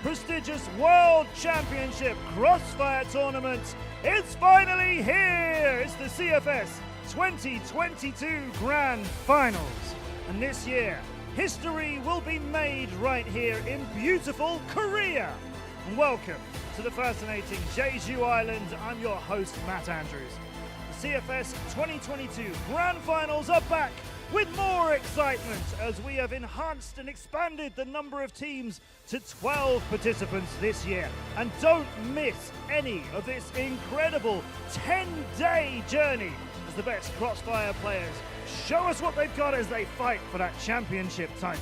prestigious World Championship Crossfire Tournament is finally here. It's the CFS 2022 Grand Finals. And this year, history will be made right here in beautiful Korea. And welcome to the fascinating Jeju Island. I'm your host, Matt Andrews. The CFS 2022 Grand Finals are back with more excitement as we have enhanced and expanded the number of teams to 12 participants this year. And don't miss any of this incredible 10-day journey as the best Crossfire players show us what they've got as they fight for that championship title.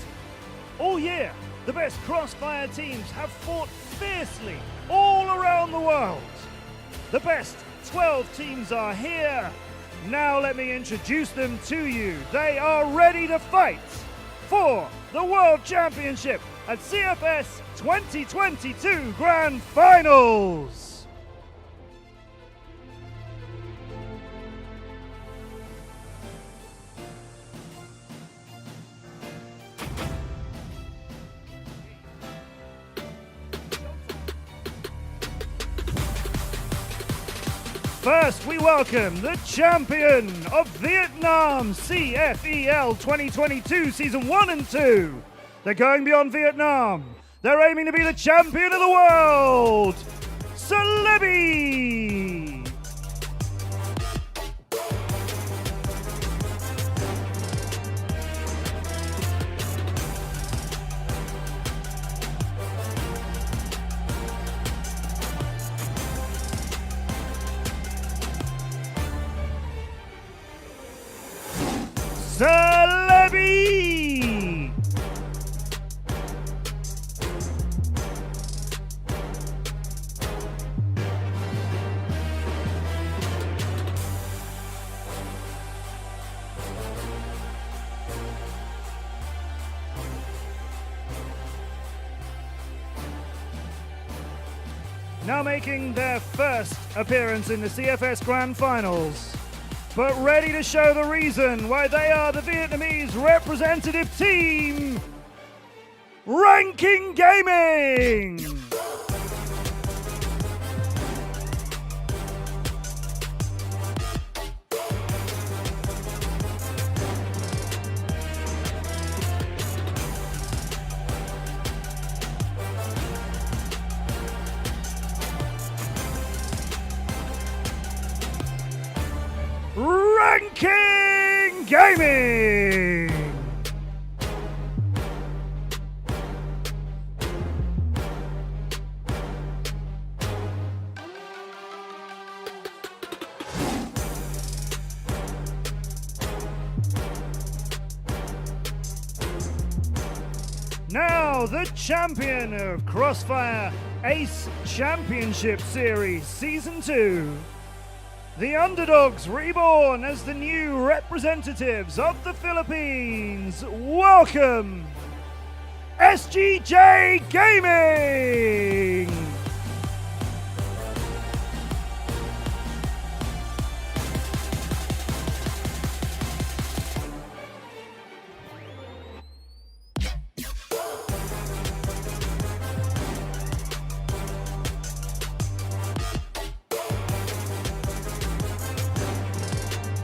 All year, the best Crossfire teams have fought fiercely all around the world. The best 12 teams are here. Now let me introduce them to you. They are ready to fight for the World Championship at CFS 2022 Grand Finals. First, we welcome the champion of Vietnam CFEL 2022 Season 1 and 2. They're going beyond Vietnam. They're aiming to be the champion of the world, Celebi! Celebi! Now making their first appearance in the CFS Grand Finals, but ready to show the reason why they are the Vietnamese representative team, Ranking Gaming! Ranking Gaming! Now the champion of Crossfire Ace Championship Series Season 2. The Underdogs reborn as the new representatives of the Philippines. Welcome, SGJ Gaming!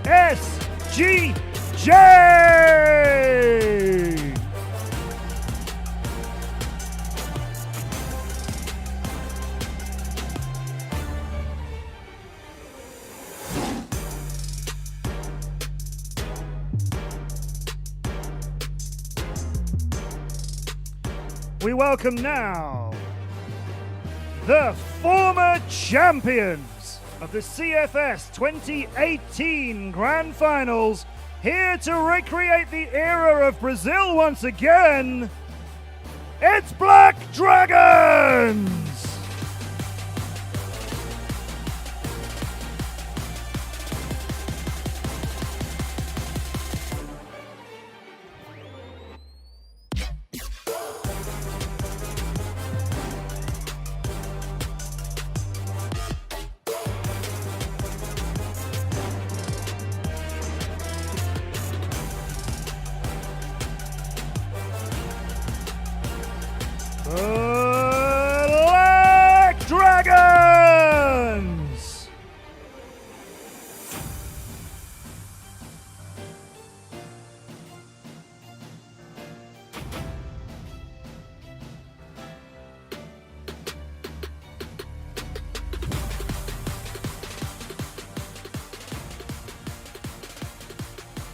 SGJ! We welcome now the former champions of the CFS 2018 Grand Finals, here to recreate the era of Brazil once again. It's Black Dragons!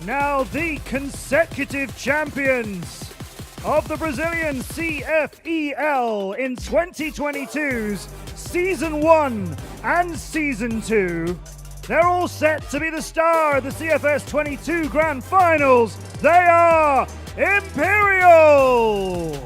Now the consecutive champions of the Brazilian CFEL in 2022's Season 1 and Season 2. They're all set to be the star of the CFS 22 Grand Finals. They are Imperial!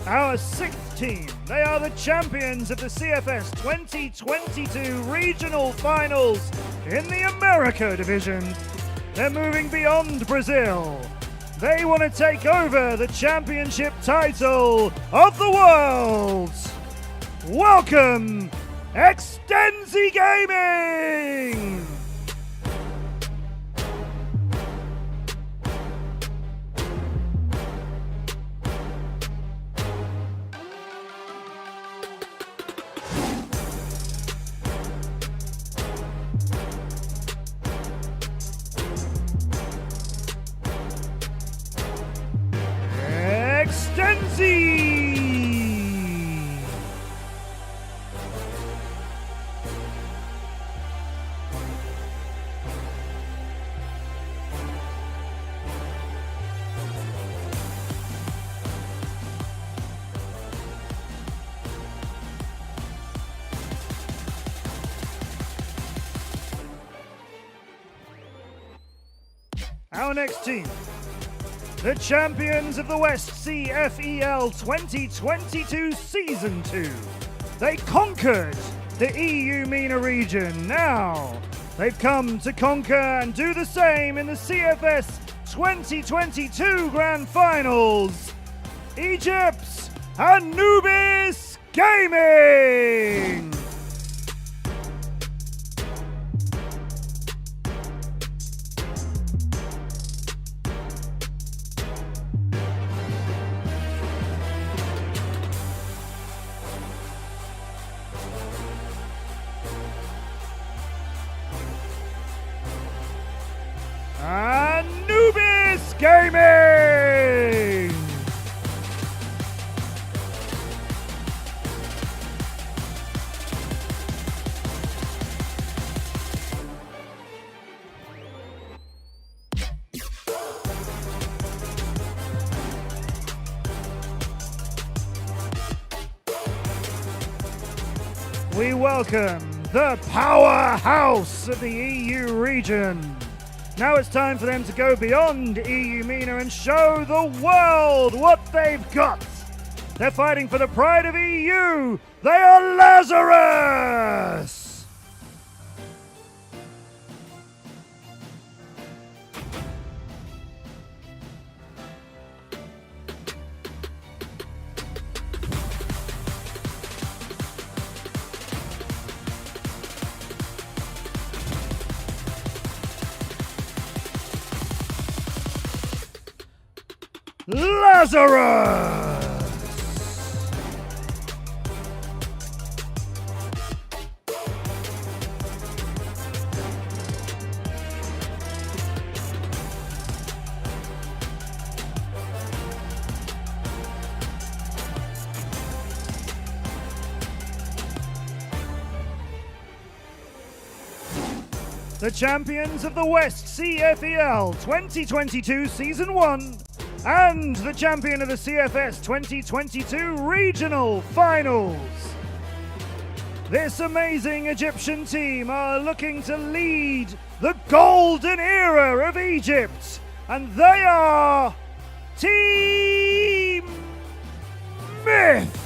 Our sixth team, they are the champions of the CFS 2022 Regional Finals in the America Division. They're moving beyond Brazil. They want to take over the championship title of the world. Welcome, EXTENZY Gaming! Extenzi! Our next team, the champions of the West CFEL 2022 Season 2. They conquered the EU MENA region. Now they've come to conquer and do the same in the CFS 2022 Grand Finals. Egypt's Anubis Gaming! Anubis Gaming! We welcome the powerhouse of the EU region. Now it's time for them to go beyond EU MENA and show the world what they've got. They're fighting for the pride of EU. They are Lazarus! Lazarus! The champions of the West CFEL 2022 Season 1 and the champion of the CFS 2022 Regional Finals. This amazing Egyptian team are looking to lead the golden era of Egypt, and they are Team Myth.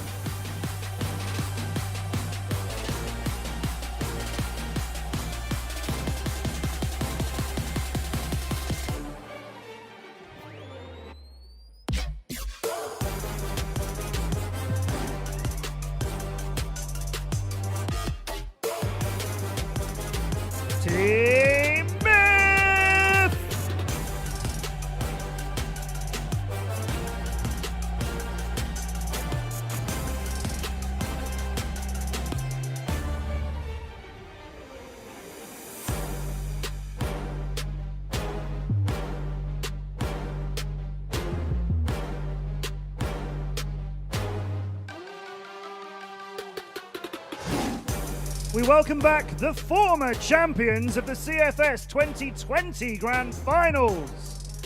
we welcome back the former champions of the CFS 2020 Grand Finals.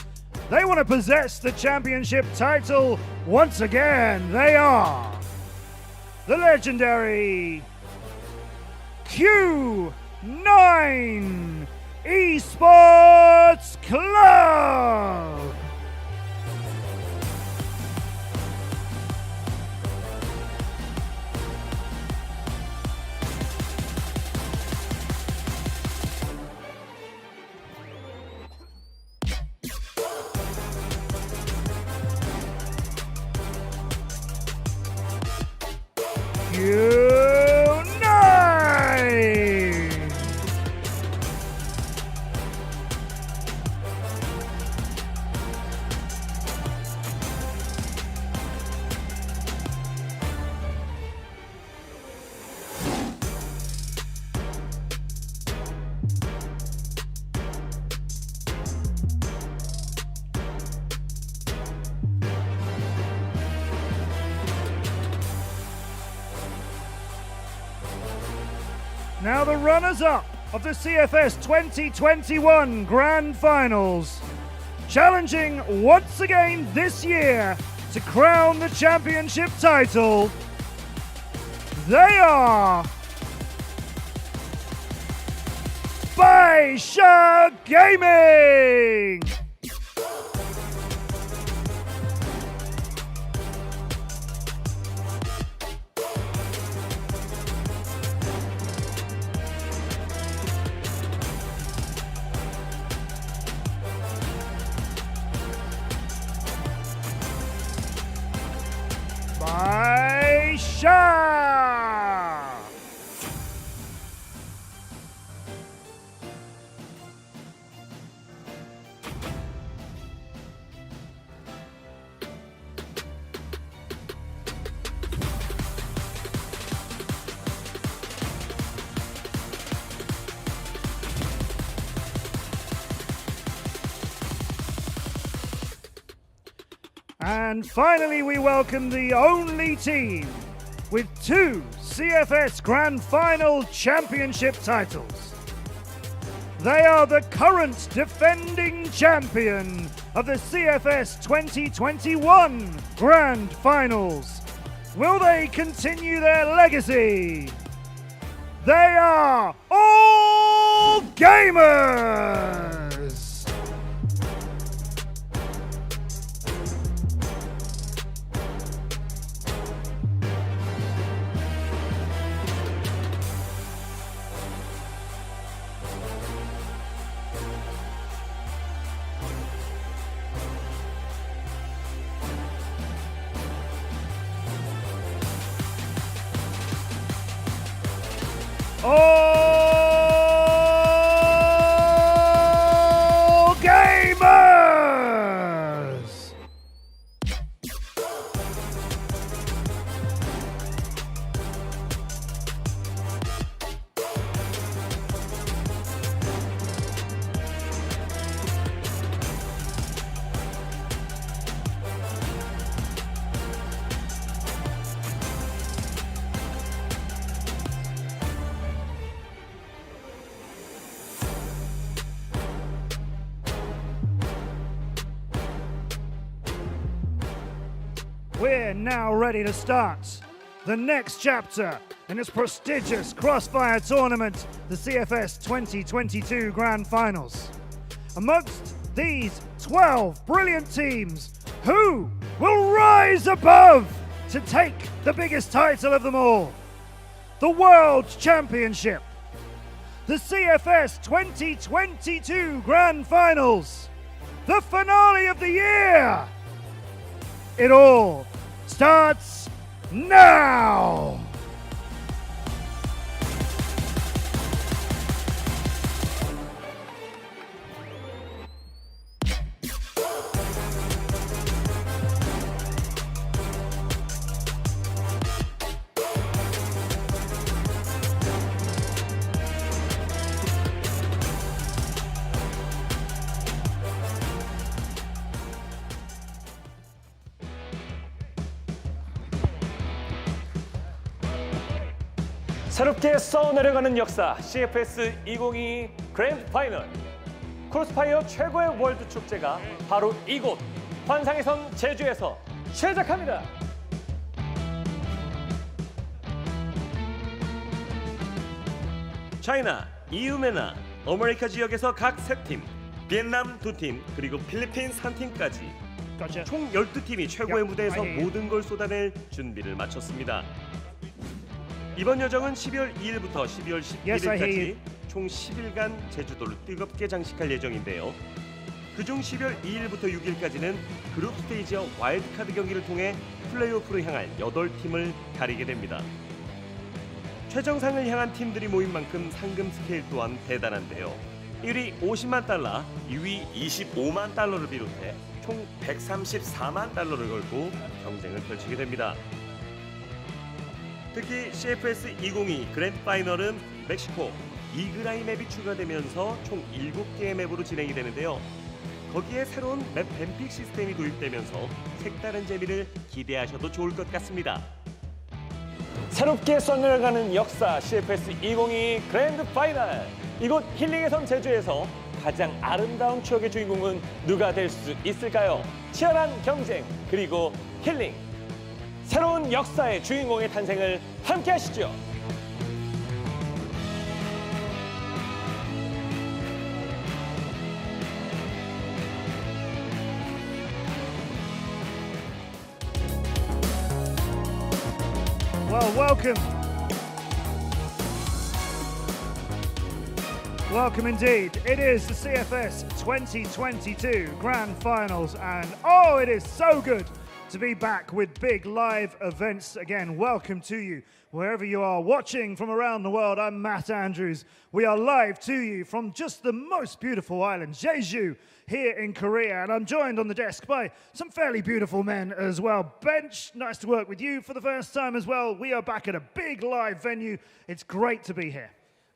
They want to possess the championship title once again. They are the legendary Q9 Esports Club. Now the runners-up of the CFS 2021 Grand Finals, challenging once again this year to crown the championship title, they are Baisha Gaming! Baisha! And finally, we welcome the only team with 2 CFS Grand Final Championship titles. They are the current defending champion of the CFS 2021 Grand Finals. Will they continue their legacy? They are all gamers! All gamers! We're now ready to start the next chapter in this prestigious Crossfire tournament, the CFS 2022 Grand Finals. Amongst these 12 brilliant teams, who will rise above to take the biggest title of them all? The World Championship, the CFS 2022 Grand Finals, the finale of the year. It all starts now! 새롭게 써내려가는 역사 CFS 2022 그랜드 파이널. 크로스파이어 최고의 월드 축제가 바로 이곳 환상의 섬 제주에서 시작합니다. 차이나, EU메나, 아메리카 지역에서 각 3팀, 비엔남 2팀, 그리고 필리핀스 1팀까지 총 12팀이 최고의 무대에서 모든 걸 쏟아낼 준비를 마쳤습니다. 이번 여정은 12월 2일부터 12월 11일까지 총 10일간 제주도를 뜨겁게 장식할 예정인데요. 그중 12월 2일부터 6일까지는 그룹 스테이지와 와일드카드 경기를 통해 플레이오프로 향할 8팀을 가리게 됩니다. 최정상을 향한 팀들이 모인 만큼 상금 스케일 또한 대단한데요. 1위 50만 달러, 2위 25만 달러를 비롯해 총 134만 달러를 걸고 경쟁을 펼치게 됩니다. 특히 CFS 2022 그랜드 파이널은 멕시코 이그라이 맵이 추가되면서 총 7개의 맵으로 진행이 되는데요. 거기에 새로운 맵 뱀픽 시스템이 도입되면서 색다른 재미를 기대하셔도 좋을 것 같습니다. 새롭게 써내려가는 역사 CFS 2022 그랜드 파이널. 이곳 힐링의 섬 제주에서 가장 아름다운 추억의 주인공은 누가 될 수 있을까요? 치열한 경쟁 그리고 힐링. 새로운 역사의 주인공의 탄생을 함께 하시죠. Well, welcome. Welcome indeed. It is the CFS 2022 Grand Finals, and oh, it is so good to be back with big live events again. Welcome to you, wherever you are watching from around the world. I'm Matt Andrews. We are live to you from just the most beautiful island, Jeju, here in Korea, and I'm joined on the desk by some fairly beautiful men as well. Bench, nice to work with you for the first time as well. We are back at a big live venue. It's great to be here.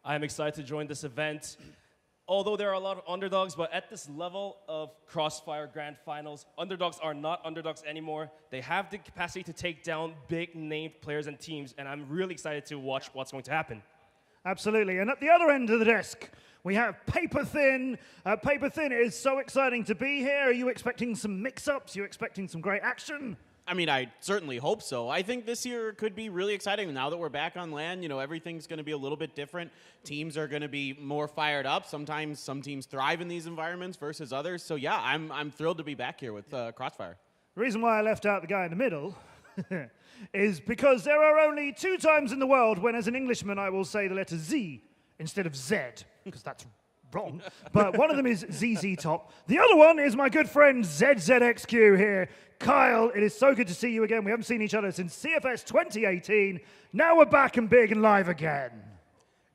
I'm excited to join this event. Although there are a lot of underdogs, but at this level of Crossfire Grand Finals, underdogs are not underdogs anymore. They have the capacity to take down big named players and teams, and I'm really excited to watch what's going to happen. Absolutely, and at the other end of the desk, we have Paper Thin. Paper Thin, it is so exciting to be here. Are you expecting some mix-ups? Are you expecting some great action? I mean, I certainly hope so. I think this year could be really exciting. Now that we're back on land, you know, everything's going to be a little bit different. Teams are going to be more fired up. Sometimes some teams thrive in these environments versus others. So yeah, I'm thrilled to be back here with Crossfire. The reason why I left out the guy in the middle is because there are only 2 times in the world when, as an Englishman, I will say the letter Z instead of Z, because that's wrong. But one of them is ZZ Top. The other one is my good friend ZZXQ here. Kyle, it is so good to see you again. We haven't seen each other since CFS 2018. Now we're back and big and live again.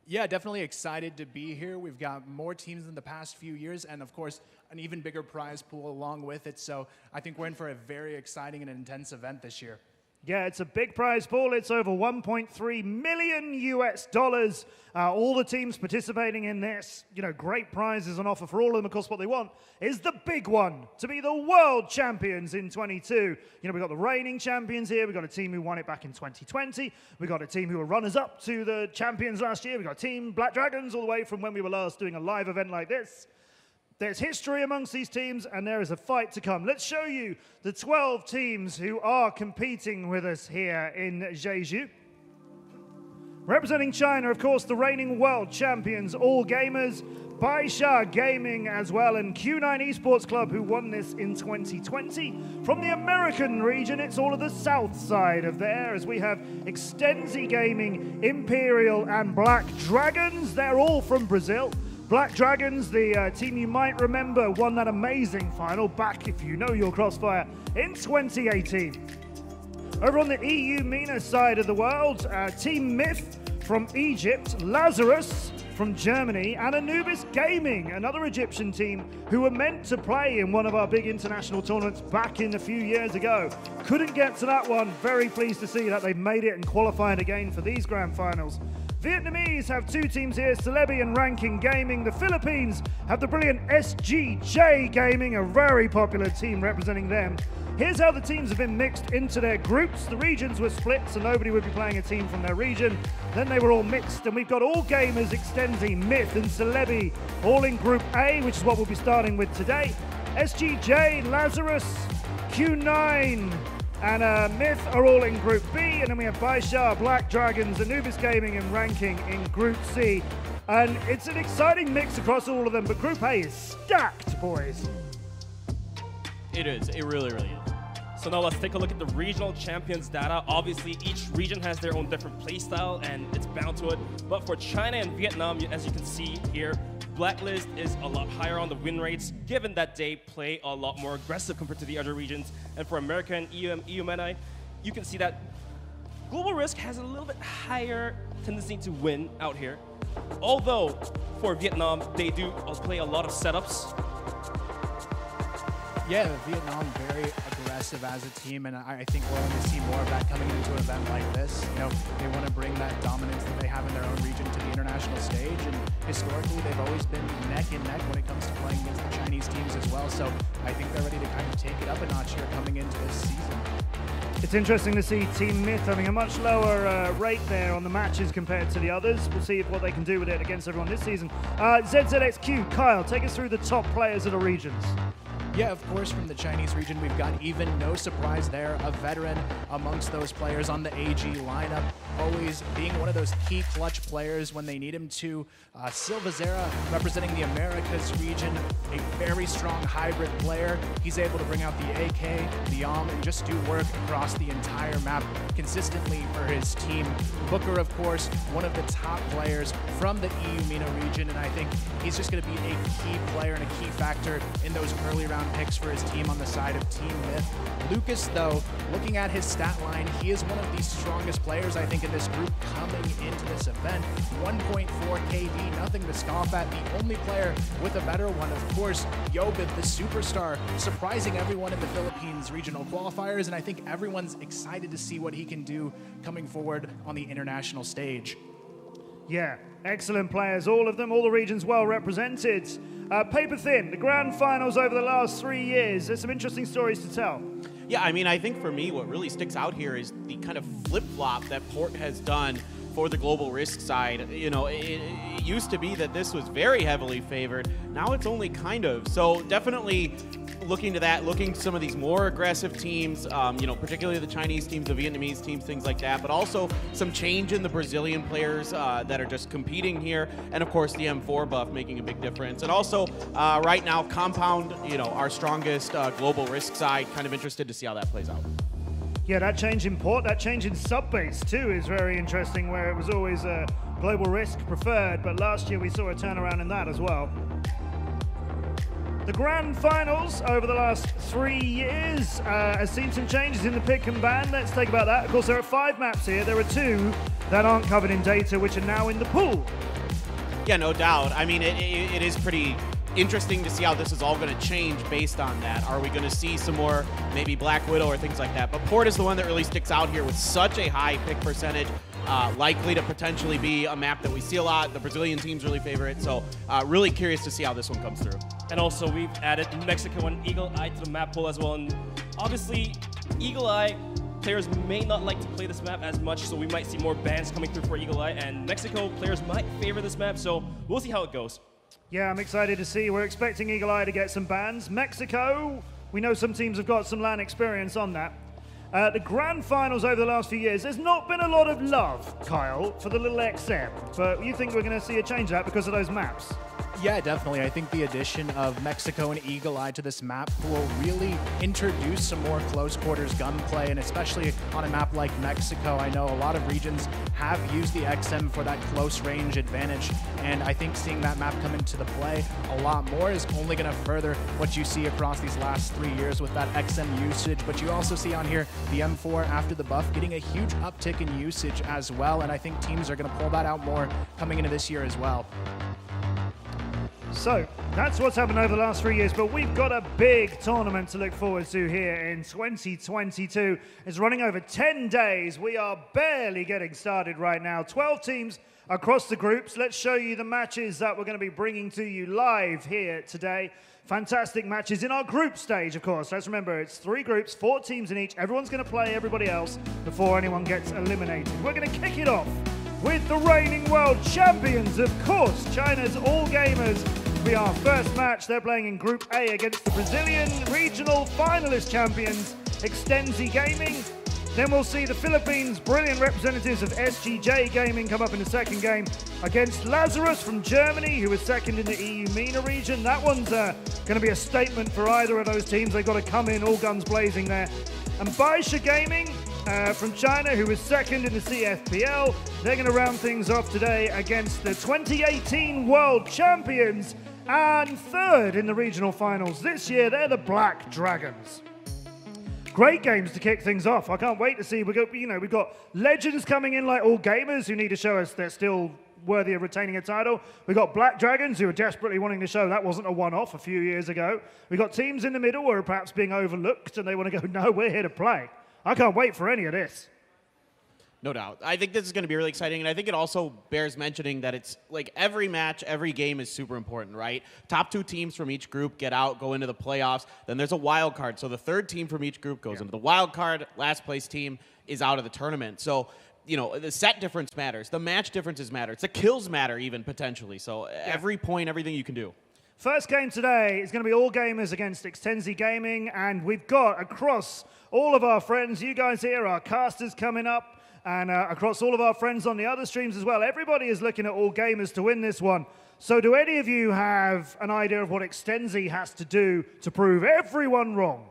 Yeah, definitely excited to be here. We've got more teams than the past few years, and of course, an even bigger prize pool along with it. So I think we're in for a very exciting and intense event this year. Yeah, it's a big prize pool. It's over $1.3 million US. All the teams participating in this, you know, great prizes on offer for all of them. Of course, what they want is the big one, to be the world champions in 22. You know, we've got the reigning champions here. We've got a team who won it back in 2020. We've got a team who were runners-up to the champions last year. We've got Team Black Dragons all the way from when we were last doing a live event like this. There's history amongst these teams, and there is a fight to come. Let's show you the 12 teams who are competing with us here in Jeju. Representing China, of course, the reigning world champions, All Gamers, Baisha Gaming as well, and Q9 Esports Club, who won this in 2020. From the American region, it's all of the south side of there, as we have EXTENZY Gaming, Imperial, and Black Dragons. They're all from Brazil. Black Dragons, the team you might remember, won that amazing final back, if you know your Crossfire, in 2018. Over on the EU MENA side of the world, Team Myth from Egypt, Lazarus from Germany, and Anubis Gaming, another Egyptian team who were meant to play in one of our big international tournaments back in a few years ago. Couldn't get to that one. Very pleased to see that they've made it and qualified again for these grand finals. Vietnamese have 2 teams here, Celebi and Ranking Gaming. The Philippines have the brilliant SGJ Gaming, a very popular team representing them. Here's how the teams have been mixed into their groups. The regions were split, so nobody would be playing a team from their region. Then they were all mixed, and we've got all gamers, Extenzi, Myth, and Celebi, all in Group A, which is what we'll be starting with today. SGJ, Lazarus, Q9, and Myth are all in Group B, and then we have Baisha, Black Dragons, Anubis Gaming, and Ranking in Group C. And it's an exciting mix across all of them, but Group A is stacked, boys. It is. It really, really is. So now let's take a look at the regional champions data. Obviously, each region has their own different playstyle, and it's bound to it. But for China and Vietnam, as you can see here, Blacklist is a lot higher on the win rates, given that they play a lot more aggressive compared to the other regions. And for America and EU MENA, you can see that Global Risk has a little bit higher tendency to win out here. Although, for Vietnam, they do play a lot of setups. Yeah, Vietnam very aggressive as a team, and I think we're going to see more of that coming into an event like this. You know, they want to bring that dominance that they have in their own region to the international stage, and historically they've always been neck and neck when it comes to playing against the Chinese teams as well. So I think they're ready to kind of take it up a notch here coming into this season. It's interesting to see Team Myth having a much lower rate there on the matches compared to the others. We'll see what they can do with it against everyone this season. ZZXQ, Kyle, take us through the top players of the regions. Yeah, of course, from the Chinese region, we've got even no surprise there, a veteran amongst those players on the AG lineup, always being one of those key clutch players when they need him to. Silvazera, representing the Americas region, a very strong hybrid player. He's able to bring out the AK, the and just do work across the entire map consistently for his team. Booker, of course, one of the top players from the EU MENA region, and I think he's just going to be a key player and a key factor in those early round picks for his team on the side of Team Myth. Lucas, though, looking at his stat line, he is one of the strongest players, I think, in this group coming into this event. 1.4 KD, nothing to scoff at. The only player with a better one, of course, Yobit, the superstar, surprising everyone in the Philippines regional qualifiers, and I think everyone's excited to see what he can do coming forward on the international stage. Yeah, excellent players, all of them, all the regions well represented. Paper thin, the grand finals over the last 3 years. There's some interesting stories to tell. Yeah, I mean, I think for me, what really sticks out here is the kind of flip-flop that Port has done for the Global Risk side. You know, it used to be that this was very heavily favored. Now it's only kind of. So definitely looking to that, looking to some of these more aggressive teams, you know, particularly the Chinese teams, the Vietnamese teams, things like that, but also some change in the Brazilian players that are just competing here, and of course the M4 buff making a big difference. And also right now, Compound, you know, our strongest Global Risk side, kind of interested to see how that plays out. Yeah, that change in port, that change in sub-base too is very interesting, where it was always Global Risk preferred, but last year we saw a turnaround in that as well. The grand finals over the last 3 years has seen some changes in the pick and ban. Let's take about that. Of course, there are 5 maps here. There are 2 that aren't covered in data, which are now in the pool. Yeah, no doubt. I mean, it is pretty interesting to see how this is all going to change based on that. Are we going to see some more maybe Black Widow or things like that? But Port is the one that really sticks out here with such a high pick percentage. Likely to potentially be a map that we see a lot. The Brazilian teams really favor it, so really curious to see how this one comes through. And also, we've added Mexico and Eagle Eye to the map pool as well. And obviously, Eagle Eye players may not like to play this map as much, so we might see more bans coming through for Eagle Eye. And Mexico players might favor this map, so we'll see how it goes. Yeah, I'm excited to see. We're expecting Eagle Eye to get some bans. Mexico, we know some teams have got some LAN experience on that. The grand finals over the last few years, there's not been a lot of love, Kyle, for the little XM, but you think we're going to see a change of that because of those maps? Yeah, definitely. I think the addition of Mexico and Eagle Eye to this map will really introduce some more close quarters gunplay, and especially on a map like Mexico, I know a lot of regions have used the XM for that close range advantage, and I think seeing that map come into the play a lot more is only going to further what you see across these last 3 years with that XM usage. But you also see on here the M4 after the buff getting a huge uptick in usage as well, and I think teams are going to pull that out more coming into this year as well. So that's what's happened over the last 3 years, but we've got a big tournament to look forward to here in 2022. It's running over 10 days. We are barely getting started right now. 12 teams across the groups. Let's show you the matches that we're going to be bringing to you live here today. fantastic matches in our group stage, of course. Let's remember, it's 3 groups, 4 teams in each. Everyone's going to play everybody else before anyone gets eliminated. We're going to kick it off with the reigning world champions, of course, China's All Gamers. Will be our first match. They're playing in Group A against the Brazilian regional finalist champions, EXTENZY Gaming. Then we'll see the Philippines' brilliant representatives of SGJ Gaming come up in the second game against Lazarus from Germany, who is second in the EU MENA region. That one's going to be a statement for either of those teams. They've got to come in all guns blazing there. And Baisha Gaming from China, who is second in the CFPL. They're going to round things off today against the 2018 World Champions and third in the regional finals. This year, they're the Black Dragons. Great games to kick things off. I can't wait to see. We've got legends coming in like All Gamers who need to show us they're still worthy of retaining a title. We've got Black Dragons who are desperately wanting to show that wasn't a one-off a few years ago. We've got teams in the middle who are perhaps being overlooked and they want to go, no, we're here to play. I can't wait for any of this. No doubt. I think this is going to be really exciting, and I think it also bears mentioning that it's like every match, every game is super important, right? Top 2 teams from each group get out, go into the playoffs. Then there's a wild card. So the third team from each group goes into the wild card. Last place team is out of the tournament. So, you know, the set difference matters. The match differences matter. The kills matter even potentially. So every point, everything you can do. First game today is going to be All Gamers against EXTENZY Gaming, and we've got across all of our friends, you guys here, our casters coming up, and across all of our friends on the other streams as well. Everybody is looking at All Gamers to win this one. So do any of you have an idea of what EXTENZY has to do to prove everyone wrong?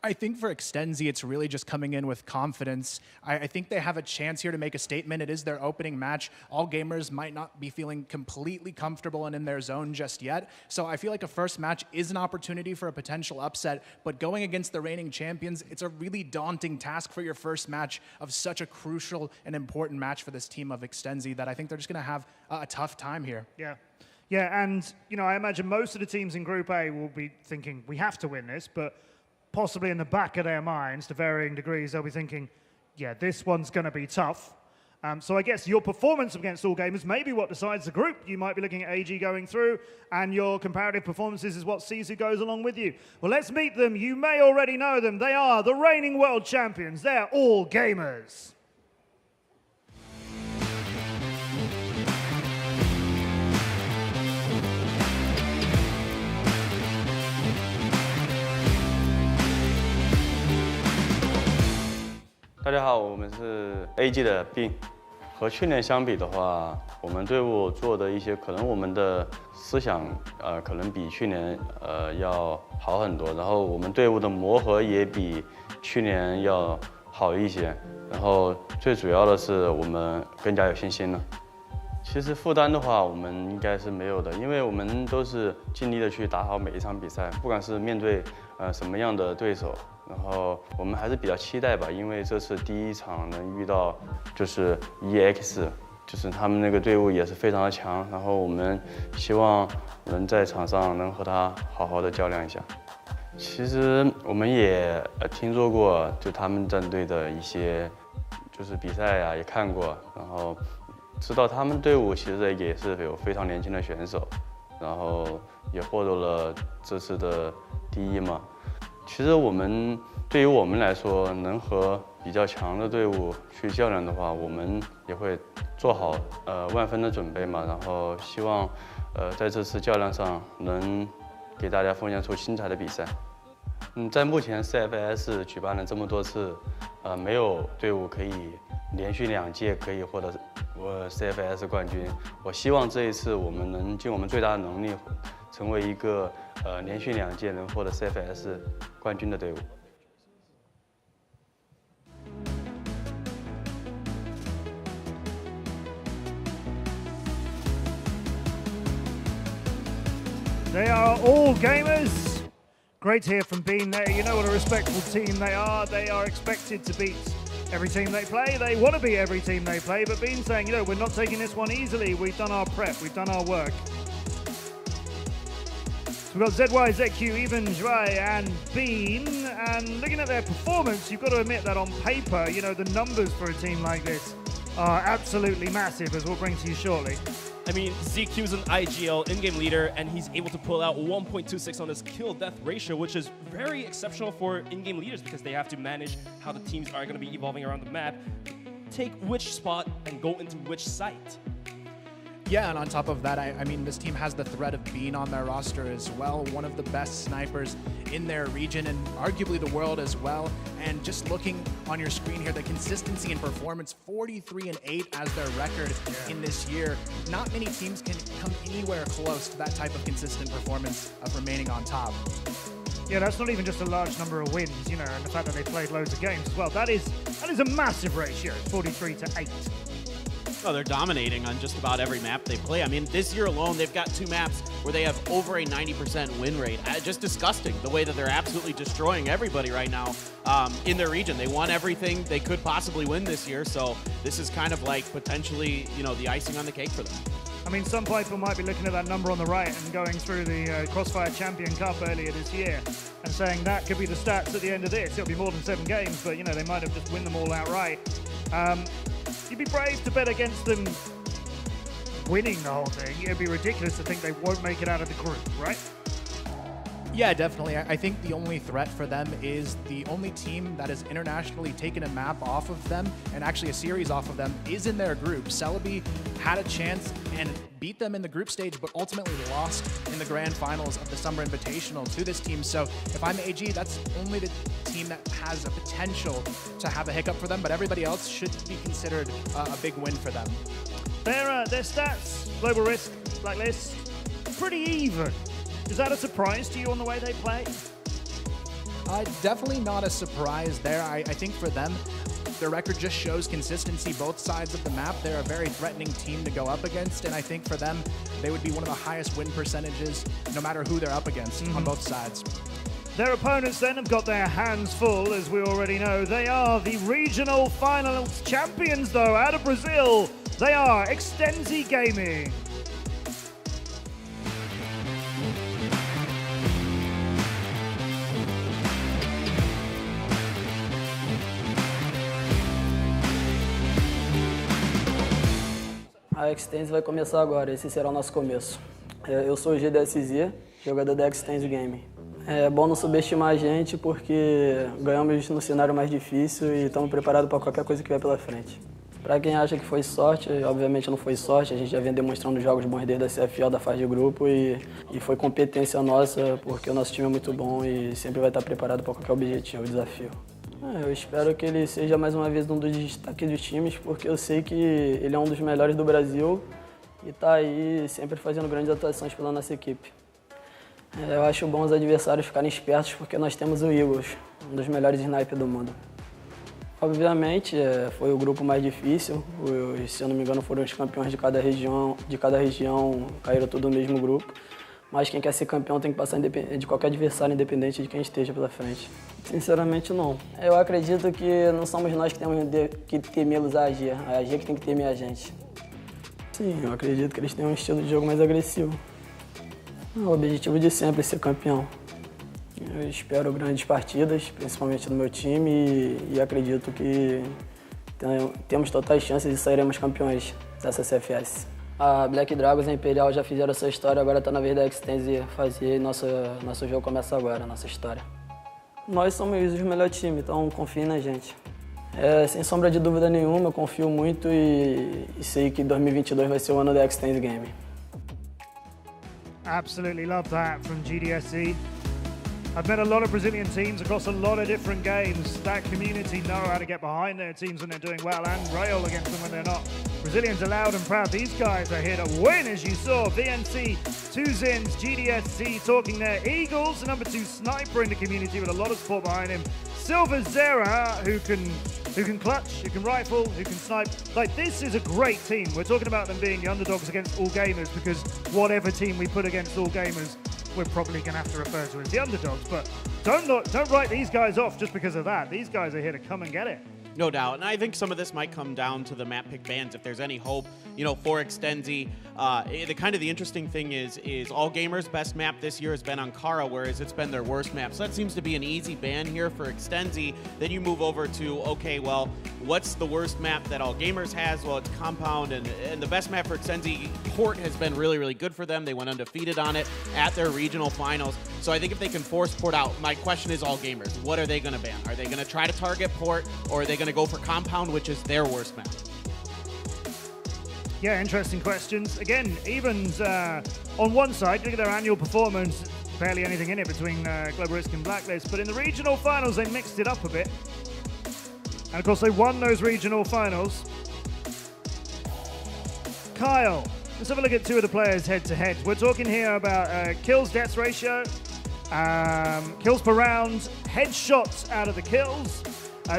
I think for EXTENZY, it's really just coming in with confidence. I think they have a chance here to make a statement. It is their opening match. All Gamers might not be feeling completely comfortable and in their zone just yet. So I feel like a first match is an opportunity for a potential upset. But going against the reigning champions, it's a really daunting task for your first match of such a crucial and important match for this team of EXTENZY that I think they're just going to have a tough time here. Yeah, and I imagine most of the teams in Group A will be thinking, we have to win this, but possibly in the back of their minds, to varying degrees, they'll be thinking, yeah, this one's going to be tough. So I guess your performance against All Gamers may be what decides the group. You might be looking at AG going through, and your comparative performances is what sees who goes along with you. Well, let's meet them. You may already know them. They are the reigning world champions. They're All Gamers. 大家好，我们是 AG 的 B。和去年相比的话，我们队伍做的一些，可能我们的思想可能比去年要好很多。然后我们队伍的磨合也比去年要好一些。然后最主要的是我们更加有信心了。其实负担的话，我们应该是没有的，因为我们都是尽力的去打好每一场比赛，不管是面对什么样的对手。 然后我们还是比较期待吧，因为这次第一场能遇到就是 EX， 就是他们那个队伍也是非常的强。然后我们希望能在场上能和他好好的较量一下。其实我们也听说过，就他们战队的一些就是比赛呀，也看过，然后知道他们队伍其实也是有非常年轻的选手，然后也获得了这次的第一嘛。 其实对于我们来说，能和比较强的队伍去较量的话，我们也会做好万分的准备嘛。然后希望在这次较量上能给大家奉献出精彩的比赛。在目前 CFS 举办了这么多次，没有队伍可以连续2届可以获得CFS 冠军。我希望这一次我们能尽我们最大的能力，成为一个连续2届能获得 CFS 冠军的队伍。 They are All Gamers. Great to hear from Bean there. You know what a respectful team they are. They are expected to beat every team they play. They want to beat every team they play. But Bean saying, you know, we're not taking this one easily. We've done our prep. We've done our work. So we've got ZY, ZQ, Even, Zhuai, and Bean. And looking at their performance, you've got to admit that on paper, you know, the numbers for a team like this are absolutely massive, as we'll bring to you shortly. I mean, ZQ's an IGL in-game leader, and he's able to pull out 1.26 on his kill-death ratio, which is very exceptional for in-game leaders because they have to manage how the teams are going to be evolving around the map, take which spot and go into which site. Yeah, and on top of that, I mean, this team has the threat of Bean on their roster as well, one of the best snipers in their region and arguably the world as well. And just looking on your screen here, the consistency and performance, 43-8 as their record in this year. Not many teams can come anywhere close to that type of consistent performance of remaining on top. Yeah, that's not even just a large number of wins, you know, and the fact that they played loads of games as well. That is a massive ratio, 43-8. Oh, they're dominating on just about every map they play. I mean, this year alone, they've got 2 maps where they have over a 90% win rate. Just disgusting the way that they're absolutely destroying everybody right now in their region. They won everything they could possibly win this year, so this is kind of like potentially, you know, the icing on the cake for them. I mean, some people might be looking at that number on the right and going through the Crossfire Champion Cup earlier this year and saying that could be the stats at the end of this. It'll be more than 7 games, but, you know, they might have just win them all outright. You'd be brave to bet against them winning the whole thing. It'd be ridiculous to think they won't make it out of the group, right? Yeah, definitely. I think the only threat for them is the only team that has internationally taken a map off of them, and actually a series off of them, is in their group. Celebi had a chance and beat them in the group stage, but ultimately lost in the grand finals of the Summer Invitational to this team. So if I'm AG, that's only the team that has a potential to have a hiccup for them, but everybody else should be considered a big win for them. Their stats, global risk, blacklist, pretty even. Is that a surprise to you on the way they play? Definitely not a surprise there. I think for them, their record just shows consistency both sides of the map. They're a very threatening team to go up against, and I think for them, they would be one of the highest win percentages no matter who they're up against on both sides. Their opponents then have got their hands full, as we already know. They are the regional finals champions, though, out of Brazil. They are EXTENZY Gaming. A Extenzi vai começar agora, esse será o nosso começo. Eu sou o GDSZ, jogador da EXTENZY Gaming. É bom não subestimar a gente porque ganhamos no cenário mais difícil e estamos preparados para qualquer coisa que vier pela frente. Para quem acha que foi sorte, obviamente não foi sorte, a gente já vem demonstrando jogos bons desde a CFL da fase de grupo e foi competência nossa porque o nosso time é muito bom e sempre vai estar preparado para qualquer objetivo, desafio. Eu espero que ele seja mais uma vez um dos destaques dos times, porque eu sei que ele é um dos melhores do Brasil e está aí sempre fazendo grandes atuações pela nossa equipe. Eu acho bom os adversários ficarem espertos, porque nós temos o Eagles, um dos melhores snipers do mundo. Obviamente, foi o grupo mais difícil, se eu não me engano foram os campeões de cada região caíram tudo no mesmo grupo. Mas quem quer ser campeão tem que passar de qualquer adversário, independente de quem esteja pela frente. Sinceramente, não. Eu acredito que não somos nós que temos que temê-los a AG que tem que temer a gente. Sim, eu acredito que eles têm um estilo de jogo mais agressivo. O objetivo de sempre é ser campeão. Eu espero grandes partidas, principalmente no meu time, e acredito que temos totais chances de sairemos campeões dessa CFS. A Black Dragons e a Imperial já fizeram a sua história, agora está na vez da Extenzi fazer e nosso jogo começa agora, nossa história. Nós somos os melhores times, então confiem na gente. Sem sombra de dúvida nenhuma, eu confio muito e sei que 2022 vai ser o ano da Extenzi Gaming. Absolutely love that from GDSC. I've met a lot of Brazilian teams across a lot of different games. That community know how to get behind their teams when they're doing well and rail against them when they're not. Brazilians are loud and proud. These guys are here to win, as you saw. VNC, 2 Zins, GDSC talking there. Eagles, the number 2 sniper in the community with a lot of support behind him. Silver Zera, who can clutch, who can rifle, who can snipe. Like, this is a great team. We're talking about them being the underdogs against all gamers because whatever team we put against all gamers, we're probably going to have to refer to as the underdogs. But don't write these guys off just because of that. These guys are here to come and get it. No doubt, and I think some of this might come down to the map pick bans. If there's any hope, for Extenzi, the interesting thing is All Gamers' best map this year has been Ankara, whereas it's been their worst map. So that seems to be an easy ban here for Extenzi. Then you move over to, okay, well, what's the worst map that All Gamers has? Well, it's Compound, and the best map for Extenzi, Port, has been really, really good for them. They went undefeated on it at their regional finals. So I think if they can force Port out, my question is All Gamers, what are they going to ban? Are they going to try to target Port, or are they going to go for Compound, which is their worst map? Yeah, interesting questions. Again, evens on one side, look at their annual performance, barely anything in it between Global Risk and Blacklist, but in the regional finals they mixed it up a bit. And of course they won those regional finals. Kyle, let's have a look at two of the players head to head. We're talking here about kills deaths ratio, kills per round, headshots out of the kills,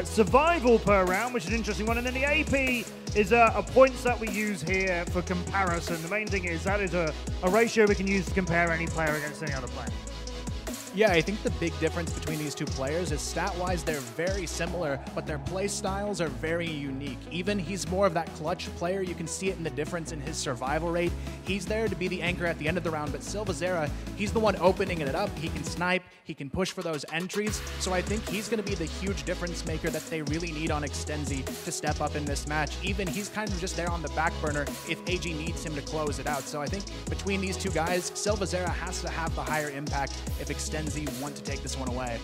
survival per round, which is an interesting one, and then the AP is a points that we use here for comparison. The main thing is that is a ratio we can use to compare any player against any other player. Yeah, I think the big difference between these two players is stat-wise they're very similar, but their play styles are very unique. Even he's more of that clutch player. You can see it in the difference in his survival rate. He's there to be the anchor at the end of the round, but Silvazera, he's the one opening it up. He can snipe, he can push for those entries, so I think he's going to be the huge difference maker that they really need on Extenzi to step up in this match. Even he's kind of just there on the back burner if AG needs him to close it out. So I think between these two guys, Silvazera has to have the higher impact if Extenzi want to take this one away.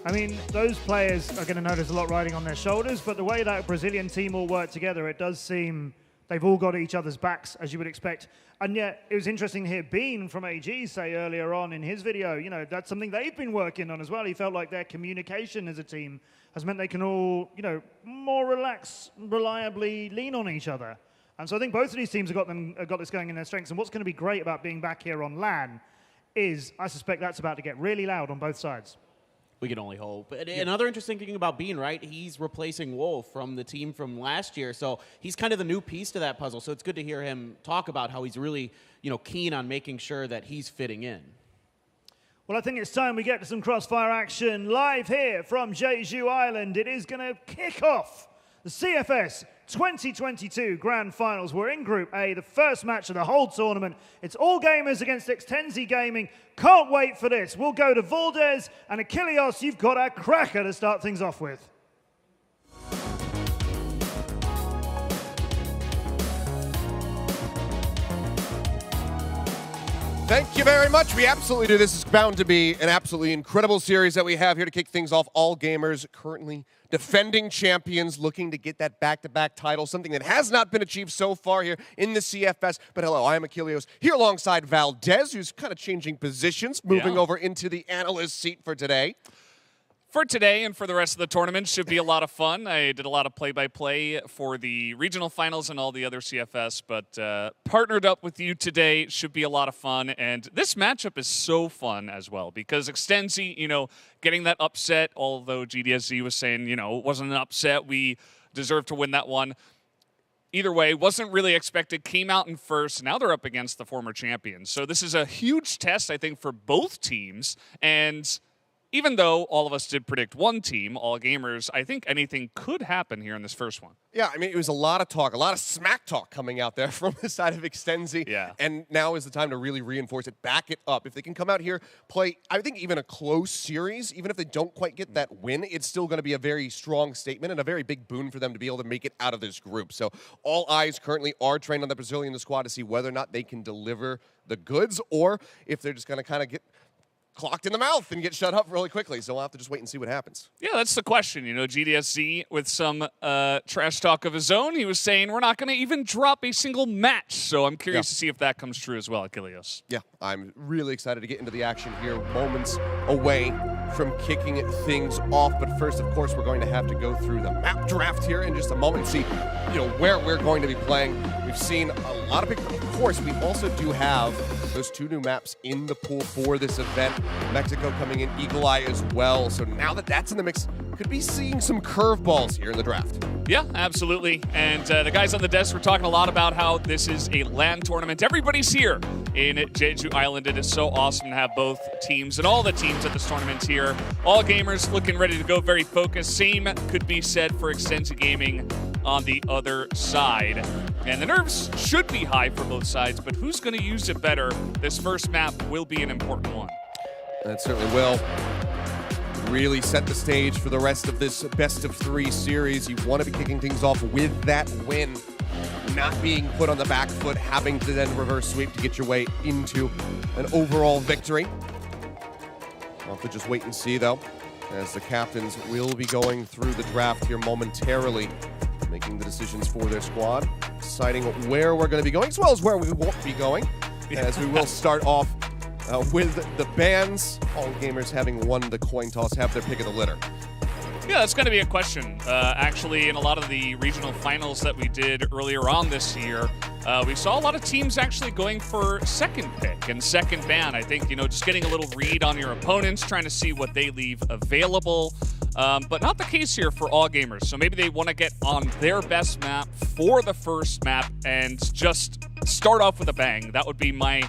I mean, those players are going to know there's a lot riding on their shoulders, but the way that Brazilian team all work together, it does seem they've all got each other's backs, as you would expect. And yet, it was interesting to hear Bean from AG say earlier on in his video, that's something they've been working on as well. He felt like their communication as a team has meant they can all, more relaxed, reliably lean on each other. And so I think both of these teams have got this going in their strengths. And what's going to be great about being back here on LAN is I suspect that's about to get really loud on both sides. We can only hope. And another interesting thing about Bean, right? He's replacing Wolf from the team from last year, so he's kind of the new piece to that puzzle. So it's good to hear him talk about how he's really, keen on making sure that he's fitting in. Well, I think it's time we get to some crossfire action live here from Jeju Island. It is going to kick off the CFS 2022 Grand Finals. We're in Group A, the first match of the whole tournament. It's All Gamers against EXTENZY Gaming. Can't wait for this. We'll go to Valdez and Achilleos. You've got a cracker to start things off with. Thank you very much. We absolutely do. This is bound to be an absolutely incredible series that we have here to kick things off. All Gamers currently defending champions, looking to get that back-to-back title, something that has not been achieved so far here in the CFS. But hello, I am Achilleos, here alongside Valdez, who's kind of changing positions, moving over into the analyst seat for today. For today and for the rest of the tournament, should be a lot of fun. I did a lot of play-by-play for the regional finals and all the other CFS, but partnered up with you today. Should be a lot of fun. And this matchup is so fun as well because Extenzi, getting that upset, although GDSZ was saying, it wasn't an upset. We deserve to win that one. Either way, wasn't really expected, came out in first. Now they're up against the former champions. So this is a huge test, I think, for both teams. And even though all of us did predict one team, All Gamers, I think anything could happen here in this first one. Yeah, I mean, it was a lot of talk, a lot of smack talk coming out there from the side of Extenzi. Yeah. And now is the time to really reinforce it, back it up. If they can come out here, play, I think, even a close series, even if they don't quite get that win, it's still going to be a very strong statement and a very big boon for them to be able to make it out of this group. So all eyes currently are trained on the Brazilian squad to see whether or not they can deliver the goods or if they're just going to kind of get clocked in the mouth and get shut up really quickly. So we'll have to just wait and see what happens. Yeah, that's the question. GDSZ with some trash talk of his own, he was saying we're not going to even drop a single match. So I'm curious to see if that comes true as well, Achilleos. Yeah, I'm really excited to get into the action here. Moments away from kicking things off. But first, of course, we're going to have to go through the map draft here in just a moment and see, where we're going to be playing. We've seen a lot of big course, we also do have those 2 new maps in the pool for this event. Mexico coming in, Eagle Eye as well. So now that that's in the mix, could be seeing some curveballs here in the draft. Yeah, absolutely. And the guys on the desk were talking a lot about how this is a LAN tournament. Everybody's here in Jeju Island. It is so awesome to have both teams and all the teams at this tournament here. All gamers looking ready to go, very focused. Same could be said for EXTENZY Gaming on the other side. And the nerves should be high for both sides, but who's going to use it better? This first map will be an important one. That certainly will. Really set the stage for the rest of this best-of-3 series. You want to be kicking things off with that win, not being put on the back foot, having to then reverse sweep to get your way into an overall victory. We'll have to just wait and see, though, as the captains will be going through the draft here momentarily, making the decisions for their squad, deciding where we're going to be going, as well as where we won't be going, as we will start off with the bans. All gamers having won the coin toss have their pick of the litter. Yeah, that's going to be a question. Actually, in a lot of the regional finals that we did earlier on this year, we saw a lot of teams actually going for second pick and second ban. I think, just getting a little read on your opponents, trying to see what they leave available. But not the case here for all gamers. So maybe they want to get on their best map for the first map and just start off with a bang. That would be my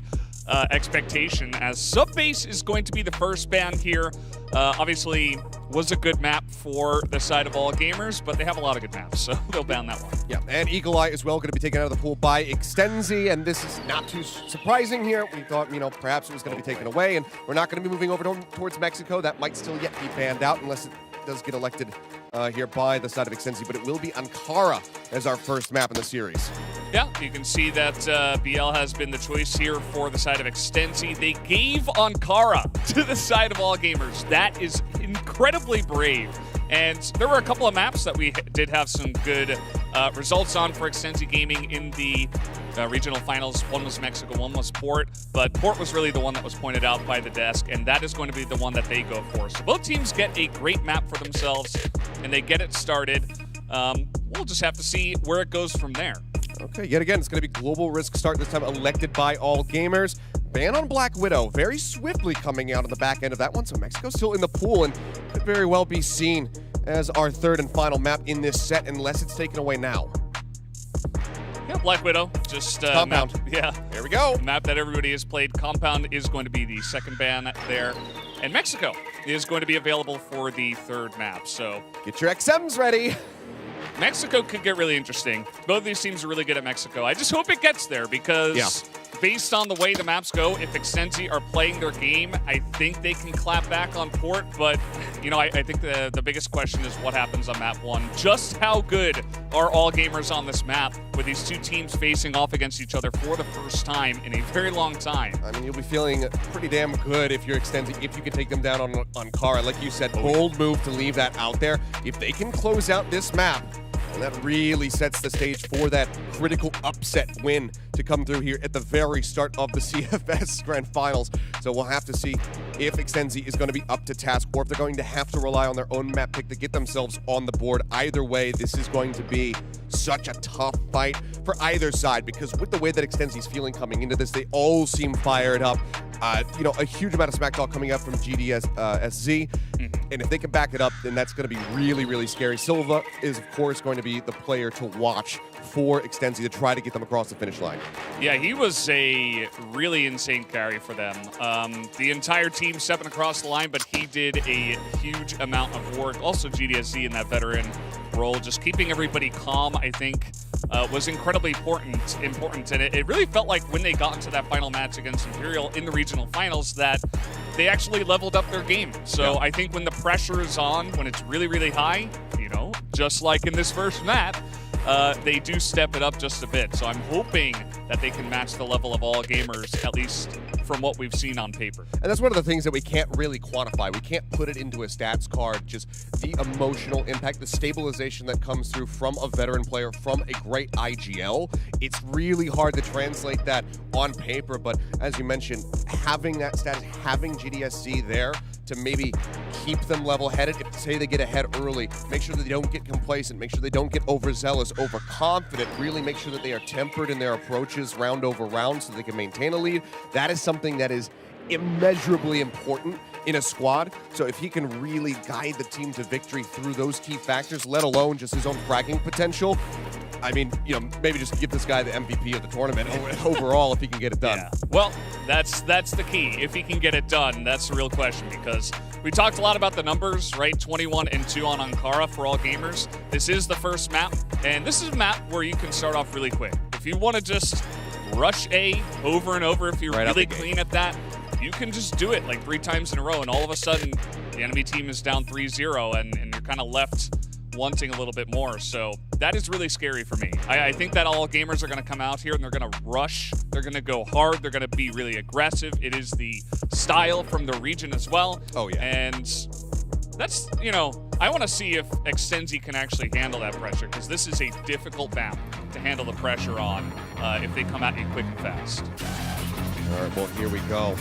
expectation, as Subbase is going to be the first ban here. Obviously, was a good map for the side of all gamers, but they have a lot of good maps, so they'll ban that one. Yeah, and Eagle Eye as well going to be taken out of the pool by Extenzi, and this is not too surprising here. We thought, perhaps it was going to be taken away, and we're not going to be moving over towards Mexico. That might still yet be banned out unless it does get elected here by the side of Extenzi, but it will be Ankara as our first map in the series. Yeah, you can see that BL has been the choice here for the side of Extenzi. They gave Ankara to the side of all gamers. That is incredibly brave. And there were a couple of maps that we did have some good results on for Extenzi Gaming in the regional finals. One was Mexico, one was Port, but Port was really the one that was pointed out by the desk, and that is going to be the one that they go for. So both teams get a great map for themselves, and they get it started. We'll just have to see where it goes from there. Okay, yet again, it's going to be Global Risk Start, this time elected by all gamers. Ban on Black Widow, very swiftly coming out on the back end of that one, so Mexico's still in the pool and could very well be seen as our third and final map in this set, unless it's taken away now. Yeah, Black Widow, just Compound. Map, yeah. There we go. Map that everybody has played. Compound is going to be the second ban there. And Mexico is going to be available for the third map, so get your XMs ready. Mexico could get really interesting. Both of these teams are really good at Mexico. I just hope it gets there because based on the way the maps go, if Extenzi are playing their game, I think they can clap back on Port. But, I think the biggest question is what happens on map 1. Just how good are all gamers on this map with these two teams facing off against each other for the first time in a very long time? I mean, you'll be feeling pretty damn good if you're Extenzi, if you can take them down on Kara. Like you said, bold move to leave that out there. If they can close out this map, and that really sets the stage for that critical upset win to come through here at the very start of the CFS Grand Finals. So we'll have to see if Extenzi is going to be up to task or if they're going to have to rely on their own map pick to get themselves on the board. Either way, this is going to be such a tough fight for either side, because with the way that Extenzi's feeling coming into this, they all seem fired up. A huge amount of smack talk coming up from GDSZ. And if they can back it up, then that's going to be really, really scary. Silva is, of course, going to be the player to watch for Extenzi to try to get them across the finish line. Yeah, he was a really insane carry for them. The entire team stepping across the line, but he did a huge amount of work. Also, GDSZ in that veteran role, just keeping everybody calm, I think, was incredibly important. And it really felt like when they got into that final match against Imperial in the regional finals that they actually leveled up their game. So I think when the pressure is on, when it's really, really high, just like in this first map, they do step it up just a bit. So I'm hoping that they can match the level of all gamers, at least from what we've seen on paper. And that's one of the things that we can't really quantify. We can't put it into a stats card, just the emotional impact, the stabilization that comes through from a veteran player, from a great IGL. It's really hard to translate that on paper, but as you mentioned, having that status, having GDSC there to maybe keep them level-headed. If say they get ahead early, make sure that they don't get complacent, make sure they don't get overzealous, overconfident, really make sure that they are tempered in their approaches round over round so they can maintain a lead. That is something that is immeasurably important in a squad. So if he can really guide the team to victory through those key factors, let alone just his own fragging potential, I mean, you know, maybe just give this guy the MVP of the tournament overall if he can get it done. Yeah. Well, that's the key. If he can get it done, that's the real question, because we talked a lot about the numbers, right? 21-2 on Ankara for all gamers. This is the first map, and this is a map where you can start off really quick. If you want to just rush A over and over, if you're really clean at that, you can just do it like 3 times in a row, and all of a sudden the enemy team is down 3-0, and you're kind of left wanting a little bit more. So that is really scary for me. I think that all gamers are going to come out here and they're going to rush. They're going to go hard. They're going to be really aggressive. It is the style from the region as well. Oh, yeah. And that's, you know, I want to see if Extenzi can actually handle that pressure, because this is a difficult map to handle the pressure on if they come at you quick and fast. All right, well, here we go.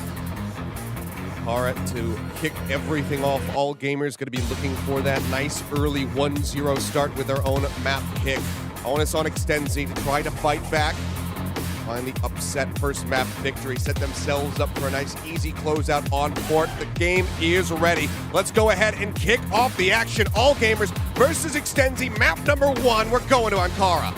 Hara to kick everything off. All gamers going to be looking for that nice early 1-0 start with their own map pick. Onus on Extenzi to try to fight back. Finally upset first map victory. Set themselves up for a nice easy closeout on port. The game is ready. Let's go ahead and kick off the action. All gamers versus Extenzi. Map number 1. We're going to Ankara.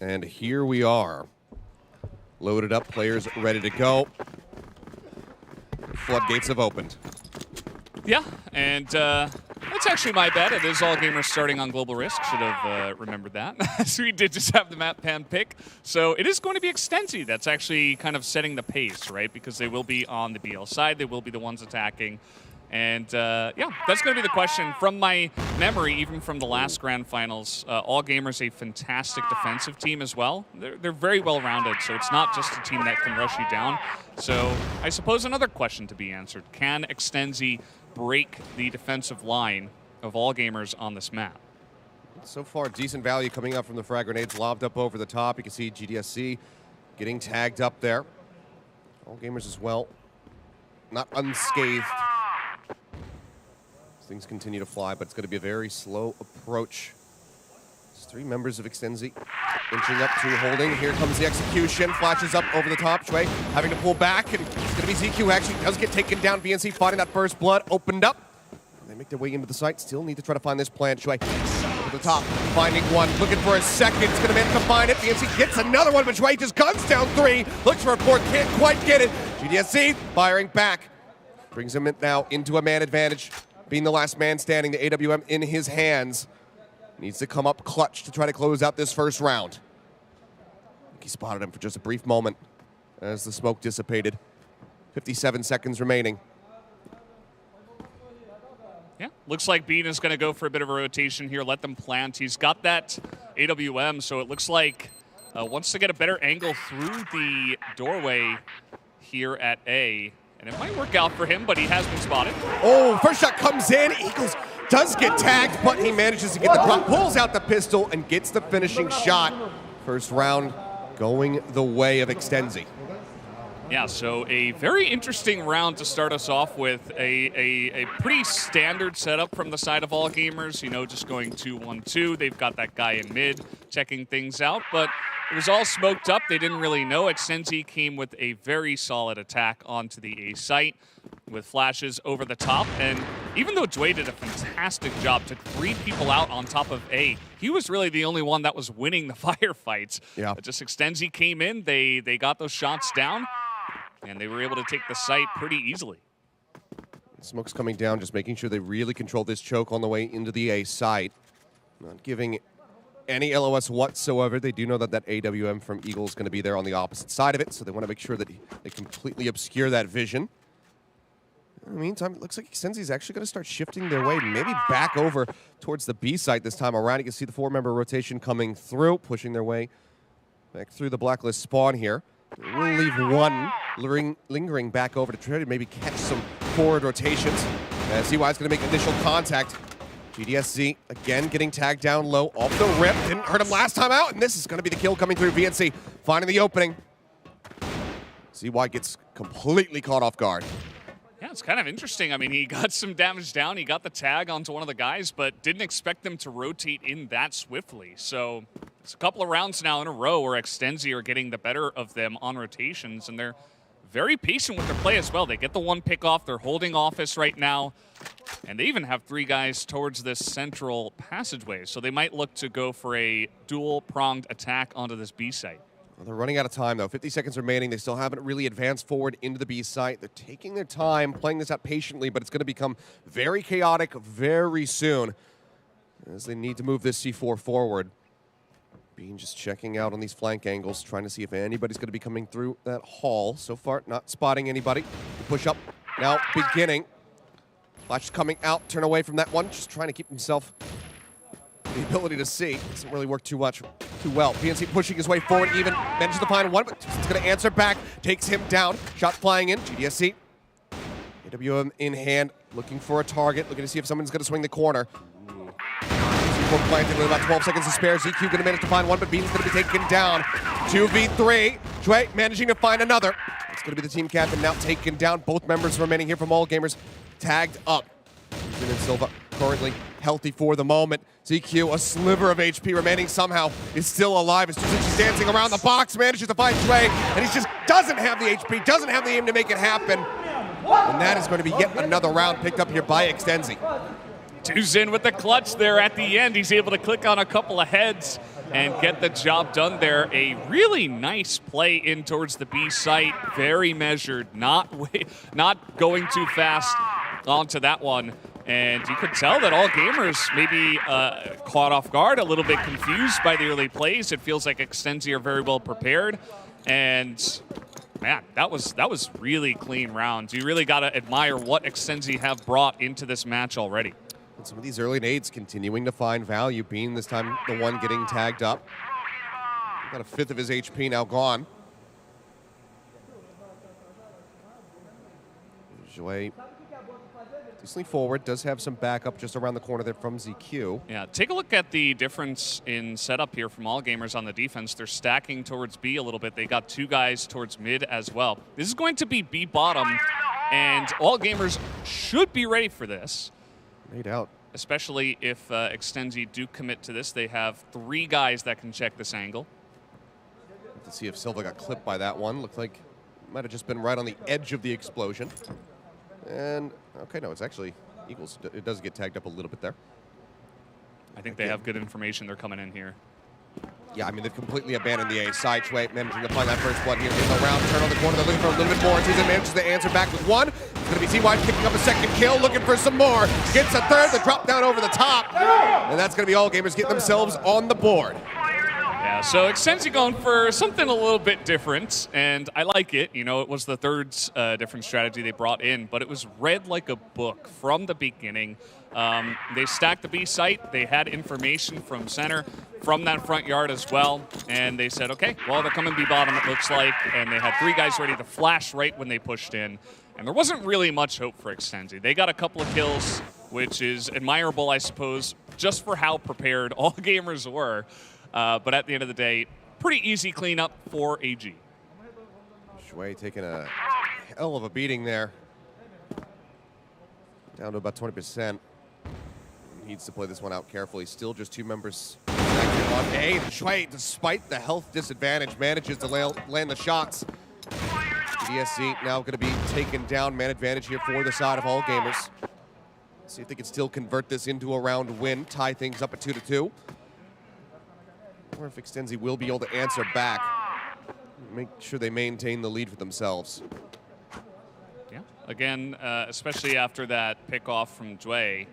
And here we are. Loaded up, players ready to go. Floodgates have opened. Yeah, and that's actually my bad. It is all gamers starting on Global Risk. Should have remembered that. So we did just have the map pan pick. So it is going to be Extenzi that's actually kind of setting the pace, right? Because they will be on the BL side. They will be the ones attacking. And yeah, that's going to be the question. From my memory, even from the last Grand Finals, all gamers a fantastic defensive team as well. They're very well-rounded, so it's not just a team that can rush you down. So I suppose another question to be answered. Can Extenzi break the defensive line of all gamers on this map? So far, decent value coming up from the frag grenades lobbed up over the top. You can see GDSC getting tagged up there. All gamers as well, not unscathed. Things continue to fly, but it's going to be a very slow approach. There's 3 members of Extenzi inching up to holding. Here comes the execution. Flashes up over the top. Shui having to pull back, and it's going to be ZQ actually does get taken down. VNC finding that first blood. Opened up. They make their way into the site. Still need to try to find this plant. Shui over the top, finding one. Looking for a second. It's going to manage to find it. VNC gets another one, but Shui just guns down 3. Looks for a 4th. Can't quite get it. GDSC firing back. Brings him now into a man advantage. Being the last man standing, the AWM in his hands. Needs to come up clutch to try to close out this first round. He spotted him for just a brief moment as the smoke dissipated. 57 seconds remaining. Yeah, looks like Bean is going to go for a bit of a rotation here, let them plant. He's got that AWM, so it looks like wants to get a better angle through the doorway here at A. And it might work out for him, but he has been spotted. Oh, first shot comes in. Eagles does get tagged, but he manages to get the drop, pulls out the pistol, and gets the finishing shot. First round going the way of Extenzi. Yeah, so a very interesting round to start us off with. A pretty standard setup from the side of all gamers, you know, just going 2-1-2. They've got that guy in mid checking things out, but it was all smoked up. They didn't really know. Extenzi came with a very solid attack onto the A site with flashes over the top. And even though Dway did a fantastic job, took 3 people out on top of A, he was really the only one that was winning the firefights. Yeah. Just Extenzi came in, they got those shots down, and they were able to take the site pretty easily. Smoke's coming down, just making sure they really control this choke on the way into the A site. Not giving any LOS whatsoever. They do know that that AWM from Eagle is going to be there on the opposite side of it, so they want to make sure that they completely obscure that vision. In the meantime, it looks like Extenzi is actually going to start shifting their way, maybe back over towards the B site this time around. You can see the 4-member rotation coming through, pushing their way Back through the blacklist spawn here. We'll leave one lingering back over to try to maybe catch some forward rotations. ZY is going to make initial contact. GDSZ again getting tagged down low off the rip. Didn't hurt him last time out, and this is going to be the kill coming through. VNC finding the opening. ZY gets completely caught off guard. Yeah, it's kind of interesting. I mean, he got some damage down. He got the tag onto one of the guys, but didn't expect them to rotate in that swiftly. So it's a couple of rounds now in a row where Extenzi are getting the better of them on rotations, and they're very patient with their play as well. They get the one pick off. They're holding office right now, and they even have 3 guys towards this central passageway. So they might look to go for a dual-pronged attack onto this B site. Well, they're running out of time, though. 50 seconds remaining. They still haven't really advanced forward into the B site. They're taking their time, playing this out patiently, but it's going to become very chaotic very soon as they need to move this C4 forward. Bean just checking out on these flank angles, trying to see if anybody's going to be coming through that hall. So far, not spotting anybody. The push up now beginning. Flash is coming out, turn away from that one, just trying to keep himself the ability to see. Doesn't really work too well. PNC pushing his way forward, even manages to find one, but it's going to answer back. Takes him down. Shot flying in. GDSC. AWM in hand, looking for a target, looking to see if someone's going to swing the corner. C4 planted with about 12 seconds to spare. ZQ going to manage to find one, but Bean's going to be taken down. 2v3. Jue managing to find another. It's going to be the team captain now taken down. Both members remaining here from All Gamers tagged up. And Silva currently healthy for the moment. ZQ, a sliver of HP remaining somehow, is still alive. As she's dancing around the box, manages to find Jue, and he just doesn't have the HP, doesn't have the aim to make it happen. And that is going to be yet another round picked up here by Extenzi. Two's in with the clutch there at the end. He's able to click on a couple of heads and get the job done there. A really nice play in towards the B site. Very measured, not going too fast onto that one. And you could tell that All Gamers maybe caught off guard, a little bit confused by the early plays. It feels like Extenzi are very well prepared. And man, that was really clean rounds. You really got to admire what Extenzi have brought into this match already. And some of these early nades continuing to find value. Bean this time the one getting tagged up. About a fifth of his HP now gone. Jue decently forward, does have some backup just around the corner there from ZQ. Yeah, take a look at the difference in setup here from All Gamers on the defense. They're stacking towards B a little bit. They got 2 guys towards mid as well. This is going to be B bottom, and All Gamers should be ready for this. No doubt. Especially if Extenzi do commit to this. They have 3 guys that can check this angle. Let's see if Silva got clipped by that one. Looked like it might have just been right on the edge of the explosion. And, okay, no, it's actually Eagles. It does get tagged up a little bit there. I think they have good information. They're coming in here. Yeah, I mean, they've completely abandoned the A side. Jue managing to find that first one here in the round. Turn on the corner. They're looking for a little bit more. Season manages to answer back with one. It's going to be ZY picking up a second kill, looking for some more. Gets a third. The drop down over the top. And that's going to be All Gamers getting themselves on the board. Yeah, so Extenzi going for something a little bit different, and I like it. You know, it was the third different strategy they brought in, but it was read like a book from the beginning. They stacked the B site. They had information from center, from that front yard as well, and they said, okay, well, they're coming B bottom, it looks like, and they had 3 guys ready to flash right when they pushed in, and there wasn't really much hope for Extenzi. They got a couple of kills, which is admirable, I suppose, just for how prepared All Gamers were. But at the end of the day, pretty easy cleanup for AG. Jue taking a hell of a beating there. Down to about 20%. Needs to play this one out carefully. Still just 2 members active on A. And Jue, despite the health disadvantage, manages to land the shots. DSC now going to be taken down. Man advantage here for the side of All Gamers. See if they can still convert this into a round win. Tie things up at 2-2. Or if Extenzi will be able to answer back. Make sure they maintain the lead for themselves. Yeah, again, especially after that pickoff from Jue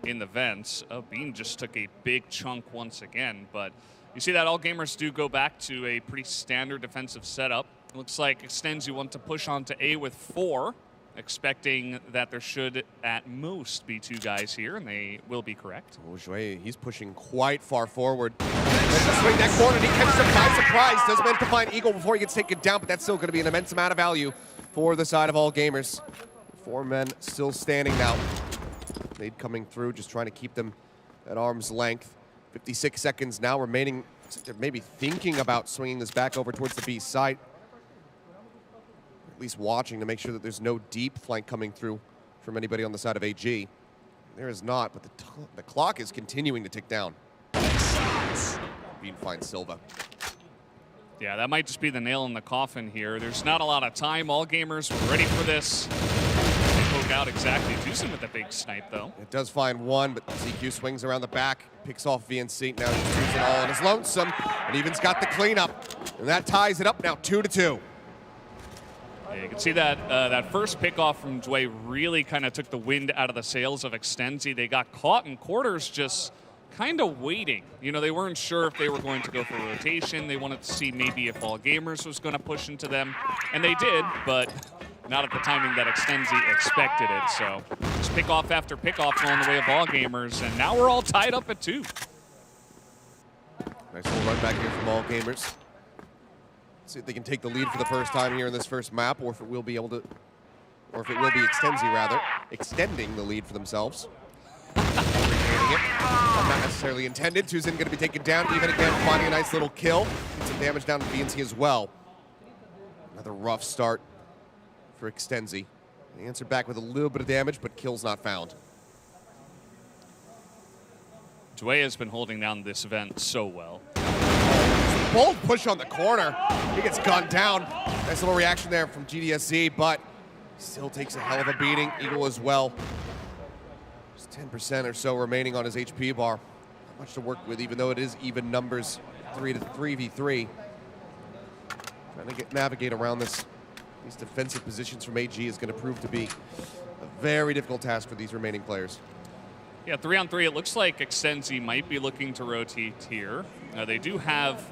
in the vents, Bean just took a big chunk once again. But you see that All Gamers do go back to a pretty standard defensive setup. It looks like Extenzi want to push on to A with 4, expecting that there should at most be 2 guys here, and they will be correct. Oh, Jouet, he's pushing quite far forward. Let's just swing that corner, and he catches him by surprise. Does manage to find Eagle before he gets taken down, but that's still going to be an immense amount of value for the side of All Gamers. 4 men still standing now. Nade coming through, just trying to keep them at arm's length. 56 seconds now remaining. They're maybe thinking about swinging this back over towards the B site. At least watching to make sure that there's no deep flank coming through from anybody on the side of AG. There is not, but the clock is continuing to tick down. Bean finds Silva. Yeah, that might just be the nail in the coffin here. There's not a lot of time. All Gamers were ready for this. They poke out exactly. Juicing with a big snipe, though. It does find one, but ZQ swings around the back, picks off VNC. Now he's doing it all on his lonesome, and even's got the cleanup. And that ties it up now 2-2. Yeah, you can see that that first pickoff from Jouet really kind of took the wind out of the sails of Extenzi. They got caught in quarters just kind of waiting. You know, they weren't sure if they were going to go for rotation. They wanted to see maybe if All Gamers was going to push into them, and they did, but not at the timing that Extenzi expected it. So just pickoff after pickoff along the way of All Gamers, and now we're all tied up at 2. Nice little run back here from All Gamers. See if they can take the lead for the first time here in this first map, or if it will be able to, or if it will be Extenzi rather, extending the lead for themselves. Not necessarily intended. Tuzin going to be taken down. Even again, finding a nice little kill. Get some damage down to VNC as well. Another rough start for Extenzi. They answered back with a little bit of damage, but kills not found. Jouet has been holding down this event so well. Bold push on the corner. He gets gunned down. Nice little reaction there from GDSZ, but still takes a hell of a beating. Eagle as well. Just 10% or so remaining on his HP bar. Not much to work with, even though it is even numbers 3v3. Trying to navigate around these defensive positions from AG is going to prove to be a very difficult task for these remaining players. Yeah, 3-on-3, it looks like Extenzi might be looking to rotate here. They do have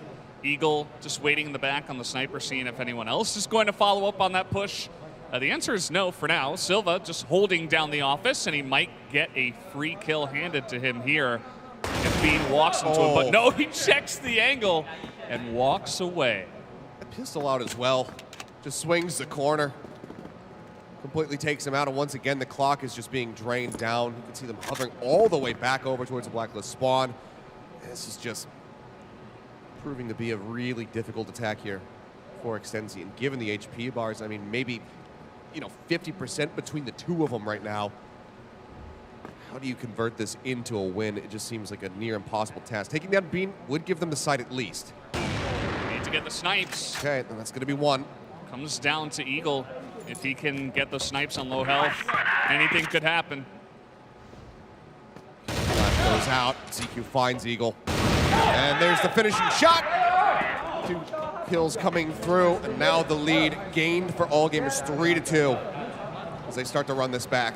Eagle just waiting in the back on the sniper, seeing if anyone else is going to follow up on that push. The answer is no for now. Silva just holding down the office, and he might get a free kill handed to him here if Bean walks into him. But no, he checks the angle and walks away. A pistol out as well. Just swings the corner. Completely takes him out, and once again, the clock is just being drained down. You can see them hovering all the way back over towards the blacklist spawn. This is just proving to be a really difficult attack here for Extenzi. And given the HP bars, I mean, maybe, 50% between the two of them right now. How do you convert this into a win? It just seems like a near impossible task. Taking down Bean would give them the side at least. Need to get the snipes. Okay, then that's going to be one. Comes down to Eagle. If he can get those snipes on low health, anything could happen. Flash goes out. ZQ finds Eagle. And there's the finishing shot. 2 kills coming through, and now the lead gained for All Gamers 3-2 as they start to run this back.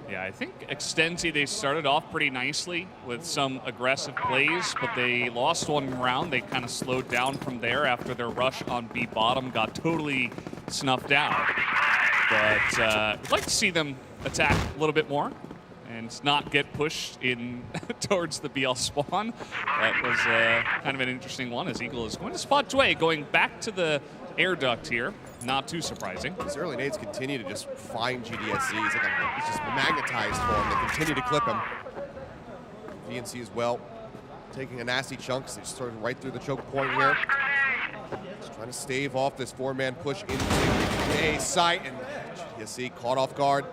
Yeah, I think Extenzi, they started off pretty nicely with some aggressive plays, but they lost one round. They kind of slowed down from there after their rush on B bottom got totally snuffed out. But I'd like to see them attack a little bit more and not get pushed in towards the BL spawn. That was kind of an interesting one, as Eagle is going to spot Jouet, going back to the air duct here. Not too surprising. These early nades continue to just find GDSZ. He's just magnetized for him. They continue to clip him. VNC as well, taking a nasty chunk. They just started right through the choke point here. Just trying to stave off this 4-man push into A site, and GDSZ caught off guard.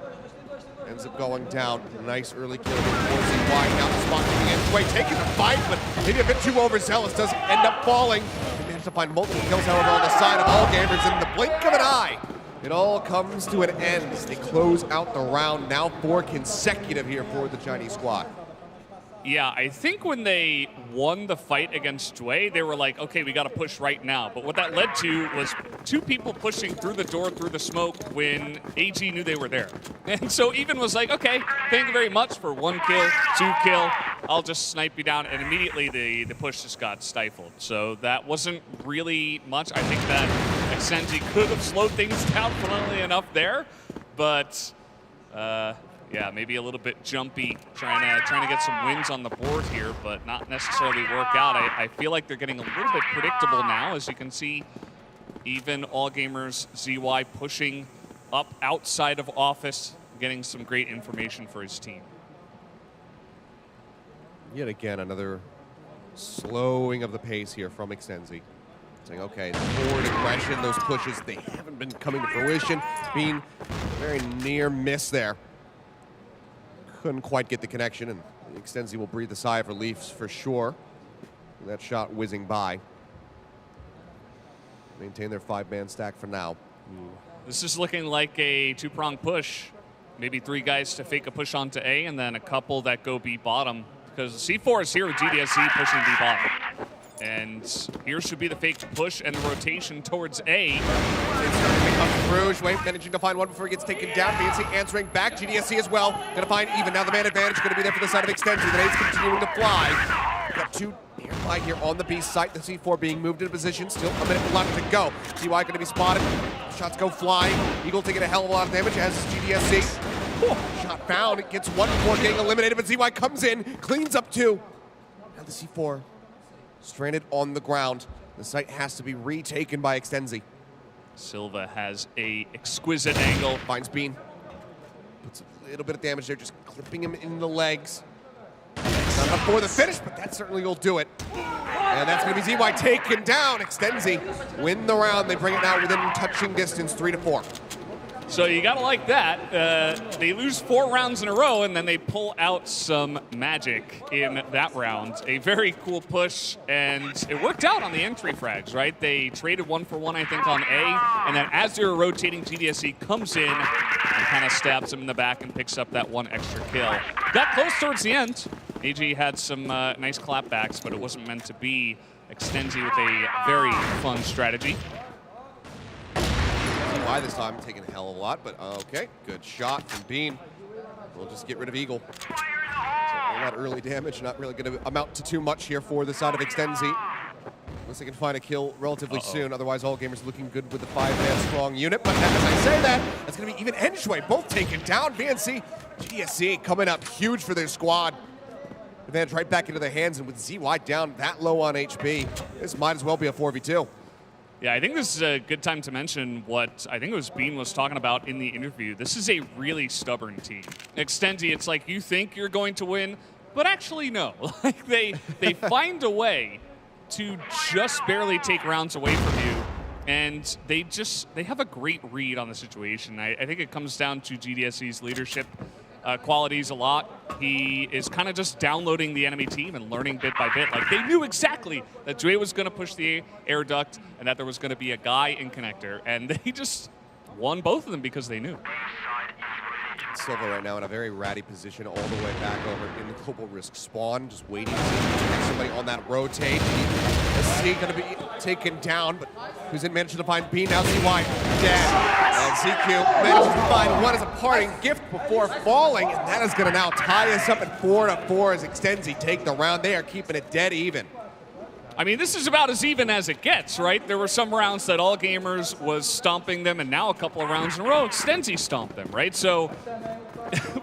Ends up going down. Nice early kill. Wide now the spot coming in. Jouet taking the fight, but maybe a bit too overzealous. Doesn't end up falling. To find multiple kills, however, on the side of All Gamers in the blink of an eye. It all comes to an end as they close out the round. Now 4 consecutive here for the Chinese squad. Yeah, I think when they won the fight against Jouet, they were like, okay, we got to push right now. But what that led to was 2 people pushing through the door, through the smoke, when AG knew they were there. And so Even was like, okay, thank you very much for 1 kill, 2 kill. I'll just snipe you down, and immediately the push just got stifled. So that wasn't really much. I think that Extenzi could have slowed things down funnily enough there, but yeah, maybe a little bit jumpy, trying to get some wins on the board here, but not necessarily work out. I feel like they're getting a little bit predictable now, as you can see. Even All Gamers ZY pushing up outside of office, getting some great information for his team. Yet again, another slowing of the pace here from Extenzi. Saying, okay, the forward aggression, those pushes, they haven't been coming to fruition. It's been a very near miss there. Couldn't quite get the connection, and Extenzi will breathe a sigh of relief for sure. That shot whizzing by. Maintain their 5-man stack for now. This is looking like a two-prong push. Maybe 3 guys to fake a push onto A, and then a couple that go B bottom. Because C4 is here with GDSC pushing B bottom. And here should be the fake push and the rotation towards A. Rouge, managing to find one before he gets taken down. BNC answering back. GDSC as well. Gonna find even. Now the man advantage gonna be there for the side of Extenzi. The nade's continuing to fly. Got 2 nearby here on the B site. The C4 being moved into position. Still a minute left to go. CY gonna be spotted. Shots go flying. Eagle taking a hell of a lot of damage as is GDSC. Shot found. It gets 1 before getting eliminated, but ZY comes in, cleans up 2. Now the C4 stranded on the ground. The site has to be retaken by Extenzi. Silva has a exquisite angle. Finds Bean. Puts a little bit of damage there, just clipping him in the legs. Not enough for the finish, but that certainly will do it. And that's going to be ZY taken down. Extenzi win the round. They bring it now within touching distance, 3-4. So you gotta like that. They lose 4 rounds in a row, and then they pull out some magic in that round. A very cool push, and it worked out on the entry frags, right? They traded 1 for 1, I think, on A, and then as they were rotating, GDSC comes in and kind of stabs him in the back and picks up that 1 extra kill. Got close towards the end. AG had some nice clapbacks, but it wasn't meant to be. Extenzi with a very fun strategy. Why this time taking a hell of a lot, but okay, good shot from Bean. We'll just get rid of Eagle. So all that early damage, not really going to amount to too much here for the side of Extenzi. Unless they can find a kill relatively soon. Otherwise, All Gamers looking good with the 5-man strong unit. But as I say that, that's going to be even Edgeway, both taken down. VNC, GDSC coming up huge for their squad. Advantage right back into their hands, and with ZY down that low on HP, this might as well be a 4v2. Yeah, I think this is a good time to mention what I think it was Bean was talking about in the interview. This is a really stubborn team. Extenzi, it's like you think you're going to win, but actually no. Like they find a way to just barely take rounds away from you, and they have a great read on the situation. I think it comes down to GDSC's leadership qualities a lot. He is kind of just downloading the enemy team and learning bit by bit. Like, they knew exactly that Dre was going to push the air duct and that there was going to be a guy in connector, and they just won both of them because they knew. Silva right now in a very ratty position all the way back over in the global risk spawn, just waiting to see somebody on that rotate. SC going to be taken down, but who's in managing to find B now? ZY dead. And ZQ manages to find 1 as a parting gift before falling, and that is going to now tie us up at 4-4 as Extenzi take the round. They are keeping it dead even. I mean, this is about as even as it gets, right? There were some rounds that All Gamers was stomping them, and now a couple of rounds in a row, Extenzi stomped them, right? So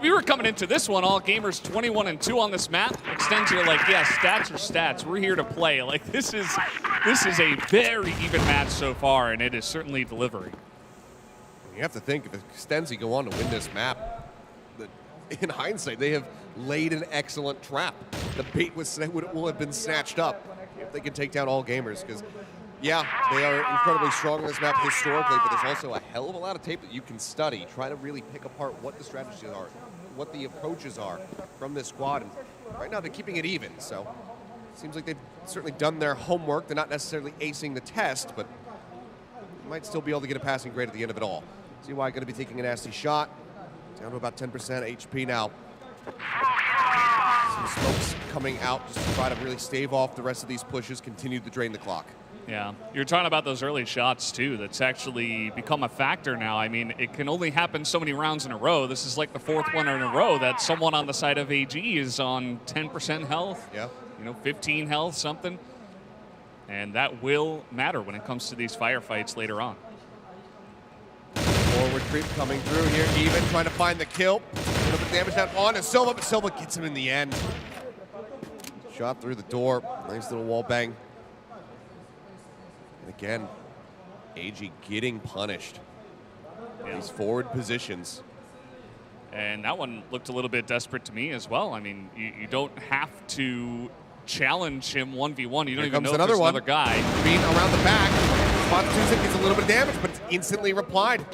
we were coming into this one, All Gamers 21-2 on this map. Extenzi are like, yeah, stats are stats. We're here to play. Like, this is a very even match so far, and it is certainly delivering. You have to think, if Extenzi go on to win this map, in hindsight, they have laid an excellent trap. The bait will have been snatched up if they can take down All Gamers, because, yeah, they are incredibly strong in this map historically, but there's also a hell of a lot of tape that you can study, try to really pick apart what the strategies are, what the approaches are from this squad, and right now they're keeping it even, so it seems like they've certainly done their homework. They're not necessarily acing the test, but might still be able to get a passing grade at the end of it all. ZY going to be taking a nasty shot, down to about 10% HP now. Some smokes coming out just to try to really stave off the rest of these pushes, continue to drain the clock. Yeah, you're talking about those early shots too. That's actually become a factor now. I mean, it can only happen so many rounds in a row. This is like the 4th one in a row that someone on the side of AG is on 10% health. Yeah. 15 health, something. And that will matter when it comes to these firefights later on. Forward creep coming through here. Even trying to find the kill. A little bit of damage down on to Silva, but Silva gets him in the end. Shot through the door. Nice little wall bang. And again, AG getting punished. Yeah. These forward positions. And that one looked a little bit desperate to me as well. I mean, you don't have to challenge him 1v1. You don't even know if there's another guy. Being around the back. Spot2 gets a little bit of damage, but it's instantly replied.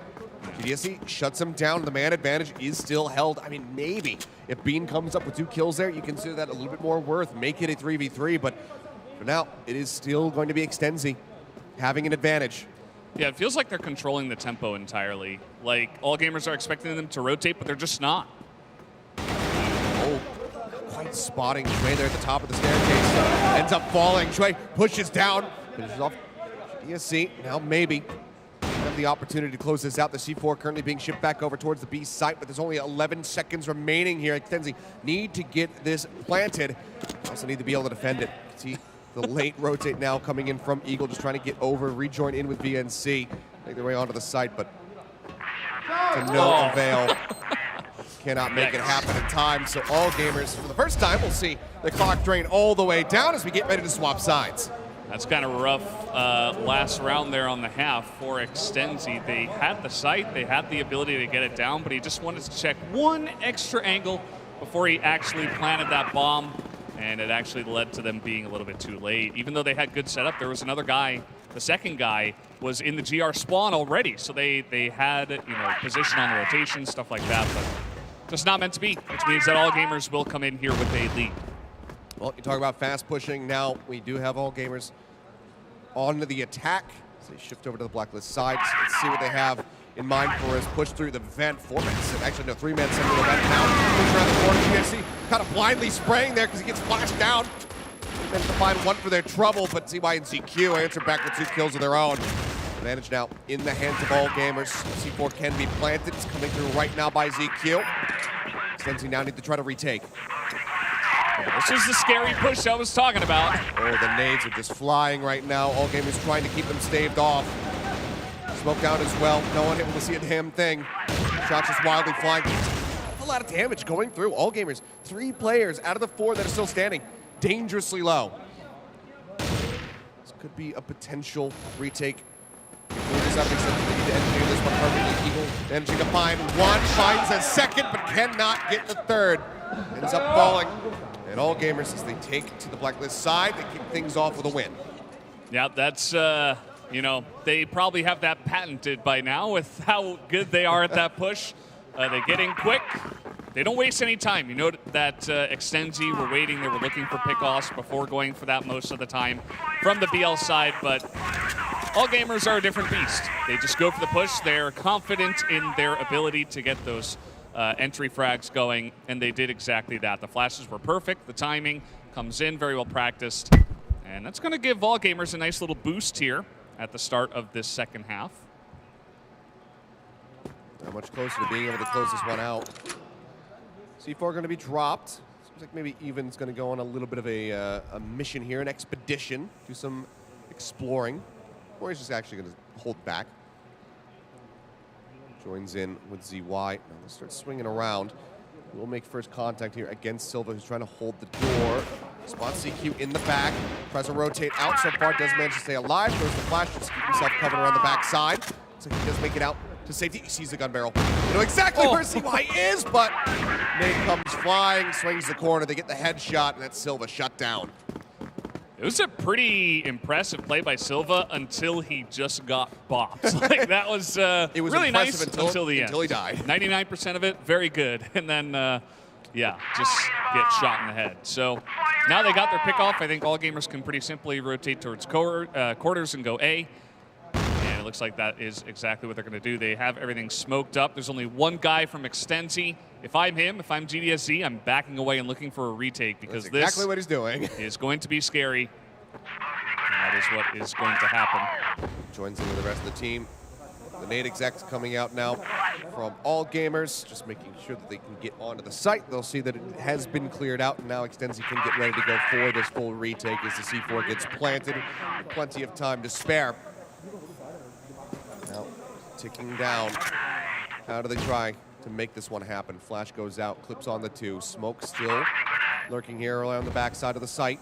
GDSC shuts him down. The man advantage is still held. I mean, maybe if Bean comes up with 2 kills there, you consider that a little bit more worth. Make it a 3v3, but for now, it is still going to be Extenzi having an advantage. Yeah, it feels like they're controlling the tempo entirely. Like, all gamers are expecting them to rotate, but they're just not. Oh, quite spotting Shui there at the top of the staircase. Ends up falling. Shui pushes down, finishes off GDSC. Now maybe have the opportunity to close this out. The C4 currently being shipped back over towards the B site, but there's only 11 seconds remaining here. Extenzi need to get this planted. Also need to be able to defend it. See the late rotate now coming in from Eagle, just trying to get over, rejoin in with VNC. Make their way onto the site, but to no avail. Cannot make it happen in time, so all gamers, for the first time, will see the clock drain all the way down as we get ready to swap sides. That's kind of rough last round there on the half for Extenzi. They had the sight, they had the ability to get it down, but he just wanted to check one extra angle before he actually planted that bomb, and it actually led to them being a little bit too late. Even though they had good setup, there was another guy, the second guy, was in the GR spawn already, so they had position on the rotation, stuff like that, but just not meant to be, which means that all gamers will come in here with a lead. Well, you talk about fast pushing. Now we do have all gamers on the attack. So they shift over to the blacklist side. So let's see what they have in mind for us. Push through the vent. 4-man, actually no, 3-man center of the vent now. Push around the corner. GSC kind of blindly spraying there because he gets flashed down. Then to find one for their trouble, but CY and ZQ answer back with 2 kills of their own. Advantage now in the hands of all gamers. C4 can be planted. It's coming through right now by ZQ. Extenzi now need to try to retake. This is the scary push I was talking about. Oh, the nades are just flying right now. All gamers trying to keep them staved off. Smoke down as well. No one able to see a damn thing. Shots just wildly flying. A lot of damage going through. All gamers, 3 players out of the 4 that are still standing. Dangerously low. This could be a potential retake. They need to engineer this one perfectly. Eagle managing to find one, finds a second, but cannot get the third. Ends up falling. And all gamers, as they take to the blacklist side, they kick things off with a win. Yeah, that's, they probably have that patented by now with how good they are at that push. They get in quick. They don't waste any time. You know that Extenzi were waiting. They were looking for pickoffs before going for that most of the time from the BL side, but all gamers are a different beast. They just go for the push. They're confident in their ability to get those entry frags going, and they did exactly that. The flashes were perfect. The timing comes in, very well practiced. And that's going to give all gamers a nice little boost here at the start of this second half. Not much closer to being able to close this one out. C4 going to be dropped. Seems like maybe Even's going to go on a little bit of a mission here, an expedition, do some exploring. Or he's just actually going to hold back. Joins in with ZY. Now let's start swinging around. We'll make first contact here against Silva, who's trying to hold the door. Spots CQ in the back. Tries to rotate out so far. Does manage to stay alive. Throws the flash to keep himself covered around the backside. So he does make it out to safety. He sees the gun barrel. You know exactly where CY is, but nade comes flying, swings the corner. They get the headshot, and that's Silva shut down. It was a pretty impressive play by Silva until he just got bopped. Like, that was, it was really nice until the end. Until he died. 99% of it, very good. And then, just get shot in the head. So now they got their pick off. I think all gamers can pretty simply rotate towards quarters and go A. And it looks like that is exactly what they're going to do. They have everything smoked up. There's only one guy from Extenzi. If I'm him, if I'm GDSZ, I'm backing away and looking for a retake because that's exactly what he's doing. Is going to be scary. That is what is going to happen. Joins in with the rest of the team. The nade execs coming out now from all gamers, just making sure that they can get onto the site. They'll see that it has been cleared out, and now Extenzi can get ready to go for this full retake as the C4 gets planted. Plenty of time to spare. Now, ticking down. How do they try to make this one happen? Flash goes out, clips on the 2. Smoke still lurking here around the backside of the site.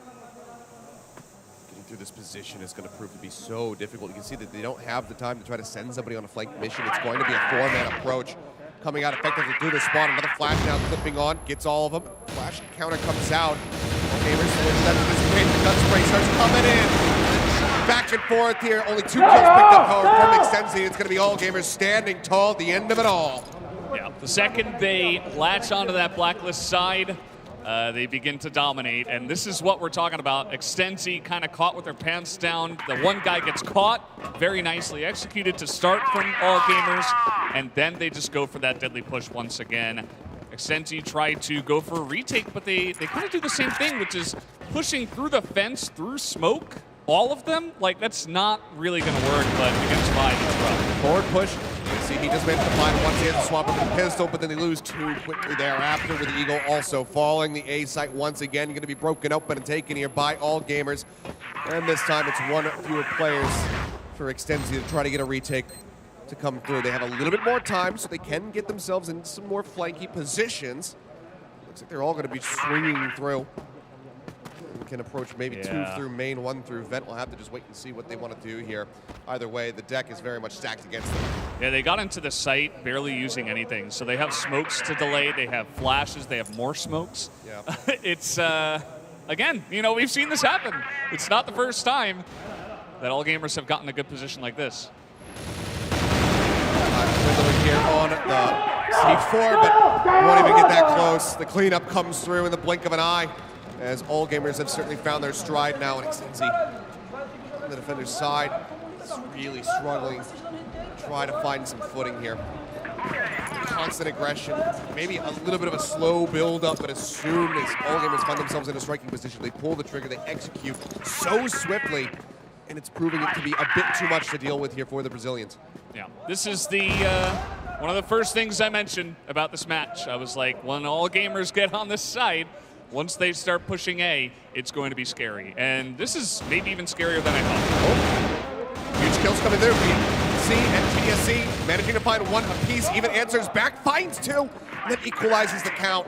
Through this position is going to prove to be so difficult. You can see that they don't have the time to try to send somebody on a flank mission. It's going to be a 4-man approach. Coming out effectively through the spawn. Another flash now clipping on. Gets all of them. Flash counter comes out. Gamers switch that to dissipate. The gun spray starts coming in. Back and forth here. Only 2 kills picked up, however, from Extenzi. It's going to be all gamers standing tall at the end of it all. Yeah, the second they latch onto that blacklist side, they begin to dominate, and this is what we're talking about. Extenzi kind of caught with their pants down. The one guy gets caught, very nicely executed to start from all gamers, and then they just go for that deadly push once again. Extenzi tried to go for a retake, but they kind of do the same thing, which is pushing through the fence, through smoke, all of them. Like, that's not really going to work, but against 5, it's rough. Forward push. You see he just managed to find once he has to swap up with the pistol, but then they lose 2 quickly thereafter with the Eagle also falling. The A site once again going to be broken open and taken here by all gamers. And this time it's 1 fewer players for Extenzi to try to get a retake to come through. They have a little bit more time, so they can get themselves in some more flanky positions. Looks like they're all going to be swinging through. Can approach maybe 2 through main, 1 through vent. We'll have to just wait and see what they want to do here. Either way, the deck is very much stacked against them. Yeah, they got into the site barely using anything. So they have smokes to delay, they have flashes, they have more smokes. Yeah. It's, again, you know, we've seen this happen. It's not the first time that all gamers have gotten a good position like this. Here on the C4, but won't even get that close. The cleanup comes through in the blink of an eye, as all gamers have certainly found their stride now. And Extenzi on the defender's side is really struggling to try to find some footing here. Constant aggression, maybe a little bit of a slow build-up, but as soon as all gamers find themselves in a striking position, they pull the trigger, they execute so swiftly, and it's proving it to be a bit too much to deal with here for the Brazilians. Yeah, this is the one of the first things I mentioned about this match. I was like, when all gamers get on this side, once they start pushing A, it's going to be scary. And this is maybe even scarier than I thought. Huge kills coming through. BC and GSC managing to find 1 apiece, even answers back, finds 2, and then equalizes the count.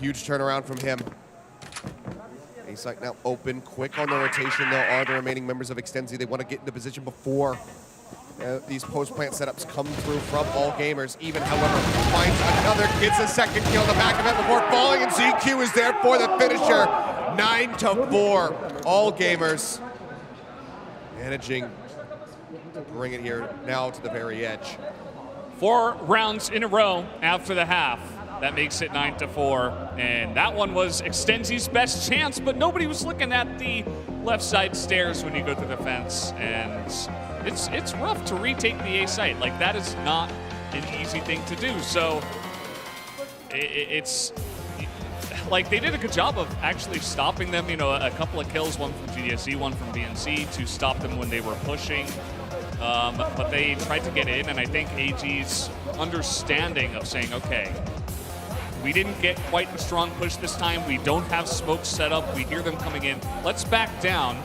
Huge turnaround from him. A site now open, quick on the rotation though are the remaining members of Extenzi. They want to get into position before these post-plant setups come through from all gamers. Even, however, finds another, gets a second kill in the back of it before falling, and ZQ is there for the finisher. 9-4, all gamers managing to bring it here now to the very edge. 4 rounds in a row after the half. That makes it 9-4, and that one was Extenzi's best chance, but nobody was looking at the left side stairs when you go through the fence, and it's rough to retake the A site. Like, that is not an easy thing to do. So it's like they did a good job of actually stopping them. You know, a couple of kills, 1 from GDSC, 1 from BNC, to stop them when they were pushing. But they tried to get in, and I think AG's understanding of saying, okay, we didn't get quite a strong push this time. We don't have smoke set up. We hear them coming in. Let's back down.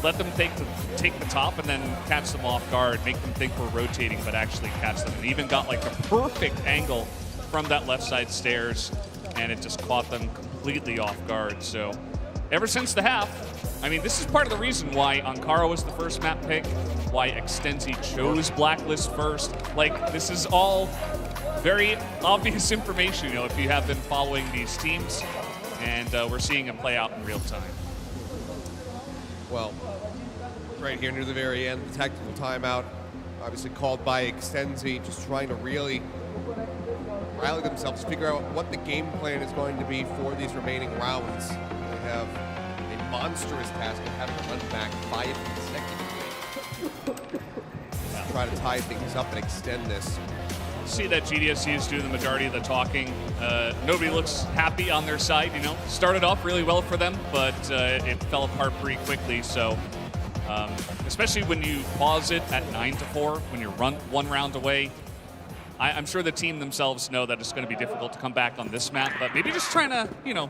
Let them take the top and then catch them off guard. Make them think we're rotating, but actually catch them. And even got like the perfect angle from that left side stairs, and it just caught them completely off guard. So ever since the half, I mean, this is part of the reason why Ankara was the first map pick, why Extenzi chose Blacklist first. Like, this is all very obvious information, you know, if you have been following these teams, and we're seeing it play out in real time. Well, right here near the very end, the tactical timeout, obviously called by Extenzi, just trying to really rally themselves, figure out what the game plan is going to be for these remaining rounds. They have a monstrous task of having to run back 5 consecutively. Try to tie things up and extend this. to see that GDSC is doing the majority of the talking. Nobody looks happy on their side, you know. Started off really well for them, but it fell apart pretty quickly. So, especially when you pause it at 9-4, when you're one round away, I'm sure the team themselves know that it's going to be difficult to come back on this map, but maybe just trying to, you know,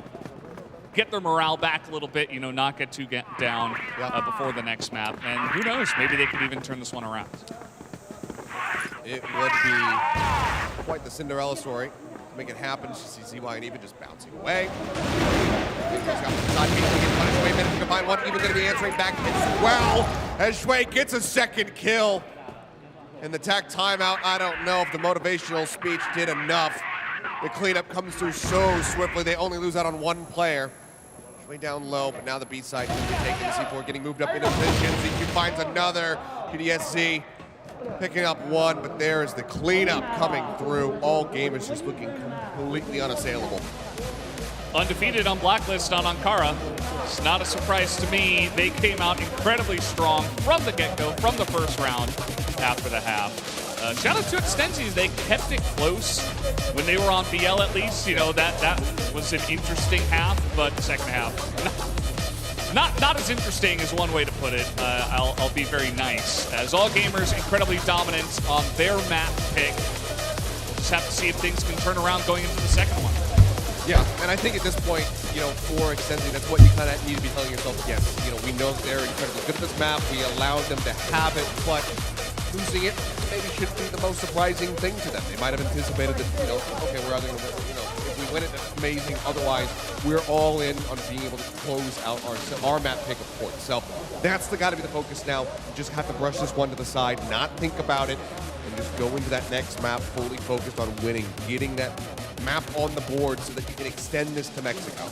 get their morale back a little bit, you know, not get too down before the next map. And who knows, maybe they could even turn this one around. It would be quite the Cinderella story to make it happen. Just see ZY and Even just bouncing away. He's got the side beat to get punished. Wait a minute, to find one. Even going to be answering back as well as Shui gets a second kill. In the tech timeout, I don't know if the motivational speech did enough. The cleanup comes through so swiftly. They only lose out on one player. Way down low, but now the B side can be taken. C4 getting moved up into position. ZQ finds another. GDSC picking up one, but there is the cleanup coming through. All game is just looking completely unassailable. Undefeated on Blacklist on Ankara. It's not a surprise to me. They came out incredibly strong from the get-go, from the first round after the half. Shout out to Extenzi. They kept it close when they were on BL at least. You know, that was an interesting half, but second half, not as interesting as one way to put it. I'll be very nice. As all gamers incredibly dominant on their map pick. We'll just have to see if things can turn around going into the second one. Yeah, and I think at this point, you know, for Extenzi, that's what you kind of need to be telling yourself, yes, you know, we know they're incredibly good at this map. We allowed them to have it, but losing it maybe shouldn't be the most surprising thing to them. They might have anticipated that, you know, okay, we're either going to, you know, if we win it, that's amazing. Otherwise, we're all in on being able to close out our map pick of points. So that's got to be the focus now. You just have to brush this one to the side, not think about it, and just go into that next map fully focused on winning, getting that map on the board so that you can extend this to Mexico.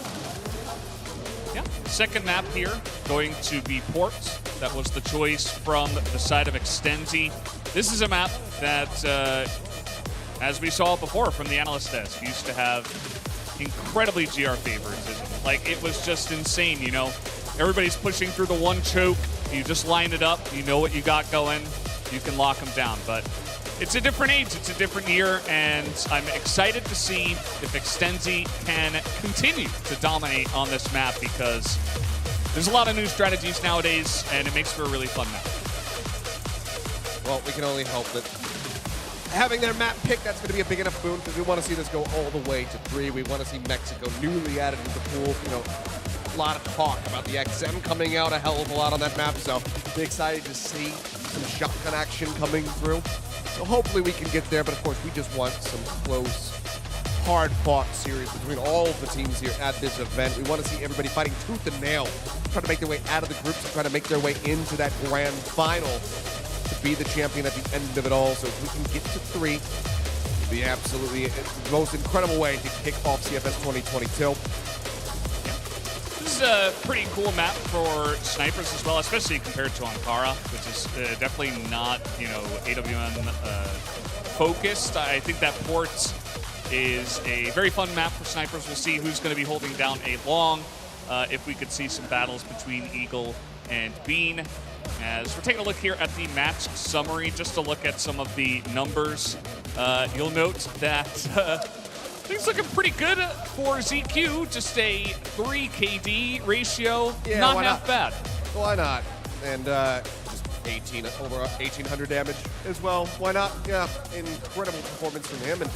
Yeah, second map here going to be Port. That was the choice from the side of Extenzi. This is a map that, as we saw before from the analyst desk, used to have incredibly GR favoritism. Like, it was just insane, you know. Everybody's pushing through the one choke. You just line it up. You know what you got going. You can lock them down. But it's a different age. It's a different year. And I'm excited to see if Extenzi can continue to dominate on this map, because there's a lot of new strategies nowadays, and it makes for a really fun map. Well, we can only hope that having their map pick, that's going to be a big enough boon, because we want to see this go all the way to 3. We want to see Mexico newly added to the pool. You know, a lot of talk about the XM coming out a hell of a lot on that map, so be excited to see some shotgun action coming through. So hopefully we can get there, but of course we just want some close, hard-fought series between all of the teams here at this event. We want to see everybody fighting tooth and nail, trying to make their way out of the groups and trying to make their way into that grand final to be the champion at the end of it all. So if we can get to 3, it'd be absolutely the most incredible way to kick off CFS 2022. This is a pretty cool map for snipers as well, especially compared to Ankara, which is definitely not, you know, AWM focused. I think that Port is a very fun map for snipers. We'll see who's going to be holding down A long, if we could see some battles between Eagle and Bean. As we're taking a look here at the match summary, just to look at some of the numbers, you'll note that things looking pretty good for ZQ. Just a 3 KD ratio, yeah, not half bad. Why not? And just over 1,800 damage as well. Why not? Yeah, incredible performance from him. And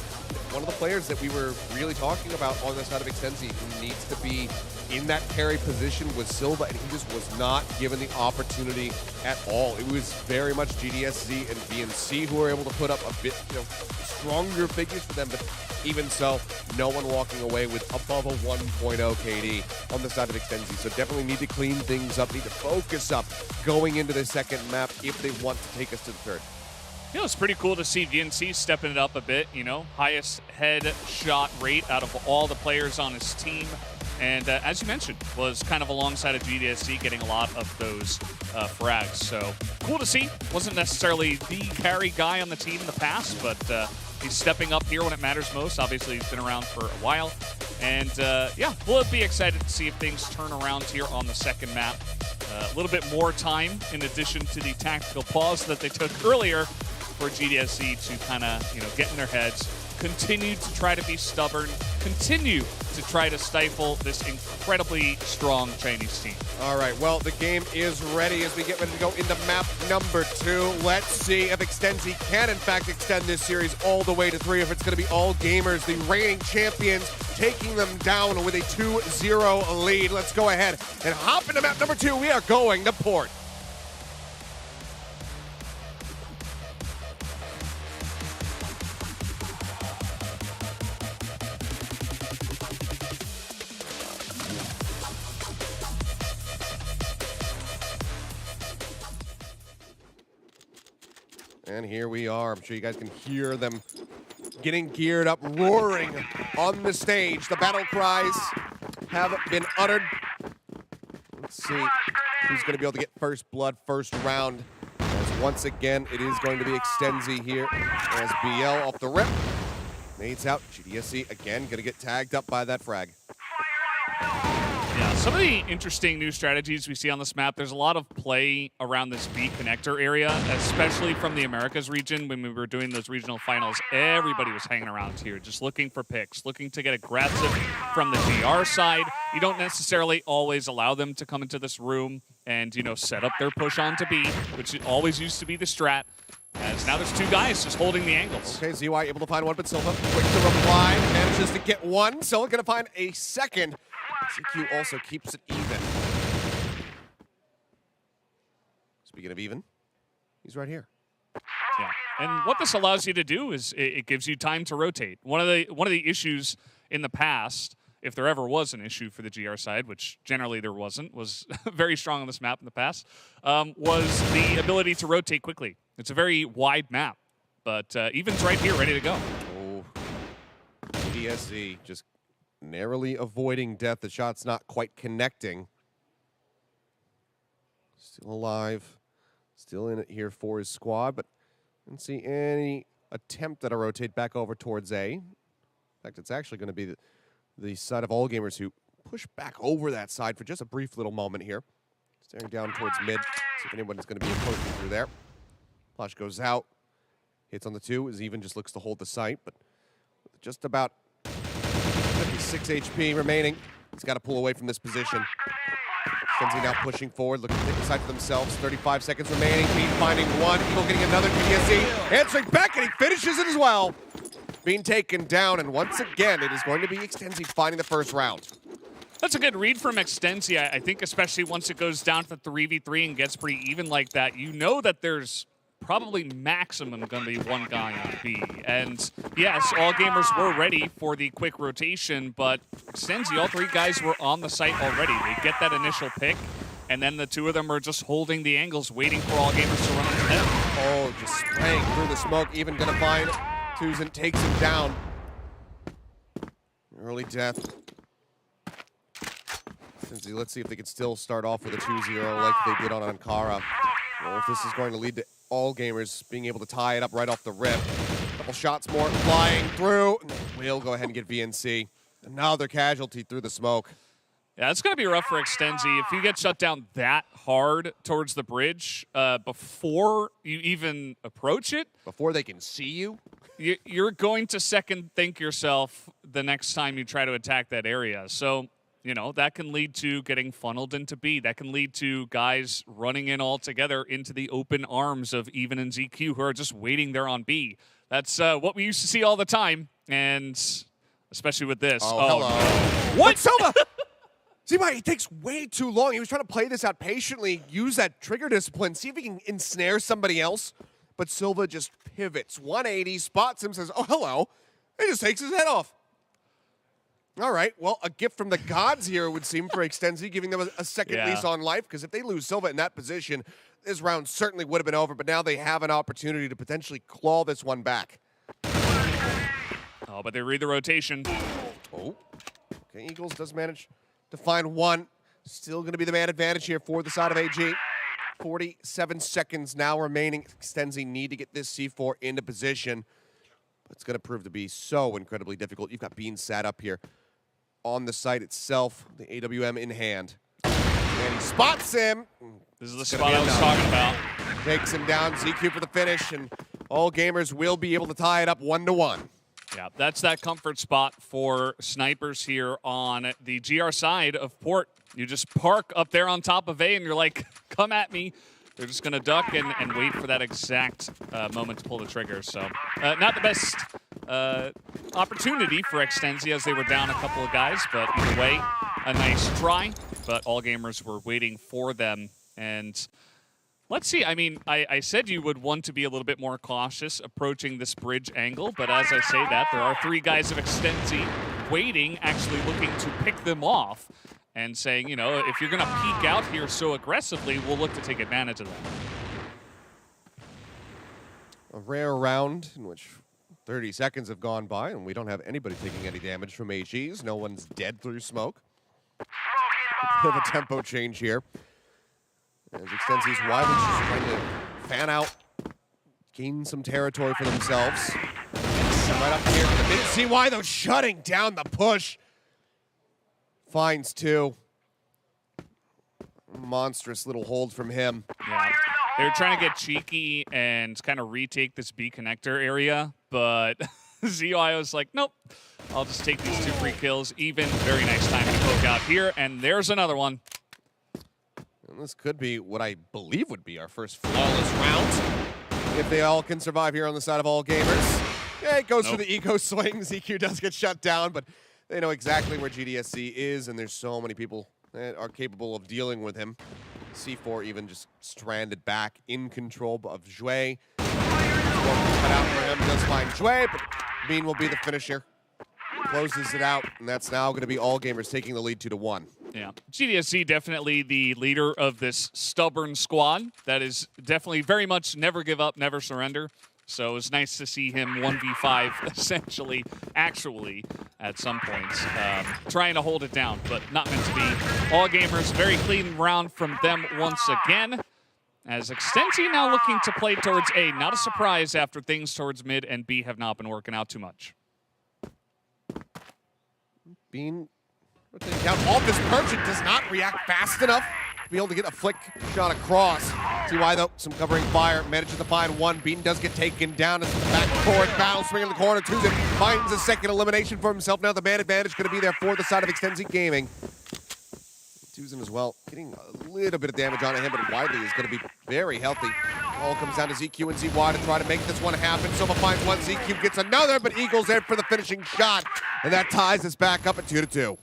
one of the players that we were really talking about on the side of Extenzi who needs to be in that carry position was Silva, and he just was not given the opportunity at all. It was very much GDSZ and VNC who were able to put up a bit, you know, stronger figures for them, but even so, no one walking away with above a 1.0 KD on the side of Extenzi. So definitely need to clean things up, need to focus up going into the second map if they want to take us to the third. You know, it's pretty cool to see VNC stepping it up a bit, you know. Highest head shot rate out of all the players on his team. And as you mentioned, was kind of alongside of GDSC getting a lot of those frags. So cool to see. Wasn't necessarily the carry guy on the team in the past, but he's stepping up here when it matters most. Obviously, he's been around for a while. And yeah, we'll be excited to see if things turn around here on the second map. A little bit more time in addition to the tactical pause that they took earlier for GDSC to kind of, get in their heads, continue to try to be stubborn, continue to try to stifle this incredibly strong Chinese team. All right, well, the game is ready as we get ready to go into map number 2. Let's see if Extenzi can, in fact, extend this series all the way to 3, if it's going to be all gamers, the reigning champions, taking them down with a 2-0 lead. Let's go ahead and hop into map number 2. We are going to Port. And here we are. I'm sure you guys can hear them getting geared up, roaring on the stage. The battle cries have been uttered. Let's see who's going to be able to get first blood, first round. As once again, it is going to be Extenzi here as BL off the rip. Nades out. GDSC again going to get tagged up by that frag. Yeah, some of the interesting new strategies we see on this map, there's a lot of play around this B connector area, especially from the Americas region. When we were doing those regional finals, everybody was hanging around here, just looking for picks, looking to get aggressive from the GR side. You don't necessarily always allow them to come into this room and, set up their push onto B, which always used to be the strat. As now there's two guys just holding the angles. Okay, ZY able to find one, but Silva quick to reply, manages to get one. Silva gonna find a second. CQ also keeps it even. Speaking of even, he's right here. Yeah, and what this allows you to do is it gives you time to rotate. One of the issues in the past, if there ever was an issue for the GR side, which generally there wasn't, was very strong on this map in the past, was the ability to rotate quickly. It's a very wide map, but Even's right here, ready to go. Oh, DSZ just narrowly avoiding death. The shot's not quite connecting. Still alive. Still in it here for his squad, but I don't see any attempt at a rotate back over towards A. In fact, it's actually going to be the side of all gamers who push back over that side for just a brief little moment here. Staring down towards mid. See if anyone's going to be approaching through there. Flash goes out. Hits on the 2 as Even just looks to hold the site, but with just about 56 HP remaining. He's got to pull away from this position. Extenzi now pushing forward, looking to take the side for themselves. 35 seconds remaining. Bean finding one. Eagle getting another. GDSC answering back, and he finishes it as well. Being taken down, and once again, it is going to be Extenzi finding the first round. That's a good read from Extenzi. I think especially once it goes down to 3v3 and gets pretty even like that, you know that there's probably maximum going to be one guy on B. And yes, all gamers were ready for the quick rotation, but Extenzi, all three guys were on the site already. They get that initial pick, and then the two of them are just holding the angles, waiting for all gamers to run into them. Oh, just spraying through the smoke. Even going to find Tuzin, takes him down. Early death. Extenzi, let's see if they can still start off with a 2-0 like they did on Ankara. Or if this is going to lead to all gamers being able to tie it up right off the rip. Couple shots more flying through. We'll go ahead and get VNC. Another casualty through the smoke. Yeah, it's going to be rough for Extenzi. If you get shut down that hard towards the bridge before you even approach it. Before they can see you? You're going to second think yourself the next time you try to attack that area. So, that can lead to getting funneled into B. That can lead to guys running in all together into the open arms of Even and ZQ, who are just waiting there on B. That's what we used to see all the time, and especially with this. Oh hello. No. What? Silva! See, he takes way too long. He was trying to play this out patiently, use that trigger discipline, see if he can ensnare somebody else. But Silva just pivots, 180, spots him, says, oh, hello, and just takes his head off. All right, well, a gift from the gods here, it would seem, for Extenzi, giving them a second lease on life, because if they lose Silva in that position, this round certainly would have been over, but now they have an opportunity to potentially claw this one back. Oh, but they read the rotation. Oh, okay, Eagles does manage to find one. Still going to be the man advantage here for the side of AG. 47 seconds now remaining. Extenzi need to get this C4 into position. But it's going to prove to be so incredibly difficult. You've got Bean sat up here on the site itself, the AWM in hand. And he spots him. This is the spot I was talking about. Takes him down. ZQ for the finish. And All Gamers will be able to tie it up 1-1. Yeah, that's that comfort spot for snipers here on the GR side of Port. You just park up there on top of A and you're like, come at me. They're just going to duck and wait for that exact moment to pull the trigger. So not the best opportunity for Extenzi as they were down a couple of guys, but either way, a nice try. But All Gamers were waiting for them. And let's see. I mean, I said you would want to be a little bit more cautious approaching this bridge angle, but as I say that, there are 3 guys of Extenzi waiting, actually looking to pick them off and saying, you know, if you're going to peek out here so aggressively, we'll look to take advantage of that. A rare round in which 30 seconds have gone by, and we don't have anybody taking any damage from AGs. No one's dead through smoke. A bit of a tempo change here. As Extenzi's Wildly just trying to fan out, gain some territory for themselves. Right up here for the mid. CY, though, shutting down the push. Finds 2. Monstrous little hold from him. Yeah. They're trying to get cheeky and kind of retake this B connector area, but ZY was like, nope, I'll just take these 2 free kills. Even very nice time to poke out here, and there's another one. And this could be what I believe would be our first flawless round. If they all can survive here on the side of All Gamers. Yeah, it goes for the eco swing. ZQ does get shut down, but they know exactly where GDSC is, and there's so many people that are capable of dealing with him. C4 even just stranded back in control of Jue. Cut out for him, does find Jue, but Bean will be the finisher. Closes it out, and that's now going to be All Gamers taking the lead 2-1. Yeah, GDSC definitely the leader of this stubborn squad. That is definitely very much never give up, never surrender. So it was nice to see him 1v5 essentially, actually, at some points, trying to hold it down, but not meant to be. All Gamers, very clean round from them once again. As Extenzi now looking to play towards A. Not a surprise after things towards mid and B have not been working out too much. Bean rotating down off this perch and does not react fast enough to be able to get a flick shot across. CY, though, some covering fire, manages to find 1. Bean does get taken down. It's the back and forth battle, swing in the corner. Tuzin finds a second elimination for himself. Now the man advantage going to be there for the side of EXTENZY Gaming. Tuzin as well, getting a little bit of damage on him, but Widely is going to be very healthy. All comes down to ZQ and ZY to try to make this one happen. Soma finds 1, ZQ gets another, but Eagles there for the finishing shot, and that ties us back up at 2-2.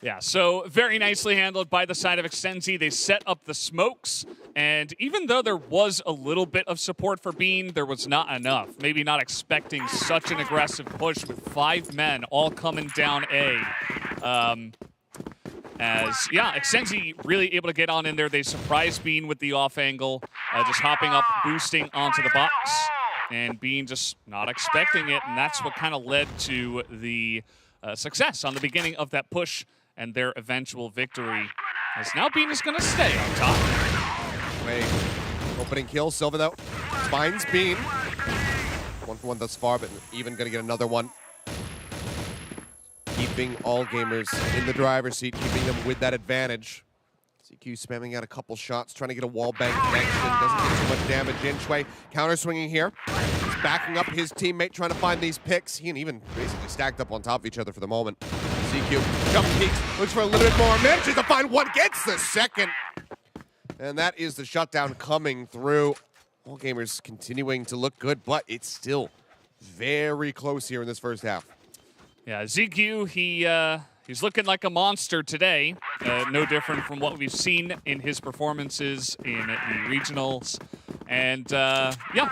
Yeah, so very nicely handled by the side of Extenzi. They set up the smokes, and even though there was a little bit of support for Bean, there was not enough. Maybe not expecting such an aggressive push with 5 men all coming down A. Extenzi really able to get on in there. They surprised Bean with the off angle, just hopping up, boosting onto the box, and Bean just not expecting it, and that's what kind of led to the success on the beginning of that push and their eventual victory. As now Bean is going to stay on top. Wait, opening kill. Silva, though, finds Bean. 1 for 1 thus far, but even going to get another one. Keeping All Gamers in the driver's seat, keeping them with that advantage. CQ spamming out a couple shots, trying to get a wall bang connection. Doesn't get too much damage in. Shui counter swinging here. He's backing up his teammate, trying to find these picks. He and even basically stacked up on top of each other for the moment. CQ jump peeks, looks for a little bit more. Manages to find 1, gets the second. And that is the shutdown coming through. All Gamers continuing to look good, but it's still very close here in this first half. Yeah, ZQ, he's looking like a monster today. No different from what we've seen in his performances in the regionals. And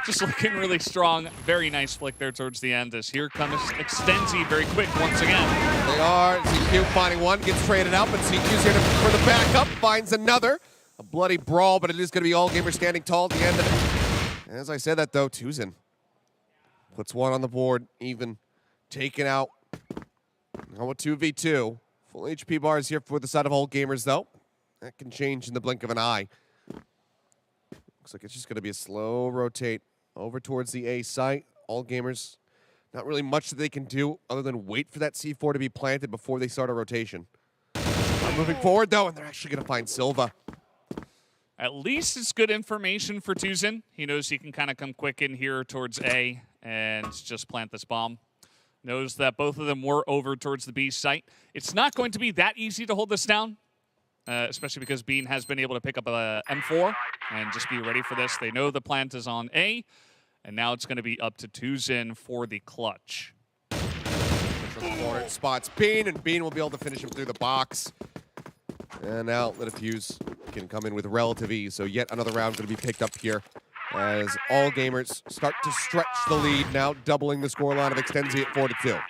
just looking really strong. Very nice flick there towards the end as here comes Extenzi very quick once again. They are. ZQ finding 1, gets traded out, but ZQ's here for the backup, finds another. A bloody brawl, but it is going to be All Gamers standing tall at the end of it. As I said that, though, Tuzin puts 1 on the board, even taken out. Now a 2v2. Full HP bars here for the side of All Gamers, though. That can change in the blink of an eye. Looks like it's just going to be a slow rotate over towards the A site. All Gamers, not really much that they can do other than wait for that C4 to be planted before they start a rotation. Moving forward, though, and they're actually going to find Silva. At least it's good information for Tuzin. He knows he can kind of come quick in here towards A and just plant this bomb. Knows that both of them were over towards the B site. It's not going to be that easy to hold this down, especially because Bean has been able to pick up a M4 and just be ready for this. They know the plant is on A, and now it's going to be up to Tuzin for the clutch. From the corner, spots Bean, and Bean will be able to finish him through the box. And now Litafuse can come in with relative ease, so yet another round going to be picked up here as all gamers start to stretch the lead, now doubling the scoreline of Extenzi at 4-2.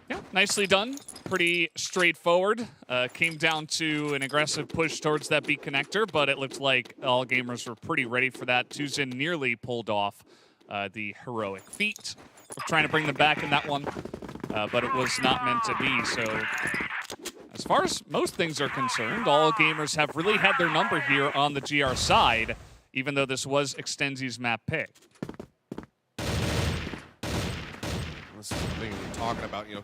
Yeah, nicely done. Pretty straightforward. Came down to an aggressive push towards that B connector, but it looked like all gamers were pretty ready for that. Tuzin nearly pulled off the heroic feat of trying to bring them back in that one, but it was not meant to be. So as far as most things are concerned, all gamers have really had their number here on the GR side, even though this was Extenzi's map pick. This is something we're talking about, you know,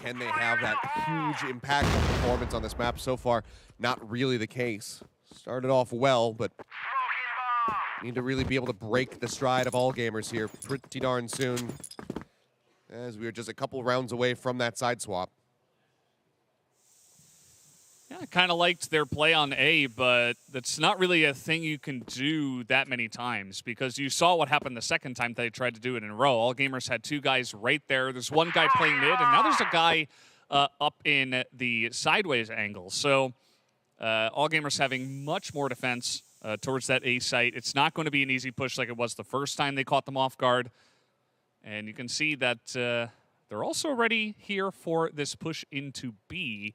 can they have that huge impactful performance on this map? So far, not really the case. Started off well, but need to really be able to break the stride of all gamers here pretty darn soon, as we are just a couple rounds away from that side swap. Yeah, I kind of liked their play on A, but that's not really a thing you can do that many times, because you saw what happened the second time they tried to do it in a row. All gamers had two guys right there. There's one guy playing mid, and now there's a guy up in the sideways angle. So all gamers having much more defense towards that A site. It's not going to be an easy push like it was the first time they caught them off guard. And you can see that they're also ready here for this push into B,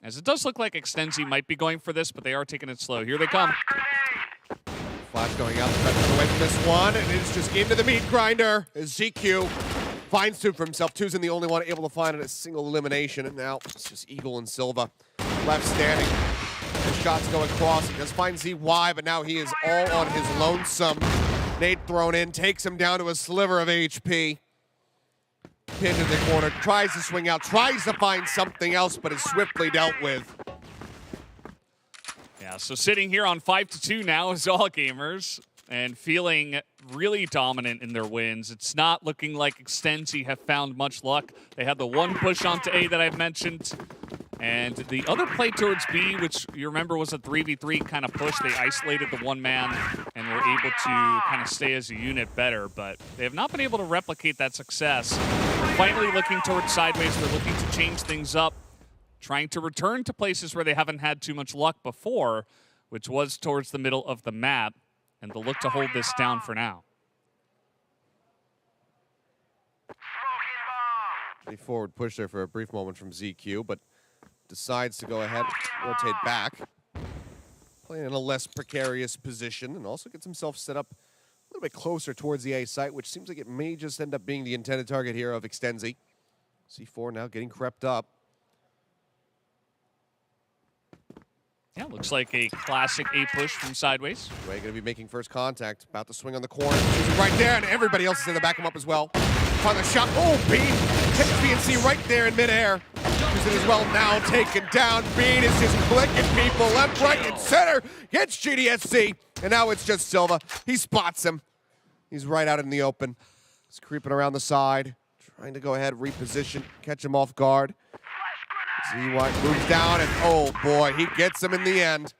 as it does look like Extenzi might be going for this, but they are taking it slow. Here they come. Flash going out, the away from this one, and it's just into the meat grinder as ZQ finds two for himself. Tuzin the only one able to find it, a single elimination, and now it's just Eagle and Silva left standing. The shots go across. He does find ZY, but now he is all on his lonesome. Nade thrown in, takes him down to a sliver of HP. Pinned in the corner, tries to swing out, tries to find something else, but is swiftly dealt with. Yeah, so sitting here on 5-2 now is all gamers, and feeling really dominant in their wins. It's not looking like Extenzi have found much luck. They had the one push onto A that I've mentioned, and the other play towards B, which you remember was a 3v3 kind of push. They isolated the one man and were able to kind of stay as a unit better, but they have not been able to replicate that success. They're finally looking towards sideways. They're looking to change things up, trying to return to places where they haven't had too much luck before, which was towards the middle of the map, and they'll look to hold this down for now. A forward push there for a brief moment from ZQ, but decides to go ahead, rotate back, playing in a less precarious position, and also gets himself set up a little bit closer towards the A site, which seems like it may just end up being the intended target here of Extenzi. C4 now getting crept up. Yeah, looks like a classic A push from sideways. Way going to be making first contact, about to swing on the corner. He's right there, and everybody else is in to back him up as well. Find the shot. Oh, Bean hits BNC right there in midair. Using as well now, taken down. Bean is just clicking people left, right, and center. Gets GDSC, and now it's just Silva. He spots him. He's right out in the open. He's creeping around the side, trying to go ahead, reposition, catch him off guard. ZY moves down, and oh boy, he gets him in the end.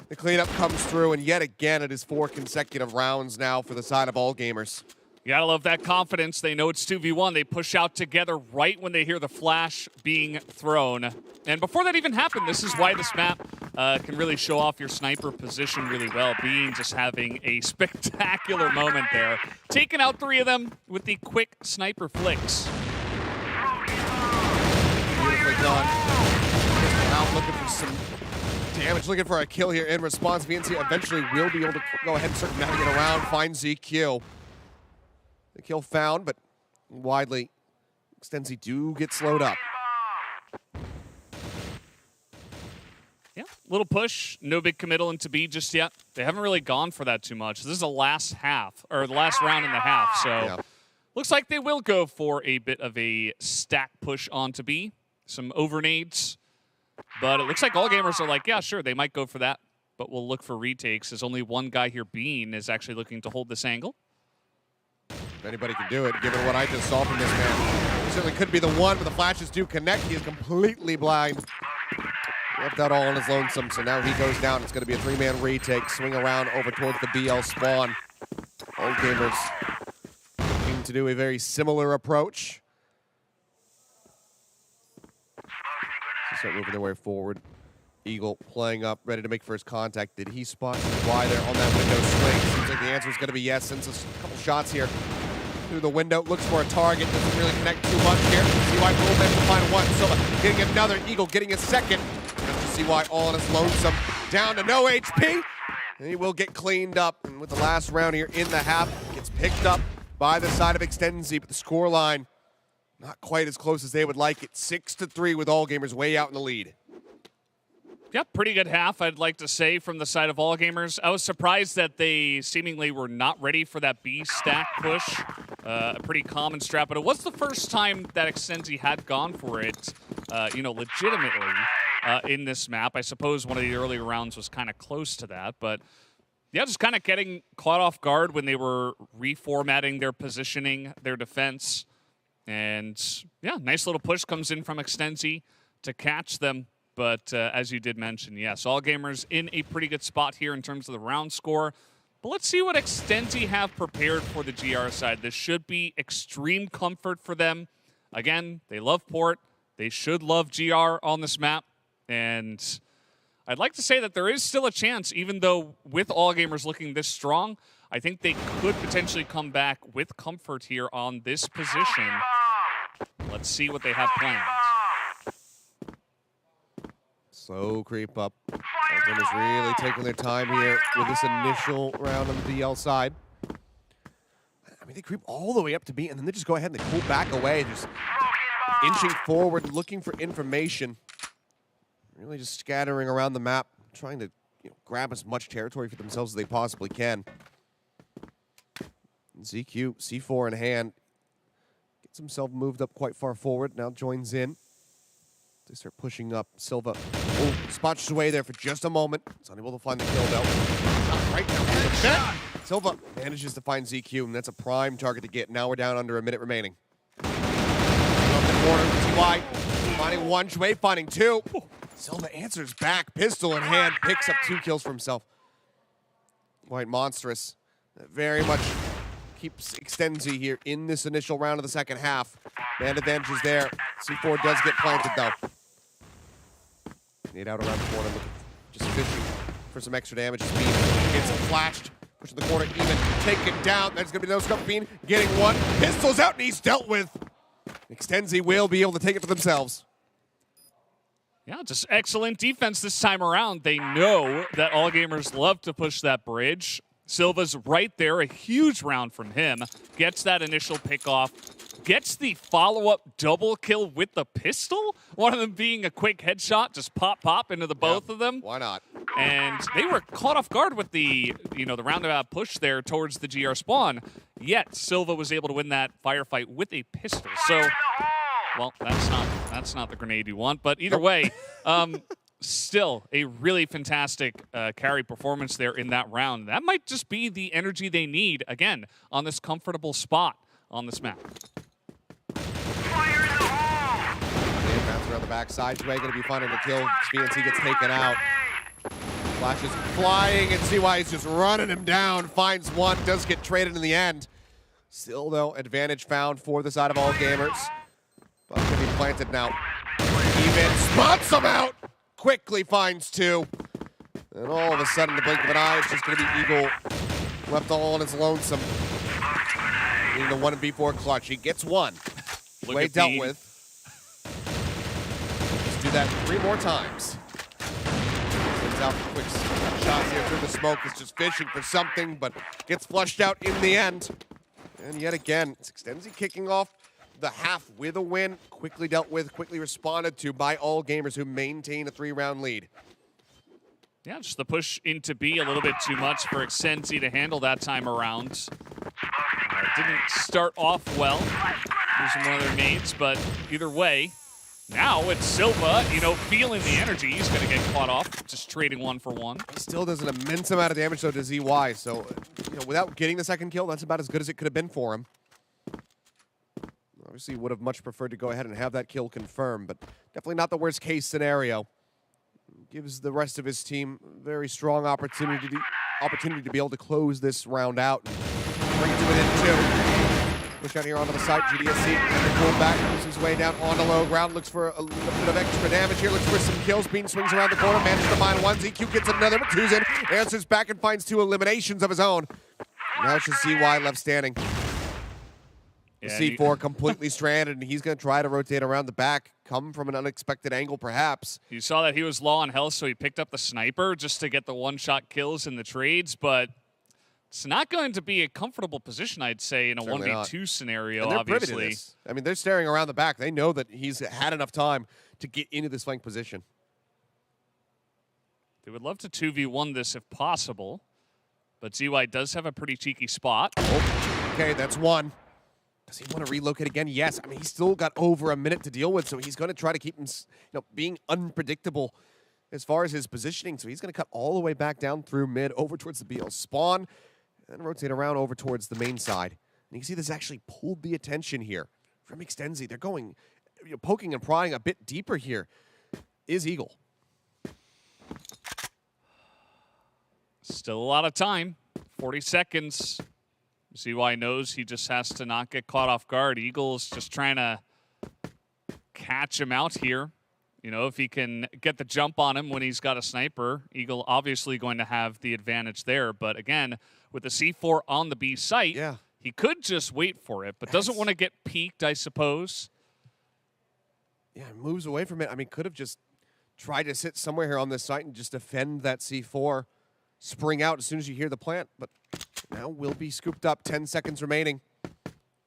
The cleanup comes through, and yet again, it is 4 consecutive rounds now for the side of all gamers. You gotta love that confidence. They know it's 2v1. They push out together right when they hear the flash being thrown. And before that even happened, this is why this map can really show off your sniper position really well. Bean just having a spectacular moment there. Taking out 3 of them with the quick sniper flicks. Beautifully done. Out looking for some damage, looking for a kill here in response. VNC eventually will be able to go ahead and circumnavigate around, find ZQ. The kill found, but widely, Extenzi do get slowed up. Yeah, little push, no big committal into B just yet. They haven't really gone for that too much. This is the last half, or the last round and a half, so Yeah. looks like they will go for a bit of a stack push onto B. Some overnades, but it looks like all gamers are like, yeah, sure, they might go for that. but we'll look for retakes as only one guy here, Bean, is actually looking to hold this angle. If anybody can do it, given what I just saw from this man. He certainly could be the one, but the flashes do connect. He is completely blind. Left out all on his lonesome, so now he goes down. It's going to be a 3-man retake. Swing around over towards the BL spawn. All gamers looking to do a very similar approach. So start moving their way forward. Eagle playing up, ready to make first contact. Did he spot why there on that window swing? Seems like the answer is going to be yes, since a couple shots here through the window. Looks for a target, doesn't really connect too much here. CY will manage to find one. Silva getting another. Eagle getting a second. CY all on his lonesome. Down to no HP. And he will get cleaned up. And with the last round here in the half, gets picked up by the side of Extenzi, but the scoreline not quite as close as they would like it. 6-3 with All Gamers way out in the lead. Yep, pretty good half, I'd like to say, from the side of All Gamers. I was surprised that they seemingly were not ready for that B stack push. A pretty common strat, but it was the first time that Extenzi had gone for it, legitimately in this map. I suppose one of the earlier rounds was kind of close to that, but yeah, just kind of getting caught off guard when they were reformatting their positioning, their defense. And yeah, nice little push comes in from Extenzi to catch them. But as you did mention, yes, All Gamers in a pretty good spot here in terms of the round score. But let's see what Extenzi have prepared for the GR side. This should be extreme comfort for them. Again, they love Port. They should love GR on this map. And I'd like to say that there is still a chance, even though with All Gamers looking this strong, I think they could potentially come back with comfort here on this position. Let's see what they have planned. Slow creep up. All Gamers really taking their time here with this initial round on the BL side. I mean, they creep all the way up to B, and then they just go ahead and they pull back away, just inching forward, looking for information. Really just scattering around the map, trying to grab as much territory for themselves as they possibly can. ZQ, C4 in hand, gets himself moved up quite far forward, now joins in. They start pushing up. Silva spots away there for just a moment. He's unable to find the kill, though. Right now. Silva manages to find ZQ, and that's a prime target to get. Now we're down under a minute remaining. Up the corner, TY finding one, Shui finding two. Silva answers back, pistol in hand, picks up 2 kills for himself. Quite monstrous. Very much keeps Extenzi here in this initial round of the second half. Man advantage is there. C4 does get planted, though. Nade out around the corner, just fishing for some extra damage. Speed gets flashed, pushing the corner even, taken down. There's going to be no scope. Bean getting one. Pistols out, and he's dealt with. Extenzi will be able to take it for themselves. Yeah, just excellent defense this time around. They know that All Gamers love to push that bridge. Silva's right there, a huge round from him. Gets that initial pick off. Gets the follow-up double kill with the pistol. One of them being a quick headshot, just pop into the both of them. Why not? And they were caught off guard with the, the roundabout push there towards the GR spawn. Yet Silva was able to win that firefight with a pistol. So, well, that's not the grenade you want. But either way, still a really fantastic carry performance there in that round. That might just be the energy they need, again, on this comfortable spot on this map. Bounce around the backside. Shui going to be finding the kill. VNC gets taken out. Flash is flying, and CY is just running him down. Finds one, does get traded in the end. Still, though, advantage found for the side of All Gamers. But going to be planted now. Even spots him out. Quickly finds 2. And all of a sudden, the blink of an eye, it's just going to be Eagle left all on his lonesome. Needing the 1v4 clutch. He gets 1. Way dealt with. Let's do that 3 more times. Sends out quick shots here through the smoke. Is just fishing for something, but gets flushed out in the end. And yet again, it's Extenzi kicking off the half with a win. Quickly dealt with, quickly responded to by All Gamers, who maintain a 3-round lead. Yeah, just the push into B a little bit too much for Extenzi to handle that time around. Didn't start off well, using one of their nades, but either way, Now it's Silva, feeling the energy. He's going to get caught off, just trading 1 for 1. He still does an immense amount of damage, though, to ZY. So, without getting the second kill, that's about as good as it could have been for him. Obviously, would have much preferred to go ahead and have that kill confirmed, but definitely not the worst case scenario. Gives the rest of his team a very strong opportunity to be able to close this round out and bring it to within 2. Push out here onto the side, GDSC, and then pull back, moves his way down onto low ground, looks for a little bit of extra damage here, looks for some kills. Bean swings around the corner, manages to find 1. ZQ gets another, but 2's in, answers back and finds 2 eliminations of his own. Now it's just ZY left standing. Yeah, C4 completely stranded, and he's going to try to rotate around the back, come from an unexpected angle, perhaps. You saw that he was low on health, so he picked up the sniper just to get the one-shot kills in the trades, but it's not going to be a comfortable position, I'd say, in a Certainly 1v2 not. scenario, And they're privy to obviously. this. I mean, they're staring around the back. They know that he's had enough time to get into this flank position. They would love to 2v1 this if possible, but ZY does have a pretty cheeky spot. Oh, okay, that's 1. Does he want to relocate again? Yes. I mean, he's still got over a minute to deal with, so he's going to try to keep him, being unpredictable as far as his positioning. So he's going to cut all the way back down through mid, over towards the BL spawn, and rotate around over towards the main side. And you can see this actually pulled the attention here from Extenzi. They're going, poking and prying a bit deeper here. Is Eagle. Still a lot of time, 40 seconds. ZY knows he just has to not get caught off guard. Eagle's just trying to catch him out here. If he can get the jump on him when he's got a sniper, Eagle obviously going to have the advantage there. But again, with the C4 on the B site, he could just wait for it, but doesn't want to get peeked, I suppose. Yeah, moves away from it. I mean, could have just tried to sit somewhere here on this site and just defend that C4. Spring out as soon as you hear the plant, but now will be scooped up. 10 seconds remaining.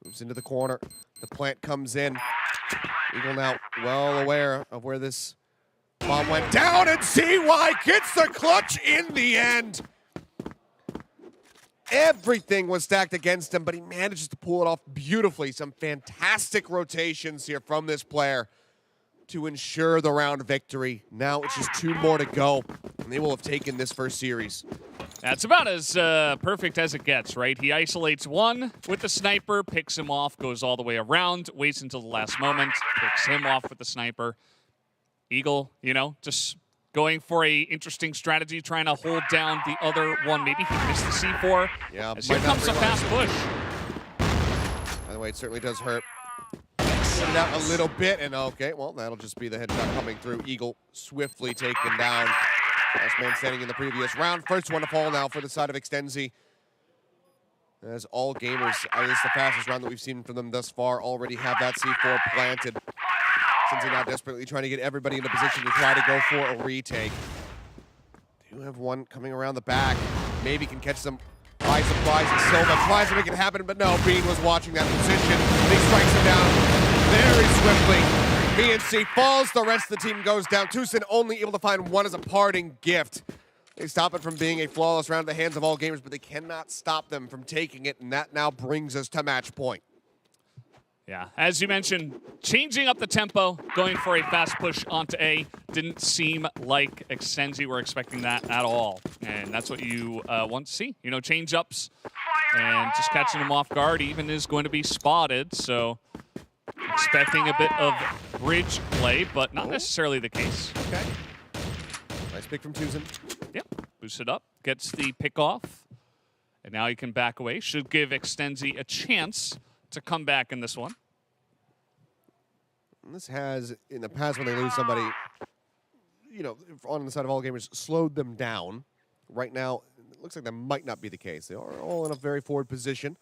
Moves into the corner. The plant comes in. Eagle now well aware of where this bomb went down, and ZY gets the clutch in the end. Everything was stacked against him, but he manages to pull it off beautifully. Some fantastic rotations here from this player to ensure the round victory. Now it's just 2 more to go, and they will have taken this first series. That's about as perfect as it gets, right? He isolates 1 with the sniper, picks him off, goes all the way around, waits until the last moment, picks him off with the sniper. Eagle, just going for a interesting strategy, trying to hold down the other one. Maybe he missed the C4. Yeah, as here comes a fast push. By the way, it certainly does hurt. Put it out a little bit, and okay, well, that'll just be the headshot coming through. Eagle swiftly taken down. Last man standing in the previous round. First one to fall now for the side of Extenzi. As all gamers, at least the fastest round that we've seen from them thus far, already have that C4 planted. Extenzi now desperately trying to get everybody in a position to try to go for a retake. Do have 1 coming around the back. Maybe can catch some by surprise, and Silva tries to make it happen, but no, Bean was watching that position. And he strikes him down very swiftly. BNC falls, the rest of the team goes down. Tucson only able to find 1 as a parting gift. They stop it from being a flawless round in the hands of all gamers, but they cannot stop them from taking it, and that now brings us to match point. Yeah, as you mentioned, changing up the tempo, going for a fast push onto A. Didn't seem like Extenzi were expecting that at all. And that's what you want to see. Change-ups and just catching him off guard even is going to be spotted. So expecting a bit of bridge play, but not necessarily the case. Okay. Nice pick from Tucson. Yep, boosted up, gets the pick off. And now he can back away. Should give Extenzi a chance to come back in this one. And this has, in the past when they lose somebody, on the side of all gamers, slowed them down. Right now, it looks like that might not be the case. They are all in a very forward position.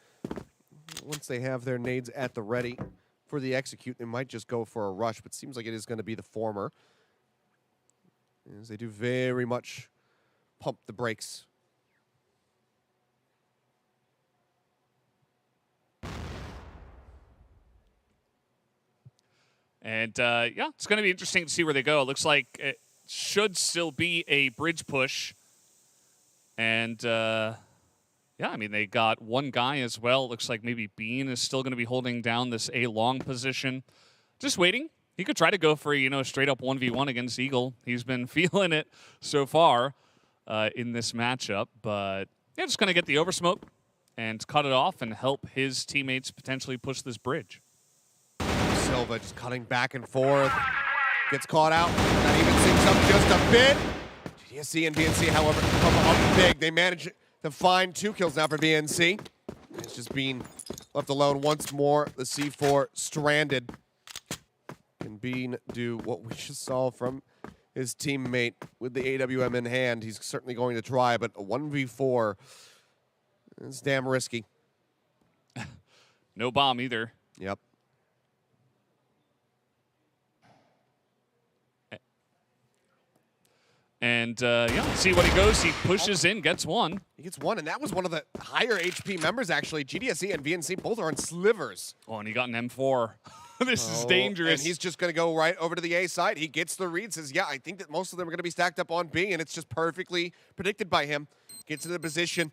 Once they have their nades at the ready for the execute, they might just go for a rush, but it seems like it is going to be the former. As they do very much pump the brakes. And, yeah, it's going to be interesting to see where they go. It looks like it should still be a bridge push. And, yeah, I mean, they got 1 guy as well. Looks like maybe Bean is still going to be holding down this A-long position. Just waiting. He could try to go for, you know, straight up 1v1 against Eagle. He's been feeling it so far in this matchup. But yeah, just going to get the oversmoke and cut it off and help his teammates potentially push this bridge. Silva just cutting back and forth. Gets caught out. That even syncs up just a bit. GDSC and VNC, however, come up big. They manage to find 2 kills now for VNC. It's just being left alone once more. The C4 stranded. Can Bean do what we just saw from his teammate with the AWM in hand? He's certainly going to try, but a 1v4 is damn risky. No bomb either. Yep. And yeah, see what he goes. He pushes in, gets one. He gets one, and that was one of the higher HP members, actually. GDSC and VNC both are on slivers. Oh, and he got an M4. This is dangerous. And he's just going to go right over to the A side. He gets the read, says, yeah, I think that most of them are going to be stacked up on B, and it's just perfectly predicted by him. Gets into the position,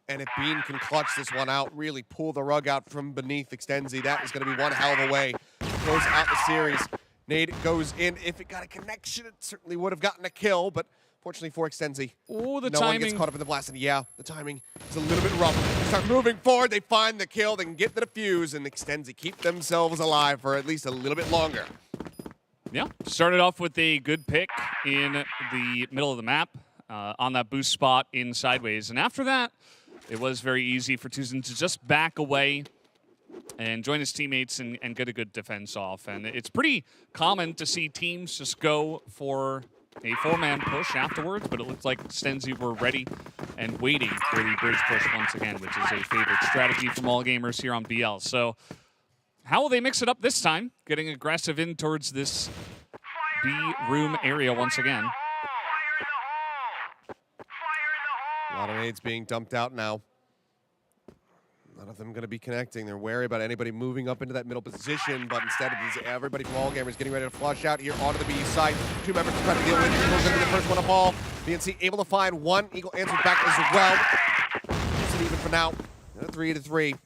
and if Bean can clutch this one out, really pull the rug out from beneath Extenzi, that is going to be one hell of a way. Close out the series. Nade goes in. If it got a connection, it certainly would have gotten a kill, but fortunately for Extenzi, oh, the no timing. one gets caught up in the blast. And yeah, the timing is a little bit rough. They start moving forward. They find the kill. They can get the defuse, and Extenzi keep themselves alive for at least a little bit longer. Yeah, started off with a good pick in the middle of the map on that boost spot in sideways. And after that, it was very easy for Tuzin to just back away and join his teammates and get a good defense off. And it's pretty common to see teams just go for a 4-man push afterwards, but it looked like Extenzi were ready and waiting for the bridge push once again, which is a favorite strategy from all gamers here on BL. So how will they mix it up this time? Getting aggressive in towards this B room area once again. A lot of nades being dumped out now. None of them going to be connecting. They're wary about anybody moving up into that middle position, but instead it is everybody from all gamers getting ready to flush out here onto the B side. 2 members to try to deal with. Eagle's going to be the first one to fall. VNC able to find one. Eagle answers back as well. It's an even for now. And a 3-3.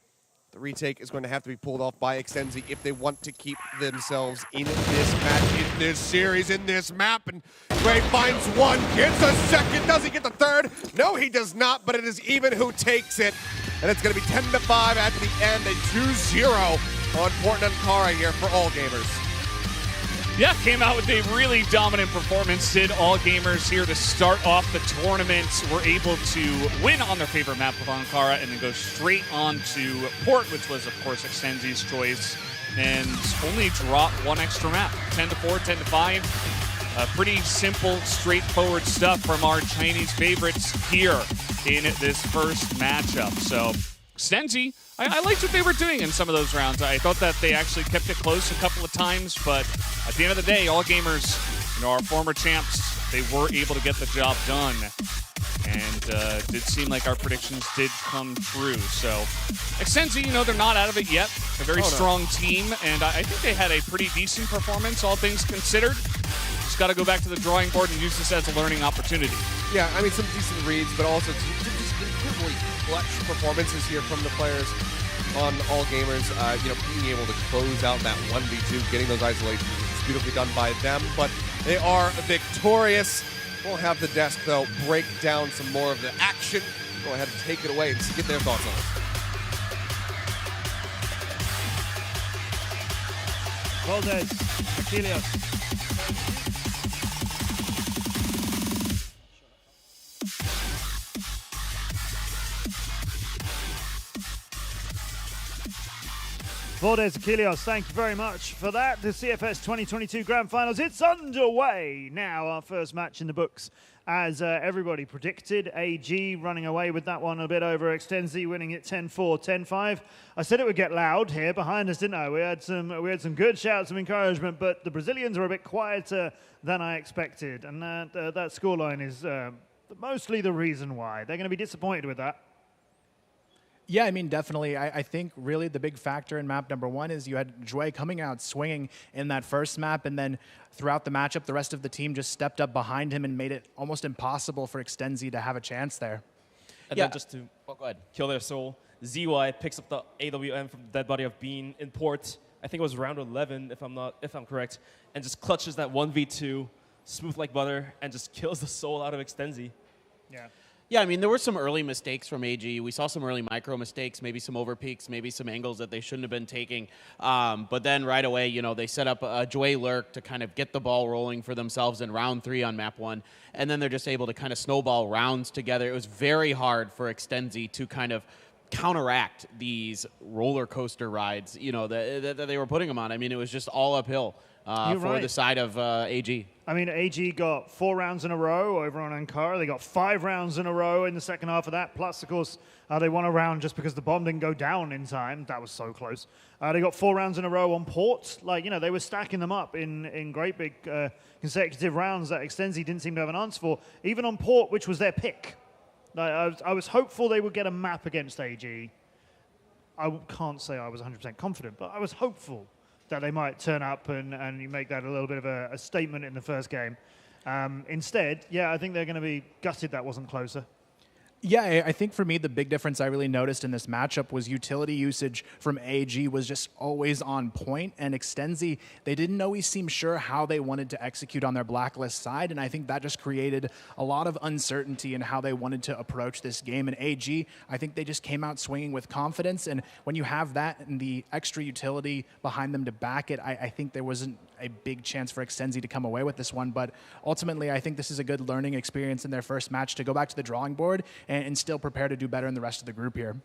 The retake is going to have to be pulled off by Extenzi if they want to keep themselves in this match, in this series, in this map. And Gray finds one, gets a second. Does he get the third? No, he does not, but it is even who takes it. And it's going to be 10-5 at the end, a 2-0 on Portland Ankara here for all gamers. Yeah, came out with a really dominant performance. Did all gamers here to start off the tournament. Were able to win on their favorite map with Ankara and then go straight on to Port, which was, of course, Extenzi's choice. And only drop one extra map. 10-4, 10-5. Pretty simple, straightforward stuff from our Chinese favorites here in this first matchup. So Extenzi, I liked what they were doing in some of those rounds. I thought that they actually kept it close a couple of times, but at the end of the day, all gamers, you know, our former champs, they were able to get the job done. And did seem like our predictions did come true. So Extenzi, you know, they're not out of it yet. A very strong team, and I think they had a pretty decent performance, all things considered. Just got to go back to the drawing board and use this as a learning opportunity. Yeah, I mean, some decent reads, but also just incredibly clutch performances here from the players on all gamers. You know, being able to close out that 1v2, getting those isolations is beautifully done by them, but they are victorious. We'll have the desk, though, break down some more of the action. Go ahead and take it away and get their thoughts on it. Valdez, Achilles. Valdez Achilles, thank you very much for that. The CFS 2022 Grand Finals, it's underway now. Our first match in the books, as everybody predicted. AG running away with that one a bit over Extenzi, winning it 10-4, 10-5. I said it would get loud here behind us, didn't I? We had some good shouts of encouragement, but the Brazilians are a bit quieter than I expected, and that scoreline is mostly the reason why. They're going to be disappointed with that. Yeah, I mean, definitely. I think really the big factor in map number 1 is you had Jue coming out swinging in that first map, and then throughout the matchup, the rest of the team just stepped up behind him and made it almost impossible for Extenzi to have a chance there. And then just to kill their soul, ZY picks up the AWM from the dead body of Bean in port, I think it was round 11, if I'm correct, and just clutches that 1v2, smooth like butter, and just kills the soul out of Extenzi. Yeah. Yeah, I mean, there were some early mistakes from AG. We saw some early micro mistakes, maybe some overpeaks, maybe some angles that they shouldn't have been taking. But then right away, you know, they set up a Jue lurk to kind of get the ball rolling for themselves in round 3 on map 1. And then they're just able to kind of snowball rounds together. It was very hard for Extenzi to kind of counteract these roller coaster rides, you know, that they were putting them on. I mean, it was just all uphill for the side of AG. I mean, AG got 4 rounds in a row over on Ankara. They got 5 rounds in a row in the second half of that. Plus, of course, they won a round just because the bomb didn't go down in time. That was so close. They got 4 rounds in a row on Port. Like, you know, they were stacking them up in great big consecutive rounds that Extenzi didn't seem to have an answer for. Even on Port, which was their pick. Like, I was hopeful they would get a map against AG. I can't say I was 100% confident, but I was hopeful that they might turn up and you make that a little bit of a statement in the first game. Instead, yeah, I think they're going to be gutted that wasn't closer. Yeah, I think for me, the big difference I really noticed in this matchup was utility usage from AG was just always on point, and Extenzi, they didn't always seem sure how they wanted to execute on their blacklist side, and I think that just created a lot of uncertainty in how they wanted to approach this game. And AG, I think they just came out swinging with confidence, and when you have that and the extra utility behind them to back it, I think there wasn't a big chance for Extenzi to come away with this one. But ultimately, I think this is a good learning experience in their first match to go back to the drawing board and still prepare to do better in the rest of the group here.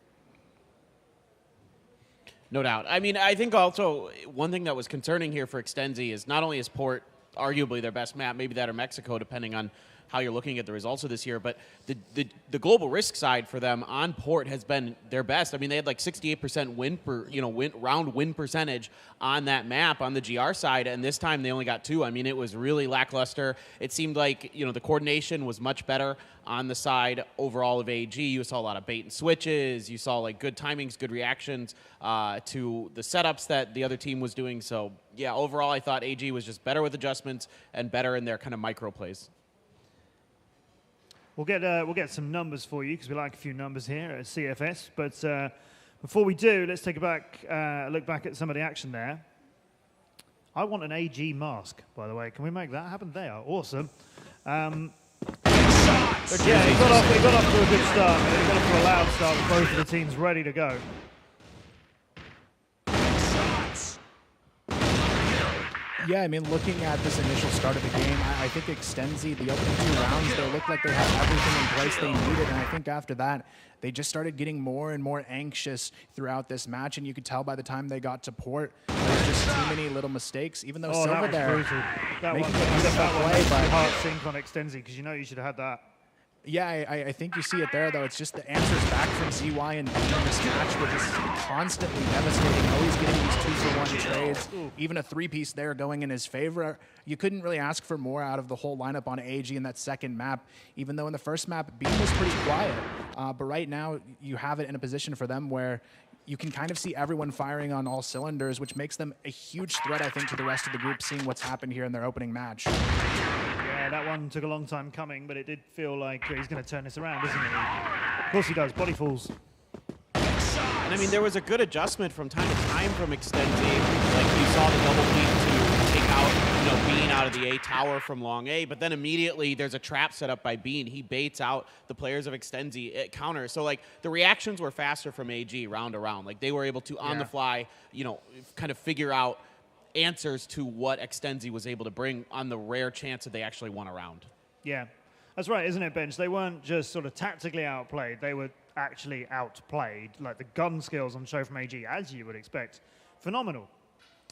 No doubt. I mean, I think also one thing that was concerning here for Extenzi is not only is Port arguably their best map, maybe that or Mexico, depending on how you're looking at the results of this year, but the global risk side for them on Port has been their best. I mean, they had like 68% round win percentage on that map on the GR side, and this time they only got 2. I mean, it was really lackluster. It seemed like, you know, the coordination was much better on the side overall of AG. You saw a lot of bait and switches. You saw like good timings, good reactions to the setups that the other team was doing. So yeah, overall, I thought AG was just better with adjustments and better in their kind of micro plays. We'll get some numbers for you because we like a few numbers here at CFS. But before we do, let's take a look back at some of the action there. I want an AG mask, by the way. Can we make that happen? They are awesome. Yeah, he got off to a good start. He got off to a loud start with both of the teams ready to go. Yeah, I mean, looking at this initial start of the game, I think Extenzi, the opening 2 rounds, they looked like they had everything in place they needed, and I think after that, they just started getting more and more anxious throughout this match, and you could tell by the time they got to Port, there was just too many little mistakes, even though Silva there That one, heart sync on Extenzi, because you know you should have had that. Yeah, I think you see it there, though. It's just the answers back from ZY and Bean in this match were just constantly devastating, always getting these 2-for-1 trades. Even a 3-piece there going in his favor. You couldn't really ask for more out of the whole lineup on AG in that second map, even though in the first map, Bean was pretty quiet. But right now, you have it in a position for them where you can kind of see everyone firing on all cylinders, which makes them a huge threat, I think, to the rest of the group, seeing what's happened here in their opening match. Yeah, that one took a long time coming, but it did feel like he's going to turn this around, isn't he? Of course he does. Body falls. And I mean, there was a good adjustment from time to time from Extenzi. Like, you saw the double peek to take out, you know, Bean out of the A tower from long A, but then immediately there's a trap set up by Bean. He baits out the players of Extenzi at counter. So, like, the reactions were faster from AG round to round. Like, they were able to, on the fly, you know, kind of figure out answers to what Extenzi was able to bring on the rare chance that they actually won a round. Yeah, that's right, isn't it, Bench? They weren't just sort of tactically outplayed. They were actually outplayed. Like, the gun skills on show from AG, as you would expect, phenomenal.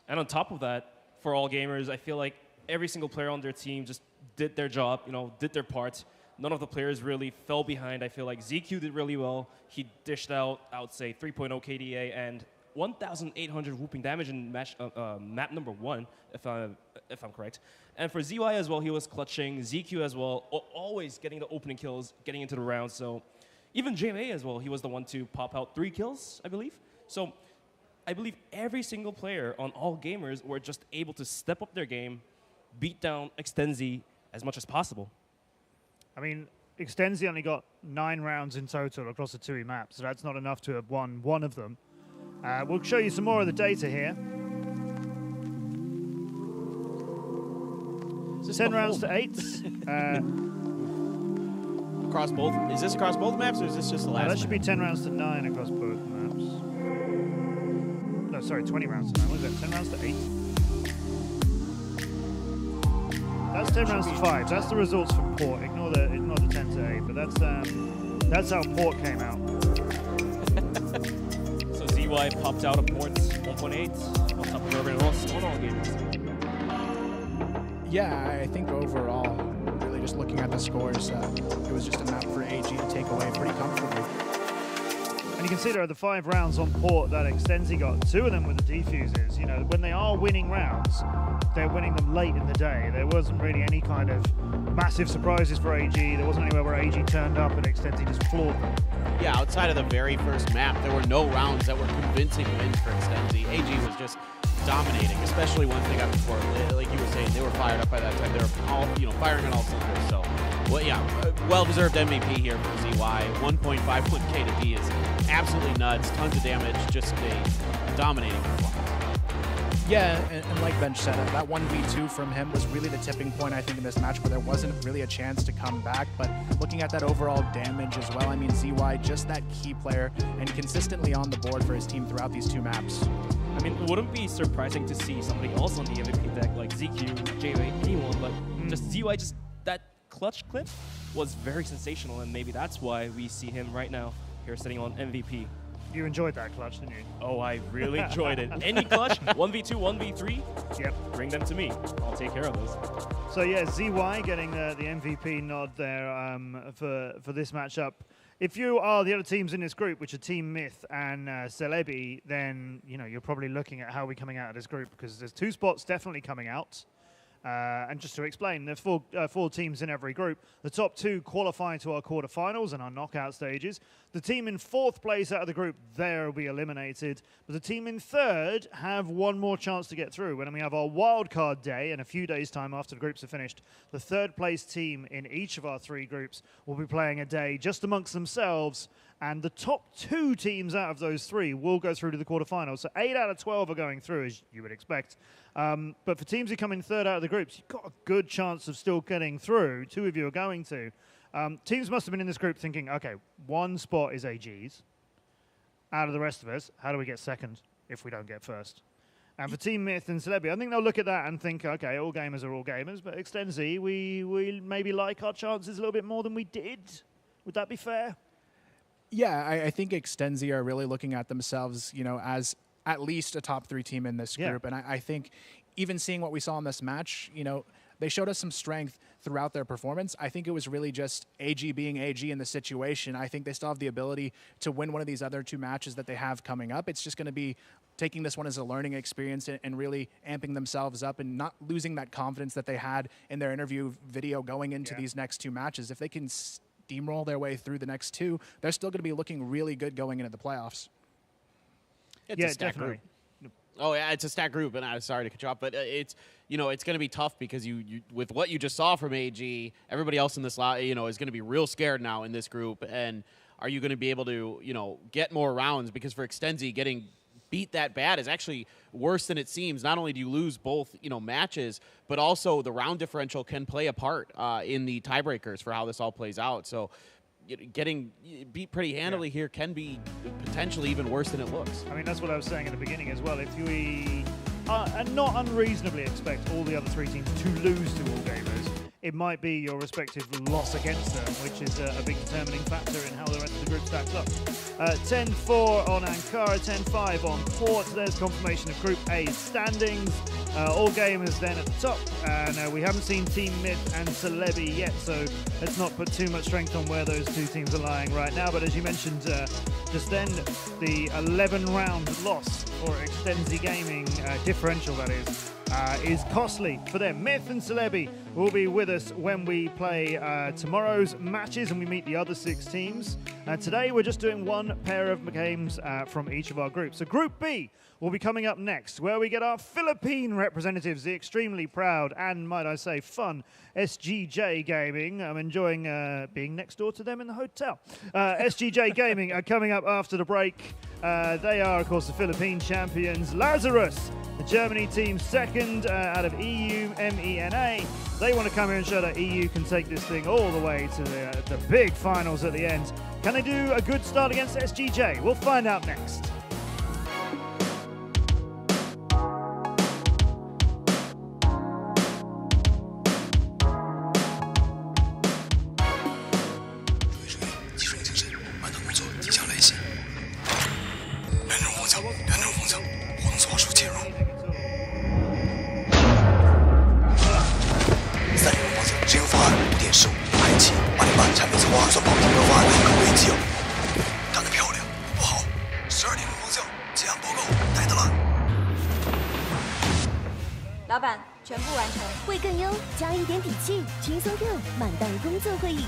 And on top of that, for all gamers, I feel like every single player on their team just did their job, you know, did their part. None of the players really fell behind. I feel like ZQ did really well. He dished out, I would say, 3.0 KDA and 1,800 whooping damage in match, map number 1, if I'm correct. And for ZY as well, he was clutching. ZQ as well, always getting the opening kills, getting into the round. So even JMA as well, he was the one to pop out 3 kills, I believe. So I believe every single player on all gamers were just able to step up their game, beat down Extenzi as much as possible. I mean, Extenzi only got 9 rounds in total across the 2E maps, so that's not enough to have won one of them. We'll show you some more of the data here. 10 rounds to 8. Across both. Is this across both maps, or is this just the last? That should be 10 rounds to 9 across both maps. No, sorry, 20 rounds to 9. What is that? 10 rounds to 8. That's 10 rounds to 5. That's the results from Port. Ignore the 10 to 8. But that's how Port came out. So ZY popped out of Port's 1.8 on top of Urban Loss on all games. Yeah, I think overall, really just looking at the scores, it was just a map for AG to take away pretty comfortably. And you can see there are the 5 rounds on Port that Extenzi got. 2 of them were the defuses. You know, when they are winning rounds, they're winning them late in the day. There wasn't really any kind of massive surprises for AG. There wasn't anywhere where AG turned up and Extenzi just floored them. Yeah, outside of the very first map, there were no rounds that were convincing wins for Extenzi. AG was just dominating, especially once they got before. Like you were saying, they were fired up by that time. They were all, firing on all cylinders. So, well, yeah, well-deserved MVP here for ZY. 1.51K to D is absolutely nuts. Tons of damage, just a dominating performance. Yeah, and like Bench said, that 1v2 from him was really the tipping point, I think, in this match where there wasn't really a chance to come back. But looking at that overall damage as well, I mean, ZY, just that key player and consistently on the board for his team throughout these 2 maps. I mean, it wouldn't be surprising to see somebody else on the MVP deck, like ZQ, JWay, anyone, but just ZY, just that clutch clip was very sensational, and maybe that's why we see him right now here sitting on MVP. You enjoyed that clutch, didn't you? Oh, I really enjoyed it. Any clutch, 1v2, 1v3, yep, bring them to me. I'll take care of those. So yeah, ZY getting the MVP nod there for this matchup. If you are the other teams in this group, which are Team Myth and Celebi, then you're probably looking at how we're coming out of this group, because there's 2 spots definitely coming out. And just to explain, there's 4 teams in every group. The top 2 qualify to our quarterfinals and our knockout stages. The team in 4th place out of the group, they'll be eliminated. But the team in 3rd have 1 more chance to get through. When we have our wildcard day in a few days' time after the groups are finished, the 3rd place team in each of our 3 groups will be playing a day just amongst themselves. And the top 2 teams out of those 3 will go through to the quarterfinals. So 8 out of 12 are going through, as you would expect. But for teams who come in 3rd out of the groups, you've got a good chance of still getting through. 2 of you are going to. Teams must have been in this group thinking, okay, 1 spot is AG's. Out of the rest of us, how do we get 2nd if we don't get 1st? And for Team Myth and Celebi, I think they'll look at that and think, okay, all gamers are all gamers, but Extenzi, we maybe like our chances a little bit more than we did. Would that be fair? Yeah, I think Extenzi are really looking at themselves, as at least a top 3 team in this group. And I think even seeing what we saw in this match, they showed us some strength throughout their performance. I think it was really just AG being AG in the situation. I think they still have the ability to win one of these other 2 matches that they have coming up. It's just going to be taking this one as a learning experience and really amping themselves up and not losing that confidence that they had in their interview video going into these next 2 matches. If they can steamroll their way through the next 2, they're still going to be looking really good going into the playoffs. It's a stacked group. Oh yeah, it's a stacked group, and I'm sorry to cut you off, but it's it's going to be tough because you with what you just saw from AG, everybody else in this lot is going to be real scared now in this group. And are you going to be able to get more rounds? Because for Extenzi, getting beat that bad is actually worse than it seems. Not only do you lose both matches, but also the round differential can play a part in the tiebreakers for how this all plays out. So getting beat pretty handily here can be potentially even worse than it looks. I mean, that's what I was saying in the beginning as well. If we and not unreasonably expect all the other 3 teams to lose to all gamers, it might be your respective loss against them, which is a big determining factor in how the rest of the group stacks up. 10-4 on Ankara, 10-5 on Port. There's confirmation of Group A standings. All gamers then at the top. And we haven't seen Team Myth and Celebi yet, so let's not put too much strength on where those 2 teams are lying right now. But as you mentioned just then, the 11-round loss for Extenzi Gaming, differential that is costly for them. Myth and Celebi will be with us when we play tomorrow's matches and we meet the other 6 teams. Today we're just doing 1 pair of games from each of our groups. So Group B will be coming up next, where we get our Philippine representatives, the extremely proud and, might I say, fun SGJ Gaming. I'm enjoying being next door to them in the hotel. SGJ Gaming are coming up after the break. They are, of course, the Philippine champions. Lazarus, the Germany team, 2nd out of EU MENA. They want to come here and show that EU can take this thing all the way to the big finals at the end. Can they do a good start against SGJ? We'll find out next.老板，全部完成。会更优，加一点底气，轻松 Q， 满档工作会议。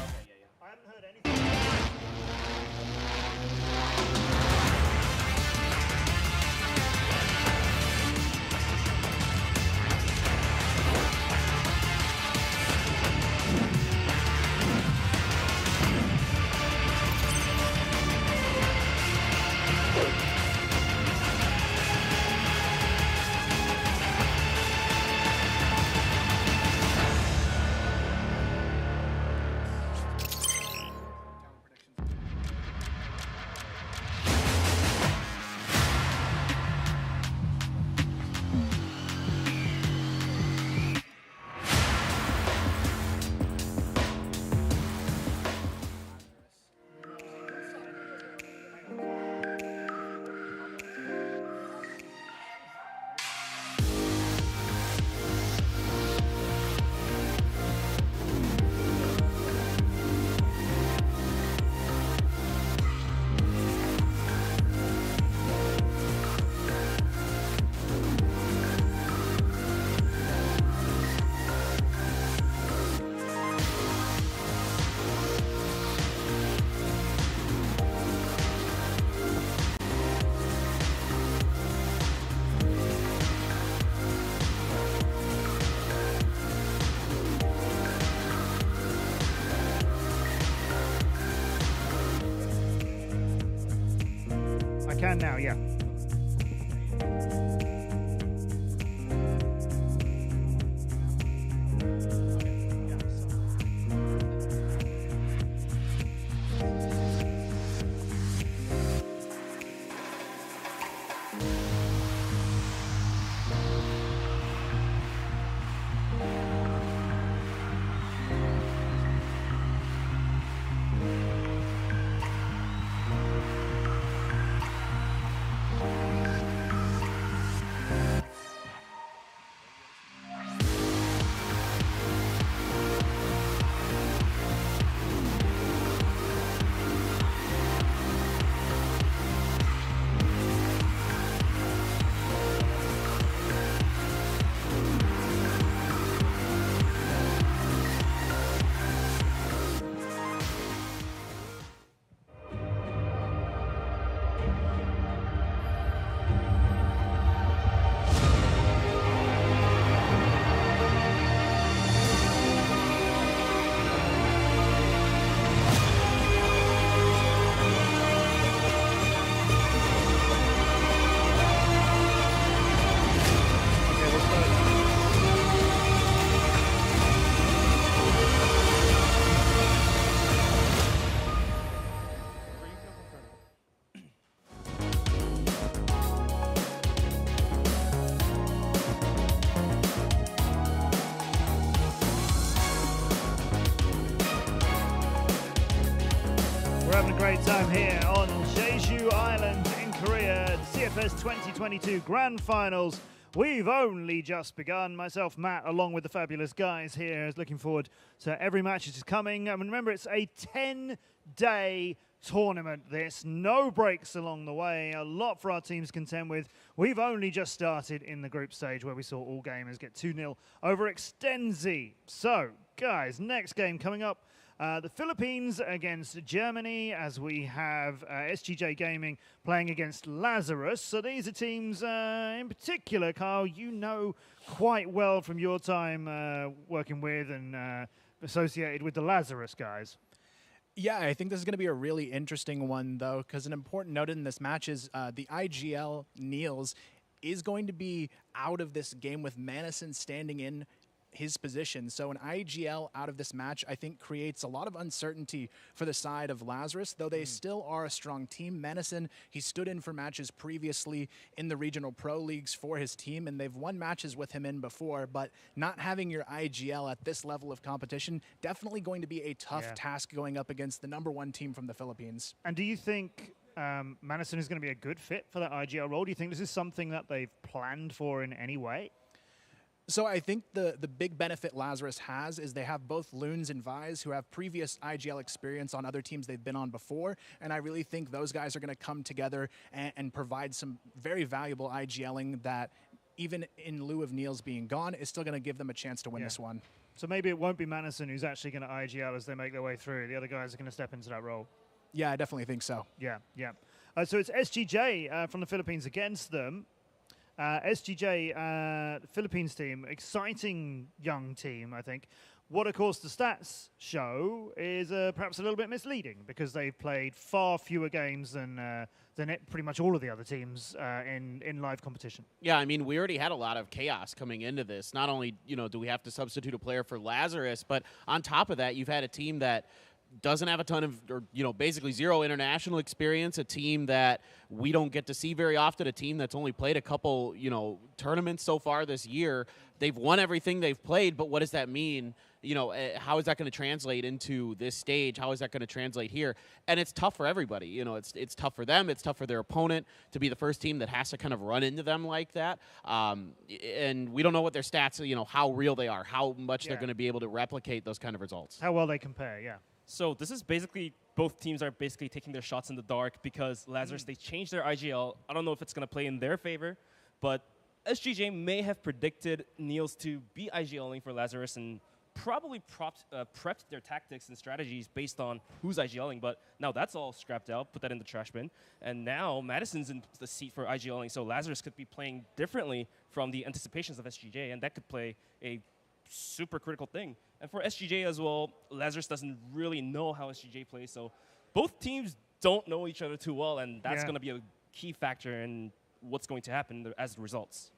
Can now, yeah. We're having a great time here on Jeju Island in Korea, CFS 2022 Grand Finals. We've only just begun. Myself, Matt, along with the fabulous guys here, is looking forward to every match that is coming. And remember, it's a 10-day tournament, this. No breaks along the way. A lot for our teams to contend with. We've only just started in the group stage where we saw all gamers get 2-0 over Extenzi. So, guys, next game coming up. The Philippines against Germany, as we have SGJ Gaming playing against Lazarus. So these are teams in particular, Kyle, you know quite well from your time working with and associated with the Lazarus guys. Yeah, I think this is going to be a really interesting one, though, because an important note in this match is the IGL Niels is going to be out of this game with Manison standing in his position. So an IGL out of this match, I think, creates a lot of uncertainty for the side of Lazarus, though they still are a strong team. Menacin, he stood in for matches previously in the regional pro leagues for his team, and they've won matches with him in before, but not having your IGL at this level of competition, definitely going to be a tough task going up against the #1 team from the Philippines. And do you think Menacin is going to be a good fit for that IGL role? Do you think this is something that they've planned for in any way? So I think the big benefit Lazarus has is they have both Loons and Vise who have previous IGL experience on other teams they've been on before, and I really think those guys are going to come together and provide some very valuable IGLing that, even in lieu of Niels being gone, is still going to give them a chance to win this one. So maybe it won't be Menacin who's actually going to IGL as they make their way through. The other guys are going to step into that role. Yeah, I definitely think so. Yeah. So it's SGJ from the Philippines against them. SGJ, the Philippines team, exciting young team, I think. What, of course, the stats show is perhaps a little bit misleading because they've played far fewer games than pretty much all of the other teams in live competition. Yeah, I mean, we already had a lot of chaos coming into this. Not only, do we have to substitute a player for Lazarus, but on top of that, you've had a team that doesn't have a ton of, or basically zero international experience, a team that we don't get to see very often, a team that's only played a couple, tournaments so far this year. They've won everything they've played, but what does that mean? How is that going to translate into this stage? How is that going to translate here? And it's tough for everybody. It's tough for them. It's tough for their opponent to be the first team that has to kind of run into them like that. And we don't know what their stats, how real they are, how much they're going to be able to replicate those kind of results. How well they compare, yeah. So this is basically, both teams are basically taking their shots in the dark because Lazarus, they changed their IGL. I don't know if it's going to play in their favor, but SGJ may have predicted Niels to be IGLing for Lazarus and probably prepped their tactics and strategies based on who's IGLing, but now that's all scrapped out, put that in the trash bin, and now Madison's in the seat for IGLing, so Lazarus could be playing differently from the anticipations of SGJ, and that could play a super critical thing. And for SGJ as well, Lazarus doesn't really know how SGJ plays, so both teams don't know each other too well, and that's going to be a key factor in what's going to happen as the results.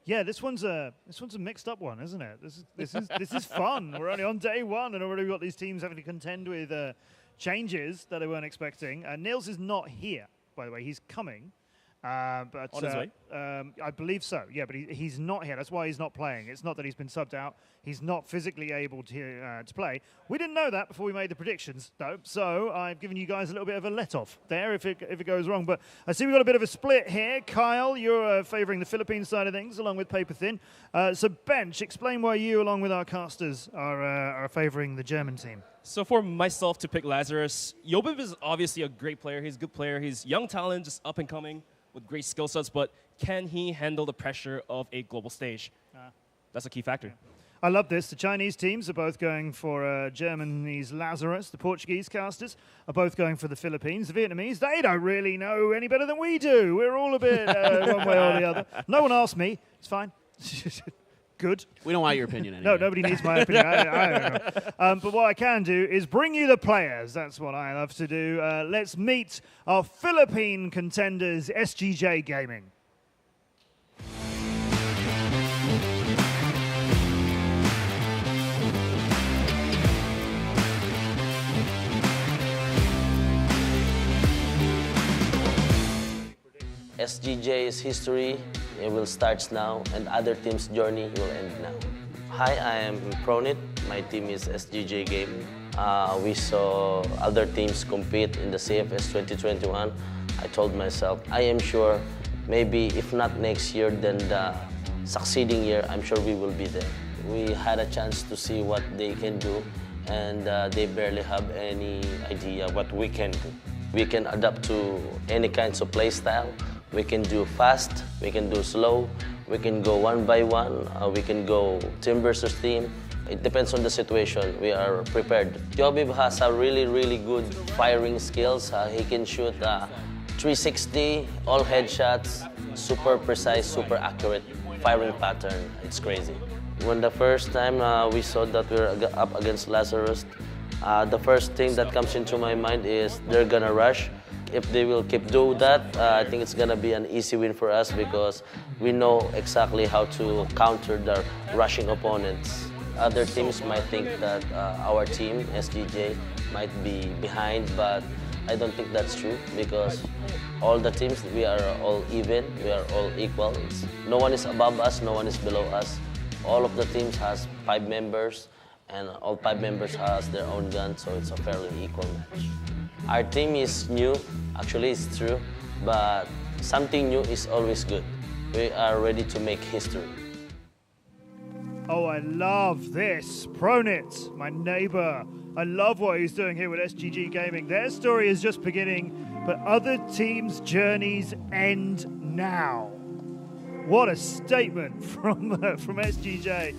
Yeah, this one's a mixed up one, isn't it? This is fun. We're only on day one, and already we've got these teams having to contend with changes that they weren't expecting. Niels is not here, by the way. He's coming. But on his way? I believe so, yeah, but he's not here. That's why he's not playing. It's not that he's been subbed out. He's not physically able to play. We didn't know that before we made the predictions, though, so I've given you guys a little bit of a let-off there if it goes wrong. But I see we've got a bit of a split here. Kyle, you're favouring the Philippines side of things, along with Paper Thin. So, Bench, explain why you, along with our casters, are favouring the German team. So for myself to pick Lazarus, Yobib is obviously a great player. He's a good player. He's young talent, just up and coming with great skill sets, but can he handle the pressure of a global stage? That's a key factor. I love this. The Chinese teams are both going for Germany's Lazarus. The Portuguese casters are both going for the Philippines. The Vietnamese, they don't really know any better than we do. We're all a bit one way or the other. No one asked me. It's fine. Good. We don't want your opinion anyway. No, nobody needs my opinion. I don't know. But what I can do is bring you the players. That's what I love to do. Let's meet our Philippine contenders, SGJ Gaming. SGJ's history will start now, and other teams' journey will end now. Hi, I am Pronit. My team is SGJ Gaming. We saw other teams compete in the CFS 2021. I told myself, I am sure maybe if not next year, then the succeeding year, I'm sure we will be there. We had a chance to see what they can do, and they barely have any idea what we can do. We can adapt to any kinds of play style. We can do fast, we can do slow, we can go one by one, we can go team versus team. It depends on the situation. We are prepared. Yobib has a really good firing skills. He can shoot 360, all headshots, super precise, super accurate firing pattern. It's crazy. When the first time we saw that we were up against Lazarus, the first thing that comes into my mind is they're gonna rush. if they will keep doing that, I think it's gonna be an easy win for us because we know exactly how to counter the rushing opponents. Other teams might think that our team, SGJ, might be behind, but I don't think that's true because all the teams, we are all even, we are all equal. No one is above us, no one is below us. All of the teams has 5 members, and all 5 members has their own gun, so it's a fairly equal match. Our team is new, actually it's true, but something new is always good. We are ready to make history. Oh, I love this. Pronit, my neighbor. I love what he's doing here with SGJ Gaming. Their story is just beginning, but other teams' journeys end now. What a statement from SGJ.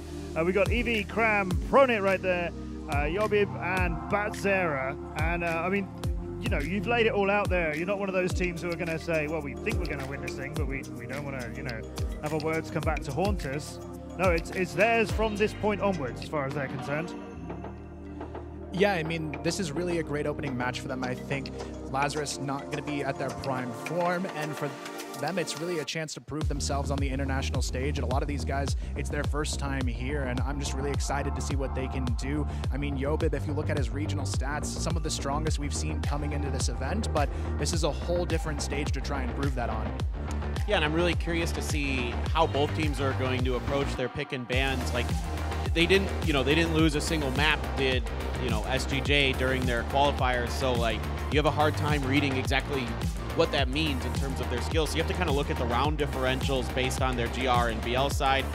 We got EV, Cram, Pronit right there, Yobib and Batzera. And I mean, you know, you've laid it all out there. You're not one of those teams who are going to say, well, we think we're going to win this thing, but we don't want to, you know, have our words come back to haunt us. No, it's theirs from this point onwards, as far as they're concerned. Yeah, I mean, this is really a great opening match for them. I think Lazarus not going to be at their prime form, and for them, it's really a chance to prove themselves on the international stage. And a lot of these guys, it's their first time here, and I'm just really excited to see what they can do. I mean, Yobib, if you look at his regional stats, some of the strongest we've seen coming into this event, but this is a whole different stage to try and prove that on. Yeah, and I'm really curious to see how both teams are going to approach their pick and bans. Like, they didn't lose a single map, did, SGJ during their qualifiers. So, like, you have a hard time reading exactly what that means in terms of their skills. So you have to kind of look at the round differentials based on their GR and BL side.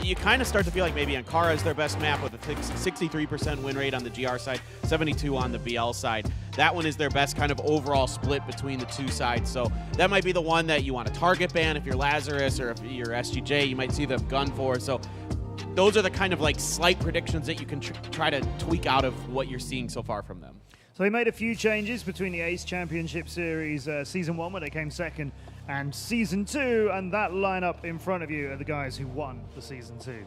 You kind of start to feel like maybe Ankara is their best map with a 63% win rate on the GR side, 72 on the BL side. That one is their best kind of overall split between the two sides. So that might be the one that you want to target ban if you're Lazarus, or if you're SGJ, you might see them gun for. So those are the kind of like slight predictions that you can try to tweak out of what you're seeing so far from them. So they made a few changes between the Ace Championship Series Season 1, where they came second, and Season 2, and that lineup in front of you are the guys who won the Season 2.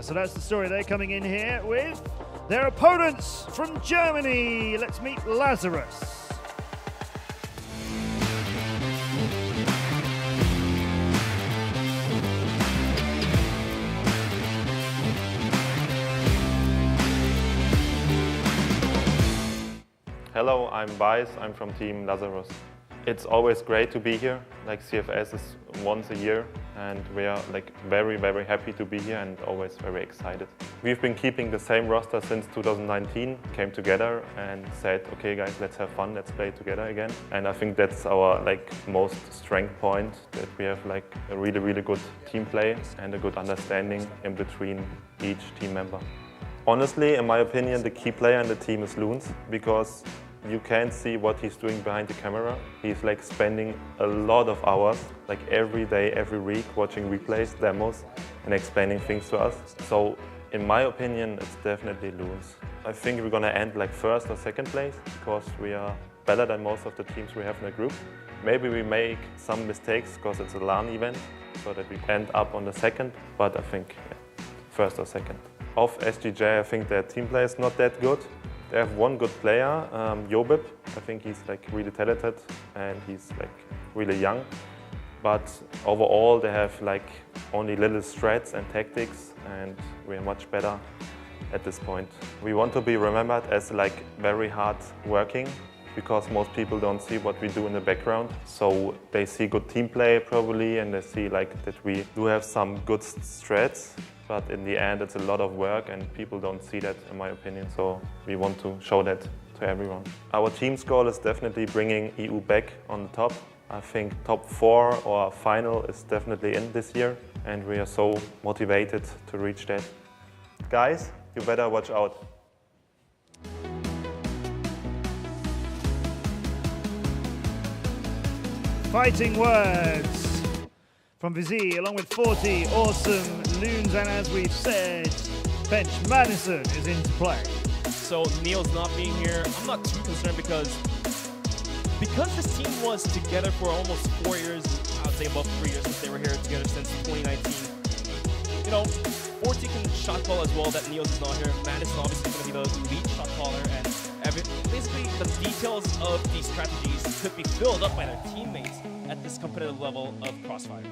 So that's the story they're coming in here with. Their opponents from Germany. Let's meet Lazarus. Hello, I'm Baisha, I'm from Team Lazarus. It's always great to be here. Like, CFS is once a year, and we are like very, very happy to be here and always very excited. We've been keeping the same roster since 2019, came together and said, okay guys, let's have fun, let's play together again. And I think that's our like most strength point, that we have like a really, really good team play and a good understanding in between each team member. Honestly, in my opinion, the key player in the team is Loons, because you can't see what he's doing behind the camera. He's like spending a lot of hours, like every day, every week, watching replays, demos, and explaining things to us. So, in my opinion, it's definitely Loons. I think we're gonna end like first or second place, because we are better than most of the teams we have in the group. Maybe we make some mistakes, because it's a LAN event, so that we end up on the second, but I think first or second. Of SGJ, I think their team play is not that good. They have one good player, Yobib. I think he's like really talented and he's like really young. But overall, they have like only little strats and tactics, and we are much better at this point. We want to be remembered as like very hard working, because most people don't see what we do in the background. So they see good team play probably, and they see like that we do have some good strats. But in the end, it's a lot of work, and people don't see that, in my opinion. So we want to show that to everyone. Our team's goal is definitely bringing EU back on the top. I think top 4 or final is definitely in this year, and we are so motivated to reach that. Guys, you better watch out. Fighting words from Vizi, along with 40, Awesome, Loons, and as we've said, Bench Madison is into play. So Neil's not being here, I'm not too concerned because this team was together for almost 4 years, I would say about 3 years since they were here together since 2019. You know, 40 can shot call as well, that Neil's is not here. Madison obviously going to be the lead shot caller, and basically the details of these strategies could be filled up by their teammates at this competitive level of Crossfire.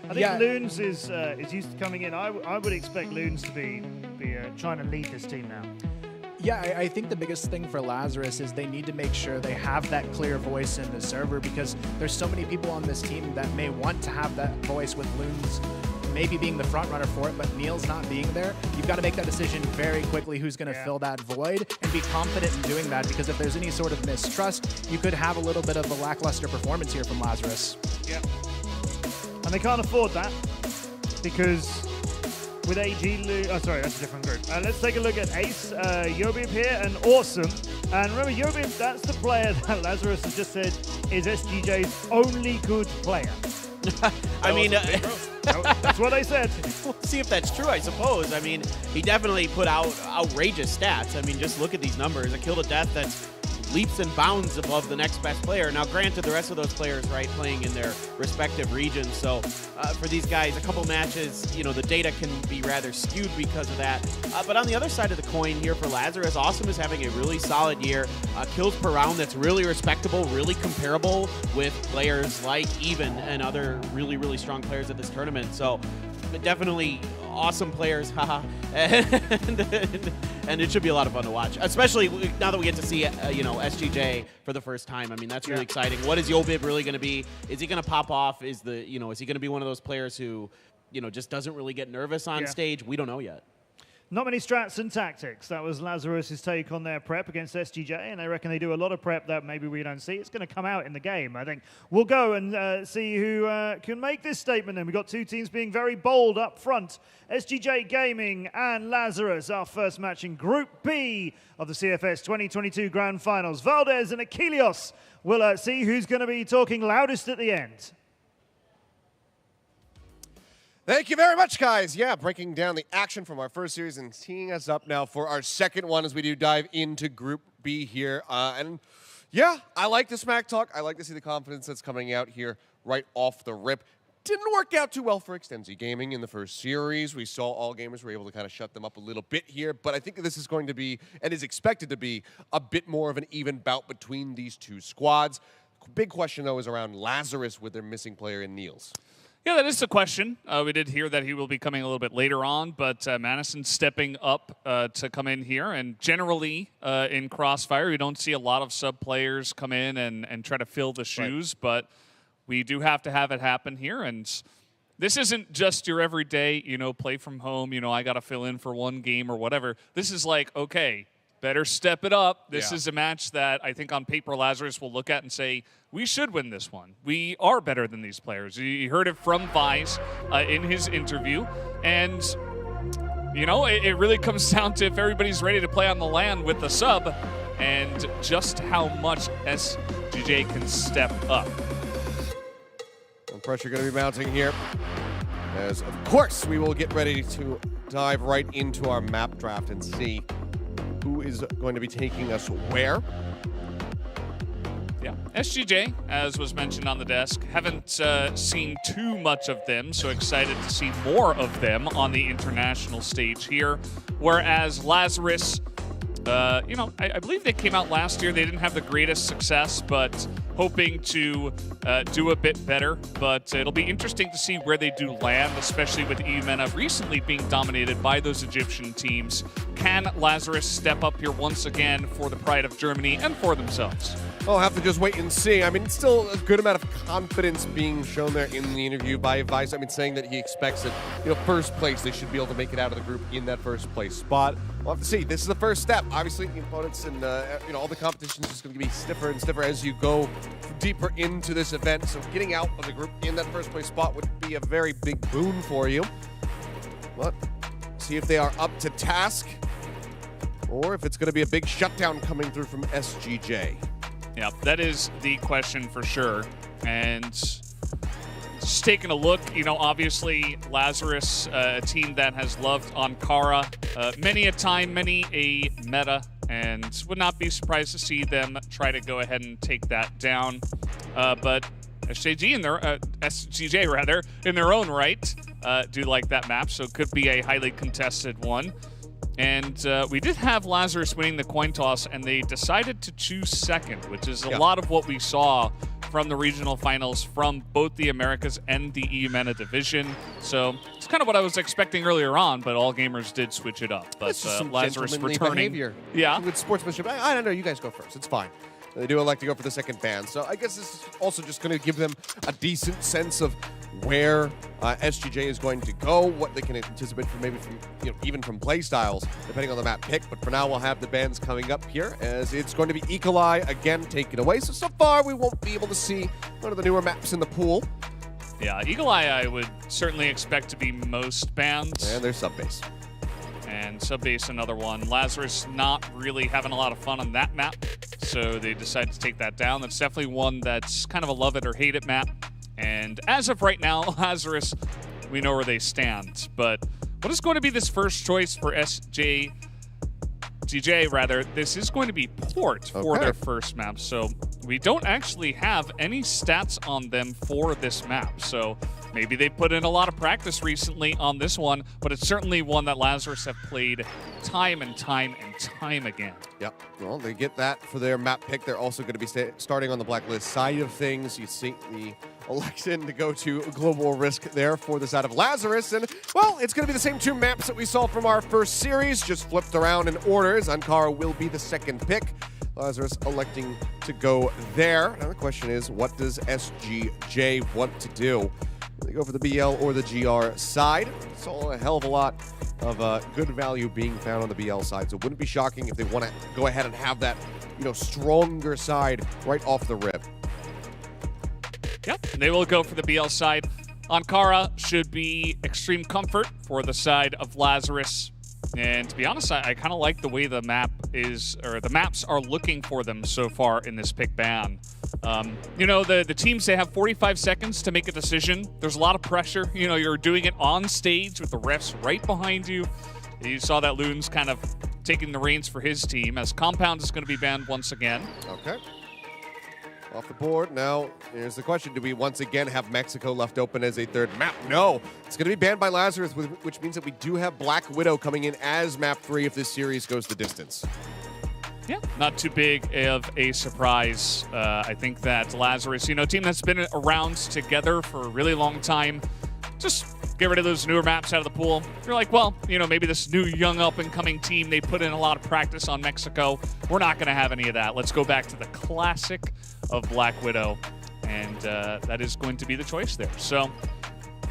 I think Loons is used to coming in. I would expect Loons to be trying to lead this team now. Yeah, I think the biggest thing for Lazarus is they need to make sure they have that clear voice in the server, because there's so many people on this team that may want to have that voice, with Loons maybe being the front runner for it, but Neil's not being there. You've got to make that decision very quickly who's going to fill that void, and be confident in doing that, because if there's any sort of mistrust, you could have a little bit of a lackluster performance here from Lazarus. Yeah. And they can't afford that, because with AG, oh sorry, that's a different group. Let's take a look at Ace, Yobib here, and Awesome. And remember, Yobib, that's the player that Lazarus has just said is SGJ's only good player. I mean, that's what I said. We'll see if that's true, I suppose. I mean, he definitely put out outrageous stats. I mean, just look at these numbers. A kill to death that's leaps and bounds above the next best player. Now, granted, the rest of those players, right, playing in their respective regions. So for these guys, a couple matches, you know, the data can be rather skewed because of that. But on the other side of the coin here for Lazarus, Awesome is having a really solid year. Kills per round that's really respectable, really comparable with players like Even and other really, really strong players at this tournament. So definitely awesome players, haha. And it should be a lot of fun to watch, especially now that we get to see, you know, SGJ for the first time. I mean, that's really exciting. What is Yobib really going to be? Is he going to pop off? Is he going to be one of those players who, you know, just doesn't really get nervous on stage? We don't know yet. Not many strats and tactics. That was Lazarus's take on their prep against SGJ, and I reckon they do a lot of prep that maybe we don't see. It's going to come out in the game, I think. We'll go and see who can make this statement then. We've got two teams being very bold up front. SGJ Gaming and Lazarus, our first match in Group B of the CFS 2022 Grand Finals. Valdez and Achilles will see who's going to be talking loudest at the end. Thank you very much, guys. Yeah, breaking down the action from our first series and teeing us up now for our second one as we do dive into Group B here. And yeah, I like the smack talk. I like to see the confidence that's coming out here right off the rip. Didn't work out too well for EXTENZY Gaming in the first series. We saw all gamers were able to kind of shut them up a little bit here, but I think this is going to be, and is expected to be, a bit more of an even bout between these two squads. Big question, though, is around Lazarus with their missing player in Niels. Yeah, that is the question. We did hear that he will be coming a little bit later on, but Madison stepping up to come in here. And generally in Crossfire, we don't see a lot of sub players come in and try to fill the shoes, but we do have to have it happen here. And this isn't just your everyday, you know, play from home, you know, I got to fill in for one game or whatever. This is like, okay, better step it up. This is a match that I think on paper Lazarus will look at and say, we should win this one. We are better than these players. You heard it from Vice in his interview. And, you know, it really comes down to if everybody's ready to play on the LAN with the sub and just how much SGJ can step up. And pressure going to be mounting here. As, of course, we will get ready to dive right into our map draft and see who is going to be taking us where. Yeah, SGJ, as was mentioned on the desk, haven't seen too much of them, so excited to see more of them on the international stage here. Whereas Lazarus, you know, I believe they came out last year. They didn't have the greatest success, but hoping to do a bit better. But it'll be interesting to see where they do land, especially with EUMENA recently being dominated by those Egyptian teams. Can Lazarus step up here once again for the pride of Germany and for themselves? I'll have to just wait and see. I mean, it's still a good amount of confidence being shown there in the interview by Vice. I mean, saying that he expects that, you know, first place, they should be able to make it out of the group in that first place spot. We'll have to see. This is the first step. Obviously, the opponents and, you know, all the competition is just going to be stiffer and stiffer as you go deeper into this event. So getting out of the group in that first place spot would be a very big boon for you. But see if they are up to task or if it's going to be a big shutdown coming through from SGJ. Yeah, that is the question for sure. And just taking a look, you know, obviously Lazarus, a team that has loved Ankara many a time, many a meta, and would not be surprised to see them try to go ahead and take that down. But SGJ in their own right do like that map, so it could be a highly contested one. And we did have Lazarus winning the coin toss, and they decided to choose second, which is a lot of what we saw from the regional finals from both the Americas and the EMENA division. So it's kind of what I was expecting earlier on, but all gamers did switch it up. But some Lazarus gentlemanly returning. behavior. Yeah. Some good sportsmanship. I don't know. You guys go first. It's fine. They do elect to go for the second ban. So I guess this is also just going to give them a decent sense of where SGJ is going to go, what they can anticipate from maybe from, even from play styles, depending on the map pick. But for now, we'll have the bans coming up here, as it's going to be Eagle Eye again taken away. So far, we won't be able to see one of the newer maps in the pool. Yeah, Eagle Eye I would certainly expect to be most banned. And there's Subbase. And Subbase another one. Lazarus not really having a lot of fun on that map, so they decided to take that down. That's definitely one that's kind of a love it or hate it map. And as of right now, Lazarus, we know where they stand. But what is going to be this first choice for SGJ? This is going to be Port for their first map. So we don't actually have any stats on them for this map. So maybe they put in a lot of practice recently on this one, but it's certainly one that Lazarus have played time and time and time again. Yep. Well, they get that for their map pick. They're also going to be starting on the blacklist side of things. You see the election to go to global risk there for the side of Lazarus. And, well, it's going to be the same two maps that we saw from our first series, just flipped around in orders. Ankara will be the second pick. Lazarus electing to go there. Now the question is, what does SGJ want to do? They go for the BL or the GR side. Saw a hell of a lot of good value being found on the BL side, so it wouldn't be shocking if they want to go ahead and have that, stronger side right off the rip. Yep, they will go for the BL side. Ankara should be extreme comfort for the side of Lazarus. And to be honest, I kind of like the way the map is, or the maps are looking for them so far in this pick ban. The teams, they have 45 seconds to make a decision. There's a lot of pressure. You're doing it on stage with the refs right behind you. You saw that Loon's kind of taking the reins for his team, as Compound is going to be banned once again. Okay. Off the board. Now, here's the question. Do we once again have Mexico left open as a third map? No. It's going to be banned by Lazarus, which means that we do have Black Widow coming in as map 3 if this series goes the distance. Yeah, not too big of a surprise. I think that Lazarus, a team that's been around together for a really long time, just get rid of those newer maps out of the pool. You're like, well, maybe this new young up-and-coming team, they put in a lot of practice on Mexico. We're not going to have any of that. Let's go back to the classic of Black Widow, and that is going to be the choice there. So,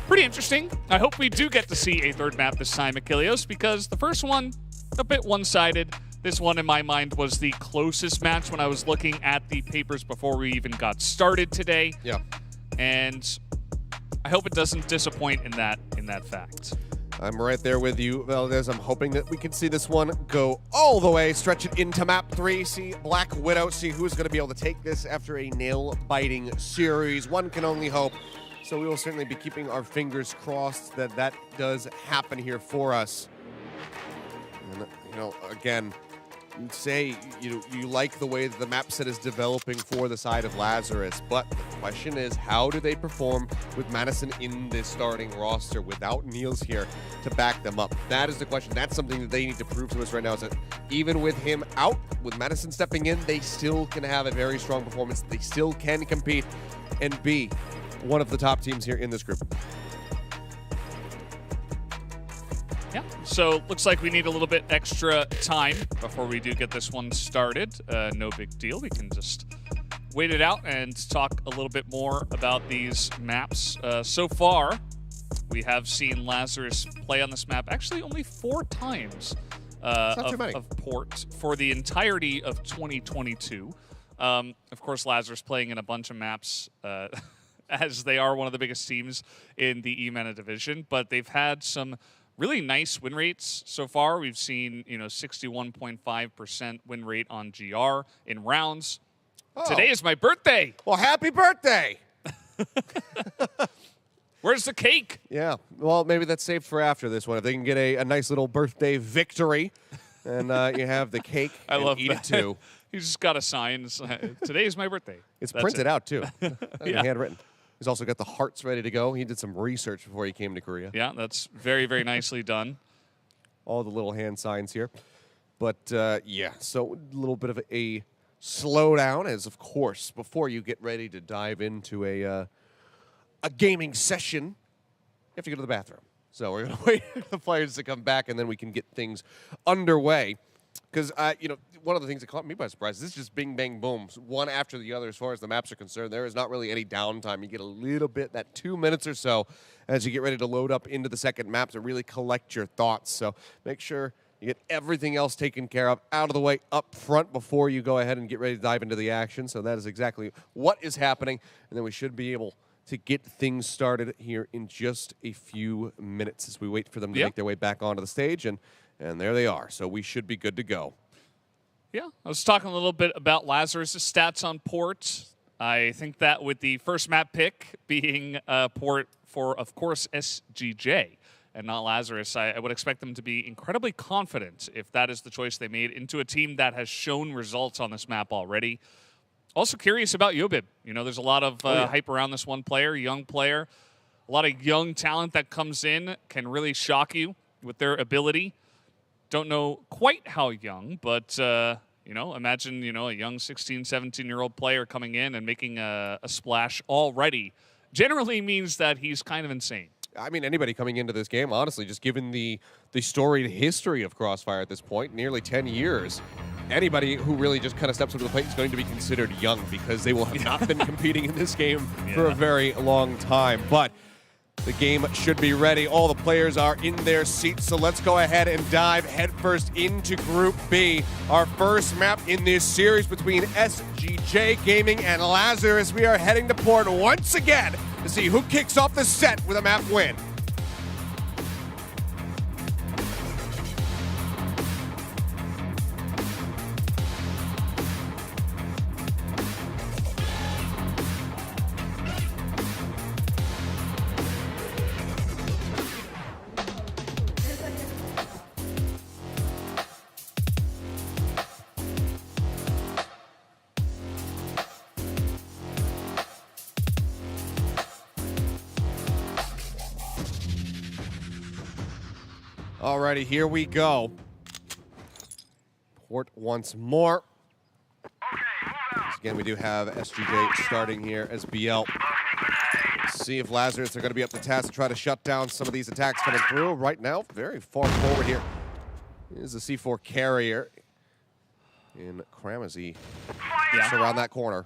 pretty interesting. I hope we do get to see a third map this time, Achilleos, because the first one, a bit one-sided. This one, in my mind, was the closest match when I was looking at the papers before we even got started today. Yeah. And I hope it doesn't disappoint in that fact. I'm right there with you, Valdez. I'm hoping that we can see this one go all the way, stretch it into map 3, see Black Widow, see who's going to be able to take this after a nail-biting series. One can only hope. So we will certainly be keeping our fingers crossed that that does happen here for us. And, again, you'd say you like the way that the map set is developing for the side of Lazarus, but the question is, how do they perform with Madison in this starting roster without Niels here to back them up? That is the question. That's something that they need to prove to us right now, is that even with him out, with Madison stepping in, they still can have a very strong performance. They still can compete and be one of the top teams here in this group. Yeah, so looks like we need a little bit extra time before we do get this one started. No big deal. We can just wait it out and talk a little bit more about these maps. So far, we have seen Lazarus play on this map actually only 4 times of Port for the entirety of 2022. Of course, Lazarus playing in a bunch of maps as they are one of the biggest teams in the EMENA division, but they've had some really nice win rates so far. We've seen, 61.5% win rate on GR in rounds. Oh. Today is my birthday. Well, happy birthday. Where's the cake? Yeah, well, maybe that's saved for after this one. If they can get a nice little birthday victory, and you have the cake I love eat that. it too. You just got a sign. Today is my birthday. It's printed out too. Yeah. Handwritten. He's also got the hearts ready to go. He did some research before he came to Korea. Yeah, that's very, very nicely done. all the little hand signs here. But yeah, so a little bit of a slowdown as, of course, before you get ready to dive into a gaming session, you have to go to the bathroom. So we're going to wait for the players to come back, and then we can get things underway. Because, you know, one of the things that caught me by surprise, this is just bing, bang, boom, one after the other as far as the maps are concerned. There is not really any downtime. You get a little bit, that 2 minutes or so, as you get ready to load up into the second map to really collect your thoughts. So make sure you get everything else taken care of out of the way up front before you go ahead and get ready to dive into the action. So that is exactly what is happening. And then we should be able to get things started here in just a few minutes as we wait for them to make their way back onto the stage. And there they are. So we should be good to go. Yeah, I was talking a little bit about Lazarus' stats on port. I think that with the first map pick being port for, of course, SGJ, and not Lazarus, I would expect them to be incredibly confident if that is the choice they made into a team that has shown results on this map already. Also curious about Yobib. You know, there's a lot of hype around this one player, young player. A lot of young talent that comes in can really shock you with their ability. Don't know quite how young, but, you know, imagine, you know, a young 16, 17-year-old player coming in and making a splash already. Generally means that he's kind of insane. I mean, anybody coming into this game, honestly, just given the storied history of Crossfire at this point, nearly 10 years, anybody who really just kind of steps up to the plate is going to be considered young because they will have not been competing in this game for a very long time. But the game should be ready. All the players are in their seats, so let's go ahead and dive headfirst into Group B. Our first map in this series between SGJ Gaming and Lazarus. We are heading to port once again to see who kicks off the set with a map win. Alrighty, here we go. Port once more. Again, we do have SGJ starting here as BL. Let's see if Lazarus are going to be up to task to try to shut down some of these attacks coming through. Right now, very far forward here is the C4 carrier in Kramazi. Just around that corner.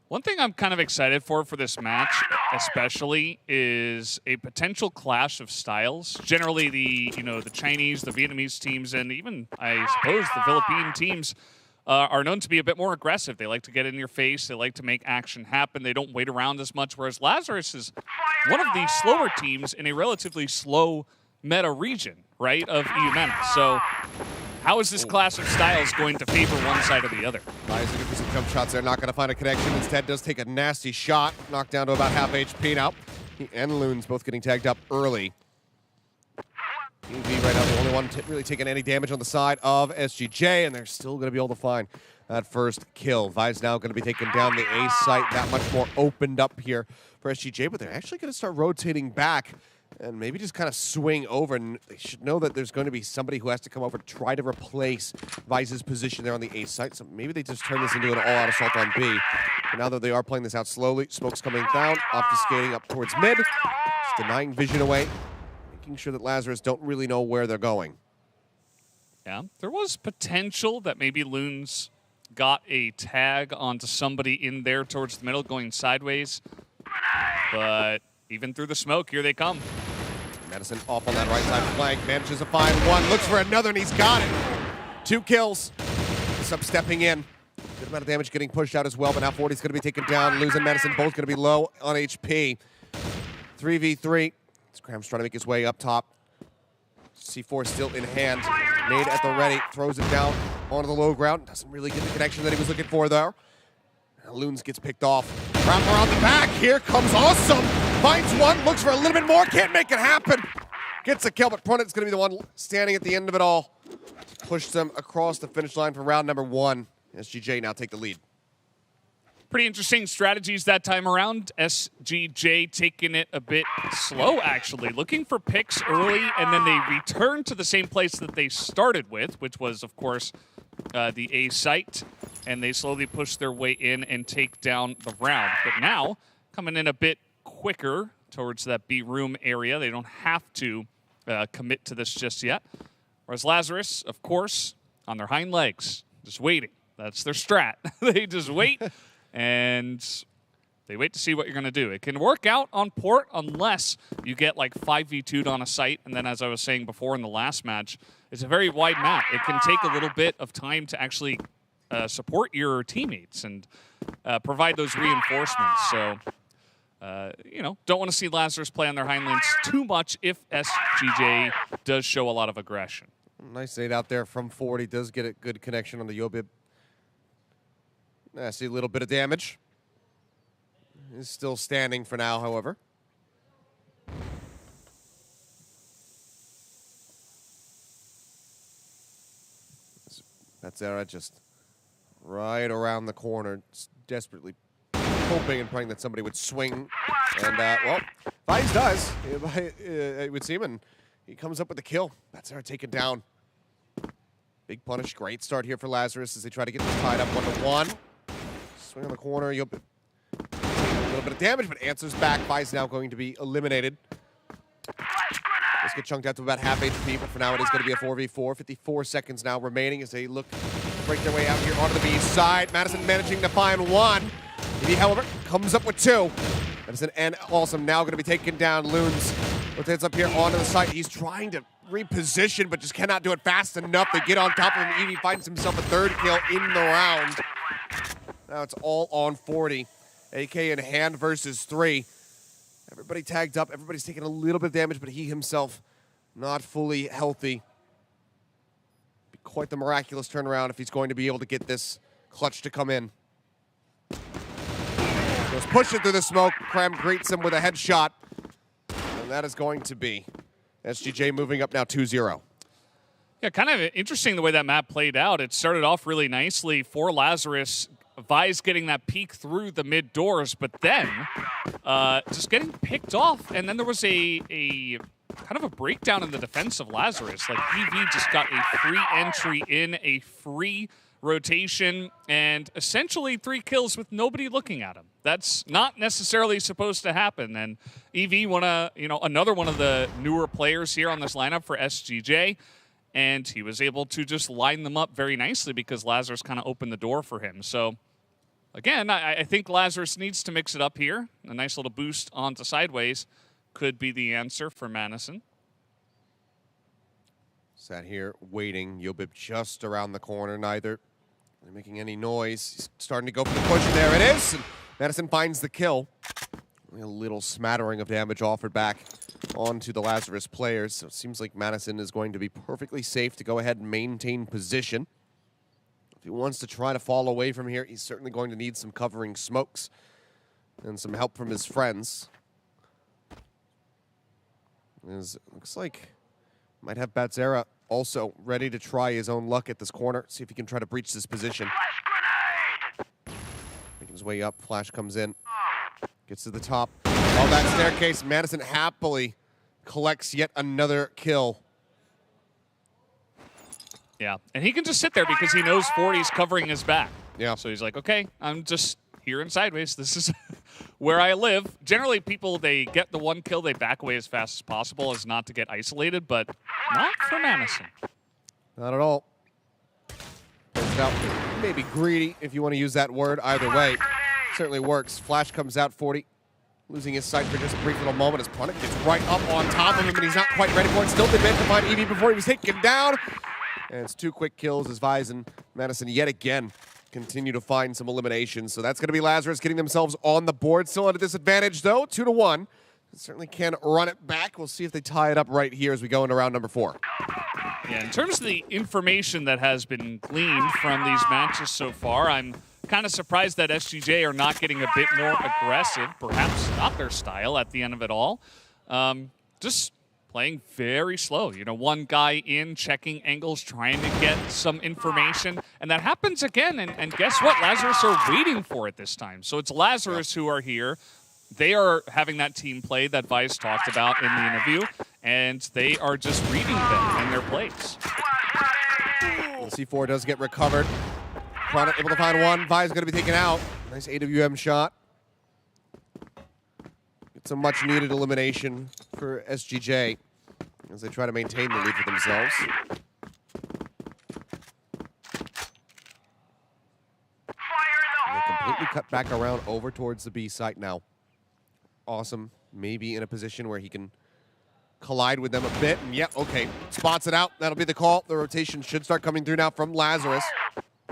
One thing I'm kind of excited for this match, especially, is a potential clash of styles. Generally, the Chinese, the Vietnamese teams, and even, I suppose, the Philippine teams are known to be a bit more aggressive. They like to get in your face. They like to make action happen. They don't wait around as much, whereas Lazarus is one of the slower teams in a relatively slow meta region, right, of EU-MENA. So how is this clash of styles going to favor one side or the other? He's looking for some jump shots there, not going to find a connection. Instead, does take a nasty shot, knocked down to about half HP now. He and Loons both getting tagged up early. EV right now the only one really taking any damage on the side of SGJ, and they're still going to be able to find that first kill. Vi's now going to be taking down the A site, that much more opened up here for SGJ, but they're actually going to start rotating back and maybe just kind of swing over. And they should know that there's going to be somebody who has to come over to try to replace Vice's position there on the A site. So maybe they just turn this into an all-out assault on B. But now that they are playing this out slowly, smoke's coming down, obfuscating up towards mid, just denying vision away, making sure that Lazarus don't really know where they're going. Yeah, there was potential that maybe Loons got a tag onto somebody in there towards the middle going sideways. But even through the smoke, here they come. Medicine off on that right side flank, manages to find one, looks for another, and he's got it. 2 kills. Sub stepping in. Good amount of damage getting pushed out as well, but now 40's going to be taken down. Losing Medicine, both going to be low on HP. 3v3. Scram's trying to make his way up top. C4 still in hand. Nade at the ready, throws it down onto the low ground. Doesn't really get the connection that he was looking for there. Loons gets picked off. Wrap around the back. Here comes Awesome. Finds one, looks for a little bit more. Can't make it happen. Gets a kill, but Prunit's going to be the one standing at the end of it all. Push them across the finish line for round number 1. SGJ now take the lead. Pretty interesting strategies that time around. SGJ taking it a bit slow, actually. Looking for picks early, and then they return to the same place that they started with, which was, of course, the A site. And they slowly push their way in and take down the round. But now, coming in a bit quicker towards that B room area. They don't have to commit to this just yet. Whereas Lazarus, of course, on their hind legs, just waiting. That's their strat. They just wait. And they wait to see what you're going to do. It can work out on port unless you get like 5v2'd on a site. And then, as I was saying before in the last match, it's a very wide map. It can take a little bit of time to actually support your teammates and provide those reinforcements. So, you know, don't want to see Lazarus play on their hind lanes too much if SGJ does show a lot of aggression. Nice nade out there from 40. Does get a good connection on the Yobib. I see a little bit of damage. He's still standing for now, however. That's Zera just right around the corner, desperately hoping and praying that somebody would swing. And, well, Vice does, it would seem, and he comes up with the kill. That's Zera taken down. Big punish, great start here for Lazarus as they try to get this tied up 1-1. Swing on the corner, you'll take a little bit of damage, but answers back. Vi's now going to be eliminated. Let's get chunked out to about half HP, but for now it is going to be a 4v4. 54 seconds now remaining as they look to break their way out here onto the B side. Madison managing to find one. He, however, comes up with two. Madison and Awesome now going to be taking down Loons. Rotates up here onto the site. He's trying to reposition, but just cannot do it fast enough. They get on top of him. Evie finds himself a third kill in the round. Now it's all on 40. AK in hand versus 3. Everybody tagged up. Everybody's taking a little bit of damage, but he himself not fully healthy. Be quite the miraculous turnaround if he's going to be able to get this clutch to come in. Goes pushing through the smoke. Cram greets him with a headshot. And that is going to be SGJ moving up now 2-0. Yeah, kind of interesting the way that map played out. It started off really nicely for Lazarus. Vi's getting that peek through the mid doors, but then just getting picked off. And then there was a kind of a breakdown in the defense of Lazarus. Like, EV just got a free entry in, a free rotation, and essentially 3 kills with nobody looking at him. That's not necessarily supposed to happen. And EV, another one of the newer players here on this lineup for SGJ. And he was able to just line them up very nicely because Lazarus kind of opened the door for him. So, again, I think Lazarus needs to mix it up here. A nice little boost onto sideways could be the answer for Madison. Sat here waiting. Yobib just around the corner, neither making any noise. He's starting to go for the push, and there it is. And Madison finds the kill. A little smattering of damage offered back onto the Lazarus players. So it seems like Madison is going to be perfectly safe to go ahead and maintain position. If he wants to try to fall away from here, he's certainly going to need some covering smokes and some help from his friends. Looks like might have Batzera also ready to try his own luck at this corner, see if he can try to breach this position. Making his way up, flash comes in. Gets to the top of that staircase. Madison happily collects yet another kill. Yeah, and he can just sit there because he knows 40's covering his back. Yeah. So he's like, okay, I'm just here in sideways. This is where I live. Generally, people, they get the one kill, they back away as fast as possible as not to get isolated, but not for Madison. Not at all. Maybe greedy, if you want to use that word. Either way, certainly works. Flash comes out, 40. Losing his sight for just a brief little moment. His opponent gets right up on top of him, and he's not quite ready for it. Still did manage to find EV before he was taken down. And it's 2 quick kills as Viz and Madison yet again continue to find some eliminations. So that's going to be Lazarus getting themselves on the board. Still at a disadvantage, though, 2-1. Certainly can run it back. We'll see if they tie it up right here as we go into round number 4. Yeah, in terms of the information that has been gleaned from these matches so far, I'm kind of surprised that SGJ are not getting a bit more aggressive, perhaps not their style at the end of it all. Just playing very slow. You know, one guy in, checking angles, trying to get some information, And that happens again, and guess what? Lazarus are waiting for it this time. So it's Lazarus who are here. They are having that team play that Vice talked about in the interview, and they are just reading them and their plays. The C4 does get recovered. Chronic able to find one. Vi's going to be taken out. Nice AWM shot. It's a much-needed elimination for SGJ as they try to maintain the lead for themselves. They completely cut back around over towards the B site now. Awesome. Maybe in a position where he can collide with them a bit. And yep, okay. Spots it out. That'll be the call. The rotation should start coming through now from Lazarus.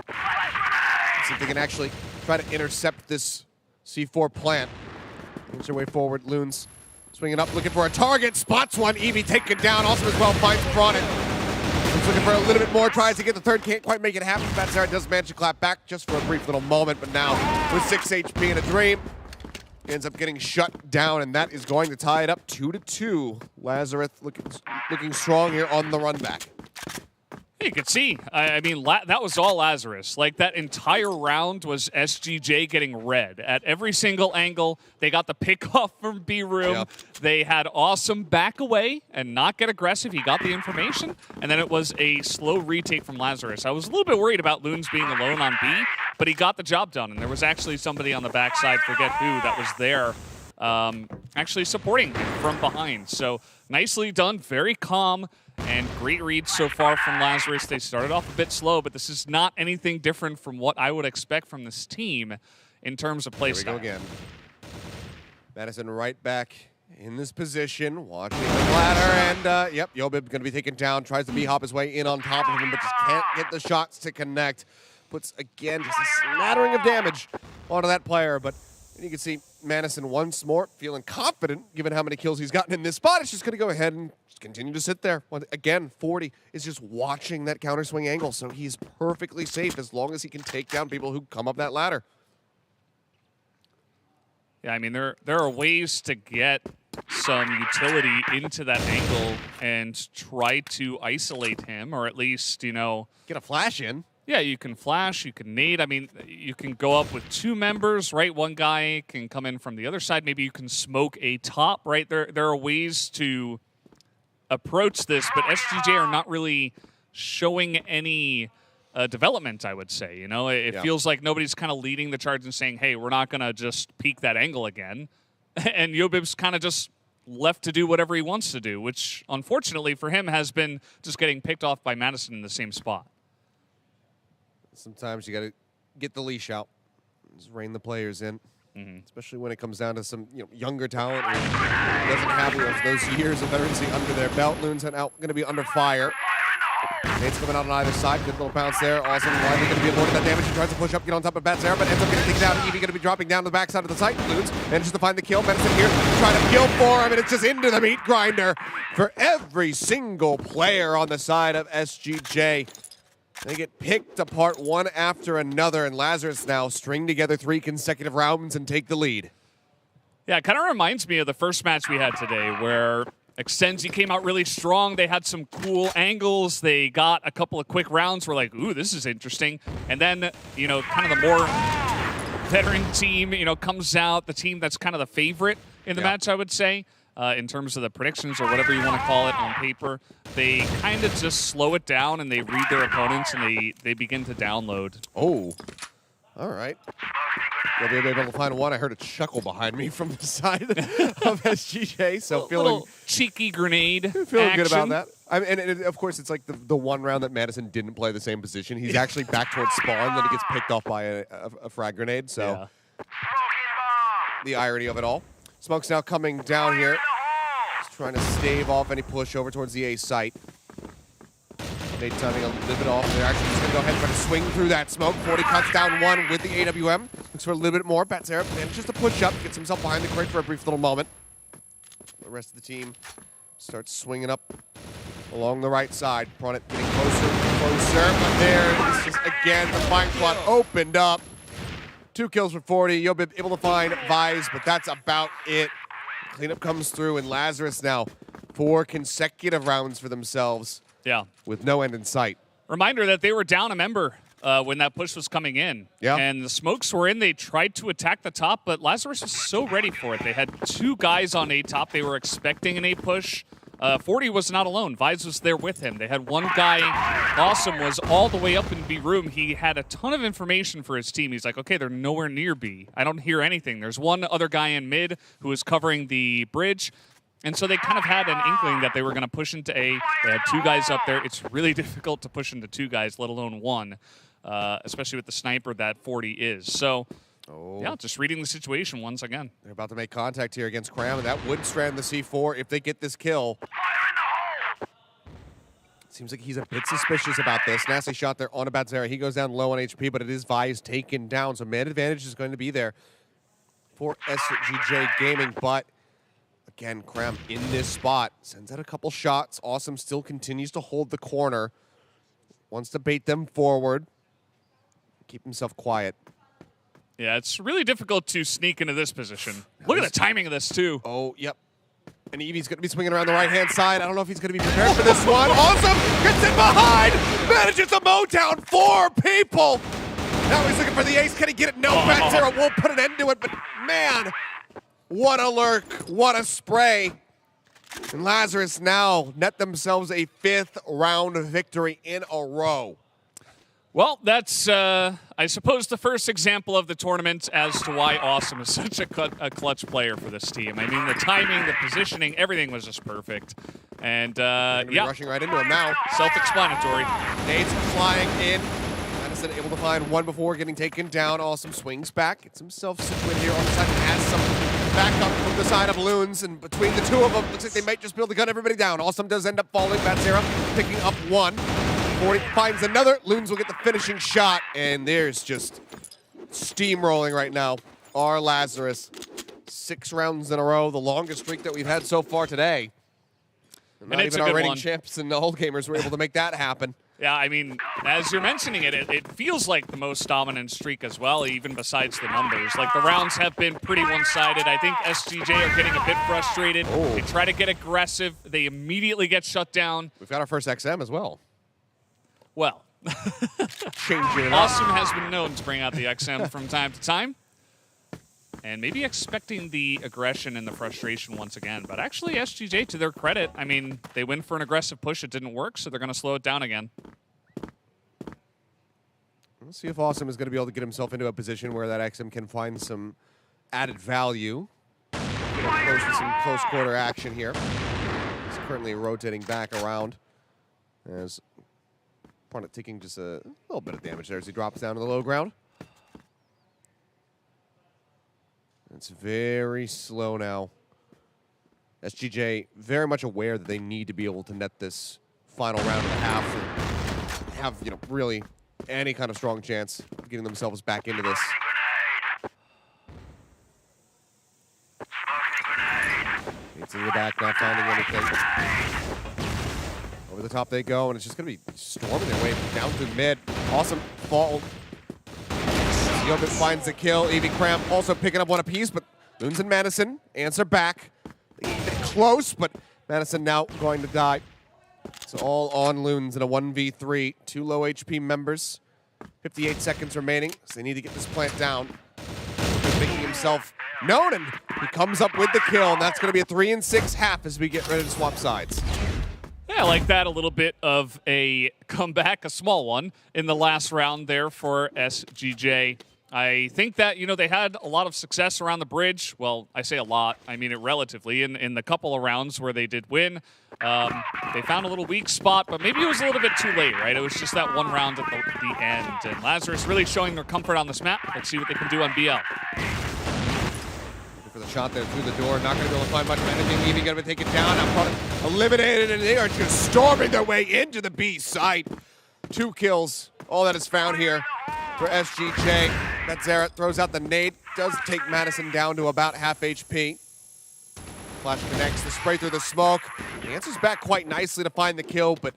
Let's see if they can actually try to intercept this C4 plant. Makes their way forward. Loons swinging up, looking for a target. Spots one. Evie taken down. Also as well finds Chronic. He's looking for a little bit more. Tries to get the third. Can't quite make it happen. Batsara does manage to clap back just for a brief little moment. But now with 6 HP and a dream, ends up getting shut down. And that is going to tie it up 2-2. Lazarus looking strong here on the run back. You could see, I mean, that was all Lazarus. Like, that entire round was SGJ getting red. At every single angle, they got the pick off from B-Room. Yep. They had awesome back away and not get aggressive. He got the information, and then it was a slow retake from Lazarus. I was a little bit worried about Loons being alone on B, but he got the job done, and there was actually somebody on the backside, forget who, that was there actually supporting him from behind. So nicely done, very calm. And great reads so far from Lazarus. They started off a bit slow, but this is not anything different from what I would expect from this team in terms of play style. Here we go again. Madison right back in this position, watching the ladder, and yep, Yobib going to be taken down. Tries to B-hop his way in on top of him, but just can't get the shots to connect. Puts, again, just a smattering of damage onto that player, but you can see Madison once more feeling confident, given how many kills he's gotten in this spot. It's just going to go ahead and continue to sit there. Again, 40 is just watching that counter swing angle, so he's perfectly safe as long as he can take down people who come up that ladder. Yeah, I mean, there are ways to get some utility into that angle and try to isolate him, or at least, you know, get a flash in. Yeah, you can flash, you can nade. I mean, you can go up with 2 members, right? One guy can come in from the other side. Maybe you can smoke a top, right? There are ways to approach this, but SGJ are not really showing any development, I would say. You know, it feels like nobody's kind of leading the charge and saying, hey, we're not going to just peek that angle again. And Yobib's kind of just left to do whatever he wants to do, which unfortunately for him has been just getting picked off by Madison in the same spot. Sometimes you got to get the leash out, just rein the players in. Especially when it comes down to some younger talent who doesn't have those years of veterancy under their belt. Loons now going to be under fire. Nate's coming out on either side. Good little bounce there. Awesome. Lively going to be avoiding that damage. He tries to push up, get on top of Batsara, but ends up getting taken down. Evie going to be dropping down to the backside of the site. Loons manages to find the kill. Medicine here trying to kill for him, and it's just into the meat grinder for every single player on the side of SGJ. They get picked apart one after another, and Lazarus now string together 3 consecutive rounds and take the lead. Yeah, it kind of reminds me of the first match we had today where Extenzi came out really strong. They had some cool angles. They got a couple of quick rounds. We're like, ooh, this is interesting. And then, you know, kind of the more veteran team, you know, comes out, the team that's kind of the favorite in the match, I would say. In terms of the predictions or whatever you want to call it on paper, they kind of just slow it down and they read their opponents and they begin to download. Oh, all right. You'll be able to find one. I heard a chuckle behind me from the side of SGJ, so feeling cheeky grenade. Feeling action. good about that. And of course, it's like the one round that Madison didn't play the same position. He's actually back towards spawn, then he gets picked off by a frag grenade. So the irony of it all. Smoke's now coming down here. Just trying to stave off any push over towards the A site. Nate timing a little bit off. They're actually just going to go ahead and try to swing through that smoke. 40 cuts down 1 with the AWM. Looks for a little bit more. Batsara manages to push up. Gets himself behind the crate for a brief little moment. The rest of the team starts swinging up along the right side. Pronit getting closer and closer. But there is just, again, the fine plot opened up. 2 kills for 40. Yobib able to find Vise, but that's about it. Cleanup comes through, and Lazarus now 4 consecutive rounds for themselves. Yeah. With no end in sight. Reminder that they were down a member when that push was coming in. Yeah. And the smokes were in. They tried to attack the top, but Lazarus was so ready for it. They had 2 guys on A top. They were expecting an A push. 40 was not alone. Vise was there with him. They had 1 guy. Awesome was all the way up in B room. He had a ton of information for his team. He's like, okay, they're nowhere near B. I don't hear anything. There's 1 other guy in mid who was covering the bridge. And so they kind of had an inkling that they were going to push into A. They had 2 guys up there. It's really difficult to push into 2 guys, let alone 1, especially with the sniper that 40 is. So, yeah, just reading the situation once again. They're about to make contact here against Cram, and that would strand the C4 if they get this kill. Seems like he's a bit suspicious about this. Nasty shot there on a Batzera. He goes down low on HP, but it is Vise taken down. So man advantage is going to be there for SGJ Gaming. But again, Cram in this spot. Sends out a couple shots. Awesome still continues to hold the corner. Wants to bait them forward. Keep himself quiet. Yeah, it's really difficult to sneak into this position. Look at the timing of this, too. Oh, yep. And Evie's going to be swinging around the right-hand side. I don't know if he's going to be prepared for this one. Awesome! Gets in behind! Manages the Motown. 4 people! Now he's looking for the ace. Can he get it? No, Batzera won't put an end to it, but man, what a lurk. What a spray. And Lazarus now net themselves a 5th round victory in a row. Well, that's, I suppose, the first example of the tournament as to why Awesome is such a clutch player for this team. I mean, the timing, the positioning, everything was just perfect. And, yeah. Rushing right into him now. Self-explanatory. Nades flying in. Madison able to find 1 before getting taken down. Awesome swings back. Gets himself situated here on the side and has some backup from the side of Loons. And between the 2 of them, looks like they might just be able to gun everybody down. Awesome does end up falling. Batzera picking up 1. 40 finds another. Loons will get the finishing shot, and there's just steamrolling right now. Our Lazarus, 6 rounds in a row, the longest streak that we've had so far today. Not even our reigning champs and the old gamers were able to make that happen. Yeah, I mean, as you're mentioning it, it feels like the most dominant streak as well, even besides the numbers. Like, the rounds have been pretty one-sided. I think SGJ are getting a bit frustrated. They try to get aggressive. They immediately get shut down. We've got our first XM as well. Well, changing it up. Awesome has been known to bring out the XM from time to time. And maybe expecting the aggression and the frustration once again. But actually, SGJ, to their credit, I mean, they went for an aggressive push. It didn't work, so they're going to slow it down again. Let's see if Awesome is going to be able to get himself into a position where that XM can find some added value. Get up close to some close quarter action here. He's currently rotating back around. As opponent taking just a little bit of damage there as he drops down to the low ground. It's very slow now. SGJ very much aware that they need to be able to net this final round and a half and have, you know, really any kind of strong chance of getting themselves back into this. It's in the back, not finding anything. Over the top they go, and it's just going to be storming their way down to mid. Awesome fall. Yobit finds the kill. Evie Cramp also picking up 1 apiece, but Loons and Madison answer back. They get a bit close, but Madison now going to die. So all on Loons in a 1v3. 2 low HP members. 58 seconds remaining, so they need to get this plant down. He's making himself known, and he comes up with the kill, and that's going to be a 3-6 half as we get ready to swap sides. Yeah, I like that. A little bit of a comeback, a small one, in the last round there for SGJ. I think that, you know, they had a lot of success around the bridge. Well, I say a lot. I mean it relatively. In the couple of rounds where they did win, they found a little weak spot, but maybe it was a little bit too late, right? It was just that 1 round at the end. And Lazarus really showing their comfort on this map. Let's see what they can do on BL. For the shot there through the door, not going to be able to find much of anything. Even going to take it down. Opponent eliminated, and they are just storming their way into the B site. 2 kills, all that is found here for SGJ. Batzera throws out the nade, does take Madison down to about half HP. Flash connects, the spray through the smoke. He answers back quite nicely to find the kill, but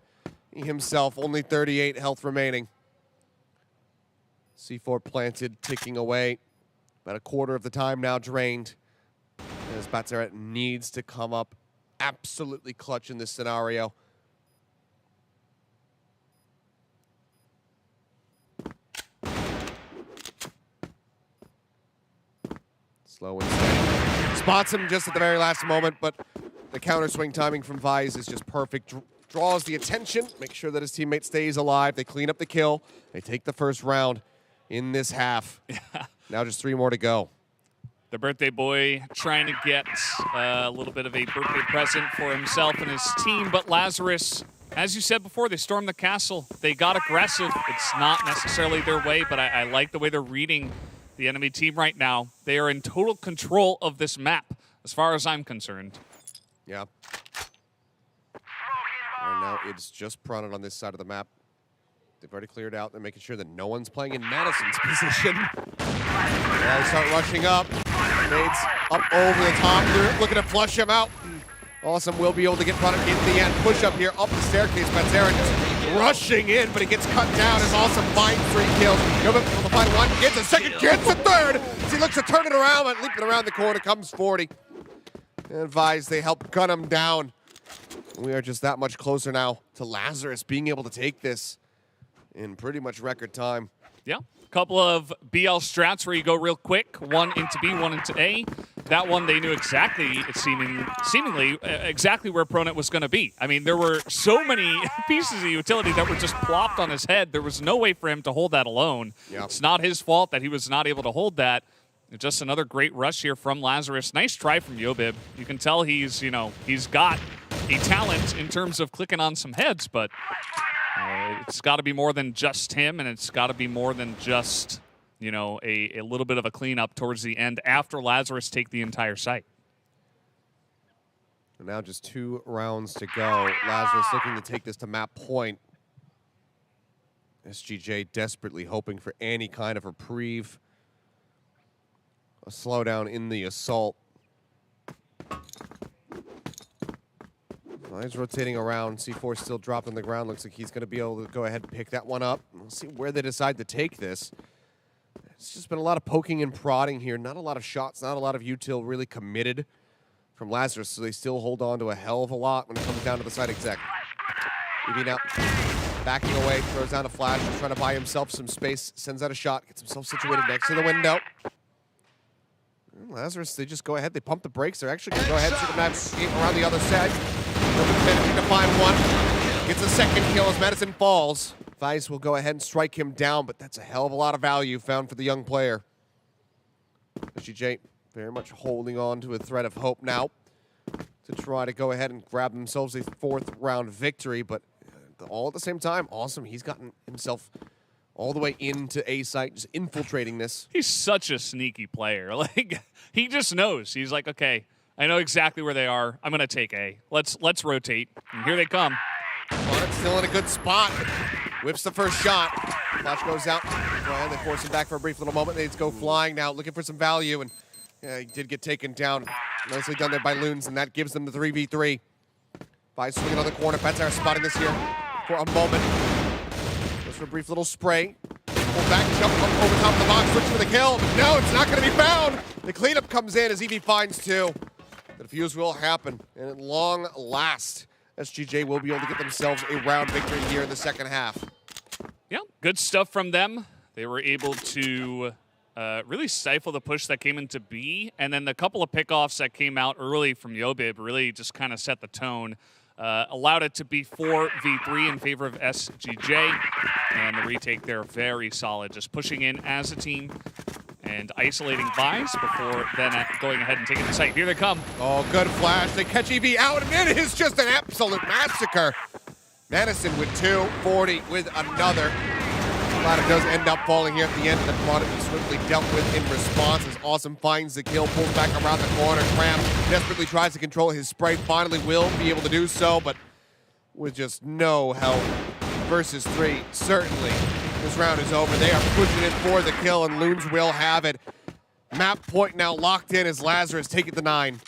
he himself only 38 health remaining. C4 planted, ticking away. About a quarter of the time now drained. As Batzera needs to come up absolutely clutch in this scenario. Slow and steady. Spots him just at the very last moment, but the counter swing timing from Vise is just perfect. Draws the attention, make sure that his teammate stays alive. They clean up the kill. They take the first round in this half. Now just 3 more to go. The birthday boy trying to get a little bit of a birthday present for himself and his team, but Lazarus, as you said before, they stormed the castle. They got aggressive. It's not necessarily their way, but I like the way they're reading the enemy team right now. They are in total control of this map, as far as I'm concerned. Yeah. And now it's just Prawnit on this side of the map. They've already cleared out. They're making sure that no one's playing in Madison's position. Now they start rushing up. Nades up over the top. They're looking to flush him out. Awesome will be able to get Prawnit in the end. Push up here, up the staircase. Pantera just rushing in, but he gets cut down as Awesome finds 3 kills. Able to find 1, gets a second, gets a third. As he looks to turn it around, but leaping around the corner comes 40. And Vise, they help gun him down. We are just that much closer now to Lazarus being able to take this in pretty much record time. Yeah, a couple of BL strats where you go real quick. 1 into B, 1 into A. That one they knew exactly, seemingly exactly where Prawnit was going to be. I mean, there were so many pieces of utility that were just plopped on his head. There was no way for him to hold that alone. Yep. It's not his fault that he was not able to hold that. Just another great rush here from Lazarus. Nice try from Yobib. You can tell he's got a talent in terms of clicking on some heads, but it's got to be more than just him, and it's got to be more than just, a little bit of a cleanup towards the end after Lazarus take the entire site. And now just 2 rounds to go. Lazarus looking to take this to map point. SGJ desperately hoping for any kind of reprieve. A slowdown in the assault. He's rotating around. C4 still dropped on the ground. Looks like he's going to be able to go ahead and pick that one up. We'll see where they decide to take this. It's just been a lot of poking and prodding here. Not a lot of shots, not a lot of util really committed from Lazarus, so they still hold on to a hell of a lot when it comes down to the side exec. EV now backing away, throws down a flash, trying to buy himself some space, sends out a shot, gets himself situated next to the window. Lazarus, they just go ahead, they pump the brakes. They're actually going to go ahead and shoot the map around the other side. Managing to find 1. Gets a second kill as Madison falls. Vise will go ahead and strike him down, but that's a hell of a lot of value found for the young player. SGJ very much holding on to a thread of hope now to try to go ahead and grab themselves a 4th round victory, but all at the same time, Awesome, he's gotten himself all the way into A site, just infiltrating this. He's such a sneaky player. Like, he just knows. He's like, okay, I know exactly where they are. I'm gonna take A. Let's rotate. And here they come. Prawnit's still in a good spot. Whips the first shot. Flash goes out. And they force him back for a brief little moment. They just go flying now, looking for some value, and yeah, he did get taken down. Nicely done there by Loons, and that gives them the 3v3. Vise swinging on the corner. Batsar spotting this here for a moment. Just for a brief little spray. Pull back, jump up over top of the box, switch for the kill. No, it's not going to be found. The cleanup comes in as EV finds 2. The defuse will happen, and at long last, SGJ will be able to get themselves a round victory here in the second half. Yeah, good stuff from them. They were able to really stifle the push that came into B, and then the couple of pickoffs that came out early from Yobib really just kind of set the tone. Allowed it to be 4v3 in favor of SGJ, and the retake there very solid, just pushing in as a team and isolating Vise before then going ahead and taking the site. Here they come. Oh, good flash. They catch EV out, and it is just an absolute massacre. Madison with 2, 40 with another. Ladder does end up falling here at the end, and the product is swiftly dealt with in response as Awesome finds the kill, pulls back around the corner. Cram desperately tries to control his spray, finally will be able to do so, but with just no help. Versus 3, certainly this round is over. They are pushing it for the kill, and Loons will have it. Map point now locked in as Lazarus take it to 9.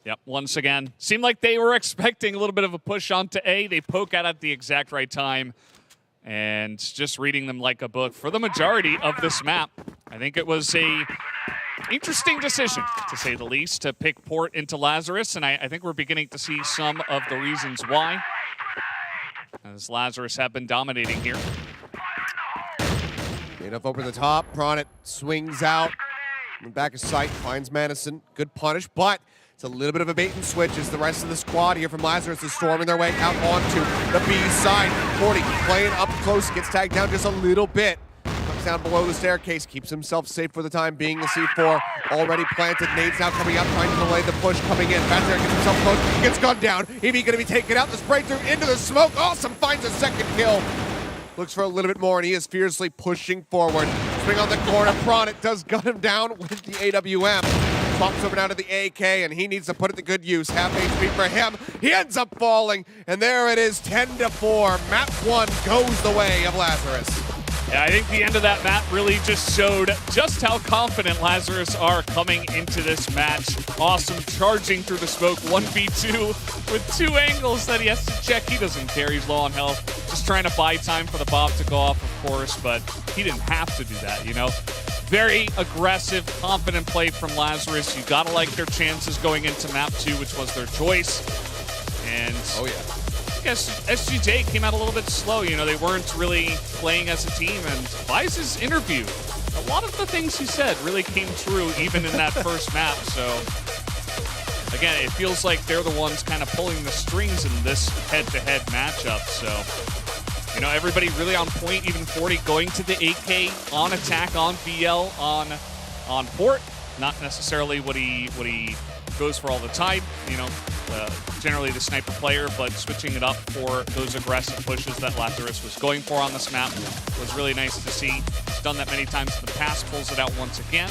Yep, once again, seemed like they were expecting a little bit of a push onto A. They poke out at the exact right time. And just reading them like a book for the majority of this map. I think it was a interesting decision, to say the least, to pick Port into Lazarus, and I think we're beginning to see some of the reasons why, as Lazarus have been dominating here. Made up over the top. Prawnit swings out. In the back of sight, finds Madison. Good punish, but it's a little bit of a bait and switch as the rest of the squad here from Lazarus is storming their way out onto the B side. 40 playing up close, gets tagged down just a little bit. Comes down below the staircase, keeps himself safe for the time being. The C4 already planted. Nades now coming out, trying to delay the push coming in. Back there, gets himself close, gets gunned down. Evie gonna be taken out. The spray through into the smoke. Awesome, finds a second kill. Looks for a little bit more, and he is fiercely pushing forward. Swing on the corner. Prawn, it does gun him down with the AWM. Swaps over now to the AK, and he needs to put it to good use. Half HP for him. He ends up falling, and there it is, 10-4. Map 1 goes the way of Lazarus. Yeah, I think the end of that map really just showed just how confident Lazarus are coming into this match. Awesome, charging through the smoke, 1v2 with 2 angles that he has to check. He doesn't care, he's low on health. Just trying to buy time for the bomb to go off, of course, but he didn't have to do that, you know? Very aggressive, confident play from Lazarus. You gotta like their chances going into map 2, which was their choice. And oh yeah, I guess SGJ came out a little bit slow. You know, they weren't really playing as a team. And Baisha's interview, a lot of the things he said really came true even in that first map. So again, it feels like they're the ones kind of pulling the strings in this head-to-head matchup. So, you know, everybody really on point, even 40 going to the AK on attack, on BL, on port. Not necessarily what he goes for all the time, you know, generally the sniper player, but switching it up for those aggressive pushes that Lazarus was going for on this map was really nice to see. He's done that many times in the past, pulls it out once again.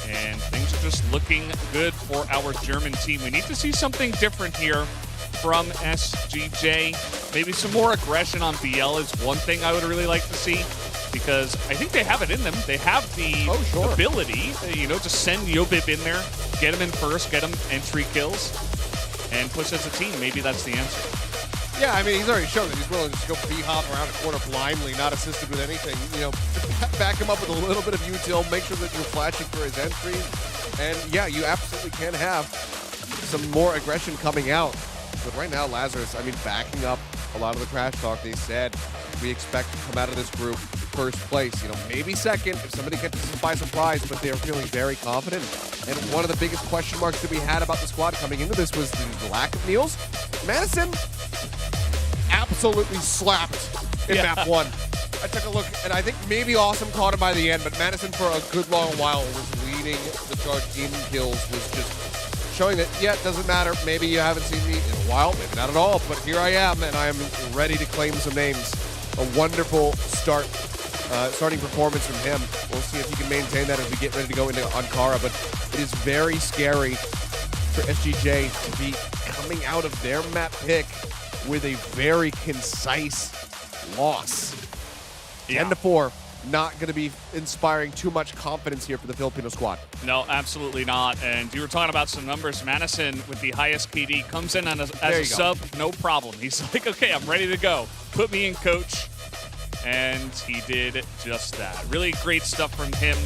And things are just looking good for our German team. We need to see something different here from SGJ. Maybe some more aggression on BL is one thing I would really like to see, because I think they have it in them. They have the ability, you know, to send Yobib in there, get him in first, get him entry kills, and push as a team. Maybe that's the answer. Yeah, I mean, he's already shown that he's willing to just go B-hop around a corner blindly, not assisted with anything. You know, back him up with a little bit of util, make sure that you're flashing for his entry. And yeah, you absolutely can have some more aggression coming out. But right now, Lazarus, I mean, backing up a lot of the trash talk. They said, we expect to come out of this group first place, you know, maybe second if somebody catches us by surprise, but they're feeling very confident. And one of the biggest question marks that we had about the squad coming into this was the lack of Niels. Madison absolutely slapped in map 1. I took a look, and I think maybe Awesome caught him by the end, but Madison for a good long while was leading the charge in kills, was just showing that, yeah, it doesn't matter. Maybe you haven't seen me in a while, maybe not at all, but here I am, and I am ready to claim some names. A wonderful starting performance from him. We'll see if he can maintain that as we get ready to go into Ankara, but it is very scary for SGJ to be coming out of their map pick with a very concise loss. 10-4, not going to be inspiring too much confidence here for the Filipino squad. No, absolutely not. And you were talking about some numbers. Madison with the highest KD comes in as a sub, no problem. He's like, okay, I'm ready to go. Put me in, coach. And he did just that. Really great stuff from him.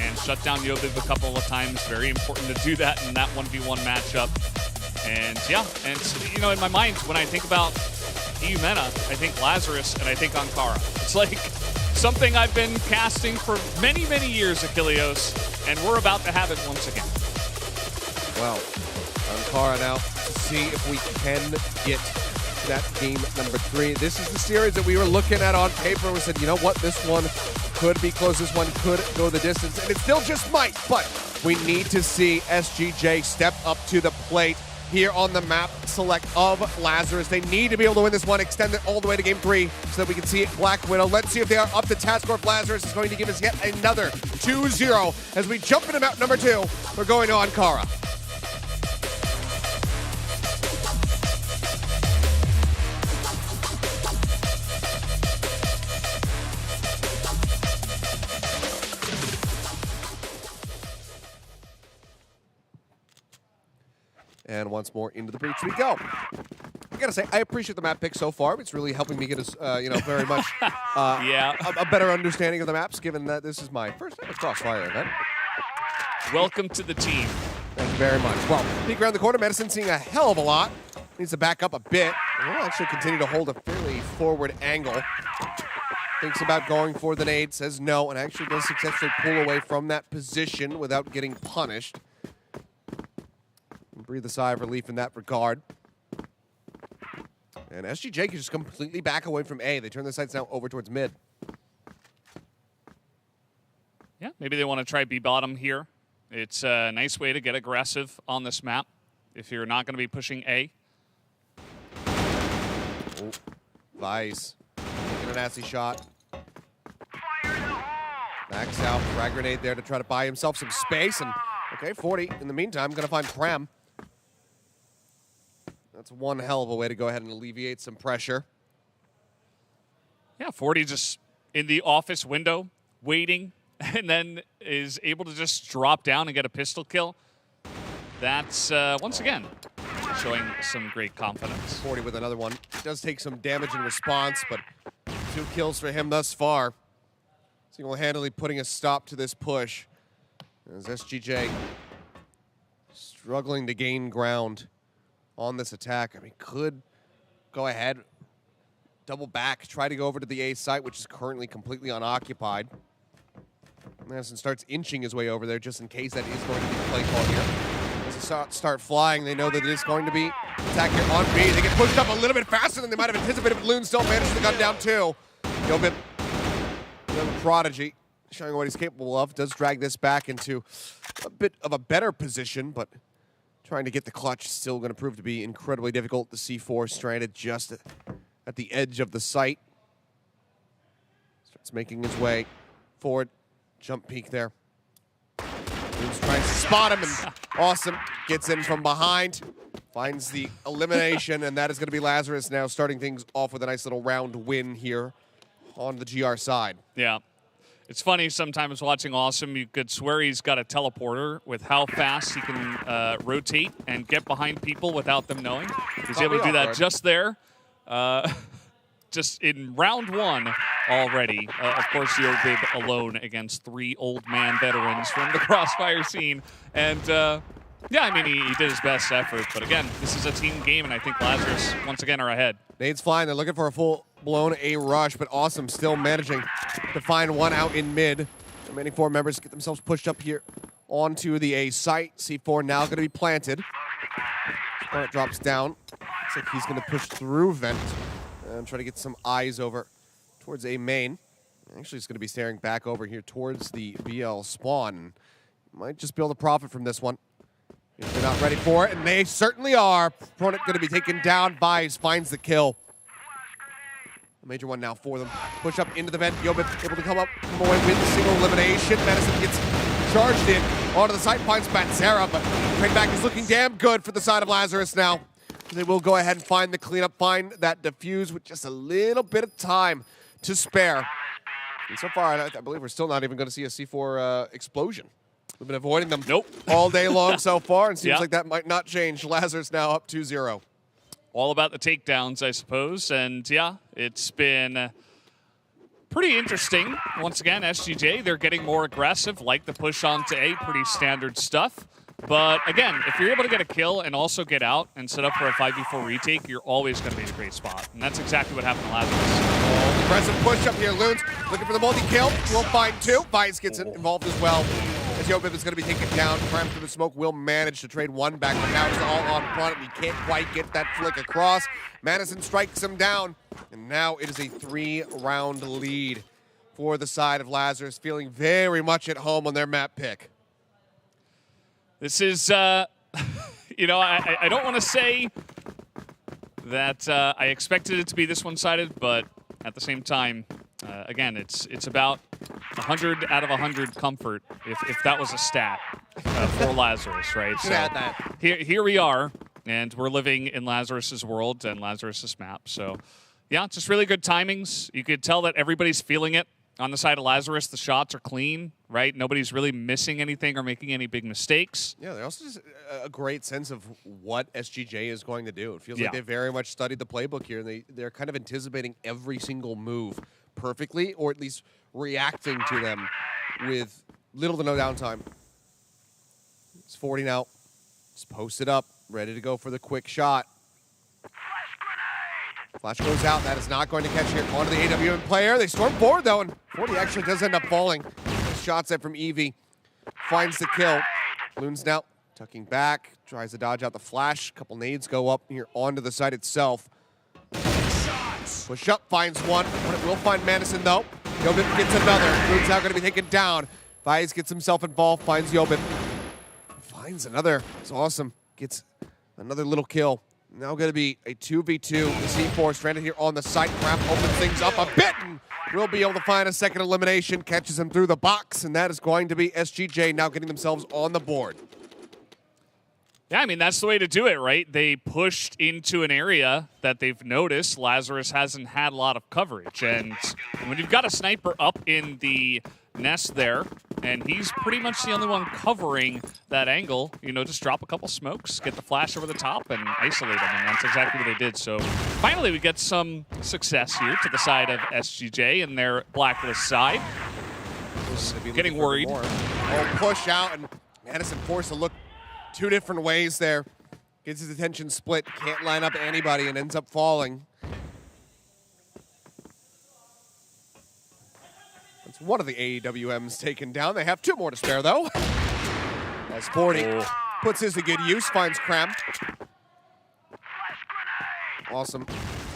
And shut down Yobib a couple of times. Very important to do that in that 1v1 matchup. And yeah, and you know, in my mind, when I think about EU meta, I think Lazarus and I think Ankara. It's like something I've been casting for many, many years, Achilleos, and we're about to have it once again. Well, Ankara now to see if we can get that game number 3. This is the series that we were looking at on paper. We said, you know what, this one could be close, this one could go the distance, and it still just might, but we need to see SGJ step up to the plate here on the map select of Lazarus. They need to be able to win this one, extend it all the way to game 3 so that we can see it. Black Widow. Let's see if they are up to task, or if Lazarus is going to give us yet another 2-0 as we jump into map number 2. We're going to Ankara. And once more into the breach we go. I gotta say, I appreciate the map pick so far. It's really helping me get us, you know, very much a better understanding of the maps, given that this is my first ever Crossfire event. Welcome to the team. Thank you very much. Well, peek around the corner, Madison seeing a hell of a lot. Needs to back up a bit. And we'll actually continue to hold a fairly forward angle. Thinks about going for the nade, says no, and actually does successfully pull away from that position without getting punished. Breathe a sigh of relief in that regard. And SGJ can just completely back away from A. They turn their sights now over towards mid. Yeah, maybe they want to try B bottom here. It's a nice way to get aggressive on this map if you're not going to be pushing A. Oh, Vice taking a nasty shot. Max out, frag grenade there to try to buy himself some space. And okay, 40 in the meantime, going to find Prem. That's one hell of a way to go ahead and alleviate some pressure. Yeah, 40 just in the office window, waiting, and then is able to just drop down and get a pistol kill. That's, once again, showing some great confidence. 40 with another one. It does take some damage in response, but 2 kills for him thus far. Single-handedly putting a stop to this push. As SGJ struggling to gain ground on this attack. I mean, could go ahead, double back, try to go over to the A site, which is currently completely unoccupied. Madison starts inching his way over there just in case that is going to be the play call here. As they start flying, they know that it is going to be attack here on B. They get pushed up a little bit faster than they might have anticipated, but Loon still manages to gun down too. Yobib, the prodigy, showing what he's capable of, does drag this back into a bit of a better position, but trying to get the clutch still going to prove to be incredibly difficult. The C4 stranded just at the edge of the site. Starts making his way forward. Jump peek there. He's trying to spot him, and Awesome gets in from behind. Finds the elimination, and that is going to be Lazarus now starting things off with a nice little round win here on the GR side. Yeah. It's funny sometimes watching Awesome, you could swear he's got a teleporter with how fast he can rotate and get behind people without them knowing. He's able to do that just there. Just in round 1 already. Of course, Yobib alone against 3 old man veterans from the Crossfire scene. And yeah, I mean, he did his best effort. But again, this is a team game, and I think Lazarus, once again, are ahead. Nades flying. They're looking for a full-blown A rush, but Awesome still managing to find one out in mid. The remaining 4 members get themselves pushed up here onto the A site. C4 now going to be planted. Spark drops down. Looks like he's going to push through vent and try to get some eyes over towards A main. Actually, he's going to be staring back over here towards the BL spawn. Might just be able to profit from this one. If they're not ready for it, and they certainly are. Opponent going to be taken down. Vice finds the kill. A major one now for them. Push up into the vent. Yobib able to come away with the single elimination. Madison gets charged in onto the site, finds Batsera, but trade back is looking damn good for the side of Lazarus now. They will go ahead and find the cleanup, find that defuse with just a little bit of time to spare. And so far, I believe we're still not even going to see a C4 explosion. We've been avoiding them all day long so far, and seems like that might not change. Lazarus now up 2-0. All about the takedowns, I suppose. And yeah, it's been pretty interesting. Once again, SGJ, they're getting more aggressive, like the push onto A, pretty standard stuff. But again, if you're able to get a kill and also get out and set up for a 5v4 retake, you're always going to be in a great spot. And that's exactly what happened to Lazarus. Oh, aggressive push up here. Loons looking for the multi-kill. Will find 2. Vice gets involved as well. As Yobib is going to be taken down. Prime through the smoke will manage to trade 1 back, but now he's all on front. He can't quite get that flick across. Madison strikes him down, and now it is a 3-round lead for the side of Lazarus, feeling very much at home on their map pick. This is, you know, I don't want to say that I expected it to be this one-sided, but at the same time, again, it's about 100 out of 100 comfort, if that was a stat for Lazarus, right? So add that. Here we are, and we're living in Lazarus's world and Lazarus's map. So, yeah, just really good timings. You could tell that everybody's feeling it. On the side of Lazarus, the shots are clean, right? Nobody's really missing anything or making any big mistakes. Yeah, there's also just a great sense of what SGJ is going to do. It feels like they very much studied the playbook here, and they're kind of anticipating every single move perfectly, or at least reacting to them with little to no downtime. It's 40 now. It's posted up, ready to go for the quick shot. Flash goes out. That is not going to catch here onto the AWM player. They storm forward, though, and 40 actually does end up falling. Shots set from Eevee. Finds the kill. Loon's now tucking back. Tries to dodge out the flash. Couple nades go up here onto the site itself. Push up, finds one. It will find Madison, though. Yobib gets another. Loon's now going to be taken down. Vice gets himself involved, finds Yobib. Finds another. It's awesome. Gets another little kill. Now going to be a 2v2. The C4 stranded here on the site. Crap opens things up a bit and will be able to find a second elimination. Catches him through the box, and that is going to be SGJ now getting themselves on the board. Yeah, I mean, that's the way to do it, right? They pushed into an area that they've noticed Lazarus hasn't had a lot of coverage. And when you've got a sniper up in the nest there, and he's pretty much the only one covering that angle, you know, just drop a couple smokes, get the flash over the top, and isolate them. And that's exactly what they did. So finally, we get some success here to the side of SGJ and their blacklist side. Getting worried. Oh, push out, and Madison forced to look 2 different ways there. Gets his attention split, can't line up anybody, and ends up falling. That's one of the AEWMs taken down. They have 2 more to spare, though. As 40 puts his to good use, finds Cram. Awesome.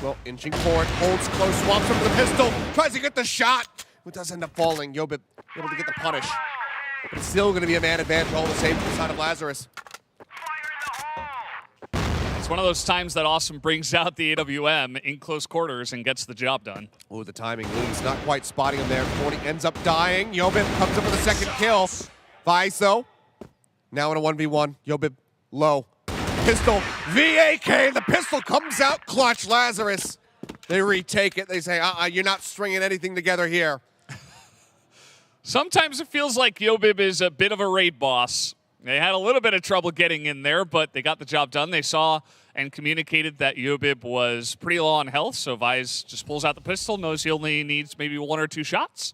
Well, inching forward, holds close, swamps him with the pistol, tries to get the shot, but does end up falling. Yobib able to get the punish. But it's still going to be a man advantage all the same to the side of Lazarus. It's one of those times that Awesome brings out the AWM in close quarters and gets the job done. Oh, the timing. Loon's not quite spotting him there. 40 ends up dying. Yobib comes up with a second kill. Vice, though, now in a 1v1. Yobib low. Pistol. VAK. The pistol comes out clutch. Lazarus. They retake it. They say, you're not stringing anything together here. Sometimes it feels like Yobib is a bit of a raid boss. They had a little bit of trouble getting in there, but they got the job done. They saw and communicated that Yobib was pretty low on health, so Vise just pulls out the pistol, knows he only needs maybe 1 or 2 shots,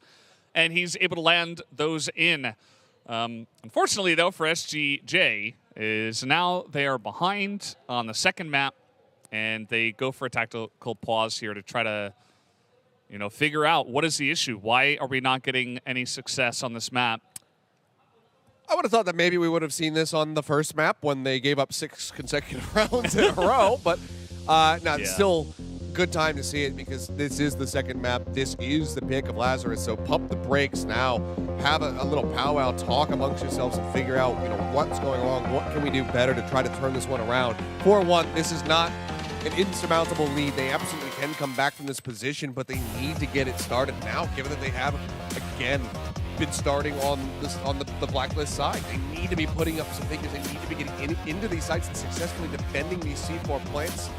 and he's able to land those in. Unfortunately, though, for SGJ, is now they are behind on the second map, and they go for a tactical pause here to try to, you know, figure out what is the issue. Why are we not getting any success on this map? I would have thought that maybe we would have seen this on the first map when they gave up 6 consecutive rounds in a row, but it's still good time to see it because this is the second map. This is the pick of Lazarus, so pump the brakes now. Have a little powwow, talk amongst yourselves and figure out, you know, what's going wrong, what can we do better to try to turn this one around. 4-1, this is not an insurmountable lead. They absolutely can come back from this position, but they need to get it started now, given that they have, again, been starting on the blacklist side. They need to be putting up some figures. They need to be getting into these sites and successfully defending these C4 plants,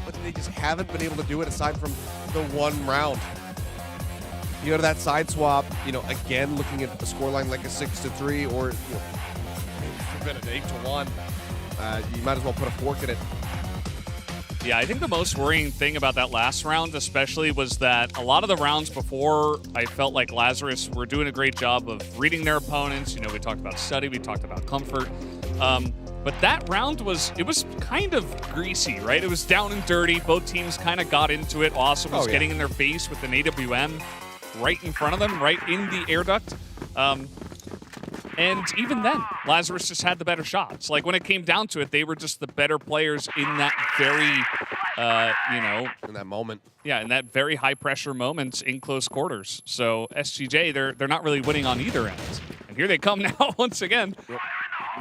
but they just haven't been able to do it aside from the 1 round. You go to that side swap, you know, again, looking at a scoreline like a 6-3 or, you know, maybe an 8-1, you might as well put a fork in it. Yeah, I think the most worrying thing about that last round especially was that a lot of the rounds before, I felt like Lazarus were doing a great job of reading their opponents. You know, we talked about study, we talked about comfort. But that round was kind of greasy, right? It was down and dirty. Both teams kind of got into it. Awesome was getting in their face with an AWM right in front of them, right in the air duct. And even then, Lazarus just had the better shots. Like, when it came down to it, they were just the better players in that very, you know... in that moment. Yeah, in that very high-pressure moment in close quarters. So, SGJ, they're not really winning on either end. And here they come now once again. Yep.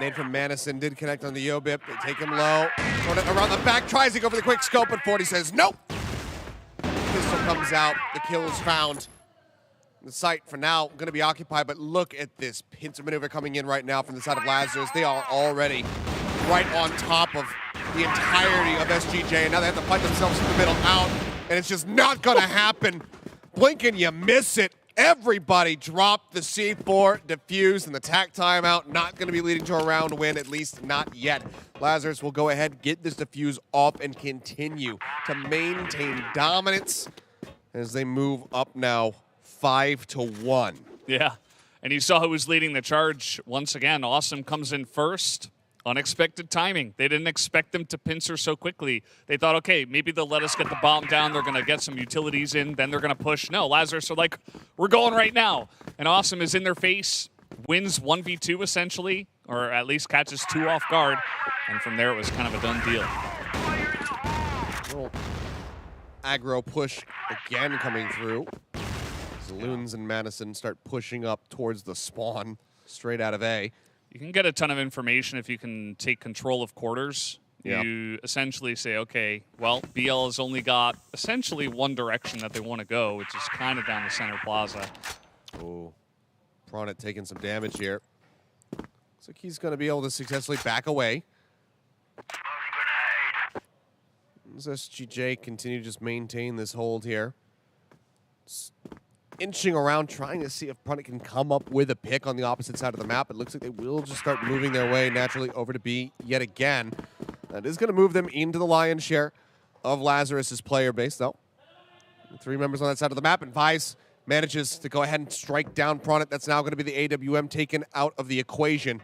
Nade from Madison did connect on the Yobib. They take him low. Sort of around the back, tries to go for the quick scope, but 40 says, nope! Pistol comes out. The kill is found. The site for now going to be occupied, but look at this pincer maneuver coming in right now from the side of Lazarus. They are already right on top of the entirety of SGJ, and now they have to fight themselves in the middle out, and it's just not going to happen. Blink and you miss it. Everybody dropped the C4, defuse, and the tack timeout. Not going to be leading to a round win, at least not yet. Lazarus will go ahead, get this defuse off, and continue to maintain dominance as they move up now 5-1. Yeah, and you saw who was leading the charge once again. Awesome comes in first Unexpected timing. They didn't expect them to pincer so quickly. They thought, okay, maybe they'll let us get the bomb down. They're going to get some utilities in. Then they're going to push. No, Lazarus are like, we're going right now. And Awesome is in their face, wins 1v2 essentially, or at least catches 2 off guard. And from there, it was kind of a done deal. Little aggro push again coming through. Loons and Madison start pushing up towards the spawn straight out of A. You can get a ton of information if you can take control of quarters. Yep. You essentially say, okay, well, BL has only got essentially one direction that they want to go, which is kind of down the center plaza. Oh, Pronet taking some damage here. Looks like he's going to be able to successfully back away. Does SGJ continue to just maintain this hold here? Just inching around, trying to see if Pronet can come up with a pick on the opposite side of the map. It looks like they will just start moving their way naturally over to B yet again. That is going to move them into the lion's share of Lazarus's player base, though. 3 members on that side of the map, and Vice manages to go ahead and strike down Pronet. That's now going to be the AWM taken out of the equation.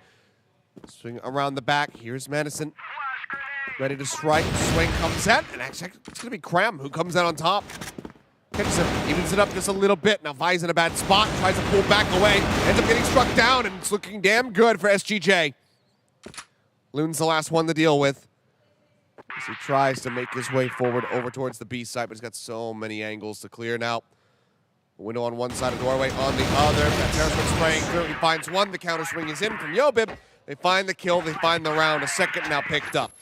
Swing around the back. Here's Madison. Ready to strike. Swing comes in, and actually it's going to be Cram who comes out on top. Catches him, evens it up just a little bit. Now Vi's in a bad spot, tries to pull back away, ends up getting struck down, and it's looking damn good for SGJ. Loon's the last one to deal with as he tries to make his way forward over towards the B side, but he's got so many angles to clear now. A window on one side, a doorway on the other. That terror swing spraying through. He finds one. The counter swing is in from Yobib. They find the kill. They find the round. A second now picked up.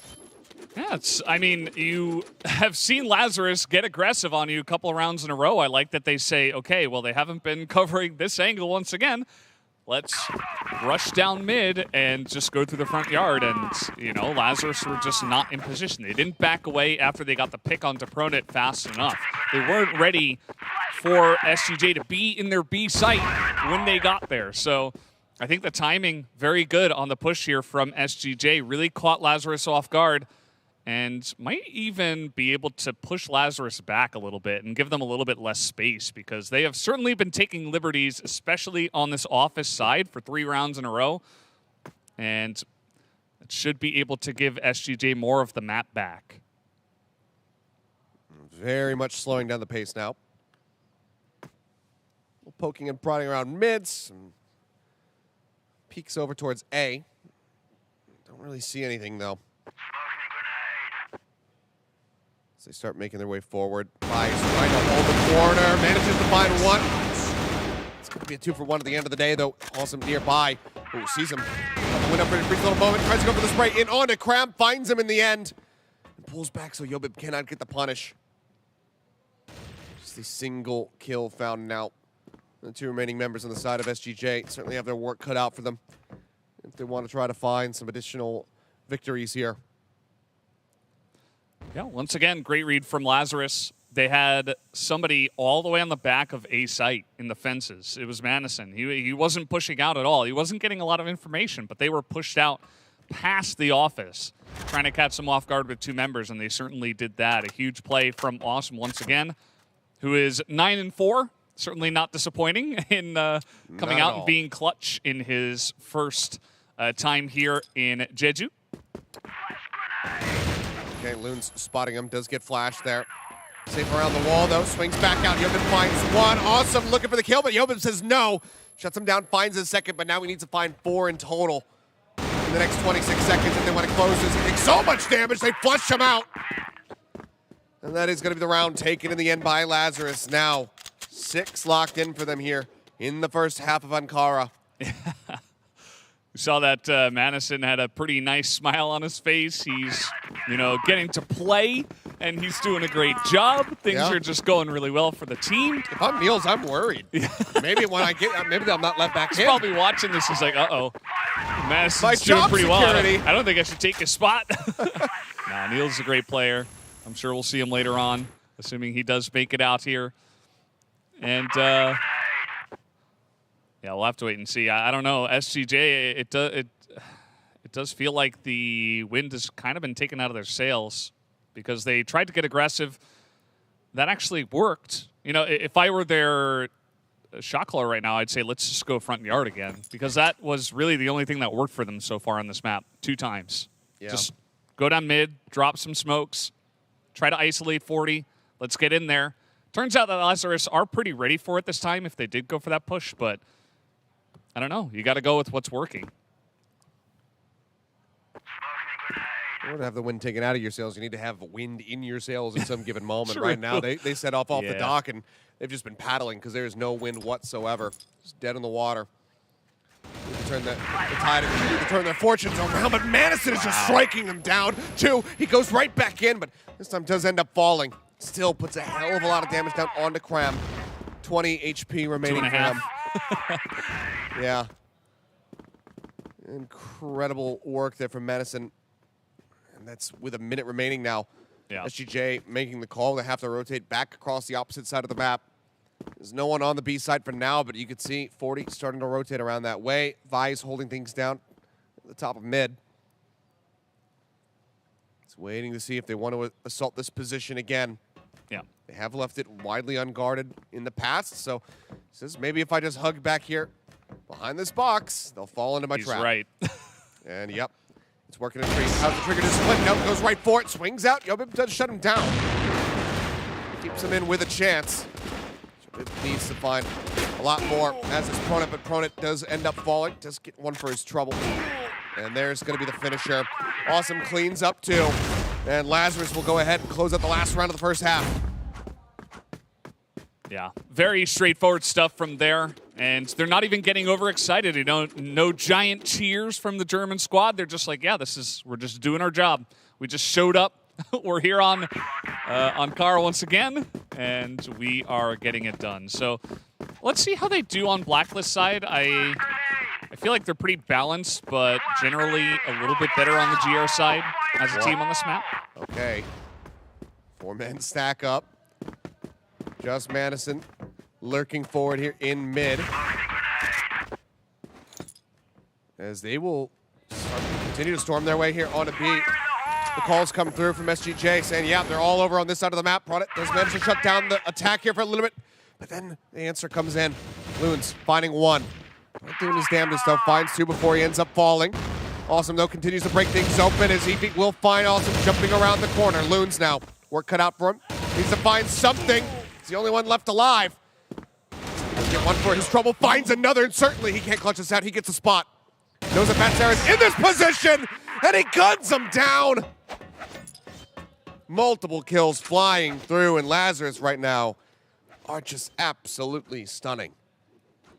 Yeah, I mean, you have seen Lazarus get aggressive on you a couple of rounds in a row. I like that they say, okay, well, they haven't been covering this angle once again. Let's rush down mid and just go through the front yard. And, you know, Lazarus were just not in position. They didn't back away after they got the pick onto Pronet fast enough. They weren't ready for SGJ to be in their B site when they got there. So I think the timing, very good on the push here from SGJ. Really caught Lazarus off guard. And might even be able to push Lazarus back a little bit and give them a little bit less space, because they have certainly been taking liberties, especially on this office side, for 3 rounds in a row. And it should be able to give SGJ more of the map back. Very much slowing down the pace now. Poking and prodding around mids. And peeks over towards A. Don't really see anything, though. As they start making their way forward. Vice trying to hold the corner. Manages to find one. It's going to be a 2-for-1 at the end of the day, though. Awesome nearby. Oh, sees him. Went up for a brief little moment. Tries to go for the spray. In on to Cram. Finds him in the end. And pulls back so Yobib cannot get the punish. Just a single kill found now. The 2 remaining members on the side of SGJ certainly have their work cut out for them if they want to try to find some additional victories here. Yeah, once again, great read from Lazarus. They had somebody all the way on the back of A site in the fences. It was Madison. He wasn't pushing out at all. He wasn't getting a lot of information, but they were pushed out past the office, trying to catch them off guard with 2 members, and they certainly did that. A huge play from Awesome once again, who is 9-4. Certainly not disappointing in coming out and being clutch in his first time here in Jeju. Okay, Loon's spotting him, does get flashed there. Safe around the wall, though, swings back out. Yobib finds one. Awesome looking for the kill, but Yobib says no. Shuts him down, finds his second, but now we need to find 4 in total in the next 26 seconds. And then when it closes, he takes so much damage, they flush him out. And that is going to be the round taken in the end by Lazarus. Now, 6 locked in for them here in the first half of Ankara. We saw that Madison had a pretty nice smile on his face. He's, you know, getting to play, and he's doing a great job. Things are just going really well for the team. If I'm Niels, I'm worried. Maybe when I get, maybe I'm not let back He's in. probably watching this. He's like, uh-oh. Madison's My doing job pretty security. well. I don't think I should take his spot. Nah, Niels is a great player. I'm sure we'll see him later on, assuming he does make it out here. And, yeah, we'll have to wait and see. I don't know. SGJ, it does feel like the wind has kind of been taken out of their sails, because they tried to get aggressive. That actually worked. You know, if I were their shot caller right now, I'd say let's just go front yard again, because that was really the only thing that worked for them so far on this map 2 times. Yeah. Just go down mid, drop some smokes, try to isolate 40. Let's get in there. Turns out that Lazarus are pretty ready for it this time if they did go for that push, but I don't know. You got to go with what's working. In order to have the wind taken out of your sails, you need to have wind in your sails at some given moment. True. Right now, they set off the Yeah. dock, and they've just been paddling because there is no wind whatsoever. Just dead in the water. Need to turn the tide, need to turn their fortunes around, but Madison is just striking them down, too. He goes right back in, but this time does end up falling. Still puts a hell of a lot of damage down onto Cram. 20 HP remaining for him. Yeah. Incredible work there from Madison. And that's with a minute remaining now. Yeah. SGJ making the call. They have to rotate back across the opposite side of the map. There's no one on the B side for now, but you can see 40 starting to rotate around that way. Vi's holding things down at the top of mid. It's waiting to see if they want to assault this position again. Yeah. They have left it widely unguarded in the past, so says maybe if I just hug back here behind this box, they'll fall into my He's trap. right. And yep, it's working a treat. How's the trigger to split? No, goes right for it, swings out. Yobib does shut him down. Keeps him in with a chance. Yobib needs to find a lot more as his Pronit, but Pronit does end up falling. Does get one for his trouble. And there's going to be the finisher. Awesome cleans up too. And Lazarus will go ahead and close out the last round of the first half. Yeah, very straightforward stuff from there. And they're not even getting overexcited. You know, no giant cheers from the German squad. They're just like, yeah, we're just doing our job. We just showed up. We're here on Car once again, and we are getting it done. So let's see how they do on Blacklist side. I feel like they're pretty balanced, but generally a little bit better on the GR side as a team on this map. Okay. 4-man stack up. Just Madison lurking forward here in mid. As they will continue to storm their way here onto B. The calls come through from SGJ saying, yeah, they're all over on this side of the map. Pronit does manage to shut down the attack here for a little bit, but then the answer comes in. Loons finding one. Not doing his damnedest though, finds 2 before he ends up falling. Awesome though, continues to break things open as he will find Awesome jumping around the corner. Loons now, work cut out for him. Needs to find something. He's the only one left alive. Doesn't get one for his trouble, finds another, and certainly he can't clutch this out. He gets a spot. Knows that Batsara's in this position, and he guns him down. Multiple kills flying through, and Lazarus right now are just absolutely stunning.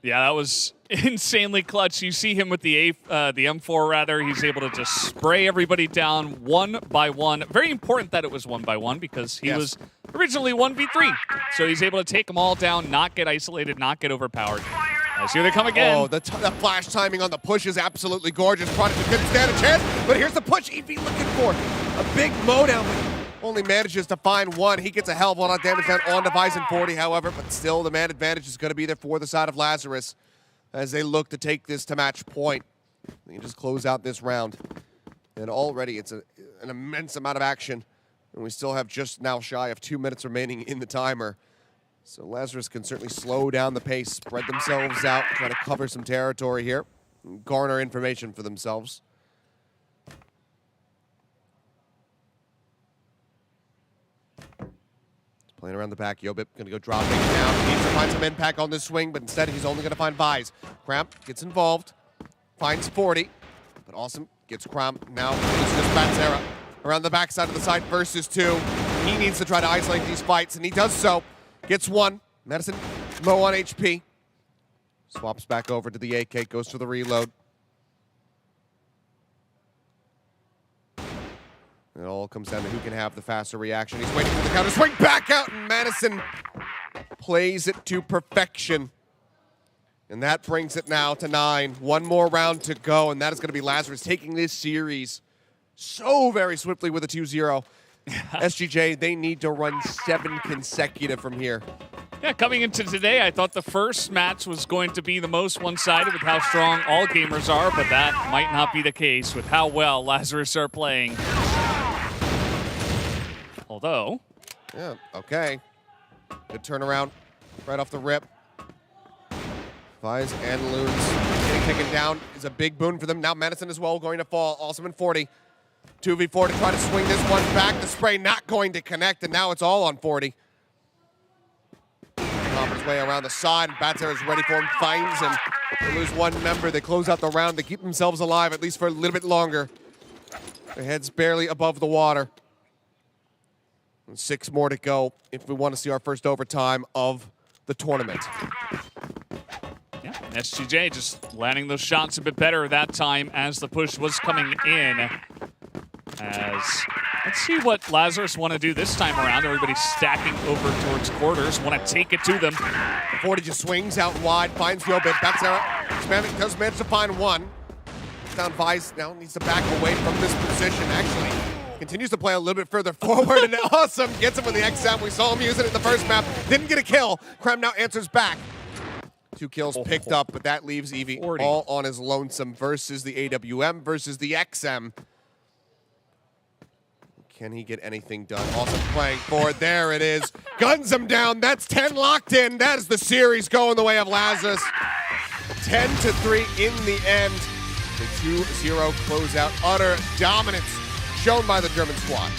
Yeah, that was insanely clutch. You see him with the M4 rather. He's able to just spray everybody down one by one. Very important that it was one by one because he was originally 1v3. So he's able to take them all down, not get isolated, not get overpowered. As here they come again. Oh, the flash timing on the push is absolutely gorgeous. Prodigy couldn't stand a chance, but here's the push EV looking for. A big mowdown, but only manages to find one. He gets a hell of a lot of damage down on device in 40, however, but still the man advantage is going to be there for the side of Lazarus as they look to take this to match point. They can just close out this round. And already it's an immense amount of action, and we still have just now shy of 2 minutes remaining in the timer. So Lazarus can certainly slow down the pace, spread themselves out, try to cover some territory here, and garner information for themselves. Playing around the back, Yobib gonna go dropping down. Needs to find some impact on this swing, but instead he's only gonna find Vise. Cramp gets involved, finds 40, but Awesome gets Cramp. Now it's just Batsara around the backside of the side versus 2. He needs to try to isolate these fights, and he does so. Gets 1. Madison low on HP. Swaps back over to the AK, goes for the reload. It all comes down to who can have the faster reaction. He's waiting for the counter swing back out, and Madison plays it to perfection. And that brings it now to 9. One more round to go, and that is going to be Lazarus taking this series so very swiftly with a 2-0. SGJ, they need to run 7 consecutive from here. Yeah, coming into today, I thought the first match was going to be the most one-sided with how strong all gamers are, but that might not be the case with how well Lazarus are playing. Although... Yeah, okay. Good turnaround right off the rip. Vise and Loons getting taken down is a big boon for them. Now Madison as well going to fall. Also in 40. 2v4 to try to swing this one back. The spray not going to connect, and now it's all on 40. Popping his way around the side, and Baisha is ready for him. Finds him. They lose one member. They close out the round. They keep themselves alive, at least for a little bit longer. Their head's barely above the water. And 6 more to go if we want to see our first overtime of the tournament. Yeah, SGJ just landing those shots a bit better that time as the push was coming in. Let's see what Lazarus want to do this time around. Everybody's stacking over towards quarters, want to take it to them. 40 just swings out wide, finds the open. Baisha does manage to find one. Down Vise now needs to back away from this position. Actually, continues to play a little bit further forward, and awesome gets him with the XM. We saw him use it in the first map. Didn't get a kill. Krem now answers back. 2 kills picked up, but that leaves Evie 40. all on his lonesome versus the AWM versus the XM. Can he get anything done? Also playing forward. There it is. Guns him down. That's 10 locked in. That is the series going the way of Lazarus. 10-3 in the end. The 2-0 closeout. Utter dominance shown by the German squad.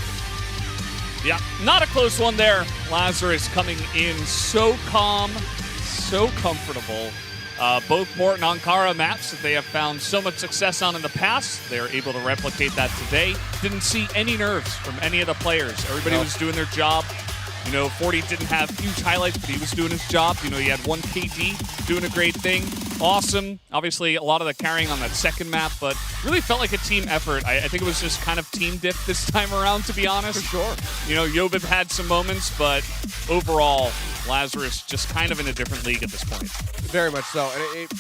Yeah, not a close one there. Lazarus coming in so calm, so comfortable. Both Morton and Ankara maps that they have found so much success on in the past, they're able to replicate that today. Didn't see any nerves from any of the players. Everybody was doing their job. You know, 40 didn't have huge highlights, but he was doing his job. You know, he had 1 KD, doing a great thing. Awesome. Obviously, a lot of the carrying on that second map, but really felt like a team effort. I think it was just kind of team diff this time around, to be honest. For sure. You know, Jovib had some moments, but overall, Lazarus just kind of in a different league at this point. Very much so. And it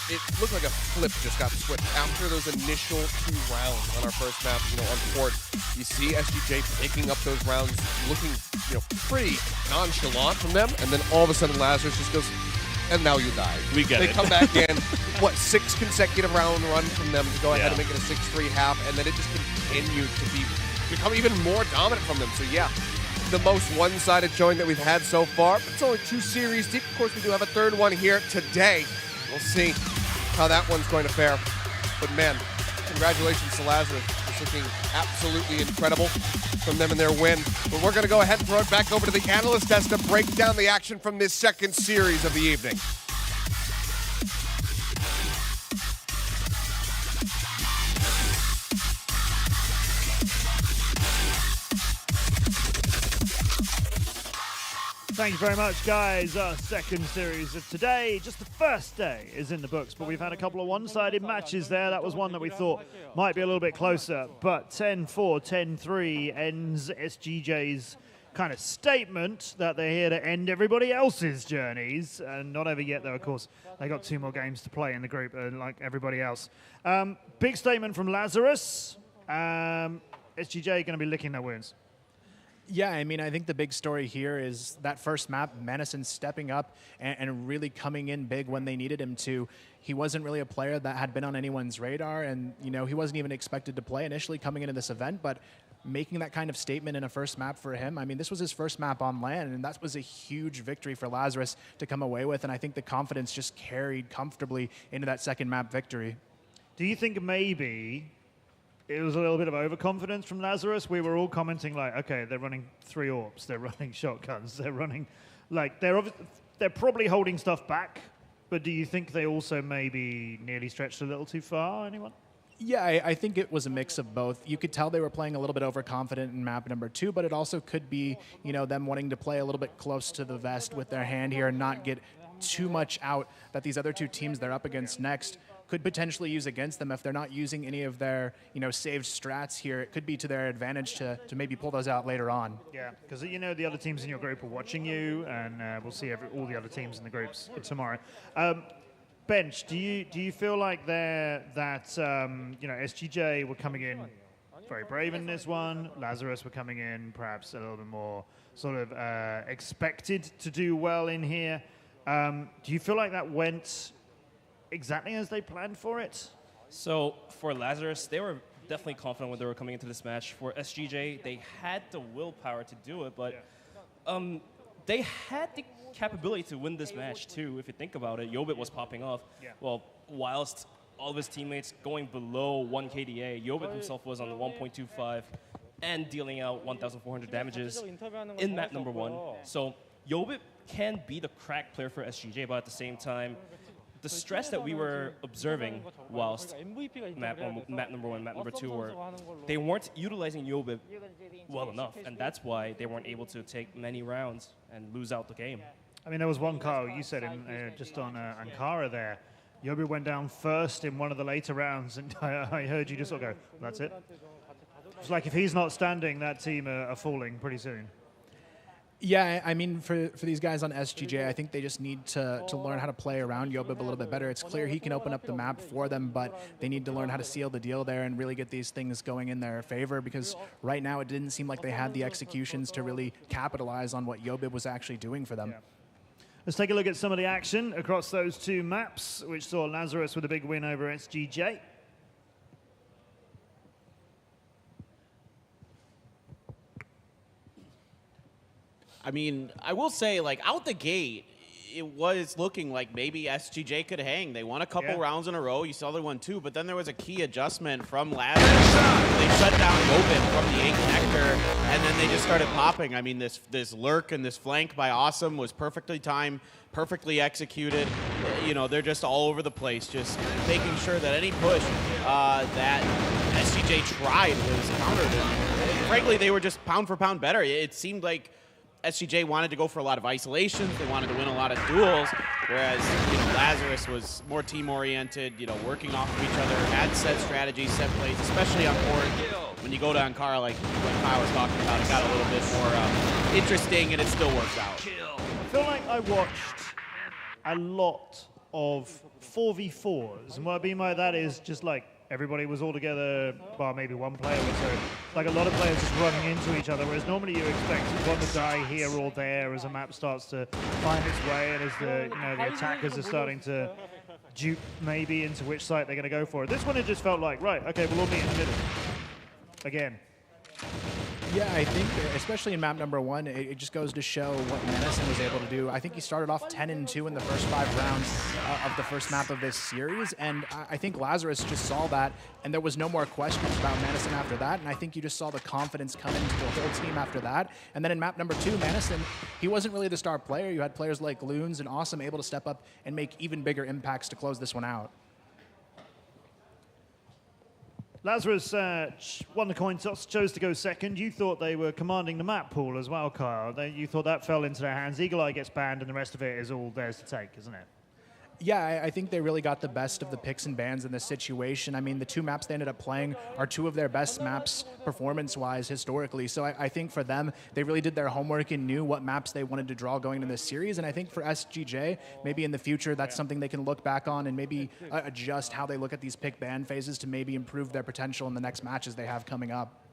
looked like a flip just got switched after those initial 2 rounds on our first map, you know, on port. You see SGJ picking up those rounds, looking, you know, pretty nonchalant from them, and then all of a sudden Lazarus just goes, and now you die. We get they it. They come back in, 6 consecutive round run from them to go ahead and make it a 6-3 half, and then it just continued to become even more dominant from them. So yeah, the most one-sided showing that we've had so far, but it's only 2 series deep. Of course, we do have a 3rd one here today. We'll see how that one's going to fare. But man, congratulations to Lazarus. It's looking absolutely incredible from them in their win. But we're going to go ahead and throw it back over to the analyst desk to break down the action from this 2nd series of the evening. Thank you very much, guys. Our 2nd series of today. Just the first day is in the books, but we've had a couple of one-sided matches there. That was one that we thought might be a little bit closer, but 10-4, 10-3 ends SGJ's kind of statement that they're here to end everybody else's journeys, and not over yet, though, of course. They got 2 more games to play in the group, like everybody else. Big statement from Lazarus. SGJ going to be licking their wounds. Yeah, I mean, I think the big story here is that first map, Madison stepping up and really coming in big when they needed him to. He wasn't really a player that had been on anyone's radar, and, you know, he wasn't even expected to play initially coming into this event, but making that kind of statement in a first map for him, I mean, this was his first map on LAN, and that was a huge victory for Lazarus to come away with, and I think the confidence just carried comfortably into that 2nd map victory. Do you think maybe it was a little bit of overconfidence from Lazarus? We were all commenting like, okay, they're running 3 AWPs, they're running shotguns, they're running, like, they're probably holding stuff back, but do you think they also maybe nearly stretched a little too far, anyone? Yeah, I think it was a mix of both. You could tell they were playing a little bit overconfident in map number 2, but it also could be, you know, them wanting to play a little bit close to the vest with their hand here and not get too much out that these other 2 teams they're up against next could potentially use against them if they're not using any of their, you know, saved strats here. It could be to their advantage to maybe pull those out later on. Yeah, because, you know, the other teams in your group are watching you, and we'll see all the other teams in the groups tomorrow. Bench, do you feel like you know, SGJ were coming in very brave in this one, Lazarus were coming in perhaps a little bit more sort of expected to do well in here? Do you feel like that went exactly as they planned for it? So for Lazarus, they were definitely confident when they were coming into this match. For SGJ, they had the willpower to do it, but they had the capability to win this match too. If you think about it, Yobit was popping off. Well, whilst all of his teammates going below 1 KDA, Yobit himself was on 1.25 and dealing out 1,400 damages in map number 1. So Yobit can be the crack player for SGJ, but at the same time, the stress that we were observing whilst map number 1, map number 2, they weren't utilizing Yobit well enough, and that's why they weren't able to take many rounds and lose out the game. I mean, there was one, Kyle, you said just on Ankara there. Yobit went down first in one of the later rounds, and I heard you just sort of go, that's it. It's like if he's not standing, that team are falling pretty soon. Yeah, I mean, for these guys on SGJ, I think they just need to learn how to play around Yobib a little bit better. It's clear he can open up the map for them, but they need to learn how to seal the deal there and really get these things going in their favor, because right now it didn't seem like they had the executions to really capitalize on what Yobib was actually doing for them. Yeah. Let's take a look at some of the action across those two maps, which saw Lazarus with a big win over SGJ. I mean, I will say, like, out the gate, it was looking like maybe SGJ could hang. They won a couple rounds in a row. You saw they won 2, but then there was a key adjustment from Lazarus. They shut down Yobit from the A connector, and then they just started popping. I mean, this lurk and this flank by Awesome was perfectly timed, perfectly executed. You know, they're just all over the place, just making sure that any push that SGJ tried was countered. And frankly, they were just pound for pound better. It seemed like SGJ wanted to go for a lot of isolations. They wanted to win a lot of duels, whereas Lazarus was more team-oriented, working off of each other, had set strategies, set plays, especially on board. When you go to Ankara, like what Kyle was talking about, it got a little bit more interesting, and it still works out. I feel like I watched a lot of 4v4s, and what I mean by that is just like everybody was all together, bar maybe one player or so. Like a lot of players just running into each other, whereas normally you expect one to die here or there as a map starts to find its way and as the attackers are starting to dupe maybe into which site they're going to go for. This one it just felt like, right, okay, we'll all meet in the middle. Again. Yeah, I think, especially in map number 1, it just goes to show what Madison was able to do. I think he started off 10-2 in the first 5 rounds of the first map of this series, and I think Lazarus just saw that, and there was no more questions about Madison after that, and I think you just saw the confidence come into the whole team after that. And then in map number 2, Madison, he wasn't really the star player. You had players like Loons and Awesome able to step up and make even bigger impacts to close this one out. Lazarus won the coin toss, chose to go second. You thought they were commanding the map pool as well, Kyle. You thought that fell into their hands. Eagle Eye gets banned, and the rest of it is all theirs to take, isn't it? Yeah, I think they really got the best of the picks and bans in this situation. I mean, the 2 maps they ended up playing are 2 of their best maps performance-wise historically. So I think for them, they really did their homework and knew what maps they wanted to draw going into this series. And I think for SGJ, maybe in the future, that's something they can look back on and maybe adjust how they look at these pick ban phases to maybe improve their potential in the next matches they have coming up.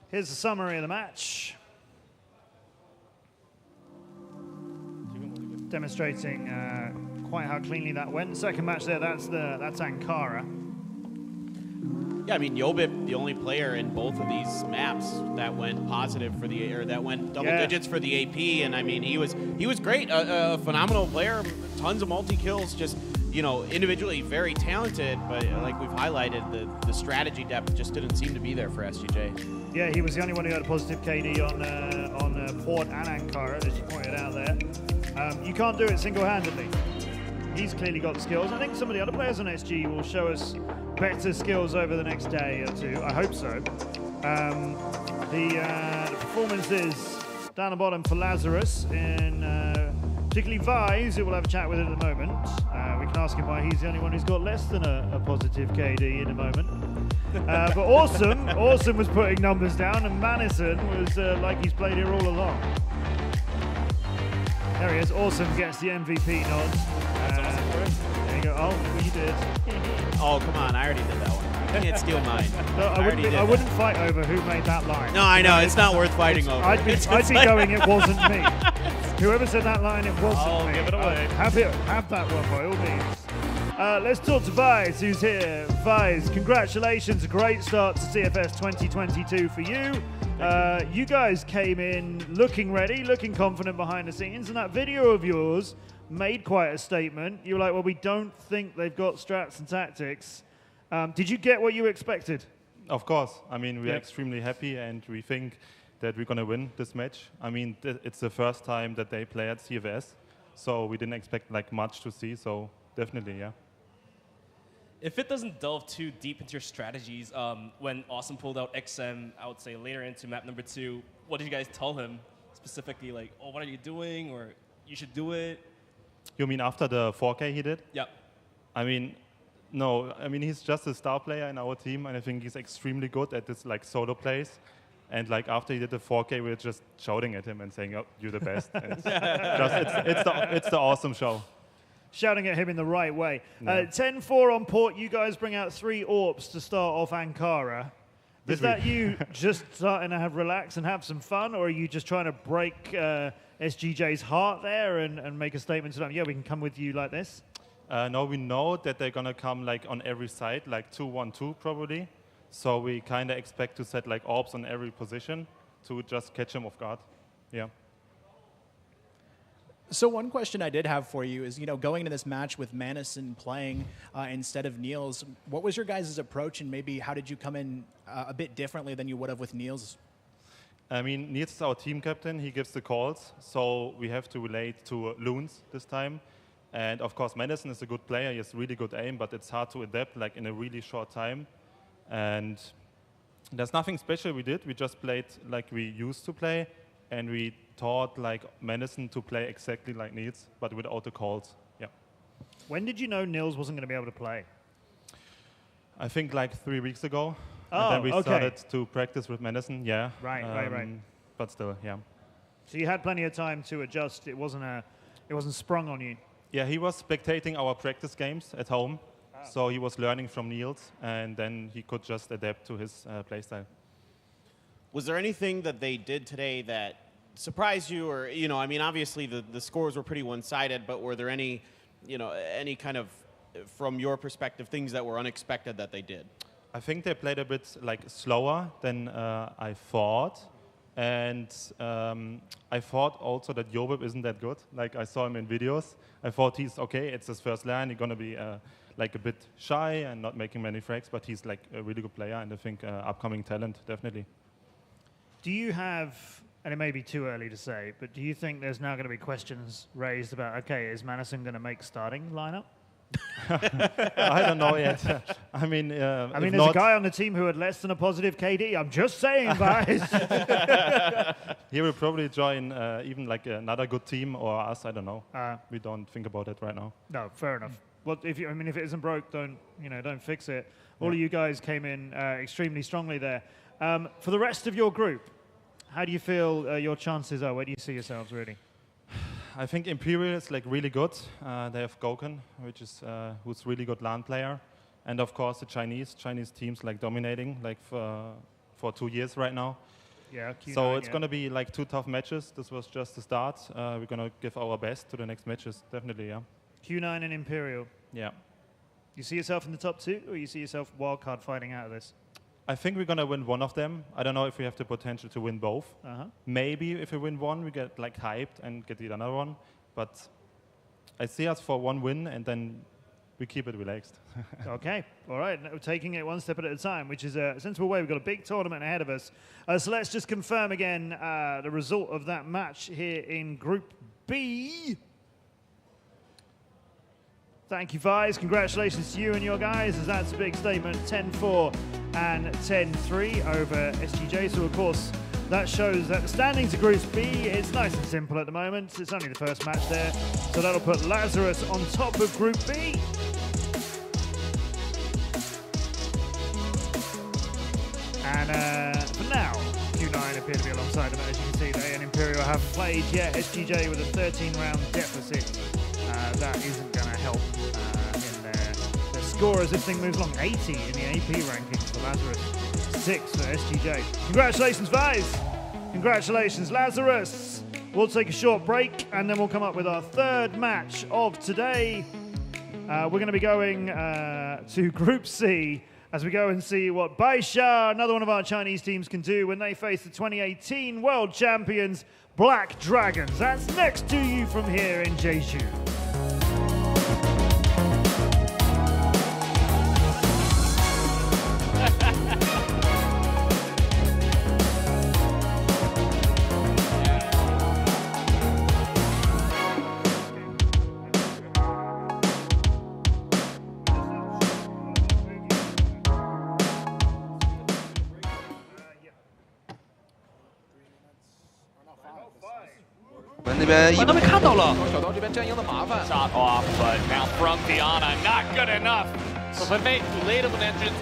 Here's the summary of the match. Demonstrating quite how cleanly that went. Second match there, that's Ankara. Yeah, I mean, Yobip, the only player in both of these maps that went positive for the, or that went double digits for the AP, and I mean, he was great, a phenomenal player, tons of multi-kills, just, individually very talented, but like we've highlighted, the strategy depth just didn't seem to be there for SGJ. Yeah, he was the only one who had a positive KD on Port and Ankara, as you pointed out there. You can't do it single-handedly. He's clearly got the skills. I think some of the other players on SG will show us better skills over the next day or 2. I hope so. The performances down the bottom for Lazarus, in particularly Vise, who we'll have a chat with in a moment. We can ask him why he's the only one who's got less than a positive KD in a moment. But Awesome was putting numbers down, and Madison was like he's played here all along. There he is. Awesome gets the MVP nod. That's awesome for him. There you go. Oh, you did. Oh, come on. I already did that one. You can't steal mine. No, I wouldn't fight over who made that line. No, I know. It's not worth fighting over. I'd be going, it wasn't me. Whoever said that line, it wasn't me. I'll give it away. Have that one by all means. Let's talk to Vice, who's here. Vice, congratulations. Great start to CFS 2022 for you. You guys came in looking ready, looking confident behind the scenes, and that video of yours made quite a statement. You were like, well, we don't think they've got strats and tactics. Did you get what you expected? Of course. I mean, we are extremely happy, and we think that we're going to win this match. I mean, it's the first time that they play at CFS, so we didn't expect like much to see, so definitely, yeah. If it doesn't delve too deep into your strategies, when Awesome pulled out XM, I would say later into map number 2, what did you guys tell him specifically? Like, oh, what are you doing? Or you should do it? You mean after the 4K he did? Yeah. I mean, no. I mean, he's just a star player in our team, and I think he's extremely good at this like solo plays. And like after he did the 4K, we were just shouting at him and saying, "Oh, you're the best." It's the awesome show. Shouting at him in the right way. 10-4 on port. You guys bring out 3 AWPs to start off Ankara. Is that you just starting to have relax and have some fun, or are you just trying to break SGJ's heart there and make a statement to them? Yeah, we can come with you like this. No, we know that they're gonna come like on every side, like 2-1-2 probably. So we kind of expect to set like AWPs on every position to just catch them off guard. Yeah. So one question I did have for you is, you know, going into this match with Manison playing instead of Niels, what was your guys' approach, and maybe how did you come in a bit differently than you would have with Niels? I mean, Niels is our team captain. He gives the calls, so we have to relate to Loons this time. And of course, Manison is a good player. He has really good aim, but it's hard to adapt like in a really short time. And there's nothing special we did. We just played like we used to play, and we taught like Manison to play exactly like Niels, but without the calls. Yeah. When did you know Niels wasn't going to be able to play? I think like 3 weeks ago. Oh, and then we okay. started to practice with Manison. Yeah. Right. But still, yeah. So you had plenty of time to adjust. It wasn't sprung on you. Yeah, he was spectating our practice games at home, so he was learning from Niels, and then he could just adapt to his playstyle. Was there anything that they did today that surprised you, or, you know, I mean, obviously the scores were pretty one-sided, but were there any, you know, any kind of, from your perspective, things that were unexpected that they did? I think they played a bit like slower than I thought, and I thought also that Jobib isn't that good. Like I saw him in videos. I thought he's okay. It's his first LAN. He's gonna be like a bit shy and not making many frags, but he's like a really good player, and I think upcoming talent definitely. Do you have, and it may be too early to say, but do you think there's now going to be questions raised about, okay, is Manison going to make starting lineup? I don't know yet. I mean, there's a guy on the team who had less than a positive KD. I'm just saying, guys. He will probably join even like another good team or us. I don't know. We don't think about it right now. No, fair enough. Well, if it isn't broke, don't fix it. All of you guys came in extremely strongly there. For the rest of your group, how do you feel your chances are? Where do you see yourselves really? I think Imperial is like really good. They have Gokhan, which is who's really good LAN player, and of course the Chinese teams like dominating like for 2 years right now. Yeah. Q9, so it's gonna be like 2 tough matches. This was just the start. We're gonna give our best to the next matches, definitely. Yeah. Q9 and Imperial. Yeah. You see yourself in the top 2, or you see yourself wildcard fighting out of this? I think we're gonna win one of them. I don't know if we have the potential to win both. Maybe if we win one, we get like hyped and get the other one. But I see us for one win, and then we keep it relaxed. Okay, all right. We're taking it one step at a time, which is a sensible way. We've got a big tournament ahead of us. So let's just confirm again the result of that match here in Group B. Thank you, Vice. Congratulations to you and your guys, as that's a big statement. 10-4 and 10-3 over SGJ. So, of course, that shows that the standings of Group B, it's nice and simple at the moment. It's only the first match there. So that'll put Lazarus on top of Group B. And for now, Q9 appear to be alongside them. As you can see, they and Imperial haven't played yet. SGJ with a 13-round deficit. That isn't going to help in their score as this thing moves along. 80 in the AP rankings for Lazarus, 6 for SGJ. Congratulations, Vice. Congratulations, Lazarus. We'll take a short break, and then we'll come up with our third match of today. We're going to be going to Group C as we go and see what Baisha, another one of our Chinese teams, can do when they face the 2018 World Champions, Black Dragons. That's next to you from here in Jeju. Shot off, but now from Diana, not good enough. So too late of an entrance.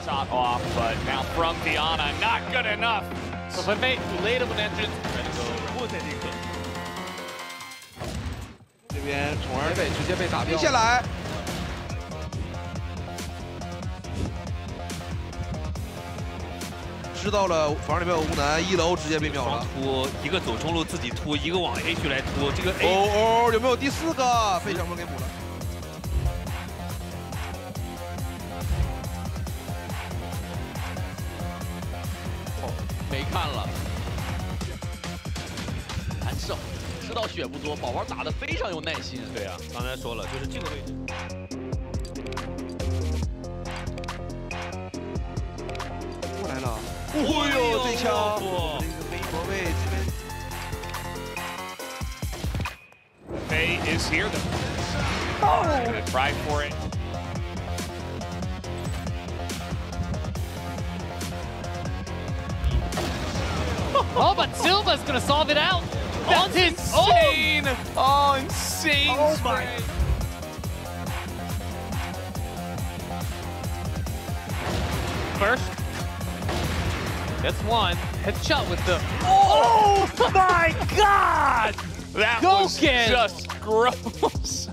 Shot off, but now from Diana, not good enough. So too late of an entrance. 这边宠儿北直接被打掉，下来，知道了房里面有无难，一楼直接被秒了。突一个走中路自己突，一个往 A 区来突，这个 A 有没有第4个？被小梦给补了。 没看了，难受。知道血不多，宝宝打得非常有耐心。对啊，刚才说了，就是这个位置。过来了，哦呦，这枪！微博位这边。Faye is here though. Oh! Gonna try for it. Oh, but Silva's gonna solve it out. That's insane! Oh, insane! Oh my! First, that's one. Headshot with the. Oh my God! That Go was again. just gross.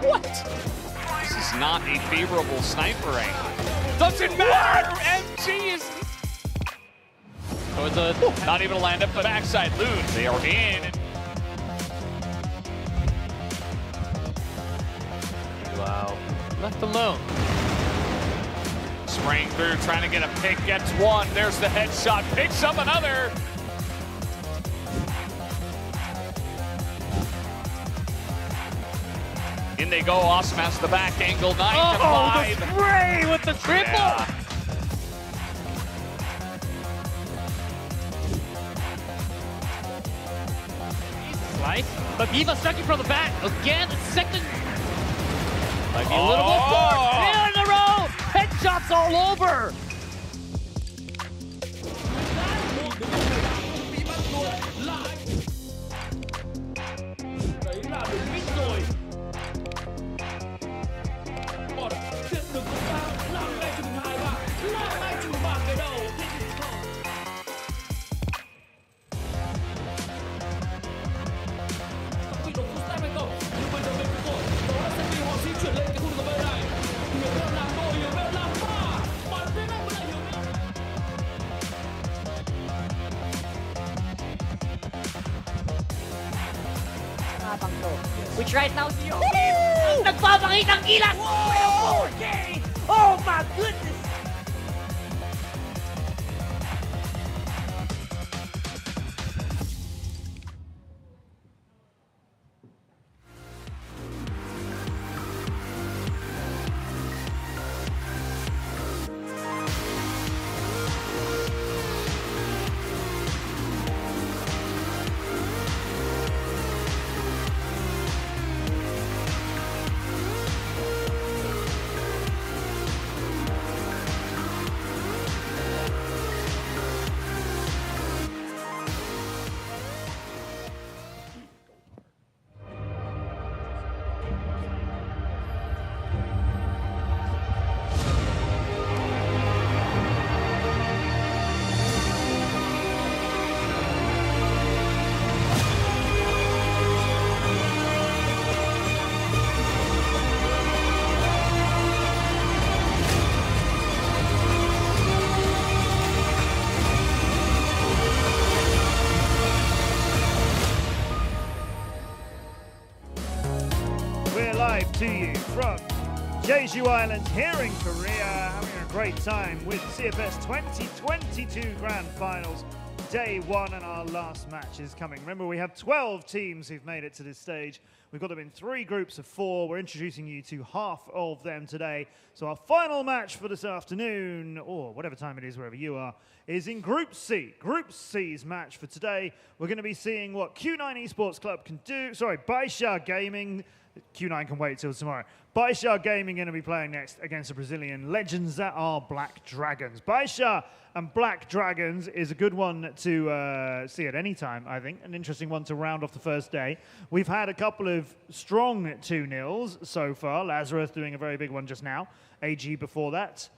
What? This is not a favorable sniper angle. Doesn't matter! MG is... So it's a... Not even a land up the backside. Loons, they are in. Wow. Left alone. Spraying through, trying to get a pick, gets one. There's the headshot, picks up another. In they go, Awesome has the back angle, 9 to 5. The spray with the triple! Yeah. Right? But Viva second from the back. Again, second. Might be a little bit more. In a row! Headshots all over! match right now. Nagpapakitang gilas! 4K! Oh my goodness! To you from Jeju Island here in Korea, having a great time with CFS 2022 Grand Finals, day one, and our last match is coming. Remember, we have 12 teams who've made it to this stage. We've got them in 3 groups of 4. We're introducing you to half of them today. So our final match for this afternoon, or whatever time it is, wherever you are, is in Group C. Group C's match for today. We're going to be seeing what Q9 Esports Club can do. Sorry, Baisha Gaming. Q9 can wait till tomorrow. Baisha Gaming going to be playing next against the Brazilian legends that are Black Dragons. Baisha and Black Dragons is a good one to see at any time, I think. An interesting one to round off the first day. We've had a couple of strong 2-0s so far. Lazarus doing a very big one just now. AG before that.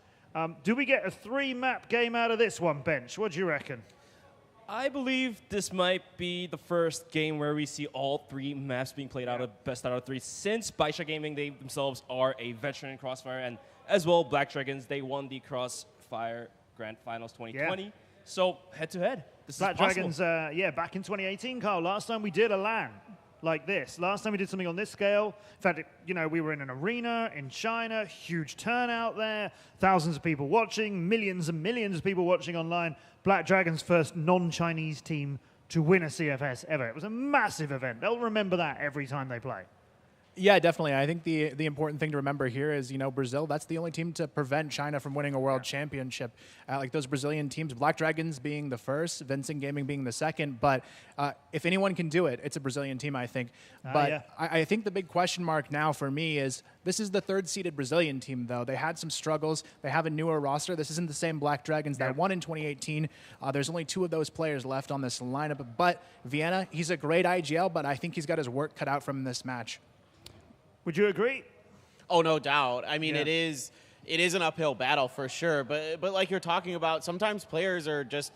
Do we get a 3-map game out of this one, Bench? What do you reckon? I believe this might be the first game where we see all 3 maps being played out of best out of 3. Since Baisha Gaming, they themselves are a veteran in Crossfire, and as well, Black Dragons, they won the Crossfire Grand Finals 2020. Yeah. So head-to-head, this Black is possible. Dragons, yeah, back in 2018, Carl. Last time we did a LAN like this. Last time we did something on this scale. In fact, you know, we were in an arena in China, huge turnout there, thousands of people watching, millions and millions of people watching online. Black Dragons' first non-Chinese team to win a CFS ever. It was a massive event. They'll remember that every time they play. Yeah, definitely. I think the important thing to remember here is, you know, Brazil, that's the only team to prevent China from winning a world championship. Like those Brazilian teams, Black Dragons being the first, Vincent Gaming being the second. But if anyone can do it, it's a Brazilian team, I think. But yeah. I think the big question mark now for me is this is the 3rd-seeded Brazilian team, though. They had some struggles. They have a newer roster. This isn't the same Black Dragons that won in 2018. There's only 2 of those players left on this lineup. But Vienna, he's a great IGL, but I think he's got his work cut out from this match. Would you agree? Oh, no doubt. I mean, it is an uphill battle for sure. But like you're talking about, sometimes players are just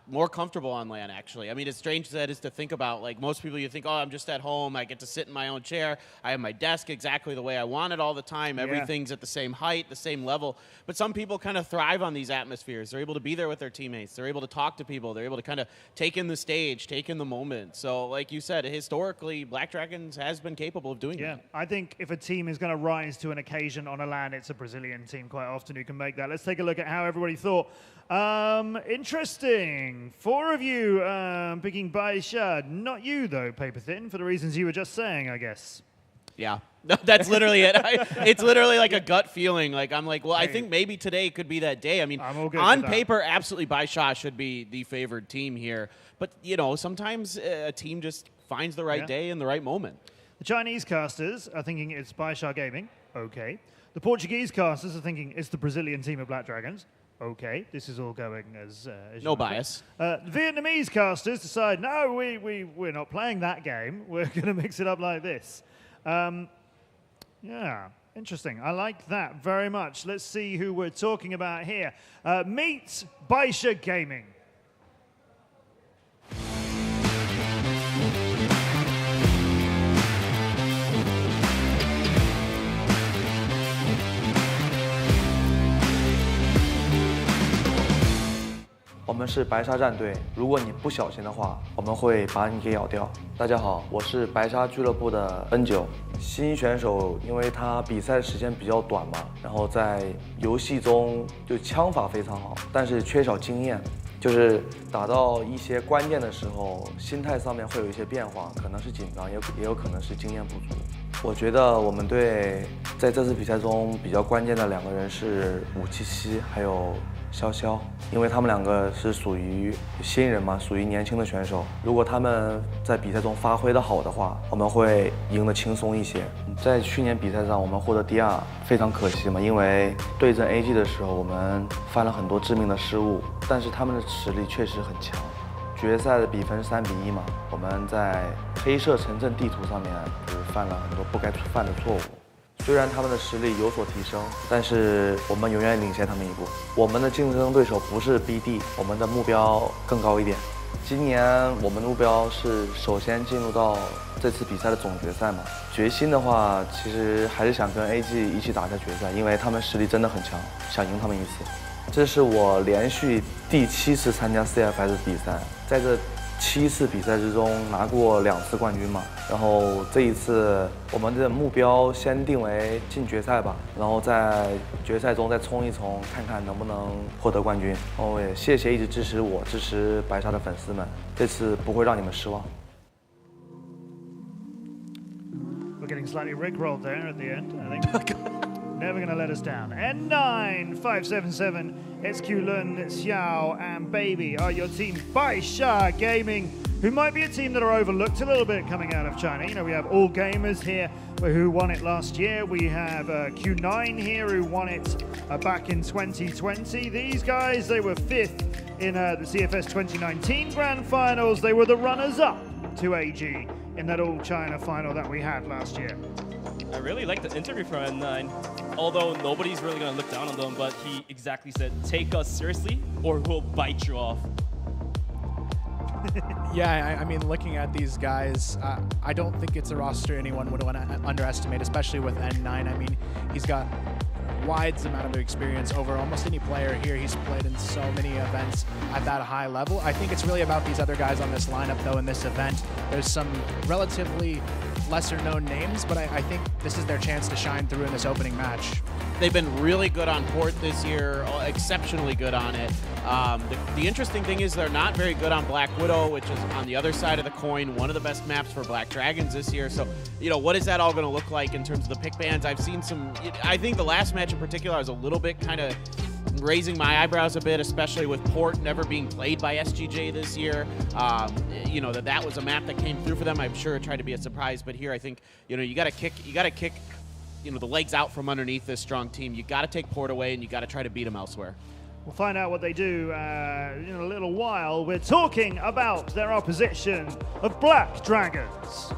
more comfortable on LAN, actually. I mean, it's strange that is to think about. Like, most people, you think, oh, I'm just at home. I get to sit in my own chair. I have my desk exactly the way I want it all the time. Everything's at the same height, the same level. But some people kind of thrive on these atmospheres. They're able to be there with their teammates. They're able to talk to people. They're able to kind of take in the stage, take in the moment. So, like you said, historically, Black Dragons has been capable of doing that. I think if a team is going to rise to an occasion on a LAN, it's a Brazilian team quite often who can make that. Let's take a look at how everybody thought. Interesting. 4 of you picking Baisha. Not you, though, Paper Thin, for the reasons you were just saying, I guess. Yeah, that's literally it. It's literally like a gut feeling. Like, I'm like, well, I think maybe today could be that day. I mean, on paper, absolutely Baisha should be the favored team here. But, you know, sometimes a team just finds the right day and the right moment. The Chinese casters are thinking it's Baisha Gaming. Okay. The Portuguese casters are thinking it's the Brazilian team of Black Dragons. Okay, this is all going as no bias. The Vietnamese casters decide, no, we're not playing that game. We're going to mix it up like this. Yeah, interesting. I like that very much. Let's see who we're talking about here. Meet Baisha Gaming. 们是白鲨战队，如果你不小心的话，我们会把你给咬掉。大家好，我是白鲨俱乐部的N9。新选手因为他比赛时间比较短嘛，然后在游戏中就枪法非常好，但是缺少经验。就是打到一些关键的时候，心态上面会有一些变化，可能是紧张，也有可能是经验不足。我觉得我们队在这次比赛中比较关键的2个人是577还有潇潇，因为他们2个是属于新人嘛，属于年轻的选手。如果他们在比赛中发挥的好的话，我们会赢得轻松一些。在去年比赛上，我们获得第2，非常可惜嘛，因为对阵 AG 的时候，我们犯了很多致命的失误，但是他们的实力确实很强。决赛的比分是3比1嘛，我们在黑色城镇地图上面就是犯了很多不该犯的错误。虽然他们的实力有所提升，但是我们永远领先他们一步。我们的竞争对手不是 BD， 我们的目标更高一点。今年我们的目标是首先进入到这次比赛的总决赛嘛。决心的话，其实还是想跟 AG 一起打下决赛，因为他们实力真的很强，想赢他们一次。这是我连续第7次参加 CFS 比赛，在这7次比赛之中拿过2次冠军嘛，然后这一次我们的目标先定为进决赛吧，然后在决赛中再冲一冲，看看能不能获得冠军。然后也谢谢一直支持我、支持白鲨的粉丝们，这次不会让你们失望。We're getting slightly rickrolled there at the end. I think never going to let us down. N9, 577, SQ Lun, Xiao, and Baby are your team. Baisha Gaming, who might be a team that are overlooked a little bit coming out of China. You know, we have All Gamers here who won it last year. We have Q9 here who won it back in 2020. These guys, they were 5th in the CFS 2019 Grand Finals. They were the runners-up to AG in that All China final that we had last year. I really like the interview from N9, although nobody's really going to look down on them, but he exactly said, take us seriously or we'll bite you off. Yeah, I mean, looking at these guys, I don't think it's a roster anyone would want to underestimate, especially with N9. I mean, he's got wide amount of experience over almost any player here. He's played in so many events at that high level. I think it's really about these other guys on this lineup, though, in this event. There's some relatively lesser known names, but I think this is their chance to shine through in this opening match. They've been really good on port this year, exceptionally good on it. The interesting thing is they're not very good on Black Widow, which is on the other side of the coin, one of the best maps for Black Dragons this year. So, you know, what is that all going to look like in terms of the pick bans? I've seen some, I think the last match in particular, I was a little bit kind of raising my eyebrows a bit, especially with Port never being played by SGJ this year. You know, that was a map that came through for them. I'm sure it tried to be a surprise, but here I think, you know, you got to kick, you know, the legs out from underneath this strong team. You got to take Port away and you got to try to beat them elsewhere. We'll find out what they do in a little while. We're talking about their opposition of Black Dragons.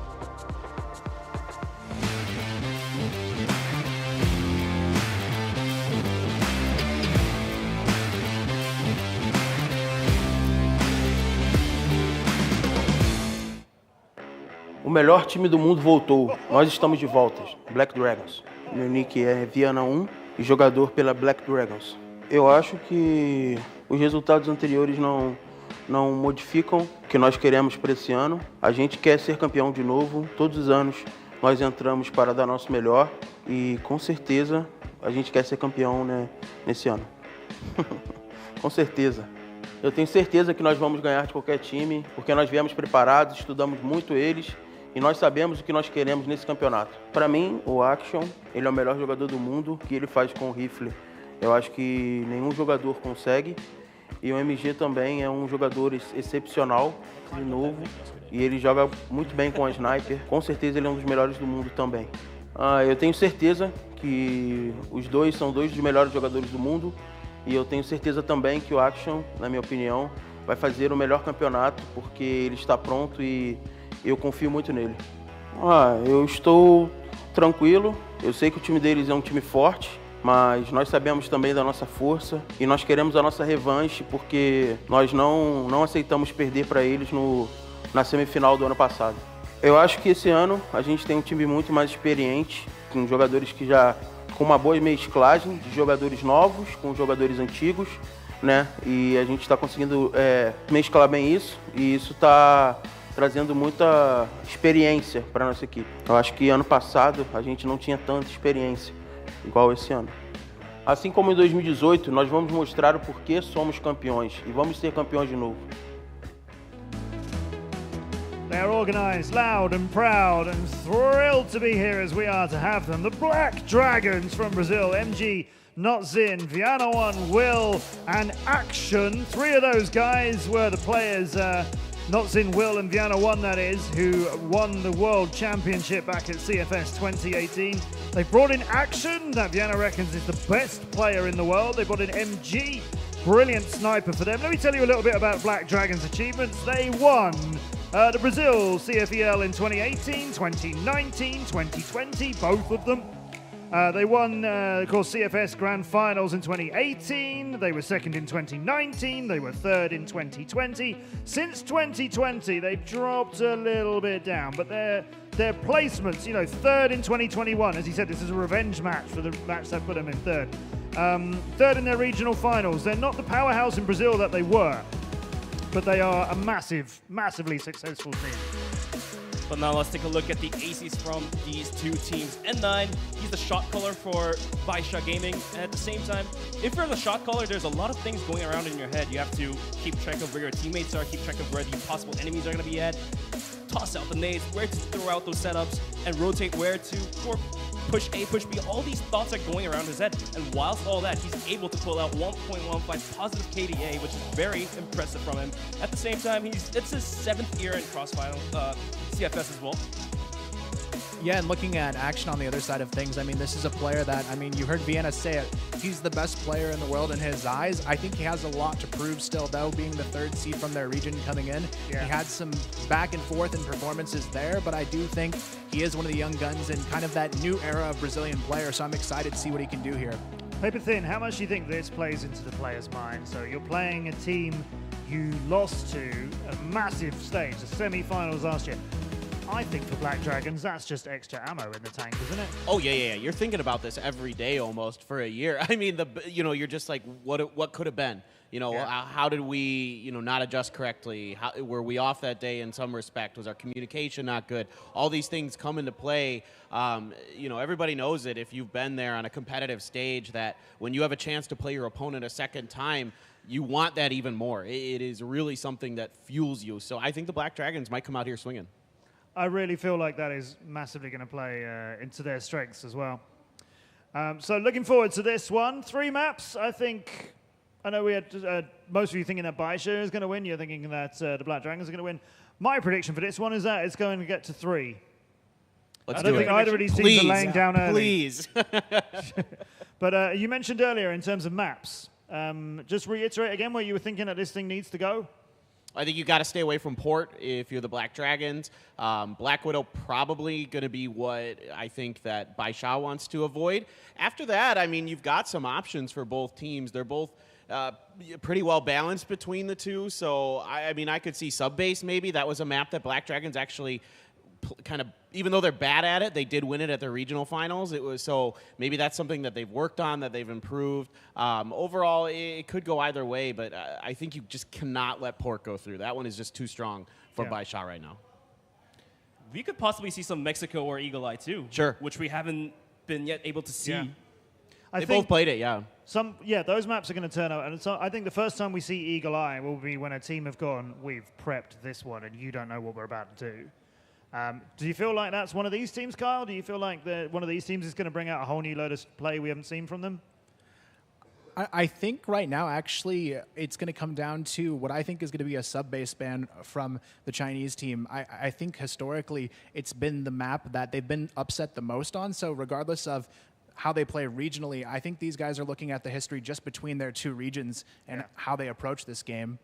O melhor time do mundo voltou. Nós estamos de volta. Black Dragons. Meu nick é Viana1 e jogador pela Black Dragons. Eu acho que os resultados anteriores não modificam o que nós queremos para esse ano. A gente quer ser campeão de novo. Todos os anos nós entramos para dar nosso melhor e com certeza a gente quer ser campeão, né, nesse ano. Com certeza. Eu tenho certeza que nós vamos ganhar de qualquer time, porque nós viemos preparados, estudamos muito eles e nós sabemos o que nós queremos nesse campeonato. Para mim, o Action, ele é o melhor jogador do mundo, que ele faz com o rifle. Eu acho que nenhum jogador consegue. E o MG também é um jogador excepcional, de novo, e ele joga muito bem com a sniper. Com certeza ele é um dos melhores do mundo também. Eu tenho certeza que os dois são dois dos melhores jogadores do mundo. E eu tenho certeza também que o Action, na minha opinião, vai fazer o melhor campeonato, porque ele está pronto e eu confio muito nele. Eu estou tranquilo, eu sei que o time deles é um time forte, mas nós sabemos também da nossa força e nós queremos a nossa revanche, porque nós não aceitamos perder para eles na semifinal do ano passado. Eu acho que esse ano a gente tem um time muito mais experiente, com jogadores que já com uma boa mesclagem de jogadores novos com jogadores antigos, né? E a gente está conseguindo mesclar bem isso, e isso está trazendo muita experiência para nossa equipe. Eu acho que ano passado a gente não tinha tanta experiência igual esse ano. Assim como em 2018, nós vamos mostrar o porquê somos campeões e vamos ser campeões de novo. They're organised, loud and proud and thrilled to be here as we are to have them. The Black Dragons from Brazil, MG, Notzin, Viana One, Will and Action. Three of those guys were the players, Notzin, Will and Viana One, that is, who won the World Championship back at CFS 2018. They brought in Action, that Viana reckons is the best player in the world. They brought in MG, brilliant sniper for them. Let me tell you a little bit about Black Dragons' achievements. They won the Brazil CFEL in 2018, 2019, 2020, both of them. They won, of course, CFS Grand Finals in 2018. They were second in 2019. They were third in 2020. Since 2020, they've dropped a little bit down, but their placements, you know, third in 2021. As he said, this is a revenge match for the match that put them in third. Third in their regional finals. They're not the powerhouse in Brazil that they were, but they are a massively successful team. But now let's take a look at the aces from these two teams. N9, he's the shot caller for Baisha Gaming. And at the same time, if you're the shot caller, there's a lot of things going around in your head. You have to keep track of where your teammates are, keep track of where the possible enemies are going to be at, toss out the nades, where to throw out those setups, and rotate where to, or push A, push B. All these thoughts are going around his head. And whilst all that, he's able to pull out 1.15 positive KDA, which is very impressive from him. At the same time, it's his 7th year in cross-final CFS as well. Yeah, and looking at Action on the other side of things, I mean, this is a player that, I mean, you heard Vienna say it, he's the best player in the world in his eyes. I think he has a lot to prove still, though, being the 3rd seed from their region coming in. Yeah. He had some back and forth in performances there, but I do think he is one of the young guns in kind of that new era of Brazilian player, so I'm excited to see what he can do here. Paper Thin, how much do you think this plays into the player's mind? So you're playing a team you lost to a massive stage, the semi-finals last year. I think for Black Dragons, that's just extra ammo in the tank, isn't it? Oh, yeah. You're thinking about this every day almost for a year. I mean, you're just like, what could have been? You know, how did we, not adjust correctly? Were we off that day in some respect? Was our communication not good? All these things come into play. Everybody knows it if you've been there on a competitive stage, that when you have a chance to play your opponent a second time, you want that even more. It is really something that fuels you. So I think the Black Dragons might come out here swinging. I really feel like that is massively going to play into their strengths as well. So looking forward to this one. 3 maps, I think. I know we had most of you thinking that Baisha is going to win. You're thinking that the Black Dragons are going to win. My prediction for this one is that it's going to get to 3. I don't think either of these teams are laying down early. Please. But you mentioned earlier in terms of maps. Just reiterate again where you were thinking that this thing needs to go. I think you got to stay away from Port if you're the Black Dragons. Black Widow probably going to be what I think that Baisha wants to avoid. After that, I mean, you've got some options for both teams. They're both pretty well balanced between the two. So, I mean, I could see sub-base maybe. That was a map that Black Dragons actually kind of, even though they're bad at it, they did win it at their regional finals. So maybe that's something that they've worked on, that they've improved. Overall, it could go either way, but I think you just cannot let Port go through. That one is just too strong for Baisha right now. We could possibly see some Mexico or Eagle Eye too. Sure. Which we haven't been yet able to see. Yeah. They both played it, yeah. Those maps are going to turn out. And so I think the first time we see Eagle Eye will be when a team have gone, we've prepped this one, and you don't know what we're about to do. Do you feel like that's one of these teams, Kyle? Do you feel like one of these teams is going to bring out a whole new load of play we haven't seen from them? I think right now, actually, it's going to come down to what I think is going to be a sub-base ban from the Chinese team. I think historically it's been the map that they've been upset the most on. So regardless of how they play regionally, I think these guys are looking at the history just between their two regions and how they approach this game.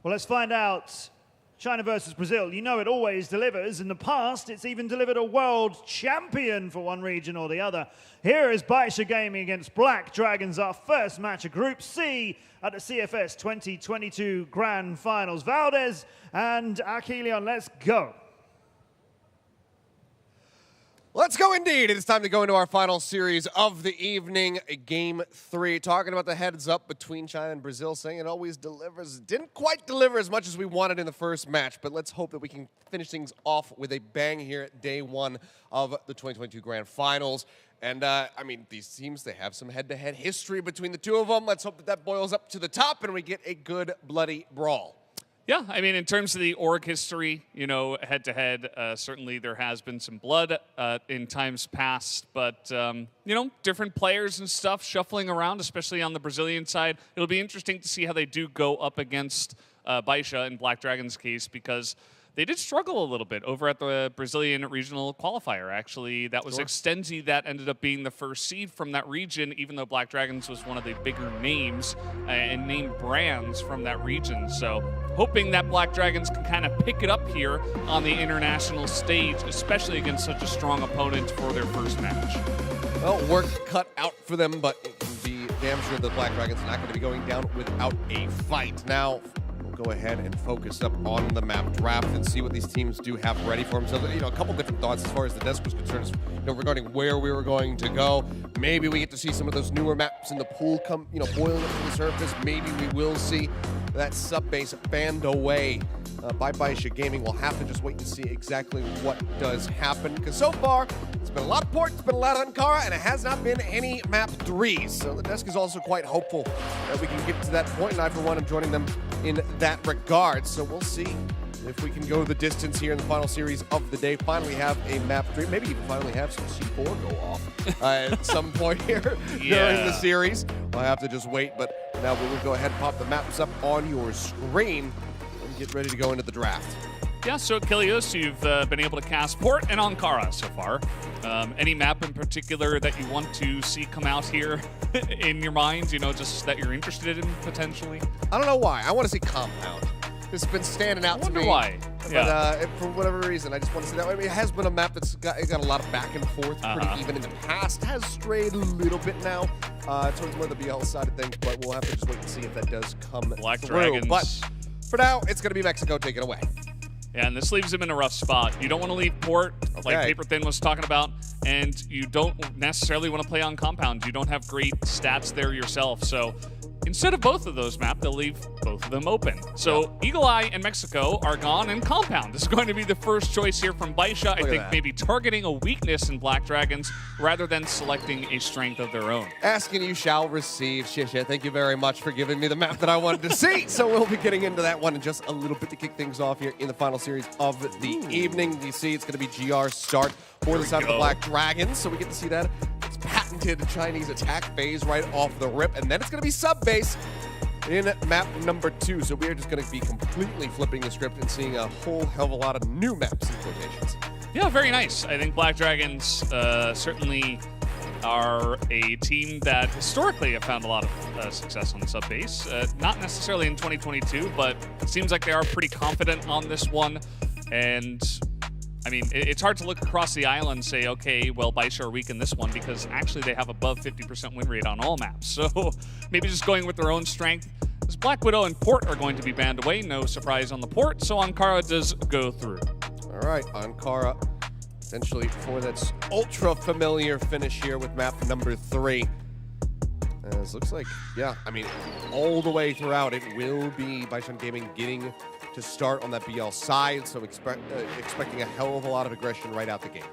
Well, let's find out. China versus Brazil, you know it always delivers. In the past, it's even delivered a world champion for one region or the other. Here is Baisha Gaming against Black Dragons, our first match of Group C at the CFS 2022 Grand Finals. Valdez and Achilleon, let's go. Let's go indeed. It is time to go into our final series of the evening, Game 3. Talking about the heads up between China and Brazil, saying it always delivers. Didn't quite deliver as much as we wanted in the first match, but let's hope that we can finish things off with a bang here at day 1 of the 2022 Grand Finals. And, I mean, these teams, they have some head-to-head history between the two of them. Let's hope that that boils up to the top and we get a good, bloody brawl. Yeah, I mean, in terms of the org history, you know, head-to-head, certainly there has been some blood in times past, but, you know, different players and stuff shuffling around, especially on the Brazilian side. It'll be interesting to see how they do go up against Baisha in Black Dragon's case, because they did struggle a little bit over at the Brazilian regional qualifier, actually. That was Extenzi that ended up being the first seed from that region, even though Black Dragons was one of the bigger names and name brands from that region. So hoping that Black Dragons can kind of pick it up here on the international stage, especially against such a strong opponent for their first match. Well, work cut out for them, but it can be damn sure the Black Dragons are not going to be going down without a fight. Now, go ahead and focus up on the map draft and see what these teams do have ready for themselves. You know, a couple different thoughts as far as the desk was concerned, you know, regarding where we were going to go. Maybe we get to see some of those newer maps in the pool come, you know, boiling up to the surface. Maybe we will see that sub-base banned away by Baisha Gaming. We'll have to just wait to see exactly what does happen, because so far it's been a lot of port, it's been a lot of Ankara, and it has not been any map 3s. So the desk is also quite hopeful that we can get to that point, and I, for one, am joining them in that regard. So we'll see if we can go the distance here in the final series of the day. Finally have a map 3, maybe even finally have some C4 go off at some point here during the series. I'll have to just wait, but now we will go ahead and pop the maps up on your screen and get ready to go into the draft. Yeah, so Kilios, you've been able to cast Port and Ankara so far. Any map in particular that you want to see come out here in your mind, you know, just that you're interested in potentially? I don't know why. I want to see Compound. It's been standing out to me. Why. But for whatever reason, I just want to see that. I mean, it has been a map that's got a lot of back and forth, pretty even in the past. Has strayed a little bit now towards more the BL side of things, but we'll have to just wait and see if that does come Black through. Dragons. But for now, it's going to be Mexico. Take it away. Yeah, and this leaves him in a rough spot. You don't want to leave Port, like Paper Thin was talking about, and you don't necessarily want to play on Compound. You don't have great stats there yourself, so instead of both of those maps, they'll leave both of them open. So Eagle Eye and Mexico are gone, and Compound is going to be the first choice here from Baisha. I think maybe targeting a weakness in Black Dragons rather than selecting a strength of their own. Asking you shall receive. Shishia, thank you very much for giving me the map that I wanted to see. So we'll be getting into that one in just a little bit to kick things off here in the final series of the evening. You see, it's going to be GR start for the side of the Black Dragons. So we get to see that. It's patented Chinese attack phase right off the rip. And then it's going to be sub-base in map number 2. So we are just going to be completely flipping the script and seeing a whole hell of a lot of new maps in quotations. Yeah, very nice. I think Black Dragons certainly are a team that historically have found a lot of success on the sub base. Not necessarily in 2022, but it seems like they are pretty confident on this one. And I mean, it's hard to look across the island and say, okay, well, Baisha are weak in this one, because actually they have above 50% win rate on all maps. So maybe just going with their own strength. As Black Widow and Port are going to be banned away, no surprise on the Port, so Ankara does go through. All right, Ankara essentially for that ultra familiar finish here with map number 3. It looks like, yeah, I mean, all the way throughout it will be Baisha Gaming getting to start on that BL side, so expecting a hell of a lot of aggression right out the gate.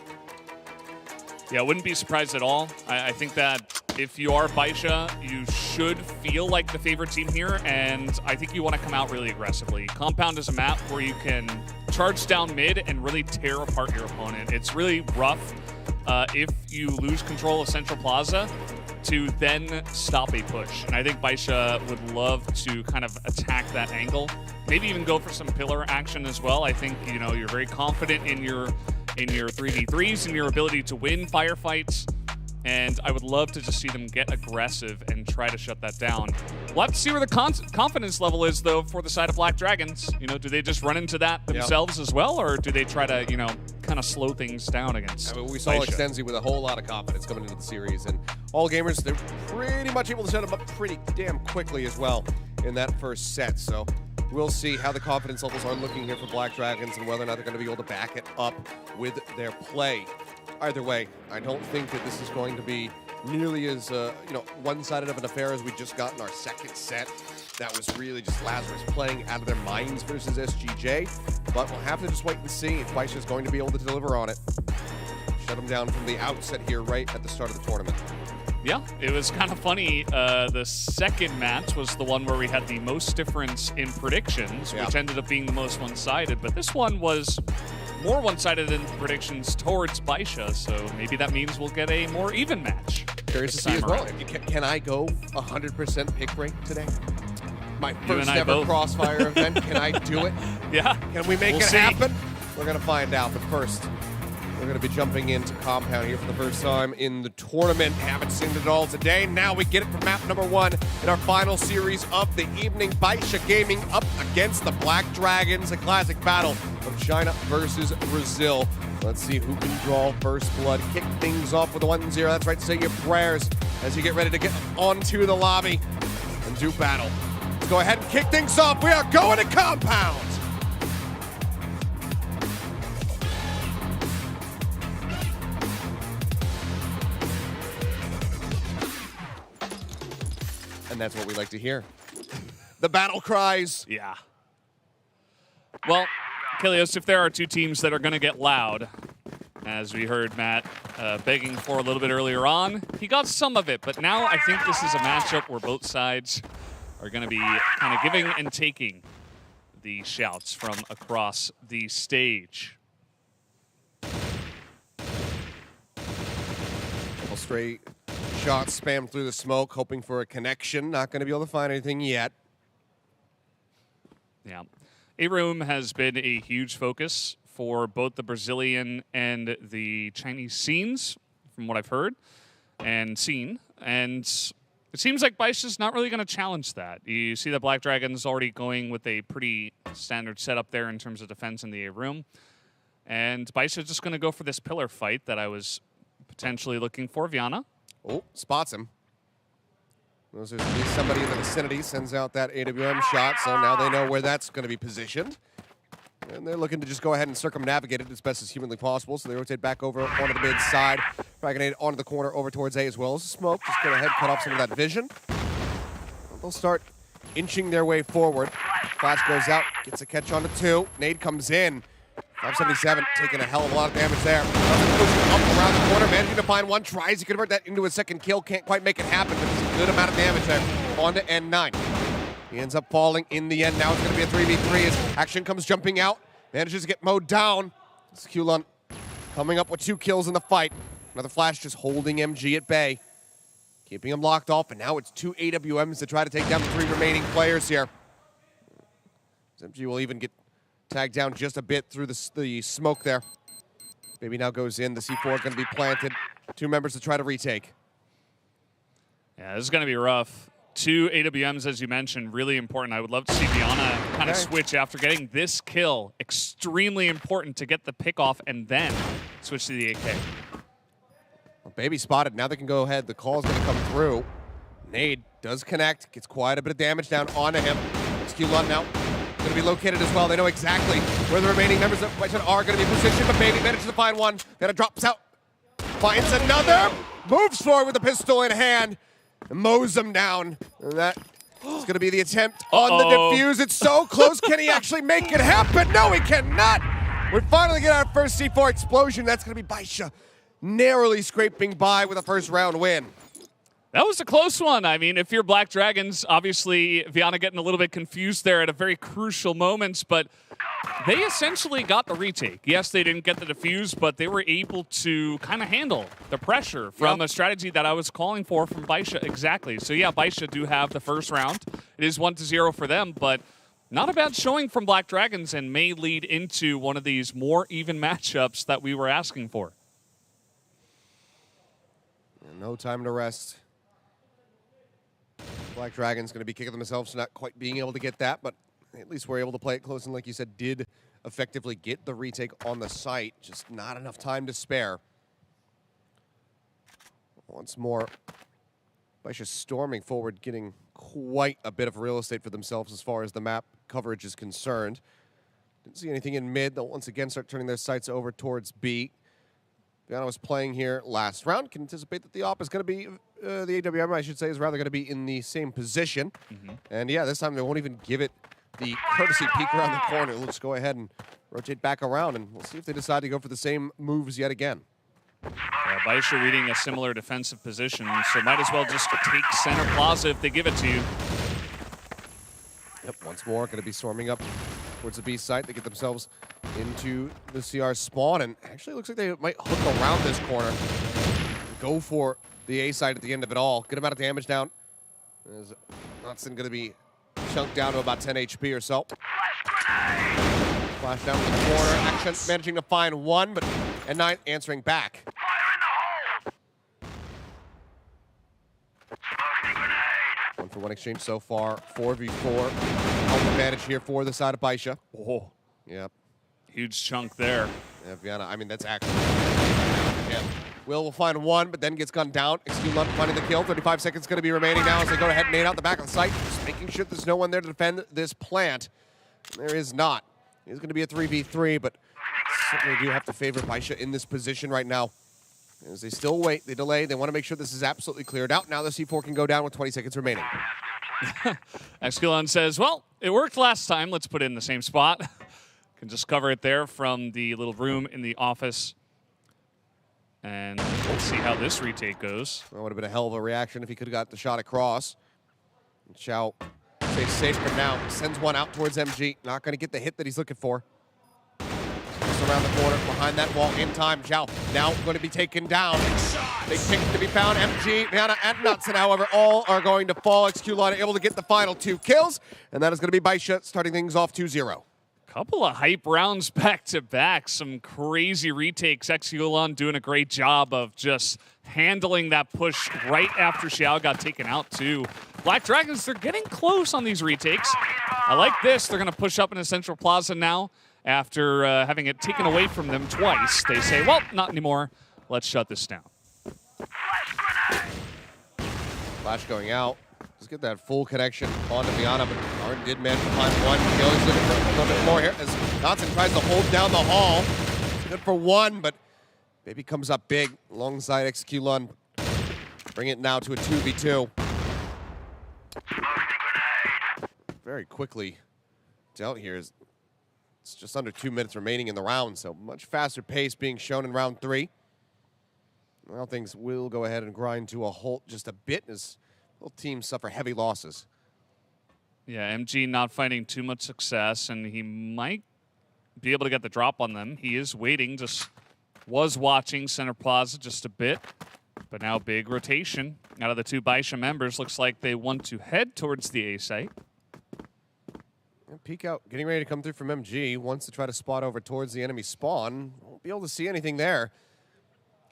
Yeah, I wouldn't be surprised at all. I think that if you are Baisha, you should feel like the favorite team here, and I think you want to come out really aggressively. Compound is a map where you can charge down mid and really tear apart your opponent. It's really rough if you lose control of Central Plaza to then stop a push. And I think Baisha would love to kind of attack that angle. Maybe even go for some pillar action as well. I think, you know, you're very confident in your 3v3s and your ability to win firefights. And I would love to just see them get aggressive and try to shut that down. We'll have to see where the confidence level is, though, for the side of Black Dragons. You know, do they just run into that themselves as well, or do they try to, you know, kind of slow things down against we saw Extenzi with a whole lot of confidence coming into the series, and all gamers, they're pretty much able to set them up pretty damn quickly as well in that first set. So we'll see how the confidence levels are looking here for Black Dragons and whether or not they're going to be able to back it up with their play. either way. I don't think that this is going to be nearly as one-sided of an affair as we just got in our second set. That was really just Lazarus playing out of their minds versus SGJ. But we'll have to just wait and see if Baisha is going to be able to deliver on it. Shut them down from the outset here right at the start of the tournament. Yeah, it was kind of funny. The second match was the one where we had the most difference in predictions, which ended up being the most one-sided. But this one was more one-sided in predictions towards Baisha, so maybe that means we'll get a more even match. Curious to see as well. Can I go 100% pick rate today? My first ever Crossfire event. Can I do it? Yeah. Can we make it happen? We're going to find out. But first, we're going to be jumping into Compound here for the first time in the tournament. Haven't seen it all today. Now we get it for map number 1 in our final series of the evening. Baisha Gaming up against the Black Dragons, a classic battle of China versus Brazil. Let's see who can draw first blood. Kick things off with a 1-0. That's right, say your prayers as you get ready to get onto the lobby and do battle. Let's go ahead and kick things off. We are going to Compound. And that's what we like to hear. The battle cries. Yeah. Well, Kilios, if there are two teams that are going to get loud, as we heard Matt begging for a little bit earlier on, he got some of it, but now I think this is a matchup where both sides are going to be kind of giving and taking the shouts from across the stage. Straight shots spammed through the smoke, hoping for a connection. Not going to be able to find anything yet. Yeah. A-Room has been a huge focus for both the Brazilian and the Chinese scenes, from what I've heard and seen. And it seems like Baisha's not really going to challenge that. You see the Black Dragons already going with a pretty standard setup there in terms of defense in the A-Room. And Baisha's just going to go for this pillar fight that I was potentially looking for. Viana. Oh, spots him. There's at least somebody in the vicinity, sends out that AWM shot, so now they know where that's going to be positioned. And they're looking to just go ahead and circumnavigate it as best as humanly possible, so they rotate back over onto the mid side, fragmentate onto the corner over towards A as well as smoke. Just go ahead, cut off some of that vision. They'll start inching their way forward. Flash goes out, gets a catch onto 2. Nade comes in. 577 taking a hell of a lot of damage there. Pushing up around the corner, managing to find one, tries to convert that into a second kill. Can't quite make it happen, but it's a good amount of damage there onto N9. He ends up falling in the end. Now it's going to be a 3v3 as Action comes jumping out. Manages to get mowed down. Kulon coming up with 2 kills in the fight. Another Flash just holding MG at bay. Keeping him locked off, and now it's 2 AWMs to try to take down the 3 remaining players here. MG will even get tagged down just a bit through the smoke there. Baby now goes in. The C4 is going to be planted. 2 members to try to retake. Yeah, this is going to be rough. 2 AWMs, as you mentioned, really important. I would love to see Viana kind of switch after getting this kill. Extremely important to get the pick off and then switch to the AK. Well, Baby spotted. Now they can go ahead. The call is going to come through. Nade does connect. Gets quite a bit of damage down onto him. It's Kulon now. Going to be located as well. They know exactly where the remaining members of Baisha are going to be positioned, but Baby manages to find one. Then it drops out. Finds another. Moves forward with the pistol in hand. And mows them down. And that is going to be the attempt on the defuse. It's so close. Can he actually make it happen? No, he cannot. We finally get our first C4 explosion. That's going to be Baisha narrowly scraping by with a first round win. That was a close one. I mean, if you're Black Dragons, obviously Viana getting a little bit confused there at a very crucial moment, but they essentially got the retake. Yes, they didn't get the defuse, but they were able to kind of handle the pressure from a strategy that I was calling for from Baisha. Exactly. So yeah, Baisha do have the first round. It is 1-0 for them, but not a bad showing from Black Dragons and may lead into one of these more even matchups that we were asking for. No time to rest. Black Dragon's going to be kicking themselves for not quite being able to get that, but at least we're able to play it close and, like you said, did effectively get the retake on the site. Just not enough time to spare. Once more, Baisha storming forward, getting quite a bit of real estate for themselves as far as the map coverage is concerned. Didn't see anything in mid. They'll once again start turning their sights over towards B. Viana was playing here last round. Can anticipate that the op is going to be, the AWM, I should say, is rather going to be in the same position. And yeah, this time they won't even give it the courtesy peek around the corner. Let's go ahead and rotate back around, and we'll see if they decide to go for the same moves yet again. Baisha reading a similar defensive position, so might as well just take center plaza if they give it to you. Yep, once more, going to be swarming up towards the B site. They get themselves into the CR spawn, and actually looks like they might hook around this corner. Go for the A site at the end of it all. Good amount of damage down. Is Knudsen going to be chunked down to about 10 HP or so. Flash down to the corner. Action managing to find one, but N9 answering back. One for one exchange so far. 4v4. Health advantage here for the side of Baisha. Oh. Yep. Huge chunk there. Yeah, Viana, I mean, that's actually... Yeah. Will find one, but then gets gunned down. XQLun finding the kill. 35 seconds going to be remaining now as they go ahead and nade out the back of the site. Just making sure there's no one there to defend this plant. There is not. It's going to be a 3v3, but certainly do have to favor Baisha in this position right now. As they still wait, they delay, they want to make sure this is absolutely cleared out. Now the C4 can go down with 20 seconds remaining. XQLun says, well, it worked last time. Let's put it in the same spot. Can just cover it there from the little room in the office. And let's see how this retake goes. That would have been a hell of a reaction if he could have got the shot across. Chow stays safe for now. Sends one out towards MG. Not going to get the hit that he's looking for. Just around the corner, behind that wall, in time. Chow now going to be taken down. Big pick to be found. MG, Viana, and Knudsen, however, all are going to fall. XQLun able to get the final 2 kills. And that is going to be Baisha starting things off 2-0. Couple of hype rounds back to back. Some crazy retakes. XQLun doing a great job of just handling that push right after Xiao got taken out too. Black Dragons, they're getting close on these retakes. I like this. They're going to push up into Central Plaza now after having it taken away from them twice. They say, well, not anymore. Let's shut this down. Flash going out. Let's get that full connection onto Viana, but Arn did manage to find one. He's looking for a little bit more here as Knudsen tries to hold down the hall. Good for one, but Baby comes up big alongside XQLun. Bring it now to a 2v2. Very quickly dealt here. It's just under 2 minutes remaining in the round, so much faster pace being shown in round 3. Well, things will go ahead and grind to a halt just a bit as both teams suffer heavy losses. Yeah, MG not finding too much success, and he might be able to get the drop on them. He is waiting, just was watching Center Plaza just a bit, but now big rotation out of the 2 Baisha members. Looks like they want to head towards the A site. Peek out, getting ready to come through from MG. Wants to try to spot over towards the enemy spawn. Won't be able to see anything there.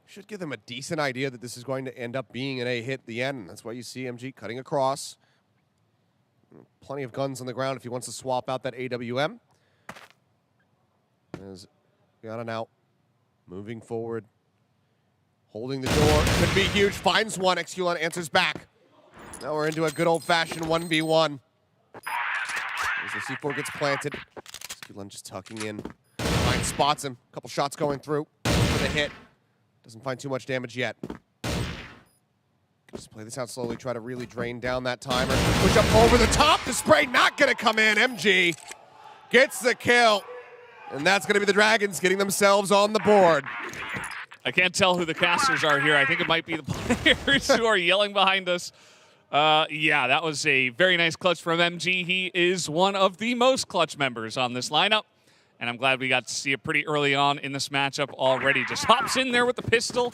Should give them a decent idea that this is going to end up being an A hit at the end. That's why you see MG cutting across. Plenty of guns on the ground if he wants to swap out that AWM. As Viana now moving forward. Holding the door. Could be huge. Finds one. XQLun answers back. Now we're into a good old-fashioned 1v1. As the C4 gets planted. XQLun just tucking in. Fine spots him. A couple shots going through. For the hit. Doesn't find too much damage yet. Just play this out slowly, try to really drain down that timer. Push up over the top, the spray not gonna come in. MG gets the kill. And that's gonna be the Dragons getting themselves on the board. I can't tell who the casters are here. I think it might be the players who are yelling behind us. Yeah, that was a very nice clutch from MG. He is one of the most clutch members on this lineup. And I'm glad we got to see it pretty early on in this matchup already. Just hops in there with the pistol.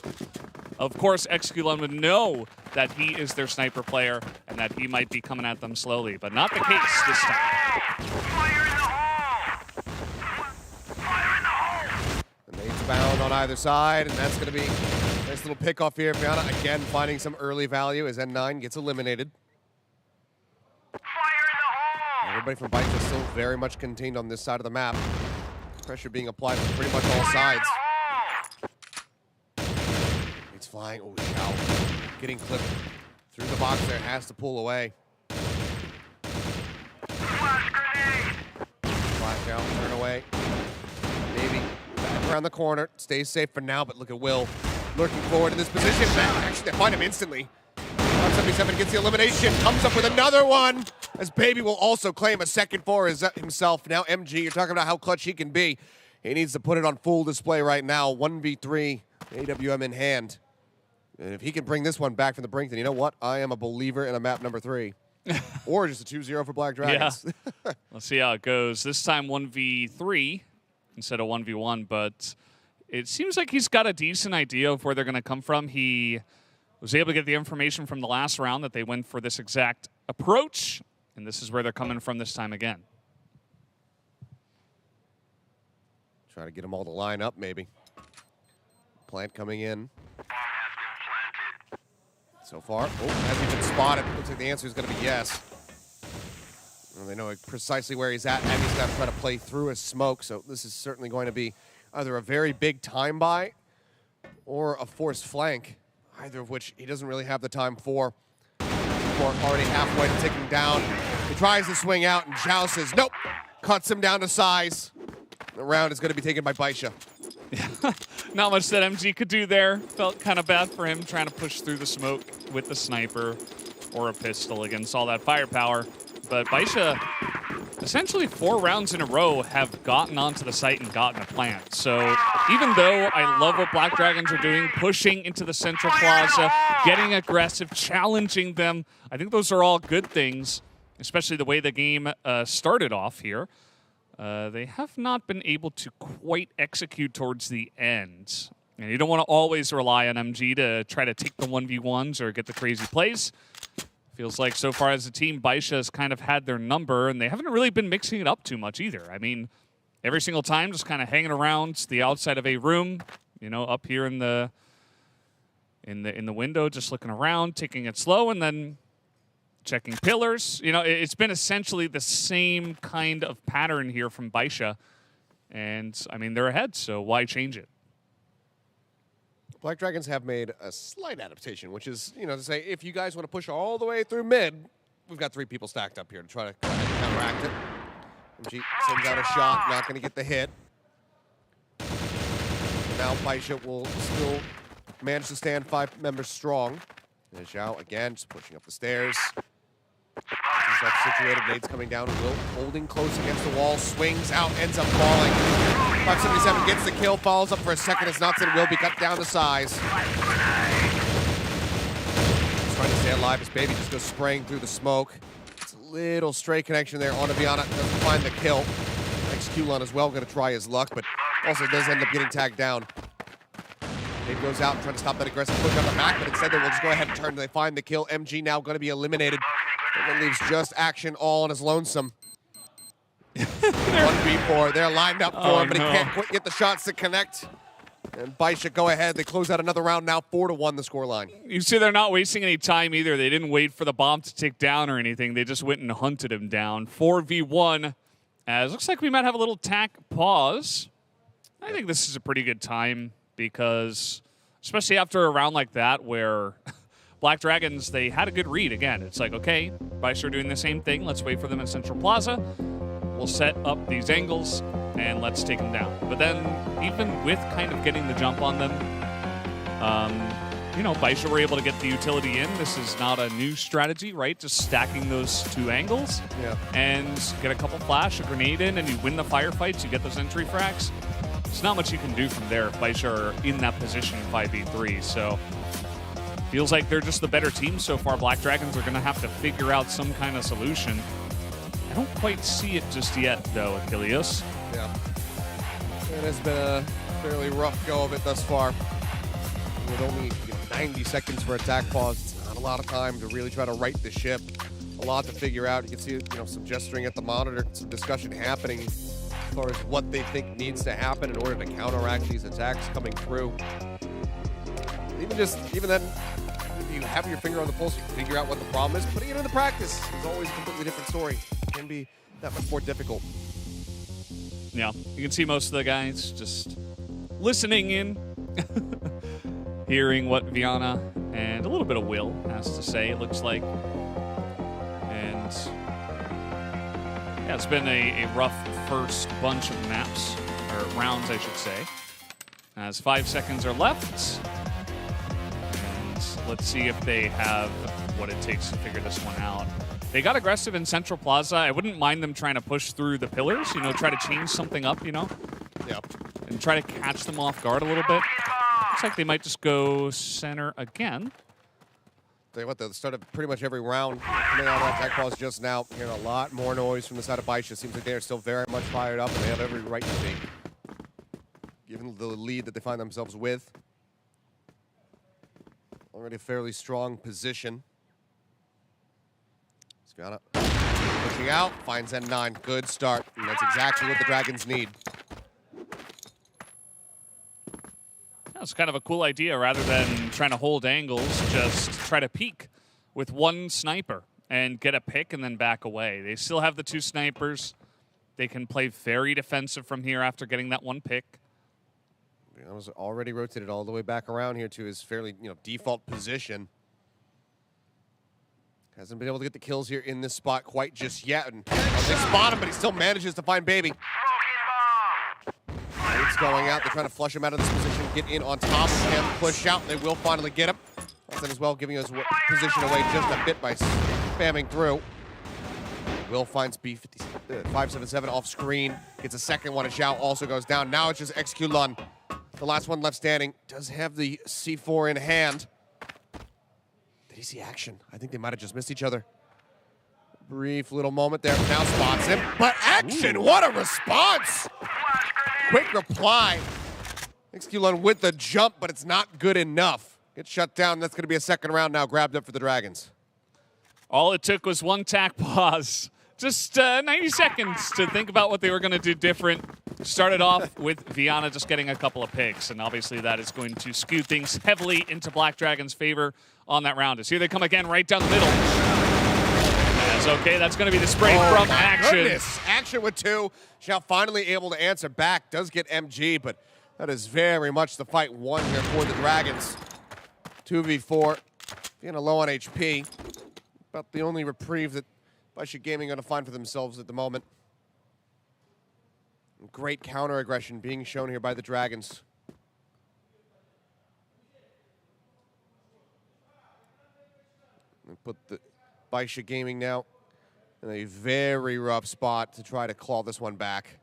Of course, XQLun would know that he is their sniper player and that he might be coming at them slowly, but not the case this time. The nades bound on either side, and that's going to be a nice little pick-off here. Viana again finding some early value as N9 gets eliminated. Everybody from Baisha is still very much contained on this side of the map. Pressure being applied from pretty much all sides. It's flying. Oh, Xiao getting clipped through the box there. Has to pull away. Flash out, turn away. Maybe. Bad around the corner, stays safe for now, but look at Will lurking forward in this position. Actually, they find him instantly. 77 gets the elimination, comes up with another one, as Baby will also claim a second for himself. Now MG, you're talking about how clutch he can be. He needs to put it on full display right now. 1v3, AWM in hand. And if he can bring this one back from the brink, then you know what? I am a believer in a map number 3. Or just a 2-0 for Black Dragons. Yeah. Let's see how it goes. This time 1v3 instead of 1v1, but it seems like he's got a decent idea of where they're going to come from. He was able to get the information from the last round that they went for this exact approach, and this is where they're coming from this time again. Try to get them all to line up, maybe. Plant coming in. So far, has he been spotted? Looks like the answer is going to be yes. Well, they know precisely where he's at, and he's got to try to play through his smoke, so this is certainly going to be either a very big time buy or a forced flank, either of which he doesn't really have the time for. Already halfway to ticking down. He tries to swing out, and Zhao says, nope, cuts him down to size. The round is going to be taken by Baisha. Not much that MG could do there. Felt kind of bad for him trying to push through the smoke with the sniper or a pistol against all that firepower. But Baisha, essentially 4 rounds in a row, have gotten onto the site and gotten a plant. So even though I love what Black Dragons are doing, pushing into the central plaza, getting aggressive, challenging them, I think those are all good things, especially the way the game started off here. They have not been able to quite execute towards the end. And you don't want to always rely on MG to try to take the 1v1s or get the crazy plays. Feels like so far as a team, Baisha has kind of had their number, and they haven't really been mixing it up too much either. I mean, every single time just kind of hanging around the outside of a room, you know, up here in the window, just looking around, taking it slow, and then checking pillars. You know, it's been essentially the same kind of pattern here from Baisha. And, I mean, they're ahead, so why change it? Black Dragons have made a slight adaptation, which is, you know, to say, if you guys want to push all the way through mid, we've got 3 people stacked up here to try to counteract it. MG sends out a shot, not going to get the hit. Now Baisha will still manage to stand 5 members strong. And Zhao, again, just pushing up the stairs. Himself situated, nades coming down. Will holding close against the wall, swings out, ends up falling. 577 gets the kill, follows up for a second as Notson will be cut down to size. He's trying to stay alive as Baby just goes spraying through the smoke. It's a little stray connection there on Viana, doesn't find the kill. XQlon as well, going to try his luck, but also does end up getting tagged down. Baby goes out trying to stop that aggressive push on the back, but instead they will just go ahead and turn. They find the kill. MG now going to be eliminated. And then leaves just Action all on his lonesome. 1v4. They're lined up for him, but he can't quite get the shots to connect. And Baisha go ahead. They close out another round now, 4-1 the scoreline. You see they're not wasting any time either. They didn't wait for the bomb to tick down or anything. They just went and hunted him down. 4v1. As looks like we might have a little tack pause. I think this is a pretty good time because, especially after a round like that where Black Dragons, they had a good read. Again, it's like, okay, Baisha are doing the same thing. Let's wait for them in Central Plaza. We'll set up these angles, and let's take them down. But then, even with kind of getting the jump on them, you know, Baisha were able to get the utility in. This is not a new strategy, right? Just stacking those 2 angles and get a couple flash, a grenade in, and you win the firefights. You get those entry frags. There's not much you can do from there if Baisha are in that position in 5v3. So feels like they're just the better team so far. Black Dragons are going to have to figure out some kind of solution. I don't quite see it just yet, though, Achilles. Yeah. It has been a fairly rough go of it thus far. With only 90 seconds for attack pause, it's not a lot of time to really try to right the ship. A lot to figure out. You can see, you know, some gesturing at the monitor, some discussion happening as far as what they think needs to happen in order to counteract these attacks coming through. Even then, if you have your finger on the pulse, you can figure out what the problem is. Putting it into practice is always a completely different story. It can be that much more difficult. Yeah, you can see most of the guys just listening in, hearing what Viana and a little bit of Will has to say, it looks like. And yeah, it's been a rough first bunch of maps, or rounds, I should say. as 5 seconds are left. And let's see if they have what it takes to figure this one out. They got aggressive in Central Plaza. I wouldn't mind them trying to push through the pillars, you know, try to change something up, you know? Yep. And try to catch them off guard a little bit. Looks like they might just go center again. Tell you what, the start of pretty much every round coming out of that tech pause just now. Hearing a lot more noise from the side of Baisha. Seems like they're still very much fired up, and they have every right to be, given the lead that they find themselves with. Already a fairly strong position. Sviana pushing out, finds N9. Good start, and that's exactly what the Dragons need. That's kind of a cool idea. Rather than trying to hold angles, just try to peek with one sniper and get a pick and then back away. They still have the 2 snipers. They can play very defensive from here after getting that 1 pick. I was already rotated all the way back around here to his fairly, default position. Hasn't been able to get the kills here in this spot quite just yet. And they spot him, but he still manages to find Baby. It's going out. They're trying to flush him out of this position, get in on top of him, push out. They will finally get him. That's as well, giving us position away just a bit by spamming through. Will finds B577 off screen. Gets a second one. A Zhao also goes down. Now it's just XQLun. The last one left standing. Does have the C4 in hand. Did he see action? I think they might have just missed each other. Brief little moment there. Now spots him. But action! Ooh. What a response! Quick reply. XQLun with the jump, but it's not good enough. Gets shut down. That's going to be a second round now grabbed up for the Dragons. All it took was 1 tack pause. Just 90 seconds to think about what they were going to do different. Started off with Viana just getting a couple of picks, and obviously that is going to skew things heavily into Black Dragon's favor on that round. As here they come again right down the middle. That's okay. That's going to be the spray from Action. Goodness. Action with 2. Zhao finally able to answer back. Does get MG, but that is very much the fight won here for the Dragons. 2v4. Being low on HP. About the only reprieve that Baisha Gaming are going to find for themselves at the moment. Great counter aggression being shown here by the Dragons. We put the Baisha Gaming now in a very rough spot to try to claw this one back.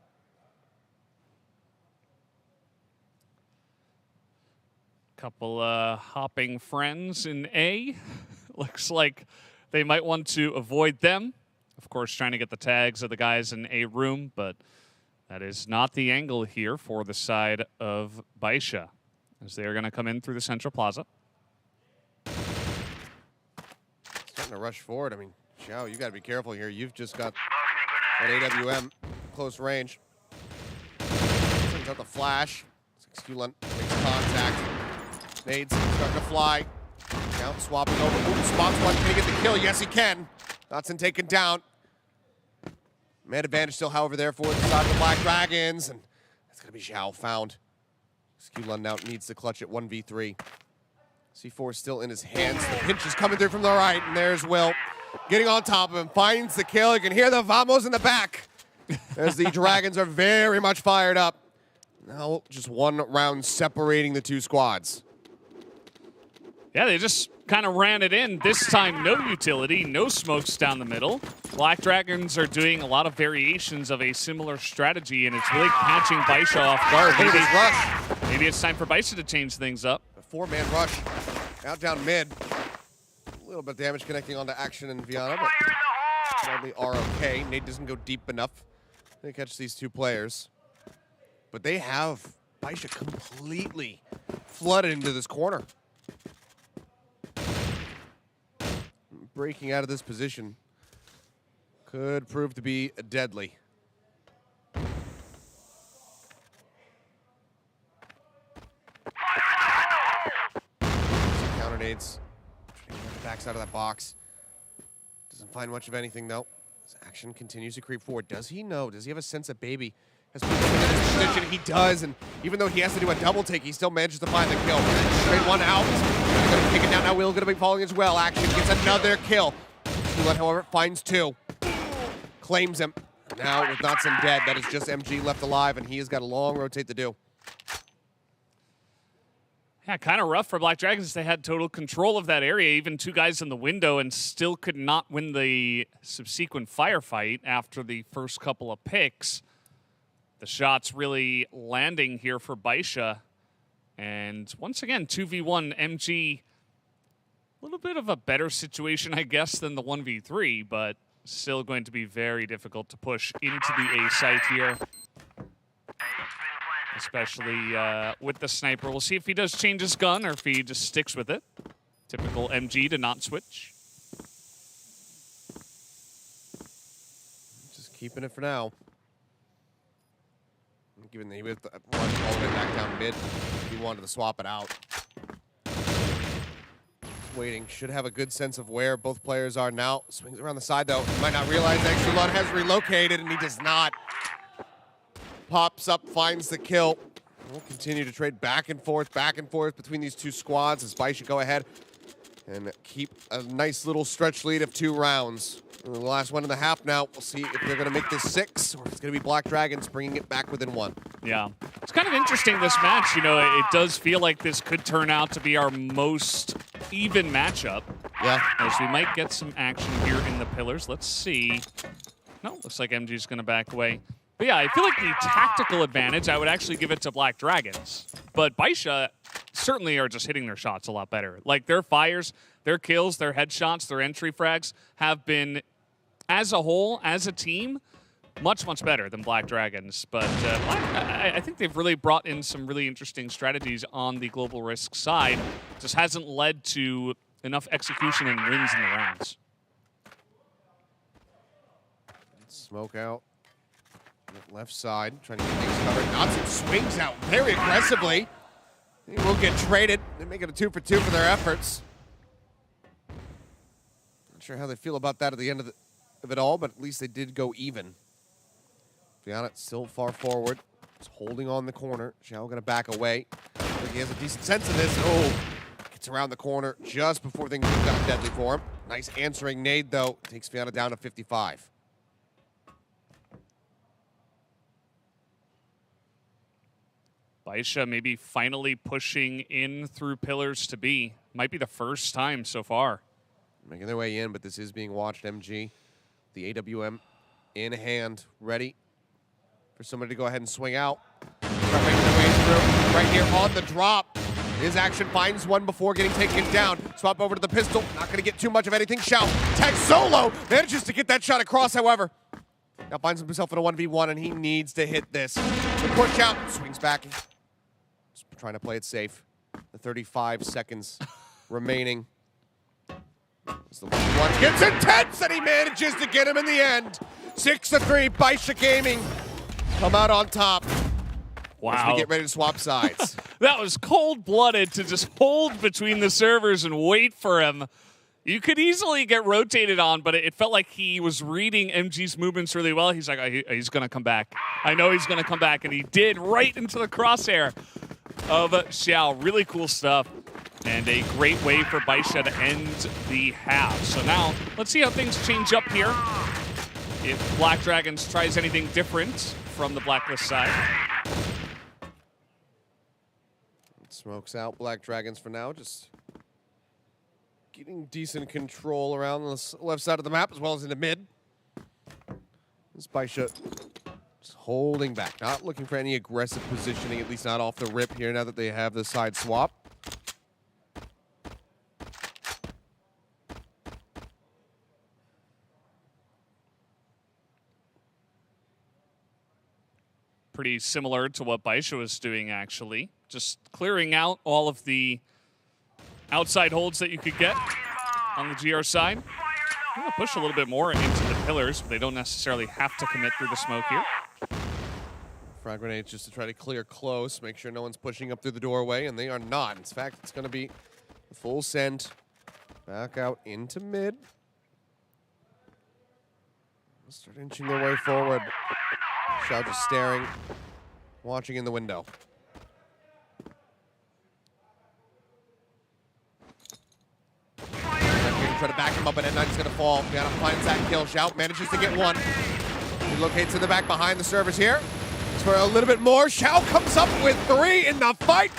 Couple hopping friends in A. Looks like they might want to avoid them. Of course, trying to get the tags of the guys in A room, but that is not the angle here for the side of Baisha, as they are going to come in through the Central Plaza. Starting to rush forward. I mean, Zhao, you got to be careful here. You've just got an AWM close range. Sends out the flash. XQLun makes contact. Nades starting to fly. Now swapping over. Ooh, spots one. Can he get the kill? Yes, he can. Dotson taken down. Man advantage still, however, there for the side of the Black Dragons. And that's going to be Zhao found. XQLun now needs to clutch it 1v3. C4 still in his hands. The pinch is coming through from the right. And there's Will getting on top of him. Finds the kill. You can hear the vamos in the back as the Dragons are very much fired up. Now just 1 round separating the 2 squads. Yeah, they just kind of ran it in. This time, no utility, no smokes down the middle. Black Dragons are doing a lot of variations of a similar strategy, and it's really catching Baisha off guard. Maybe it's time for Baisha to change things up. A 4-man rush out down mid. A little bit of damage connecting onto Action and Viana, but probably are okay. Nate doesn't go deep enough to catch these 2 players. But they have Baisha completely flooded into this corner. Breaking out of this position could prove to be deadly. Counter nades. Backs out of that box. Doesn't find much of anything though. His Action continues to creep forward. Does he know? Does he have a sense that Baby has put him in this position? He does, and even though he has to do a double take, he still manages to find the kill. Trade 1 out. Going to kick it down now. Will going to be falling as well. Action gets another kill. XQLun, however, finds 2. Claims him. Now with Dotson dead, that is just MG left alive, and he has got a long rotate to do. Yeah, kind of rough for Black Dragons. They had total control of that area, even 2 guys in the window, and still could not win the subsequent firefight after the first couple of picks. The shots really landing here for Baisha. And once again, 2v1 MG. A little bit of a better situation, I guess, than the 1v3, but still going to be very difficult to push into the A site here. Especially with the sniper. We'll see if he does change his gun or if he just sticks with it. Typical MG to not switch. Just keeping it for now. Given that he was run all the way back down mid, he wanted to swap it out. Just waiting. Should have a good sense of where both players are now. Swings around the side, though. He might not realize that Xulon has relocated, and he does not. Pops up, finds the kill. We'll continue to trade back and forth between these 2 squads as Baisha go ahead and keep a nice little stretch lead of 2 rounds. And the last 1.5 now. We'll see if they're going to make this 6 or if it's going to be Black Dragons bringing it back within 1. Yeah. It's kind of interesting, this match. You know, it does feel like this could turn out to be our most even matchup. Yeah. As we might get some action here in the pillars. Let's see. No, looks like MG's going to back away. But yeah, I feel like the tactical advantage, I would actually give it to Black Dragons. But Baisha certainly are just hitting their shots a lot better. Like, their fires, their kills, their headshots, their entry frags have been, as a whole, as a team, much, much better than Black Dragons. But I think they've really brought in some really interesting strategies on the Global Risk side. Just hasn't led to enough execution and wins in the rounds. Smoke out. Left side, trying to get things covered. Knotson swings out very aggressively. He will get traded. They make it a 2 for 2 for their efforts. Not sure how they feel about that at the end of it all, but at least they did go even. Fianna still far forward. Just holding on the corner. Xiao gonna back away. I think he has a decent sense of this. Oh, gets around the corner just before things got deadly for him. Nice answering nade, though. Takes Fianna down to 55. Baisha maybe finally pushing in through pillars to B. Might be the first time so far. Making their way in, but this is being watched. MG, the AWM in hand, ready for somebody to go ahead and swing out. Start making their way through. Right here on the drop. His action finds one before getting taken down. Swap over to the pistol. Not going to get too much of anything. Xiao, tag solo. Manages to get that shot across, however. Now finds himself in a 1v1, and he needs to hit this. The push out. Swings back. Just trying to play it safe. The 35 seconds remaining. As the 1v1 gets intense, and he manages to get him in the end. 6-3, Baisha Gaming come out on top. Wow. As we get ready to swap sides. That was cold-blooded to just hold between the servers and wait for him. You could easily get rotated on, but it felt like he was reading MG's movements really well. He's like, oh, he's going to come back. I know he's going to come back, and he did right into the crosshair of Xiao. Really cool stuff, and a great way for Baisha to end the half. So now, let's see how things change up here. If Black Dragons tries anything different from the Blacklist side. Smokes out Black Dragons for now, just getting decent control around the left side of the map as well as in the mid. This Baisha just holding back, not looking for any aggressive positioning, at least not off the rip here now that they have the side swap. Pretty similar to what Baisha was doing, actually. Just clearing out all of the outside holds that you could get on the GR side. I'm going to push a little bit more into the pillars, but they don't necessarily have to commit through the smoke here. Frag grenades just to try to clear close, make sure no one's pushing up through the doorway, and they are not. In fact, it's going to be a full send back out into mid. Start inching their way forward. Xiao just staring, watching in the window. Try to back him up, but N9's going to fall. Fianna finds that kill. Xiao manages to get one. He locates in the back behind the servers here. Looks for a little bit more. Xiao comes up with 3 in the fight.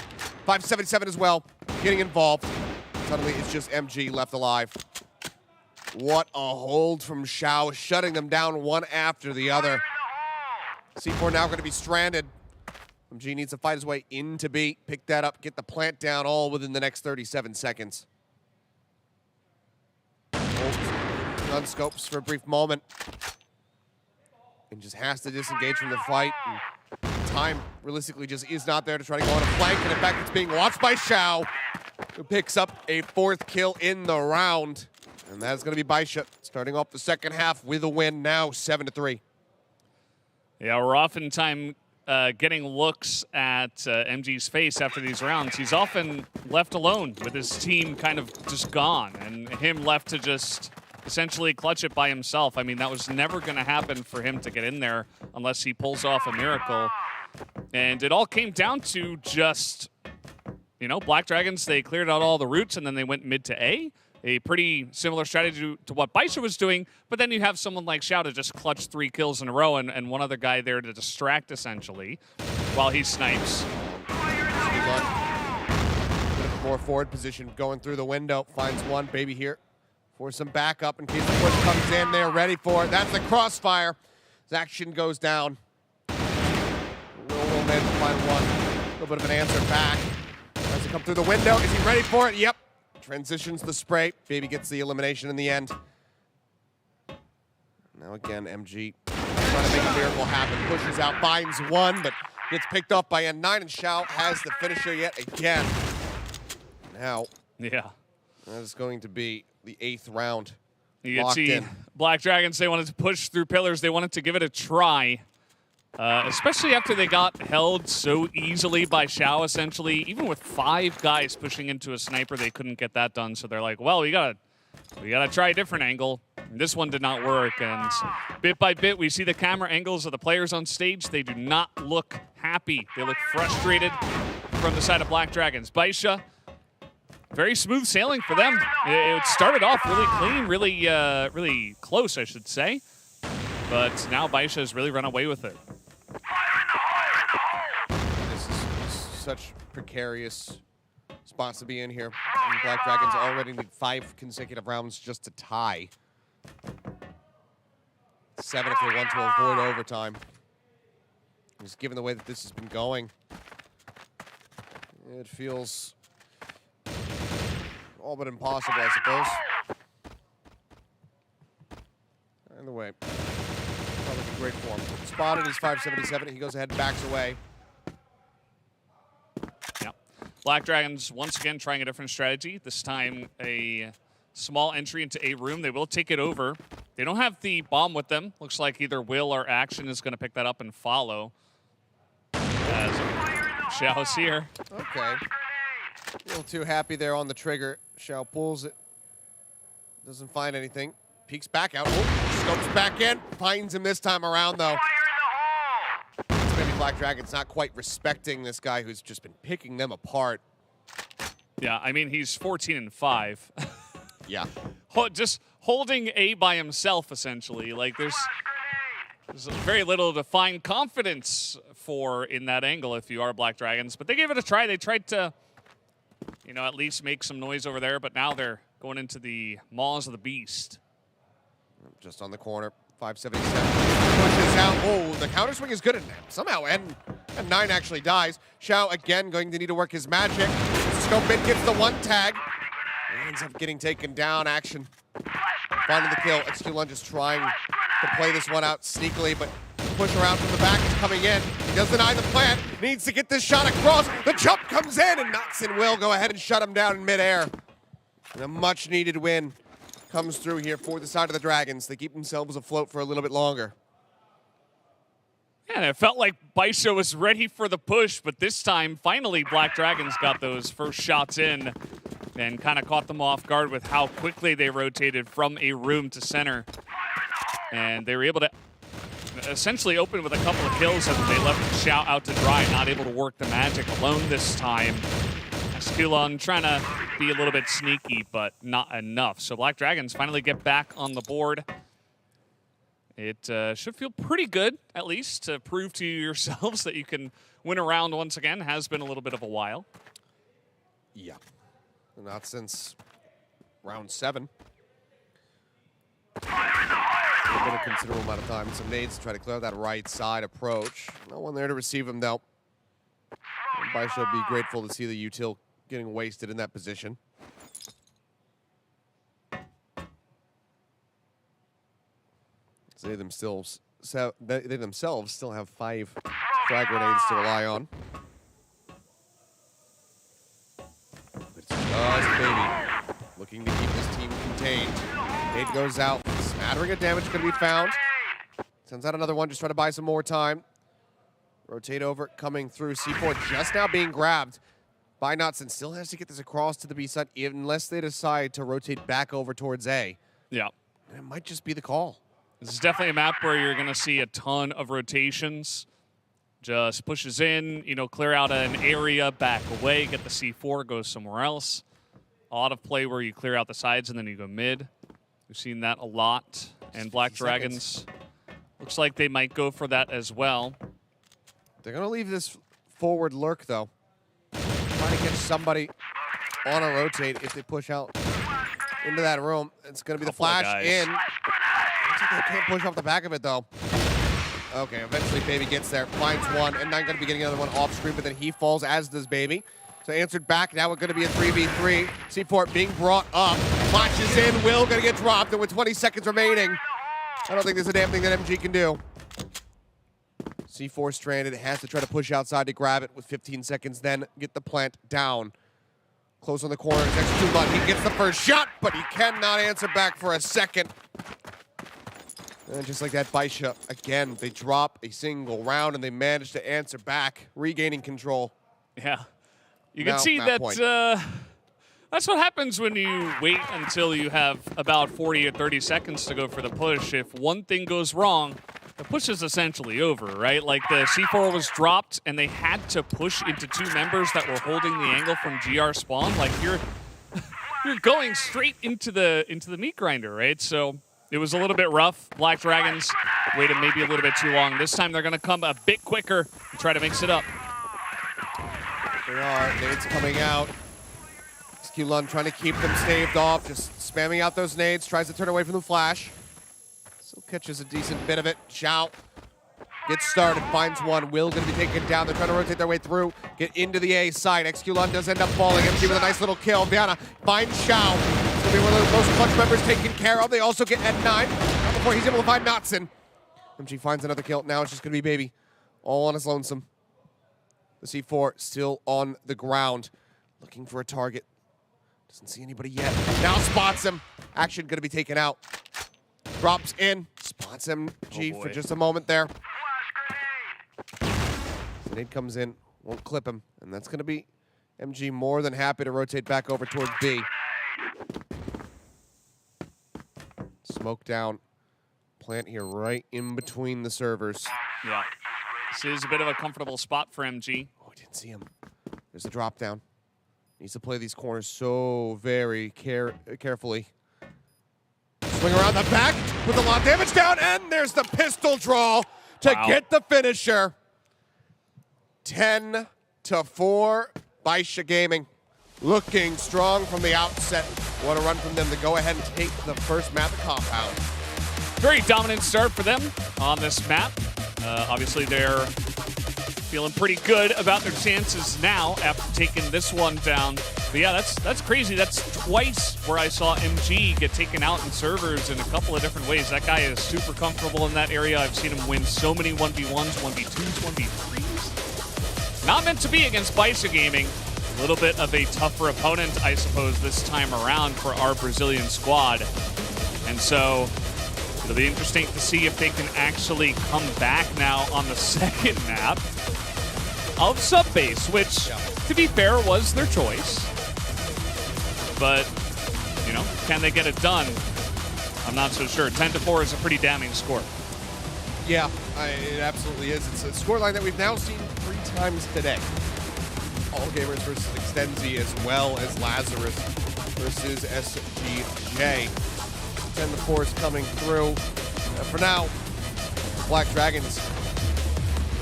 577 as well, getting involved. Suddenly it's just MG left alive. What a hold from Xiao, shutting them down one after the other. C4 now going to be stranded. MG needs to fight his way into B, pick that up, get the plant down all within the next 37 seconds. Gun scopes for a brief moment. And just has to disengage from the fight. And time realistically just is not there to try to go on a flank. And in fact, it's being watched by Xiao, who picks up a 4th kill in the round. And that's going to be Baisha starting off the second half with a win now, 7-3. Yeah, we're oftentimes getting looks at MG's face after these rounds. He's often left alone with his team kind of just gone and him left to just essentially clutch it by himself. I mean, that was never going to happen for him to get in there unless he pulls off a miracle. And it all came down to just, you know, Black Dragons, they cleared out all the routes and then they went mid to A. A pretty similar strategy to what Baisha was doing, but then you have someone like Xiao to just clutch 3 kills in a row and one other guy there to distract, essentially, while he snipes. More forward position, going through the window, finds one, baby here for some backup in case the push comes in. They're ready for it. That's the crossfire. His action goes down. Will man find one. A little bit of an answer back. Tries to come through the window. Is he ready for it? Yep. Transitions the spray. Baby gets the elimination in the end. Now again, MG trying to make a miracle happen. Pushes out, finds one, but gets picked off by N9, and Xiao has the finisher yet again. Now, yeah, that is going to be the 8th round. You can see Black Dragons, they wanted to push through pillars. They wanted to give it a try. Especially after they got held so easily by Xiao, essentially. Even with 5 guys pushing into a sniper, they couldn't get that done. So they're like, well, we gotta try a different angle. And this one did not work. And bit by bit, we see the camera angles of the players on stage. They do not look happy. They look frustrated from the side of Black Dragons. Baisha, very smooth sailing for them. It started off really clean, really close, I should say. But now Baisha has really run away with it. This is such precarious spots to be in here. And Black Dragons already need 5 consecutive rounds just to tie. 7 if they want to avoid overtime. Just given the way that this has been going, it feels all but impossible, I suppose. Either way, probably in great form. Spotted is 577. He goes ahead and backs away. Yeah. Black Dragons once again trying a different strategy. This time a small entry into a room. They will take it over. They don't have the bomb with them. Looks like either Will or Action is going to pick that up and follow. As Xiao's here. Okay. A little too happy there on the trigger. Xiao pulls it. Doesn't find anything. Peeks back out. Oh, scopes back in. Finds him this time around, though. It's maybe Black Dragon's not quite respecting this guy who's just been picking them apart. Yeah, I mean, he's 14-5. Yeah. Just holding A by himself, essentially. Like, there's very little to find confidence for in that angle if you are Black Dragons. But they gave it a try. They tried to, you know, at least make some noise over there. But now they're going into the maws of the beast. Just on the corner. 577. Pushes out. Oh, the counter swing is good. And somehow N9 actually dies. Xiao again going to need to work his magic. Scope in gets the 1 tag. Ends up getting taken down. Action finding the kill. XQ1 just trying to play this one out sneakily, but push around from the back is coming in. He does deny the plant. Needs to get this shot across. The jump comes in and knocks in Will. Go ahead and shut him down in midair. And a much needed win comes through here for the side of the Dragons. They keep themselves afloat for a little bit longer. And it felt like Baisha was ready for the push, but this time, finally, Black Dragons got those first shots in and kind of caught them off guard with how quickly they rotated from a room to center. And they were able to essentially open with a couple of kills as they left Xiao out to dry, not able to work the magic alone this time. Esculon trying to be a little bit sneaky, but not enough. So Black Dragons finally get back on the board. It should feel pretty good, at least, to prove to yourselves that you can win a round once again. Has been a little bit of a while. Yeah. Not since round 7. It's been a considerable amount of time. Some nades to try to clear out that right side approach. No one there to receive him, though. Baisha would be grateful to see the util getting wasted in that position. So they themselves still have 5 frag grenades to rely on. But it's just Baby looking to keep this team contained. Nade goes out. Smattering of damage could be found. Sends out another one, just trying to buy some more time. Rotate over, coming through. C4 just now being grabbed by Knutson. Still has to get this across to the B side unless they decide to rotate back over towards A. Yeah. It might just be the call. This is definitely a map where you're going to see a ton of rotations. Just pushes in, you know, clear out an area, back away, get the C4, goes somewhere else. A lot of play where you clear out the sides and then you go mid. We've seen that a lot. And Black Dragons, looks like they might go for that as well. They're going to leave this forward lurk, though. Trying to catch somebody on a rotate if they push out into that room. It's going to be the flash in. Looks like they can't push off the back of it, though. Okay, eventually Baby gets there, finds one, and now going to be getting another one off screen, but then he falls, as does Baby. So answered back, now we're going to be a 3v3. C4 being brought up, latches in, Will going to get dropped, and with 20 seconds remaining, I don't think there's a damn thing that MG can do. C4 stranded, has to try to push outside to grab it with 15 seconds, then get the plant down. Close on the corner, next to Lund. He gets the first shot, but he cannot answer back for a second. And just like that, Baisha, again, they drop a single round and they manage to answer back, regaining control. Yeah. You can see that that's what happens when you wait until you have about 40 or 30 seconds to go for the push. If one thing goes wrong, the push is essentially over, right? Like the C4 was dropped and they had to push into 2 members that were holding the angle from GR spawn. Like you're going straight into the meat grinder, right? So it was a little bit rough. Black Dragons waited maybe a little bit too long. This time they're going to come a bit quicker and try to mix it up. They are. Nades coming out. Lund trying to keep them staved off, just spamming out those nades, tries to turn away from the flash. Still catches a decent bit of it. Zhao gets started, finds one. Will going to be taken down. They're trying to rotate their way through, get into the A side. Lund does end up falling. MG with a nice little kill. Viana finds Zhao. It's going to be one of the most clutch members taken care of. They also get N9 not before he's able to find Knutson. MG finds another kill. Now it's just going to be Baby, all on his lonesome. The C4 still on the ground, looking for a target. Doesn't see anybody yet. Now spots him. Action going to be taken out. Drops in. Spots MG for just a moment there. Nade comes in. Won't clip him. And that's going to be MG more than happy to rotate back over towards B. Smoke down. Plant here right in between the servers. Yeah. This is a bit of a comfortable spot for MG. Oh, I didn't see him. There's the drop down. Needs to play these corners so very carefully. Swing around the back with a lot of damage down, and there's the pistol draw to get the finisher. 10-4, Baisha Gaming. Looking strong from the outset. What a run from them to go ahead and take the first map at Compound. Very dominant start for them on this map. Obviously, they're feeling pretty good about their chances now after taking this one down. But yeah, that's crazy. That's twice where I saw MG get taken out in servers in a couple of different ways. That guy is super comfortable in that area. I've seen him win so many 1v1s, 1v2s, 1v3s. Not meant to be against Baisha Gaming. A little bit of a tougher opponent, I suppose, this time around for our Brazilian squad. And so it'll be interesting to see if they can actually come back now on the second map of Subbase, which, to be fair, was their choice. But, you know, can they get it done? I'm not so sure. 10-4 is a pretty damning score. Yeah, it absolutely is. It's a scoreline that we've now seen 3 times today. All Gamers versus Extenzi, as well as Lazarus versus SGJ. 10-4 is coming through. And for now, Black Dragons,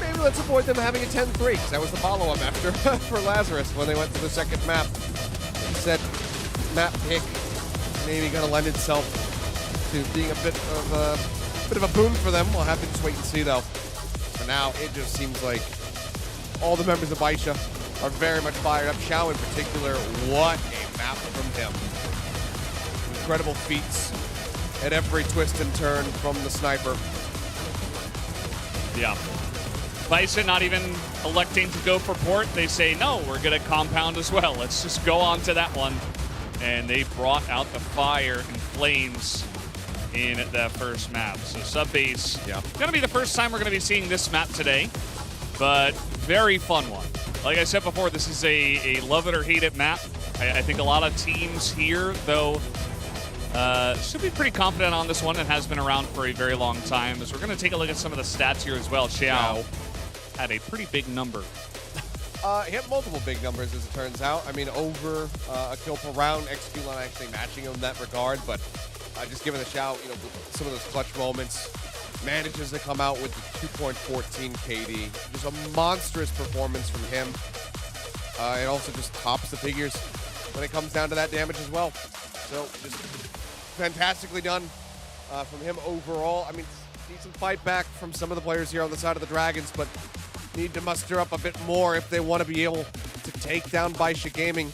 maybe let's avoid them having a 10-3, because that was the follow-up after for Lazarus when they went to the second map. said, map pick maybe going to lend itself to being a bit of a boon for them. We'll have to just wait and see, though. For now, it just seems like all the members of Baisha are very much fired up. Xiao in particular, what a map from him. Incredible feats at every twist and turn from the sniper. Yeah. Baisha not even electing to go for port. They say, no, we're good at compound as well. Let's just go on to that one. And they brought out the fire and flames in that first map. So sub-base, gonna be the first time we're gonna be seeing this map today, but very fun one. Like I said before, this is a love it or hate it map. I think a lot of teams here, though, should be pretty confident on this one. It has been around for a very long time. As we're gonna take a look at some of the stats here as well. Xiao had a pretty big number. He had multiple big numbers, as it turns out. I mean, over a kill per round. XQ line actually matching him in that regard, but just giving a shout, you know, some of those clutch moments. Manages to come out with the 2.14 KD. Just a monstrous performance from him. It also just tops the figures when it comes down to that damage as well. So just fantastically done from him overall. I mean, decent fight back from some of the players here on the side of the Dragons, but need to muster up a bit more if they want to be able to take down Baisha Gaming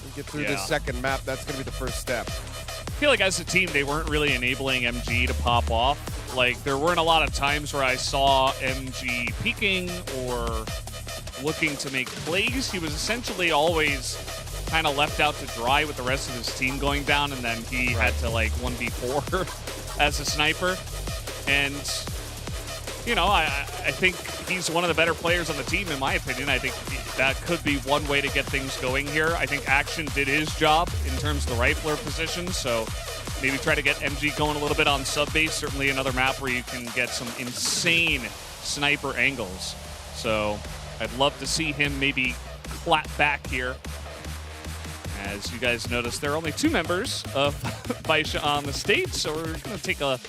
and get through this second map. That's going to be the first step. I feel like as a team, they weren't really enabling MG to pop off. Like, there weren't a lot of times where I saw MG peeking or looking to make plays. He was essentially always kind of left out to dry with the rest of his team going down, and then he had to, like, 1v4 as a sniper. And, you know, I think he's one of the better players on the team, in my opinion. I think that could be one way to get things going here. I think Action did his job in terms of the rifler position, so maybe try to get MG going a little bit on sub-base. Certainly another map where you can get some insane sniper angles. So I'd love to see him maybe clap back here. As you guys notice, there are only 2 members of Baisha on the stage, so we're going to take a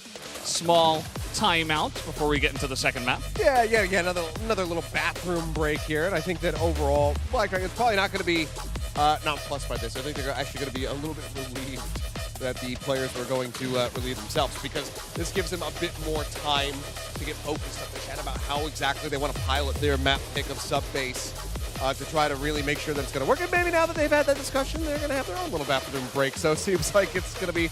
small timeout before we get into the second map. Yeah, another little bathroom break here, and I think that overall, Black Dragon's probably not going to be nonplussed by this. I think they're actually going to be a little bit relieved that the players were going to relieve themselves, because this gives them a bit more time to get focused on the chat about how exactly they want to pilot their map pick of sub-base to try to really make sure that it's going to work. And maybe now that they've had that discussion, they're going to have their own little bathroom break. So it seems like it's going to be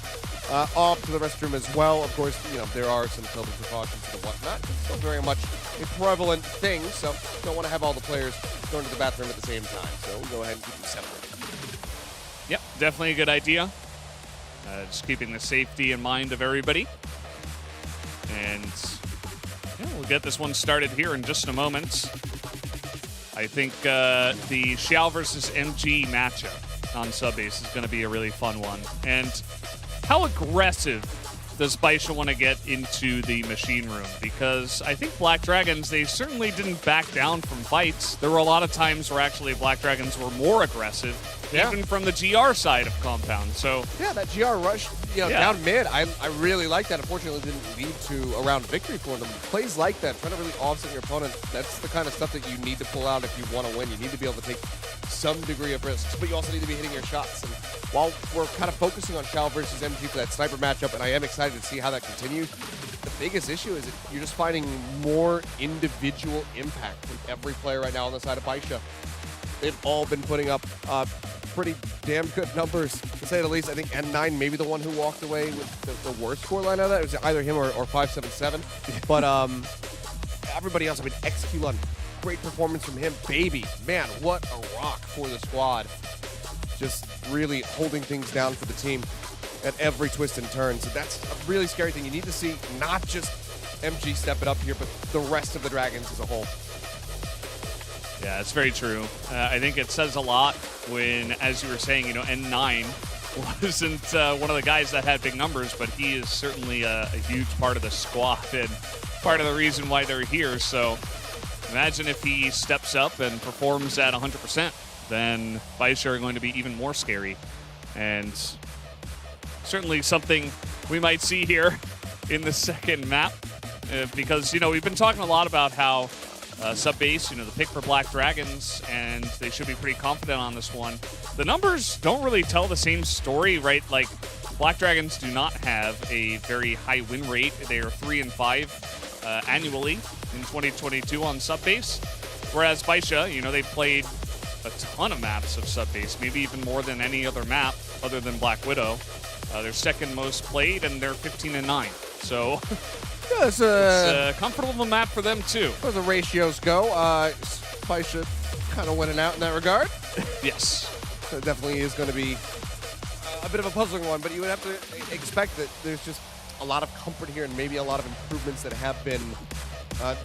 off to the restroom as well. Of course, you know, there are some COVID precautions and whatnot. It's still very much a prevalent thing, so don't want to have all the players going to the bathroom at the same time. So we'll go ahead and keep them separate. Yep, definitely a good idea. Just keeping the safety in mind of everybody. And yeah, we'll get this one started here in just a moment. I think the Xiao versus MG matchup on sub-base is going to be a really fun one. And how aggressive does Baisha want to get into the machine room? Because I think Black Dragons, they certainly didn't back down from fights. There were a lot of times where actually Black Dragons were more aggressive, even from the GR side of compound. So yeah, that GR rush, you know, down mid, I really like that. Unfortunately, it didn't lead to a round victory for them. Plays like that, trying to really offset your opponent, that's the kind of stuff that you need to pull out if you want to win. You need to be able to take some degree of risks, but you also need to be hitting your shots. And while we're kind of focusing on Xiao versus MG for that sniper matchup, and I am excited to see how that continues, the biggest issue is that you're just finding more individual impact from every player right now on the side of Baisha. They've all been putting up pretty damn good numbers, to say the least. I think N9 maybe the one who walked away with the worst scoreline out of that. It was either him or 577. But everybody else, I mean, XQ, great performance from him. Baby, man, what a rock for the squad. Just really holding things down for the team at every twist and turn. So that's a really scary thing. You need to see not just MG step it up here, but the rest of the Dragons as a whole. yeah, it's very true. I think it says a lot when, as you were saying, you know, N9 wasn't one of the guys that had big numbers, but he is certainly a huge part of the squad and part of the reason why they're here. So imagine if he steps up and performs at 100%, then Baisha are going to be even more scary. And certainly something we might see here in the second map, because, you know, we've been talking a lot about how Sub base, you know, the pick for Black Dragons, and they should be pretty confident on this one. The numbers don't really tell the same story, right? Like, Black Dragons do not have a very high win rate. They are 3-5 annually in 2022 on sub base, whereas Baisha, you know, they played a ton of maps of sub base, maybe even more than any other map other than Black Widow. They're second most played, and they're 15-9. So. Yeah, it's a comfortable map for them, too. Where the ratios go, Baisha kind of winning out in that regard. Yes. So it definitely is going to be a bit of a puzzling one, but you would have to expect that there's just a lot of comfort here and maybe a lot of improvements that have been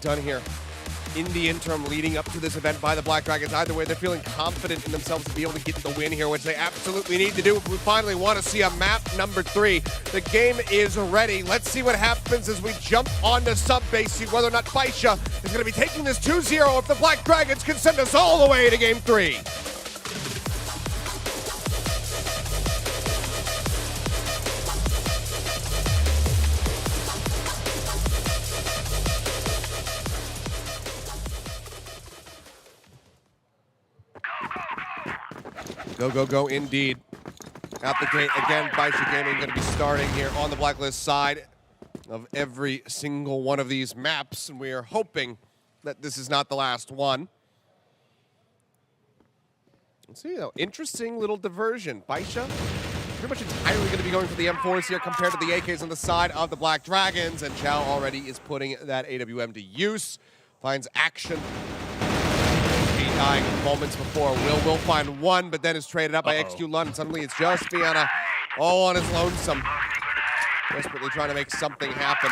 done here in the interim leading up to this event by the Black Dragons. Either way, they're feeling confident in themselves to be able to get the win here, which they absolutely need to do if we finally want to see a map number 3. The game is ready. Let's see what happens as we jump onto sub-base, see whether or not Baisha is going to be taking this 2-0 if the Black Dragons can send us all the way to Game 3. Go, go, go, indeed. Out the gate again, SGJ Gaming going to be starting here on the Blacklist side of every single one of these maps, and we are hoping that this is not the last one. Let's see, though. Interesting little diversion. Baisha pretty much entirely going to be going for the M4s here compared to the AKs on the side of the Black Dragons, and Chow already is putting that AWM to use. Finds action. Dying moments before. Will find one, but then is traded up by XQ London. Suddenly it's just Viana all on his lonesome. Desperately trying to make something happen.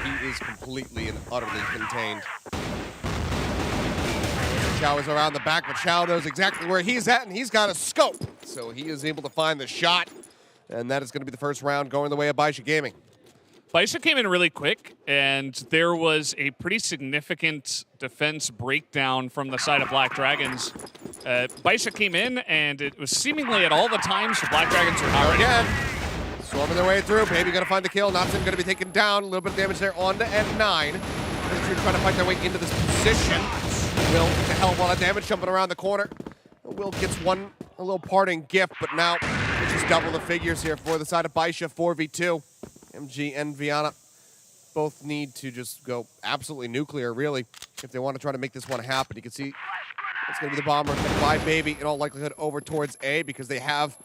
He is completely and utterly contained. Chow is around the back, but Chow knows exactly where he's at, and he's got a scope. So he is able to find the shot, and that is going to be the first round going the way of SGJ Gaming. Baisha came in really quick, and there was a pretty significant defense breakdown from the side of Black Dragons. Baisha came in, and it was seemingly at all the times the Black Dragons were not ready. Again, storming their way through. Baby going to find the kill. Nopson going to be taken down. A little bit of damage there on to N9. They're trying to fight their way into this position. Will gets a hell of a lot of damage jumping around the corner. Will gets a little parting gift, but now it's just double the figures here for the side of Baisha, 4v2. MG and Viana both need to just go absolutely nuclear, really, if they want to try to make this one happen. You can see it's going to be the bomber by Baby in all likelihood over towards A because they have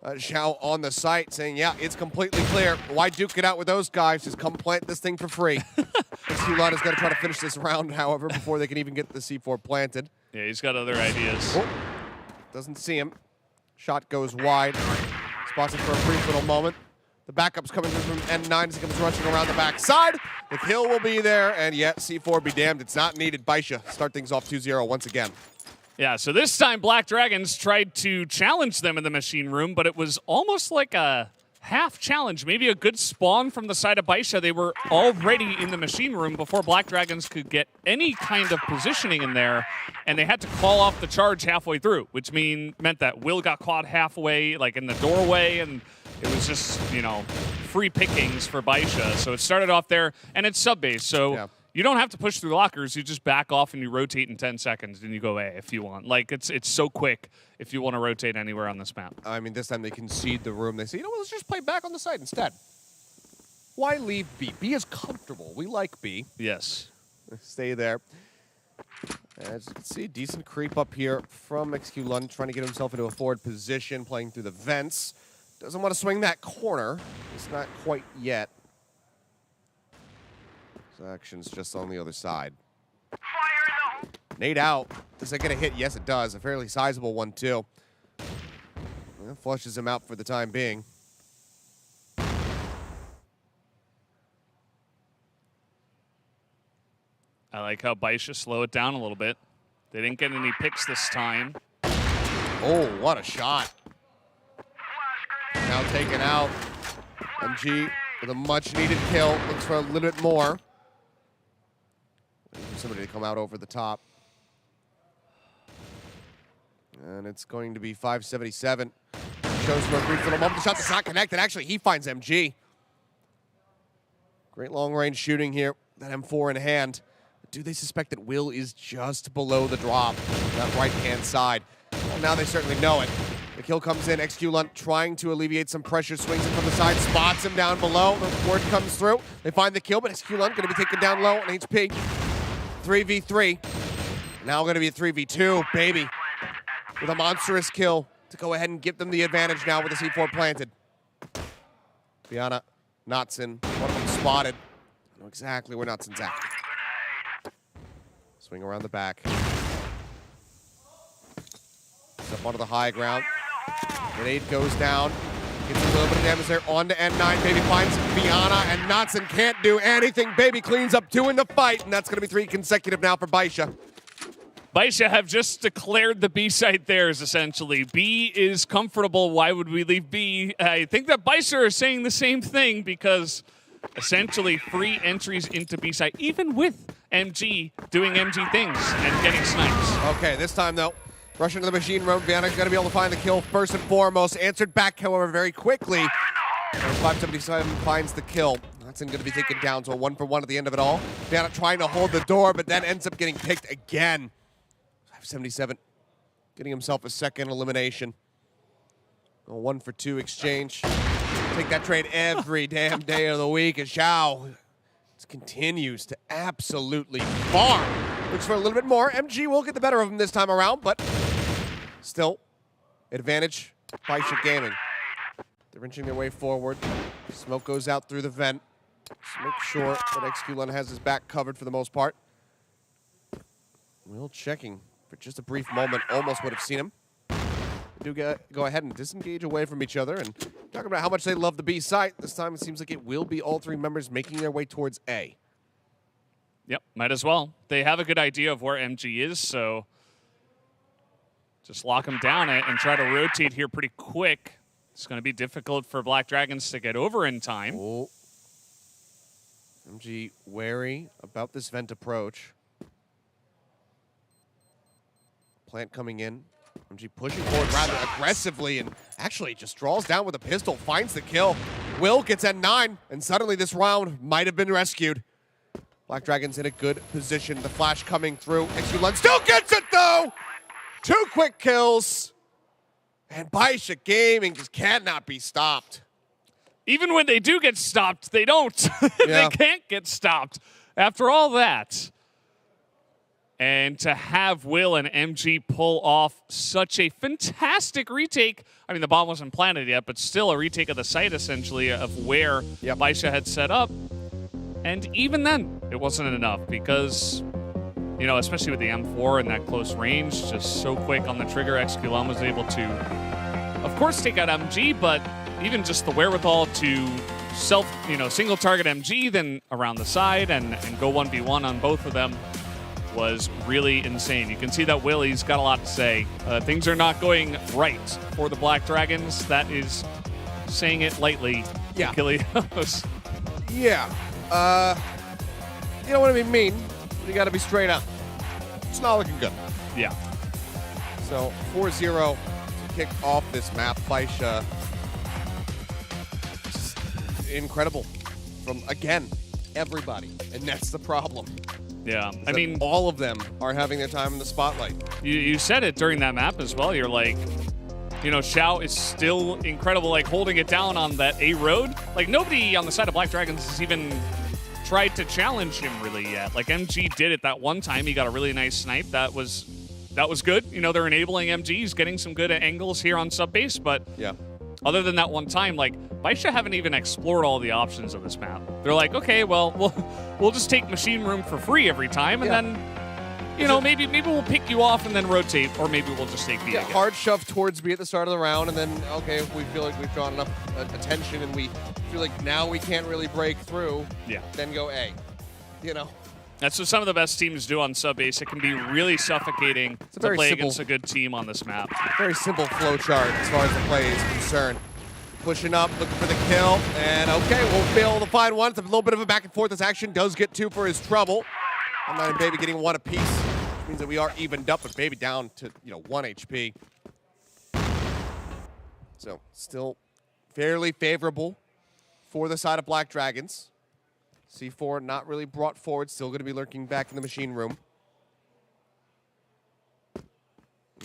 Xiao on the site saying, yeah, it's completely clear. Why duke it out with those guys? Just come plant this thing for free. Xulon is going to try to finish this round, however, before they can even get the C4 planted. Yeah, he's got other ideas. Oh, doesn't see him. Shot goes wide. Spots him for a brief little moment. The backup's coming from N9 as he comes rushing around the backside. The kill will be there, and yet C4 be damned. It's not needed. Baisha start things off 2-0 once again. Yeah, so this time Black Dragons tried to challenge them in the machine room, but it was almost like a half challenge, maybe a good spawn from the side of Baisha. They were already in the machine room before Black Dragons could get any kind of positioning in there, and they had to call off the charge halfway through, which meant that Will got caught halfway, like in the doorway, and it was just, you know, free pickings for Baisha. So it started off there, and it's sub-base, so you don't have to push through lockers. You just back off and you rotate in 10 seconds, and you go A if you want. Like, it's so quick if you want to rotate anywhere on this map. I mean, this time they concede the room. They say, you know what, let's just play back on the side instead. Why leave B? B is comfortable. We like B. Yes. Stay there. As you can see, decent creep up here from XQ London, trying to get himself into a forward position, playing through the vents. Doesn't want to swing that corner. It's not quite yet. His action's just on the other side. Nade out. Does that get a hit? Yes, it does. A fairly sizable one, too. That flushes him out for the time being. I like how Baisha slow it down a little bit. They didn't get any picks this time. Oh, what a shot. Now taken out. MG with a much-needed kill. Looks for a little bit more. Waiting for somebody to come out over the top. And it's going to be 577. Shows for a brief little moment. The shot does not connect, and actually he finds MG. Great long-range shooting here. That M4 in hand. do they suspect that Will is just below the drop, that right-hand side? Well, now they certainly know it. The kill comes in. XQLunt trying to alleviate some pressure, swings it from the side, spots him down below. The word comes through. They find the kill, but XQLunt going to be taken down low on HP. 3v3. Now going to be a 3v2, baby. With a monstrous kill to go ahead and give them the advantage now with the C4 planted. Biana, Notson, one of them spotted. I know exactly where Notson's at. Swing around the back. He's up onto the high ground. Grenade goes down. Gets a little bit of damage there. On to N9. Baby finds Biana, and Notson can't do anything. Baby cleans up 2 in the fight, and that's going to be 3 consecutive now for Baisha. Baisha have just declared the B site theirs, essentially. B is comfortable. Why would we leave B? I think that Baisha are saying the same thing because essentially free entries into B site, even with MG doing MG things and getting snipes. Okay, this time though, rush into the machine room. Viana's going to be able to find the kill first and foremost. Answered back, however, very quickly. 577 finds the kill. Notson going to be taken down, so a 1-for-1 at the end of it all. Viana trying to hold the door, but then ends up getting picked again. 577 getting himself a second elimination. A 1-for-2 exchange. Take that trade every damn day of the week, and Xiao continues to absolutely farm. Looks for a little bit more. MG will get the better of him this time around, but still, advantage Baisha Gaming. They're inching their way forward. Smoke goes out through the vent. Just make sure that XQLunt has his back covered for the most part. Will checking for just a brief moment. Almost would have seen him. They do go ahead and disengage away from each other and talk about how much they love the B site. This time it seems like it will be all 3 members making their way towards A. Yep, might as well. They have a good idea of where MG is, so just lock them down and try to rotate here pretty quick. It's going to be difficult for Black Dragons to get over in time. Oh. MG wary about this vent approach. Plant coming in. MG pushing forward rather aggressively and actually just draws down with a pistol, finds the kill. Will gets N9, and suddenly this round might have been rescued. Black Dragons in a good position. The flash coming through. XQLunt still gets it though! 2 quick kills. And Baisha Gaming just cannot be stopped. Even when they do get stopped, they don't. Yeah. They can't get stopped after all that. And to have Will and MG pull off such a fantastic retake. I mean, the bomb wasn't planted yet, but still a retake of the site, essentially, of where Baisha had set up. And even then, it wasn't enough because, you know, especially with the M4 and that close range, just so quick on the trigger, XQLunt was able to, of course, take out MG, but even just the wherewithal to single target MG, then around the side and go 1v1 on both of them was really insane. You can see that Willie's got a lot to say. Things are not going right for the Black Dragons. That is saying it lightly. Yeah. Achilles. Yeah. You don't want to be mean, but you got to be straight up. It's not looking good. Yeah. So 4-0 to kick off this map. Baisha, incredible from, again, everybody. And that's the problem. Yeah. I mean, all of them are having their time in the spotlight. You said it during that map as well. You're like, you know, Xiao is still incredible, like holding it down on that A road. Like nobody on the side of Black Dragons has even tried to challenge him really yet. Like MG did it that one time. He got a really nice snipe. That was good. You know, they're enabling MG. He's getting some good angles here on sub base, but yeah. Other than that one time, like Baisha haven't even explored all the options of this map. They're like, okay, well, we'll just take machine room for free every time, and then, you know, maybe we'll pick you off and then rotate, or maybe we'll just take B again. Hard shove towards B at the start of the round, and then, okay, if we feel like we've drawn enough attention and we feel like now we can't really break through, then go A. You know? That's what some of the best teams do on sub base. It can be really suffocating to play against a good team on this map. Very simple flow chart as far as the play is concerned. Pushing up, looking for the kill, and okay, we'll be able to find one. It's a little bit of a back and forth. This action does get 2 for his trouble. I'm and Baby getting 1 apiece, which means that we are evened up, but Baby down to 1 HP. So still fairly favorable for the side of Black Dragons. C4 not really brought forward, still going to be lurking back in the machine room.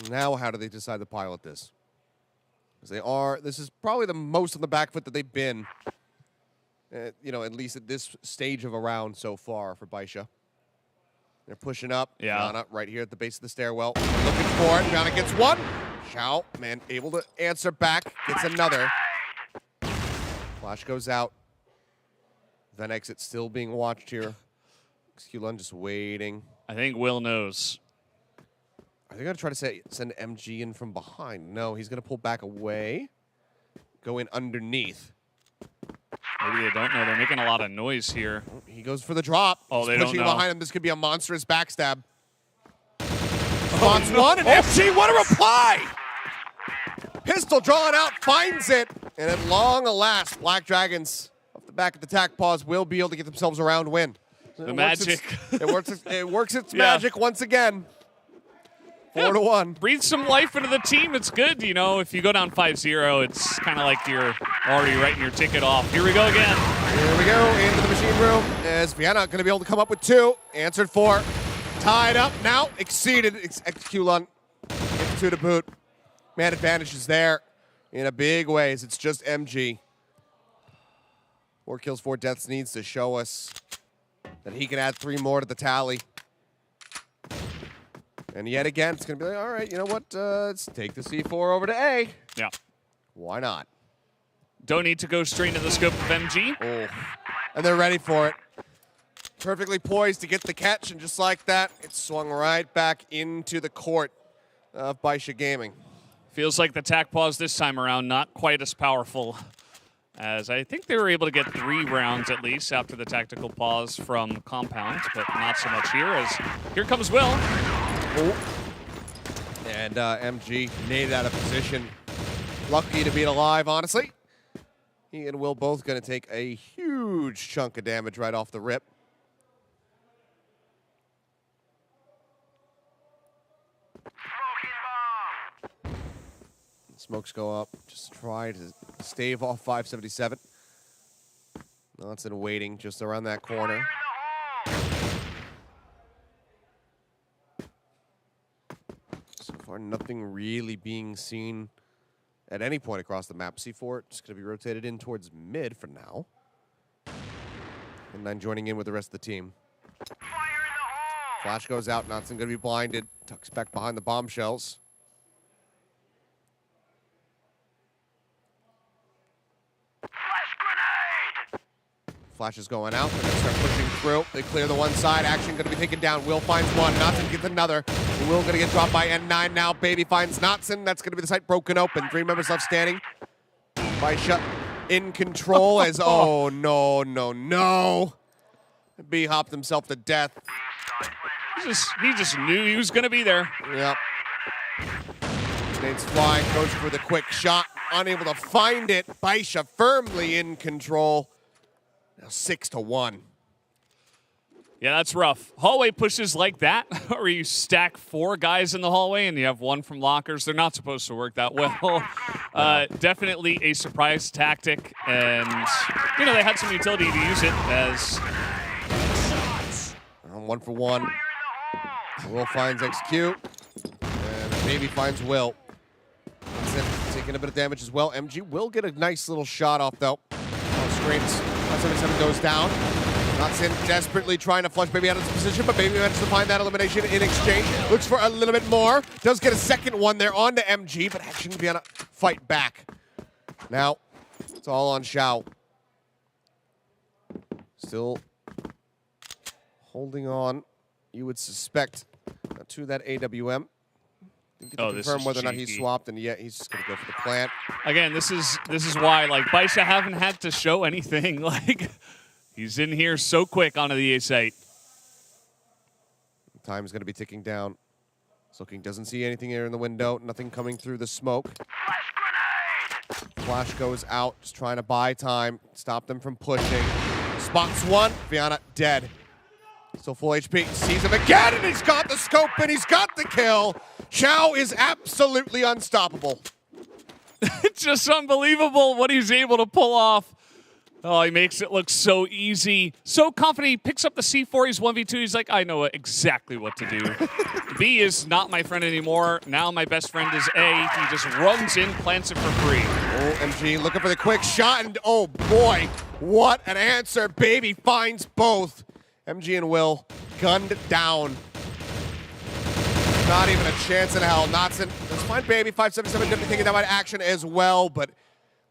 Now how do they decide to pilot this? Because this is probably the most on the back foot that they've been, you know, at least at this stage of a round so far for Baisha. They're pushing up. Yeah. Fiana right here at the base of the stairwell. Looking for it. Fiana gets one. Xiao, man, able to answer back. Gets another. Flash goes out. Then exit still being watched here. Xqlun just waiting. I think Will knows. Are they going to try to send MG in from behind? No, he's going to pull back away. Go in underneath. Maybe they don't know. They're making a lot of noise here. He goes for the drop. Oh, He's they don't pushing know. behind him. This could be a monstrous backstab. Spots one, and MG, what a reply! Pistol drawn out, finds it. And at long last, Black Dragons, off the back of the tack pause, will be able to get themselves a round win. The magic. It works its magic once again. 4-1. Breathe some life into the team. It's good. You know, if you go down 5-0, it's kind of like you're already writing your ticket off. Here we go again. Here we go into the machine room. As Vienna going to be able to come up with 2. Answered 4. Tied up now. Exceeded. Xqlun gets 2 to boot. Man advantage is there in a big ways. It's just MG. 4 kills, 4 deaths needs to show us that he can add 3 more to the tally. And yet again, it's going to be like, all right, you know what? Let's take the C4 over to A. Yeah. Why not? Don't need to go straight into the scope of MG. Oh. And they're ready for it. Perfectly poised to get the catch, and just like that, it swung right back into the court of Baisha Gaming. Feels like the tack pause this time around not quite as powerful, as I think they were able to get 3 rounds at least after the tactical pause from Compound, but not so much here, as here comes Will. Oh. And MG naded out of position. Lucky to be alive, honestly. He and Will both going to take a huge chunk of damage right off the rip. Smokes go up. Just try to stave off 577. Johnson waiting just around that corner. So far, nothing really being seen at any point across the map. C4 just going to be rotated in towards mid for now. And then joining in with the rest of the team. Flash goes out. Notson going to be blinded. Tucks back behind the bombshells. Flash is going out. They're going to start pushing through. They clear the one side. Action going to be taken down. Will finds one. Notson gets another. Will going to get dropped by N9 now. Baby finds Notson. That's going to be the site broken open. 3 members left standing. Baisha in control as, oh, no, no, no. B hopped himself to death. He just knew he was going to be there. Yep. Nate's flying, goes for the quick shot. Unable to find it. Baisha firmly in control. Now 6-1. Yeah, that's rough. Hallway pushes like that, where you stack 4 guys in the hallway and you have 1 from lockers. They're not supposed to work that well. Definitely a surprise tactic, and you know they had some utility to use it as 1 for 1. Will finds XQ, and Baby finds Will. Taking a bit of damage as well. MG will get a nice little shot off though. Screams. 77 goes down. Notson desperately trying to flush Baby out of this position, but Baby manages to find that elimination in exchange. Looks for a little bit more. Does get a second one there onto MG, but Action to be on a fight back. Now, it's all on Xiao. Still holding on, you would suspect, to that AWM. Didn't get to confirm whether or not he's swapped, and yet he's just going to go for the plant. Again, this is why like Baisha haven't had to show anything. Like he's in here so quick onto the A site. Time is going to be ticking down. Soaking doesn't see anything here in the window. Nothing coming through the smoke. Flash goes out, just trying to buy time. Stop them from pushing. Spots one. Viana dead. Still full HP. Sees him again, and he's got the scope, and he's got the kill. Xiao is absolutely unstoppable. It's just unbelievable what he's able to pull off. Oh, he makes it look so easy. So confident. He picks up the C4. He's 1v2. He's like, I know exactly what to do. B is not my friend anymore. Now my best friend is A. He just runs in, plants it for free. Oh, MG looking for the quick shot, and oh boy, what an answer. Baby finds both. MG and Will gunned down. Not even a chance in hell. Notson does find Baby. 577 definitely taking that much action as well, but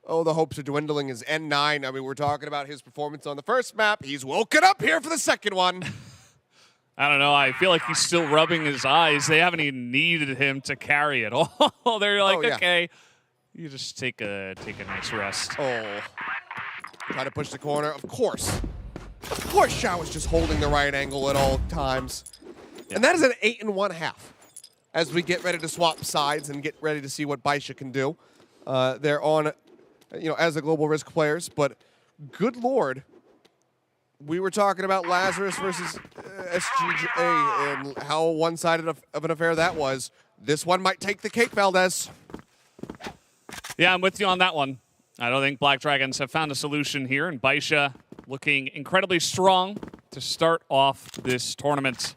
oh, the hopes are dwindling as N9. I mean, we're talking about his performance on the first map. He's woken up here for the second one. I don't know. I feel like he's still rubbing his eyes. They haven't even needed him to carry it all. They're like, okay, you just take a nice rest. Oh, try to push the corner. Of course, Xiao was just holding the right angle at all times. Yeah. And that is an 8.5 as we get ready to swap sides and get ready to see what Baisha can do. They're on, as the global risk players, but good lord, we were talking about Lazarus versus SGJ and how one-sided of an affair that was. This one might take the cake, Valdez. Yeah, I'm with you on that one. I don't think Black Dragons have found a solution here, and Baisha looking incredibly strong to start off this tournament.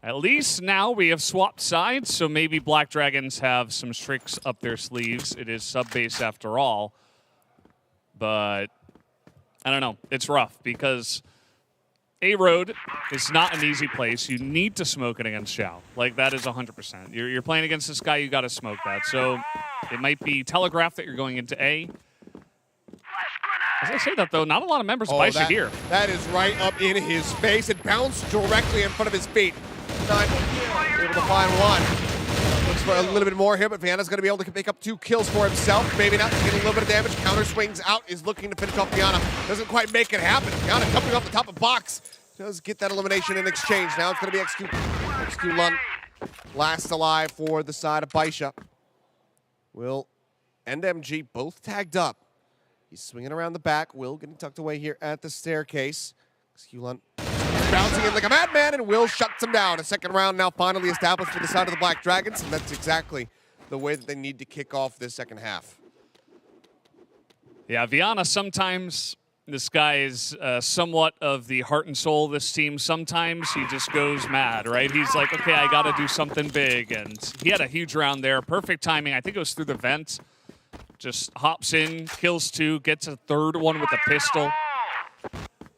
At least now we have swapped sides, so maybe Black Dragons have some tricks up their sleeves. It is sub-base after all, but I don't know. It's rough because A-Road is not an easy place. You need to smoke it against Xiao. Like, that is 100%. You're playing against this guy, you got to smoke that. So it might be telegraphed that you're going into A. As I say that, though, not a lot of members of Baisha here. That is right up in his face. It bounced directly in front of his feet. Not able to find one. Looks for a little bit more here, but Viana's going to be able to pick up 2 kills for himself. Maybe not getting a little bit of damage. Counter swings out, is looking to finish off Viana. Doesn't quite make it happen. Viana jumping off the top of the box. Does get that elimination in exchange. Now it's going to be XQ Lund last alive for the side of Baisha. Will and MG both tagged up. He's swinging around the back. Will getting tucked away here at the staircase. XQ Lund bouncing in like a madman, and Will shuts him down. A second round now finally established for the side of the Black Dragons, and that's exactly the way that they need to kick off this second half. Yeah, Viana, sometimes this guy is somewhat of the heart and soul of this team. Sometimes he just goes mad, right? He's like, okay, I got to do something big, and he had a huge round there. Perfect timing. I think it was through the vent. Just hops in, kills 2, gets a third one with a pistol.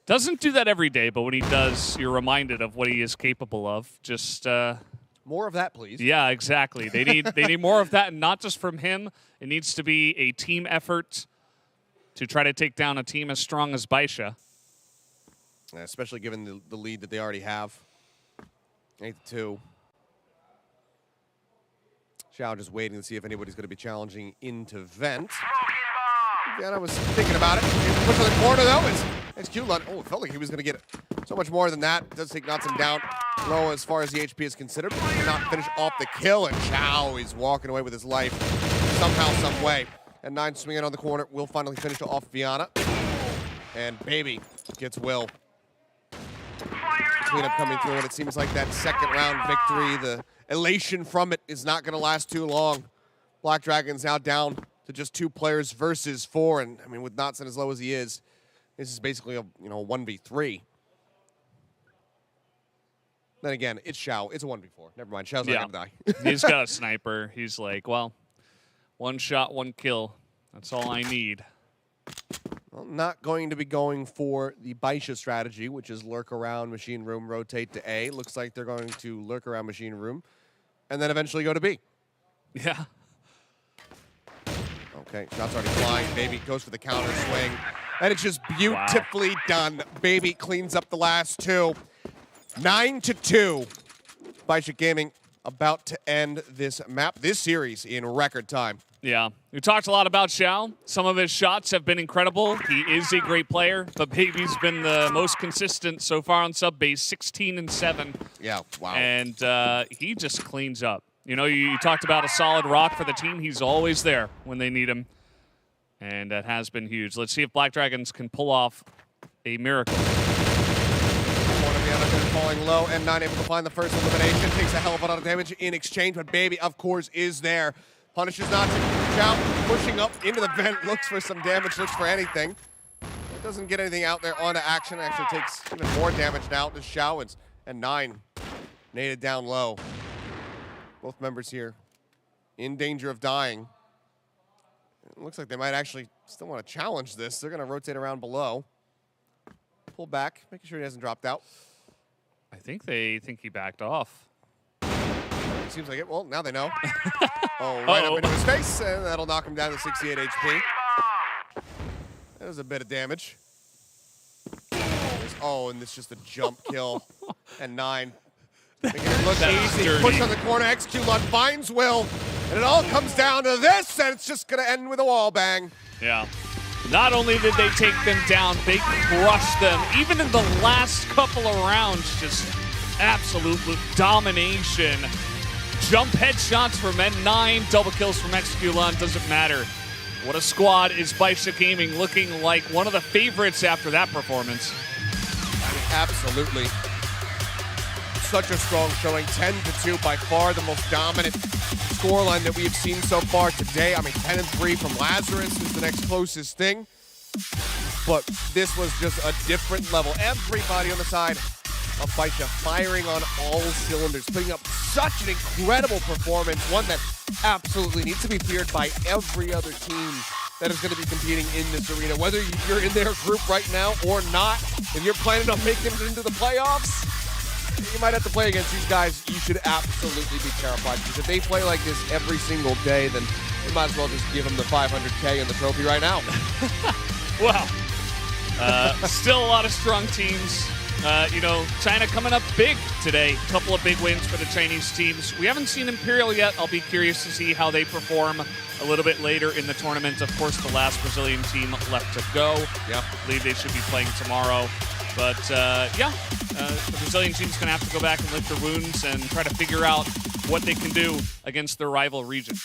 Doesn't do that every day, but when he does, you're reminded of what he is capable of. Just more of that, please. Yeah, exactly. They need more of that, and not just from him. It needs to be a team effort to try to take down a team as strong as Baisha. Yeah, especially given the lead that they already have. 8-2. Xiao just waiting to see if anybody's going to be challenging into vent. Yeah, I was thinking about it. Push to the corner, though. It's XQ Lund. Oh, it felt like he was going to get so much more than that. It does take Notson down low as far as the HP is considered, but he cannot finish off the kill, and Xiao is walking away with his life somehow, some way. And 9 swinging on the corner will finally finish off Viana. And Baby gets Will. Cleanup coming through, and it seems like that second round victory, the elation from it is not going to last too long. Black Dragons now down to just 2 players versus 4, and I mean, with Notson as low as he is, this is basically a 1v3. Then again, it's Xiao. It's a 1v4. Never mind. Xiao's not gonna die. He's got a sniper. He's like, well, 1 shot, 1 kill. That's all I need. Well, not going to be going for the Baisha strategy, which is lurk around Machine Room, rotate to A. Looks like they're going to lurk around Machine Room, and then eventually go to B. Yeah. Okay, shots already flying. Baby goes for the counter swing, and it's just beautifully done. Baby cleans up the last 2. 9-2. Baisha Gaming about to end this series in record time. Yeah, we talked a lot about Xiao. Some of his shots have been incredible. He is a great player, but Baby's been the most consistent so far on sub base, 16-7. Yeah, wow. And he just cleans up. You know, you talked about a solid rock for the team. He's always there when they need him, and that has been huge. Let's see if Black Dragons can pull off a miracle. Falling low, and not able to find the first elimination. Takes a hell of a lot of damage in exchange, but Baby, of course, is there. Punishes Notson. Xiao pushing up into the vent, looks for some damage, looks for anything. doesn't get anything out there onto Action. Actually takes even more damage now to Xiao, and 9 naded down low. Both members here in danger of dying. It looks like they might actually still want to challenge this. They're going to rotate around below. Pull back, making sure he hasn't dropped out. I think they think he backed off. Seems like it. Well, now they know. Oh, right up into his face, and that'll knock him down to 68 HP. There's a bit of damage. Oh, and this just a jump kill. And 9. Making it look easy. Dirty. Push on the corner. Execulon finds Will. And it all comes down to this, and it's just going to end with a wall bang. Yeah. Not only did they take them down, they crushed them. Even in the last couple of rounds, just absolute domination. Jump headshots from N9, double kills from Execulon, doesn't matter. What a squad is Baisha Gaming, looking like one of the favorites after that performance. I mean, absolutely. Such a strong showing, 10-2, by far the most dominant scoreline that we have seen so far today. I mean, 10-3 from Lazarus is the next closest thing. But this was just a different level. Everybody on the side of Baisha firing on all cylinders, putting up such an incredible performance, one that absolutely needs to be feared by every other team that is going to be competing in this arena. Whether you're in their group right now or not, if you're planning on making it into the playoffs, you might have to play against these guys. You should absolutely be terrified, because if they play like this every single day, then you might as well just give them the 500K and the trophy right now. Wow. Still a lot of strong teams. You know, China coming up big today. A couple of big wins for the Chinese teams. We haven't seen Imperial yet. I'll be curious to see how they perform a little bit later in the tournament. Of course, the last Brazilian team left to go. Yeah. I believe they should be playing tomorrow. But, yeah, the Brazilian team's going to have to go back and lick their wounds and try to figure out what they can do against their rival region.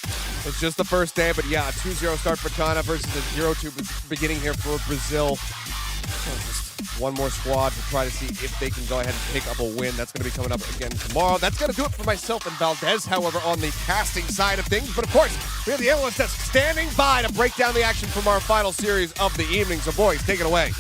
It's just the first day, but yeah, a 2-0 start for China versus a 0-2 beginning here for Brazil. Just one more squad to try to see if they can go ahead and pick up a win. That's going to be coming up again tomorrow. That's going to do it for myself and Valdez, however, on the casting side of things. But of course, we have the analyst desk standing by to break down the action from our final series of the evening. So boys, take it away.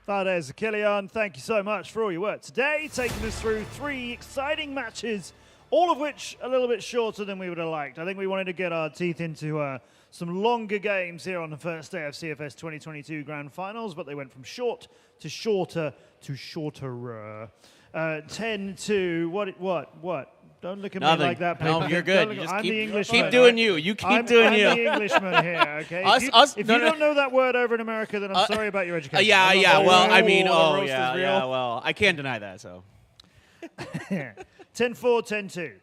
Valdez, Achilleon, thank you so much for all your work today, taking us through 3 exciting matches, all of which a little bit shorter than we would have liked. I think we wanted to get our teeth into some longer games here on the first day of CFS 2022 Grand Finals, but they went from short to shorter to shorter. 10-2, what? Don't look at Nothing. me like that. No, you're good. You just I'm the Englishman. keep doing you. You keep doing you. I'm the Englishman here, okay? If you don't know that word over in America, then I'm sorry about your education. Well, I mean, yeah, well, I can't deny that, so. 10-4, 10-2.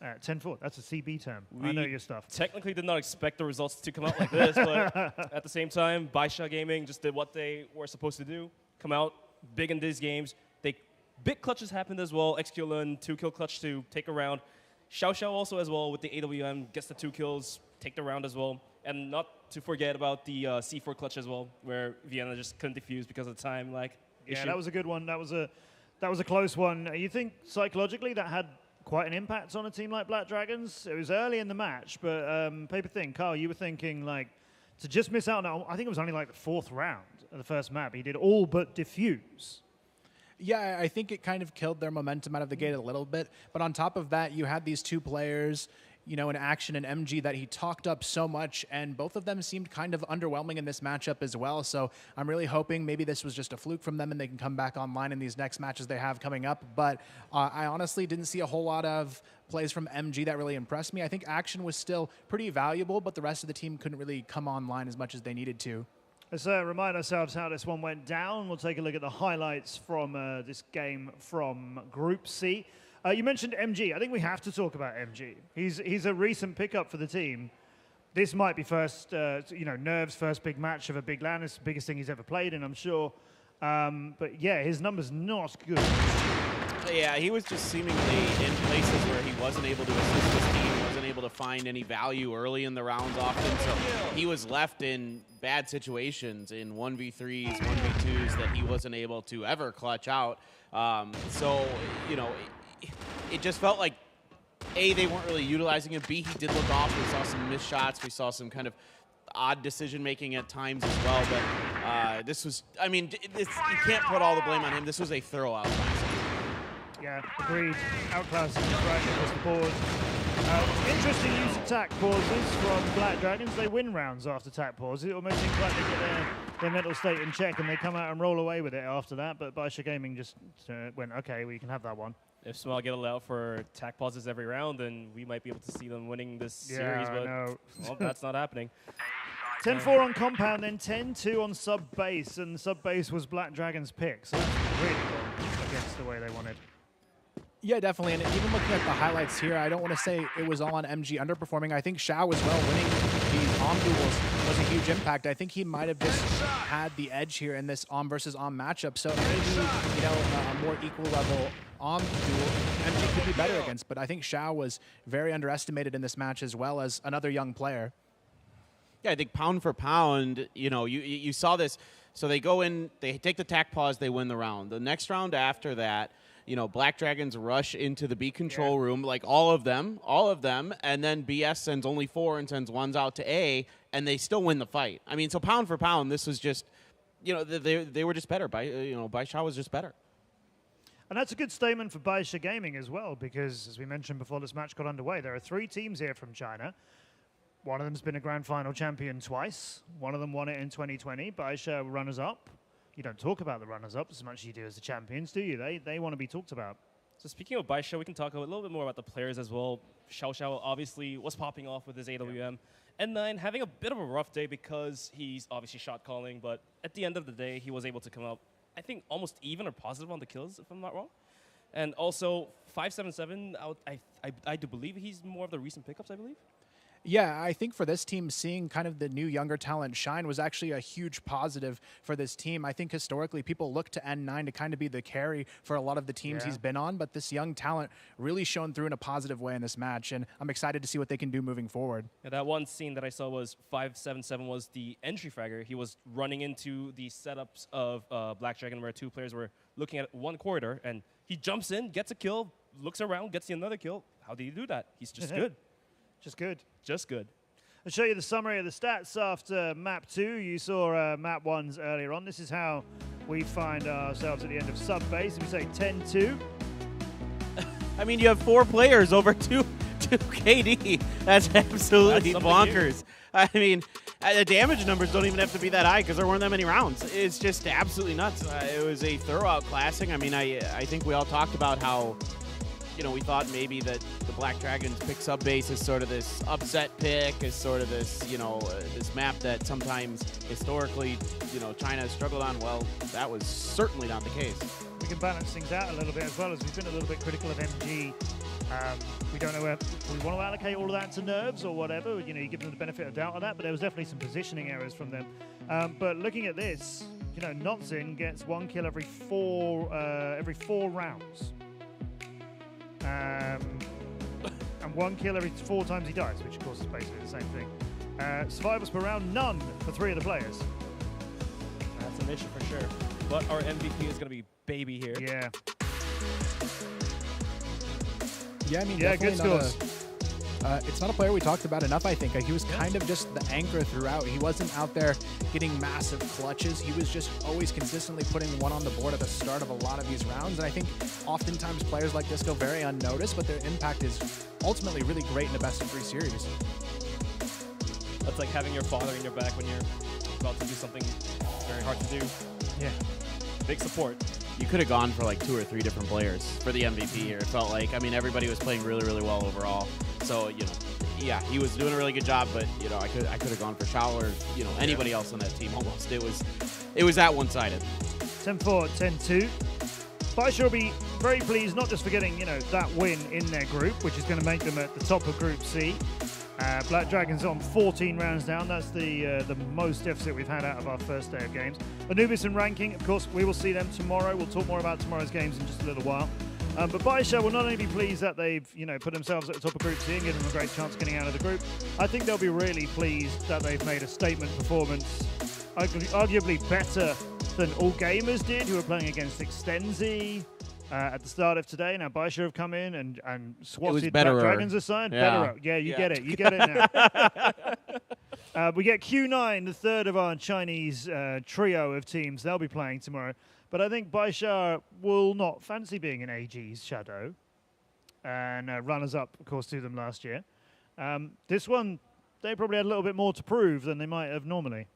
10-4, that's a CB term. I know your stuff. Technically did not expect the results to come out like this, but at the same time, Baisha Gaming just did what they were supposed to do, come out big in these games. Big clutches happened as well. Execulon, 2-kill clutch to take a round. Xiao also as well with the AWM, gets the 2 kills, take the round as well. And not to forget about the C4 clutch as well, where Vienna just couldn't defuse because of the time issue. That was a good one. That was a close one. You think psychologically that had quite an impact on a team like Black Dragons? It was early in the match, but paper thing, Carl, you were thinking to just miss out on, I think it was only the 4th round of the first map. He did all but defuse. Yeah, I think it kind of killed their momentum out of the gate a little bit. But on top of that, you had these 2 players, in Action and MG that he talked up so much, and both of them seemed kind of underwhelming in this matchup as well. So I'm really hoping maybe this was just a fluke from them and they can come back online in these next matches they have coming up. But I honestly didn't see a whole lot of plays from MG that really impressed me. I think Action was still pretty valuable, but the rest of the team couldn't really come online as much as they needed to. Let's remind ourselves how this one went down. We'll take a look at the highlights from this game from Group C. You mentioned MG. I think we have to talk about MG. He's a recent pickup for the team. This might be first, Nerve's first big match of a big LAN. It's the biggest thing he's ever played in, I'm sure. But yeah, his number's not good. Yeah, he was just seemingly in places where he wasn't able to assist his team, wasn't able to find any value early in the rounds often. So he was left in bad situations in 1v3s, 1v2s that he wasn't able to ever clutch out. So, it just felt like A, they weren't really utilizing him. B, he did look off. We saw some missed shots. We saw some kind of odd decision-making at times as well. But this was, I mean, you can't put all the blame on him. This was a thorough outclass. Yeah, agreed. Outclassing right across the board. Interesting use of tack pauses from Black Dragons. They win rounds after tack pauses. It almost seems like they get their mental state in check and they come out and roll away with it after that. But Baisha Gaming just went, okay, well, you can have that one. If Small get allowed for tack pauses every round, then we might be able to see them winning this series. But well, that's not happening. 10-4 on compound, then 10-2 on sub base, and sub base was Black Dragon's pick. So that's really gone against the way they wanted. Yeah, definitely. And even looking at the highlights here, I don't want to say it was all on MG underperforming. I think Xiao as well winning these duels was a huge impact. I think he might have just had the edge here in this versus matchup. So maybe, you know, a more equal level duel, MG could be better against. But I think Xiao was very underestimated in this match as well as another young player. Yeah, I think pound for pound, you know, you saw this. So they go in, they take the tack pause, they win the round. The next round after that, you know, Black Dragons rush into the B control room, like all of them, and then BS sends only 4 and sends 1s out to A, and they still win the fight. I mean, so pound for pound, this was just, you know, they were just better. Baisha was just better. And that's a good statement for Baisha Gaming as well, because as we mentioned before this match got underway, there are 3 teams here from China. One of them's been a grand final champion twice. One of them won it in 2020. Baisha runners-up. You don't talk about the runners-up as much as you do as the champions, do you? They want to be talked about. So speaking of Baisha, we can talk a little bit more about the players as well. Xiao obviously was popping off with his AWM. N9 having a bit of a rough day because he's obviously shot calling, but at the end of the day, he was able to come out, I think, almost even or positive on the kills, if I'm not wrong. And also, 577, I do believe he's more of the recent pickups, I believe. Yeah, I think for this team, seeing kind of the new younger talent shine was actually a huge positive for this team. I think historically people look to N9 to kind of be the carry for a lot of the teams he's been on, but this young talent really shone through in a positive way in this match, and I'm excited to see what they can do moving forward. Yeah, that one scene that I saw was 577 was the entry fragger. He was running into the setups of Black Dragon where 2 players were looking at one corridor, and he jumps in, gets a kill, looks around, gets another kill. How did he do that? He's just good. Just good. Just good. I'll show you the summary of the stats after map 2. You saw map 1's earlier on. This is how we find ourselves at the end of sub base. We say 10-2. I mean, you have 4 players over 2 KD. That's absolutely bonkers. I mean, the damage numbers don't even have to be that high because there weren't that many rounds. It's just absolutely nuts. It was a thorough outclassing. I mean, I think we all talked about how, you know, we thought maybe that the Black Dragons pick sub base is sort of this upset pick, is sort of this, you know, this map that sometimes historically, you know, China has struggled on. Well, that was certainly not the case. We can balance things out a little bit as well, as we've been a little bit critical of MG. We don't know if we want to allocate all of that to nerves or whatever. You know, you give them the benefit of doubt on that, but there was definitely some positioning errors from them. But looking at this, you know, Notzin gets 1 kill every 4 rounds. And 1 kill every 4 times he dies, which of course is basically the same thing. Survivors per round, none for 3 of the players. That's an issue for sure. But our MVP is going to be Baby here. Yeah. Yeah, I mean, good scores. It's not a player we talked about enough, I think. He was kind of just the anchor throughout. He wasn't out there getting massive clutches. He was just always consistently putting 1 on the board at the start of a lot of these rounds. And I think oftentimes players like this go very unnoticed, but their impact is ultimately really great in a best-of-3 series. That's like having your father in your back when you're about to do something very hard to do. Yeah. Big support. You could have gone for like 2 or 3 different players for the MVP here. It felt like, I mean, everybody was playing really, really well overall. So, you know, yeah, he was doing a really good job, but, you know, I could have gone for Xiao or, you know, anybody else on that team almost. It was that one-sided. 10-4, 10-2. Baisha will be very pleased, not just for getting, you know, that win in their group, which is going to make them at the top of Group C. Black Dragons on 14 rounds down. That's the most deficit we've had out of our first day of games. Anubis in ranking, of course, we will see them tomorrow. We'll talk more about tomorrow's games in just a little while. But Baisha will not only be pleased that they've, you know, put themselves at the top of Group C and given them a great chance getting out of the group, I think they'll be really pleased that they've made a statement performance, arguably better than All Gamers did, who were playing against Extenzi. at the start of today. Now, Baisha have come in and swatted Betterer. Black Dragons aside. Yeah. Betterer. Yeah, you get it. You get it now. We get Q9, the third of our Chinese trio of teams. They'll be playing tomorrow. But I think Baisha will not fancy being in AG's shadow. And runners-up, of course, to them last year. This one, they probably had a little bit more to prove than they might have normally.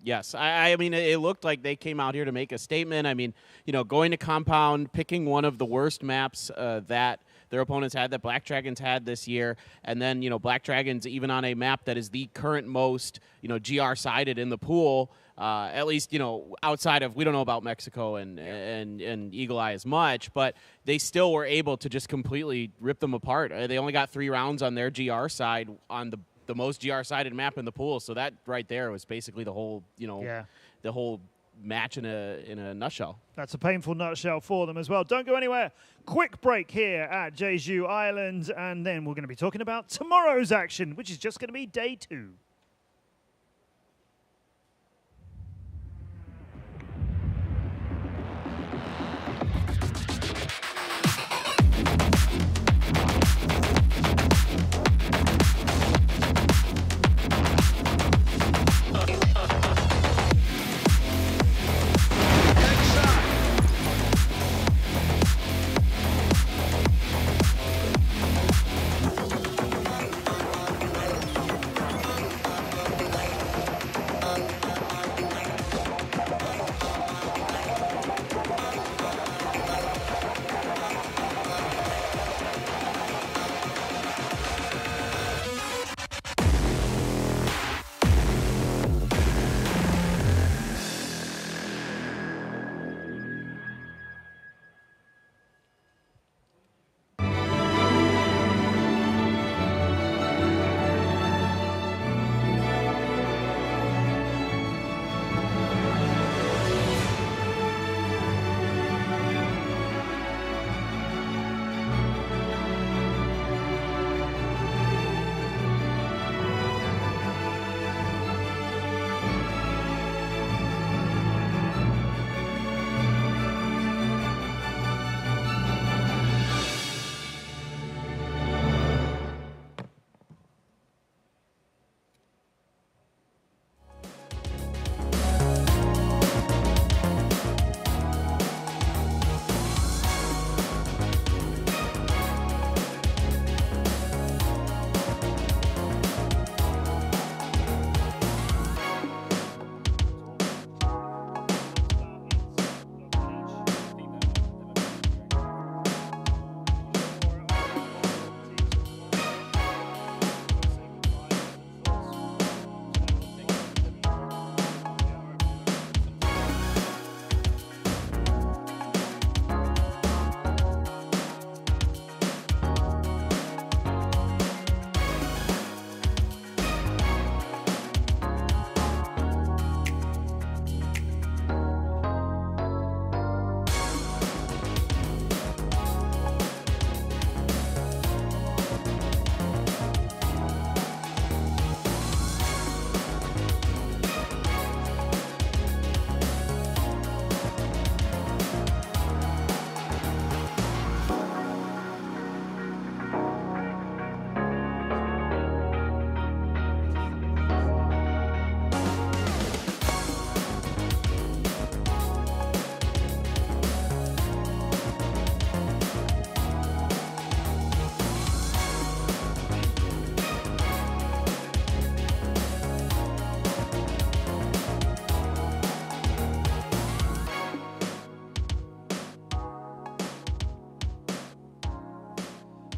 Yes. I mean, it looked like they came out here to make a statement. I mean, you know, going to Compound, picking one of the worst maps that their opponents had, that Black Dragons had this year, and then, you know, Black Dragons even on a map that is the current most, you know, GR-sided in the pool, at least, you know, outside of, we don't know about Mexico and Eagle Eye as much, but they still were able to just completely rip them apart. They only got 3 rounds on their GR side on the most GR-sided map in the pool, so that right there was basically the whole, you know, the whole match in a nutshell. That's a painful nutshell for them as well. Don't go anywhere. Quick break here at Jeju Island, and then we're going to be talking about tomorrow's action, which is just going to be day 2.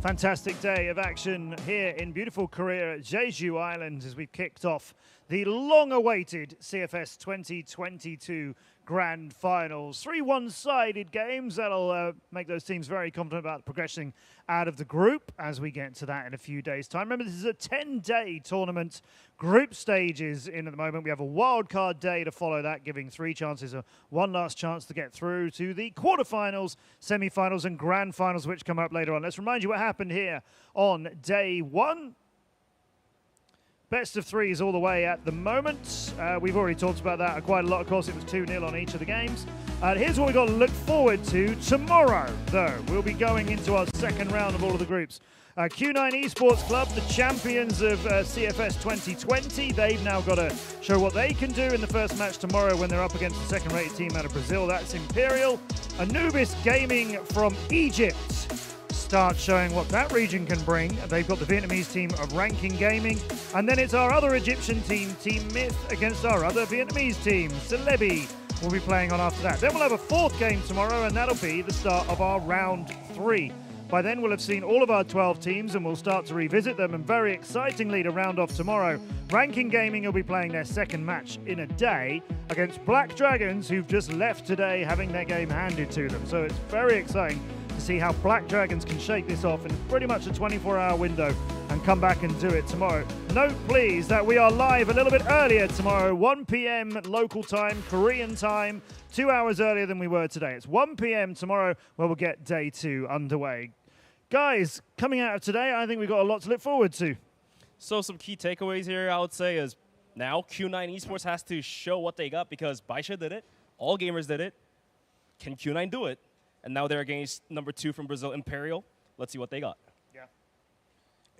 Fantastic day of action here in beautiful Korea at Jeju Island as we've kicked off the long-awaited CFS 2022 Grand Finals. 3 one-sided games that'll make those teams very confident about progressing out of the group as we get to that in a few days' time. Remember, this is a 10-day tournament. Group stages in at the moment. We have a wildcard day to follow that, giving 3 chances, one last chance to get through to the quarterfinals, semi-finals, and grand finals, which come up later on. Let's remind you what happened here on day 1. Best of threes all the way at the moment. We've already talked about that quite a lot. Of course, it was 2-0 on each of the games. Here's what we've got to look forward to tomorrow, though. We'll be going into our second round of all of the groups. Q9 Esports Club, the champions of CFS 2020. They've now got to show what they can do in the first match tomorrow when they're up against the second-rated team out of Brazil. That's Imperial. Anubis Gaming from Egypt start showing what that region can bring. They've got the Vietnamese team of Ranking Gaming. And then it's our other Egyptian team, Team Myth, against our other Vietnamese team, Celebi. We'll be playing on after that. Then we'll have a fourth game tomorrow, and that'll be the start of our round 3. By then, we'll have seen all of our 12 teams, and we'll start to revisit them. And very excitingly, to round off tomorrow, Ranking Gaming will be playing their second match in a day against Black Dragons, who've just left today having their game handed to them. So it's very exciting to see how Black Dragons can shake this off in pretty much a 24-hour window and come back and do it tomorrow. Note, please, that we are live a little bit earlier tomorrow, 1 p.m. local time, Korean time, 2 hours earlier than we were today. It's 1 p.m. tomorrow where we'll get day 2 underway. Guys, coming out of today, I think we've got a lot to look forward to. So some key takeaways here, I would say, is now Q9 Esports has to show what they got because Baisha did it, all gamers did it. Can Q9 do it? And now they're against number 2 from Brazil, Imperial. Let's see what they got.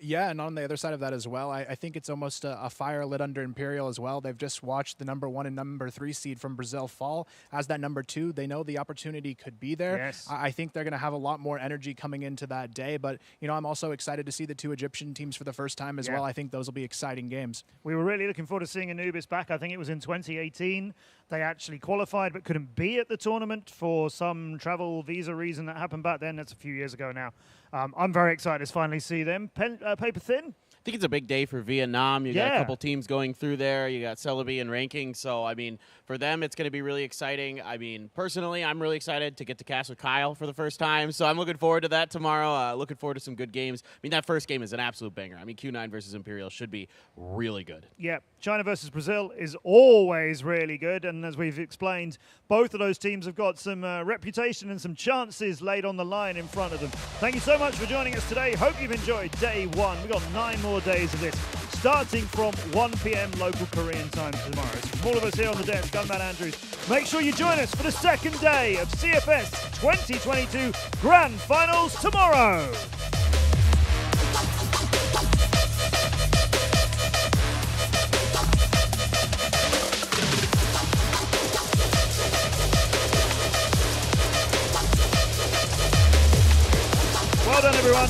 Yeah, and on the other side of that as well, I think it's almost a fire lit under Imperial as well. They've just watched the number 1 and number 3 seed from Brazil fall. As that number 2, they know the opportunity could be there. Yes. I think they're going to have a lot more energy coming into that day. But, you know, I'm also excited to see the 2 Egyptian teams for the first time as well. I think those will be exciting games. We were really looking forward to seeing Anubis back. I think it was in 2018. They actually qualified but couldn't be at the tournament for some travel visa reason that happened back then. That's a few years ago now. I'm very excited to finally see them. Paper thin? I think it's a big day for Vietnam. You got Yeah. a couple teams going through there. You got Celebi and Ranking. So, I mean, for them, it's going to be really exciting. I mean, personally, I'm really excited to get to cast with Kyle for the first time. So I'm looking forward to that tomorrow. Looking forward to some good games. I mean, that first game is an absolute banger. I mean, Q9 versus Imperial should be really good. Yeah, China versus Brazil is always really good. And as we've explained, both of those teams have got some reputation and some chances laid on the line in front of them. Thank you so much for joining us today. Hope you've enjoyed day 1. We've got 9 more days of this, starting from 1 p.m. local Korean time tomorrow. So from all of us here on the desk, I'm Matt Andrews. Make sure you join us for the second day of CFS 2022 Grand Finals tomorrow. Well done, everyone.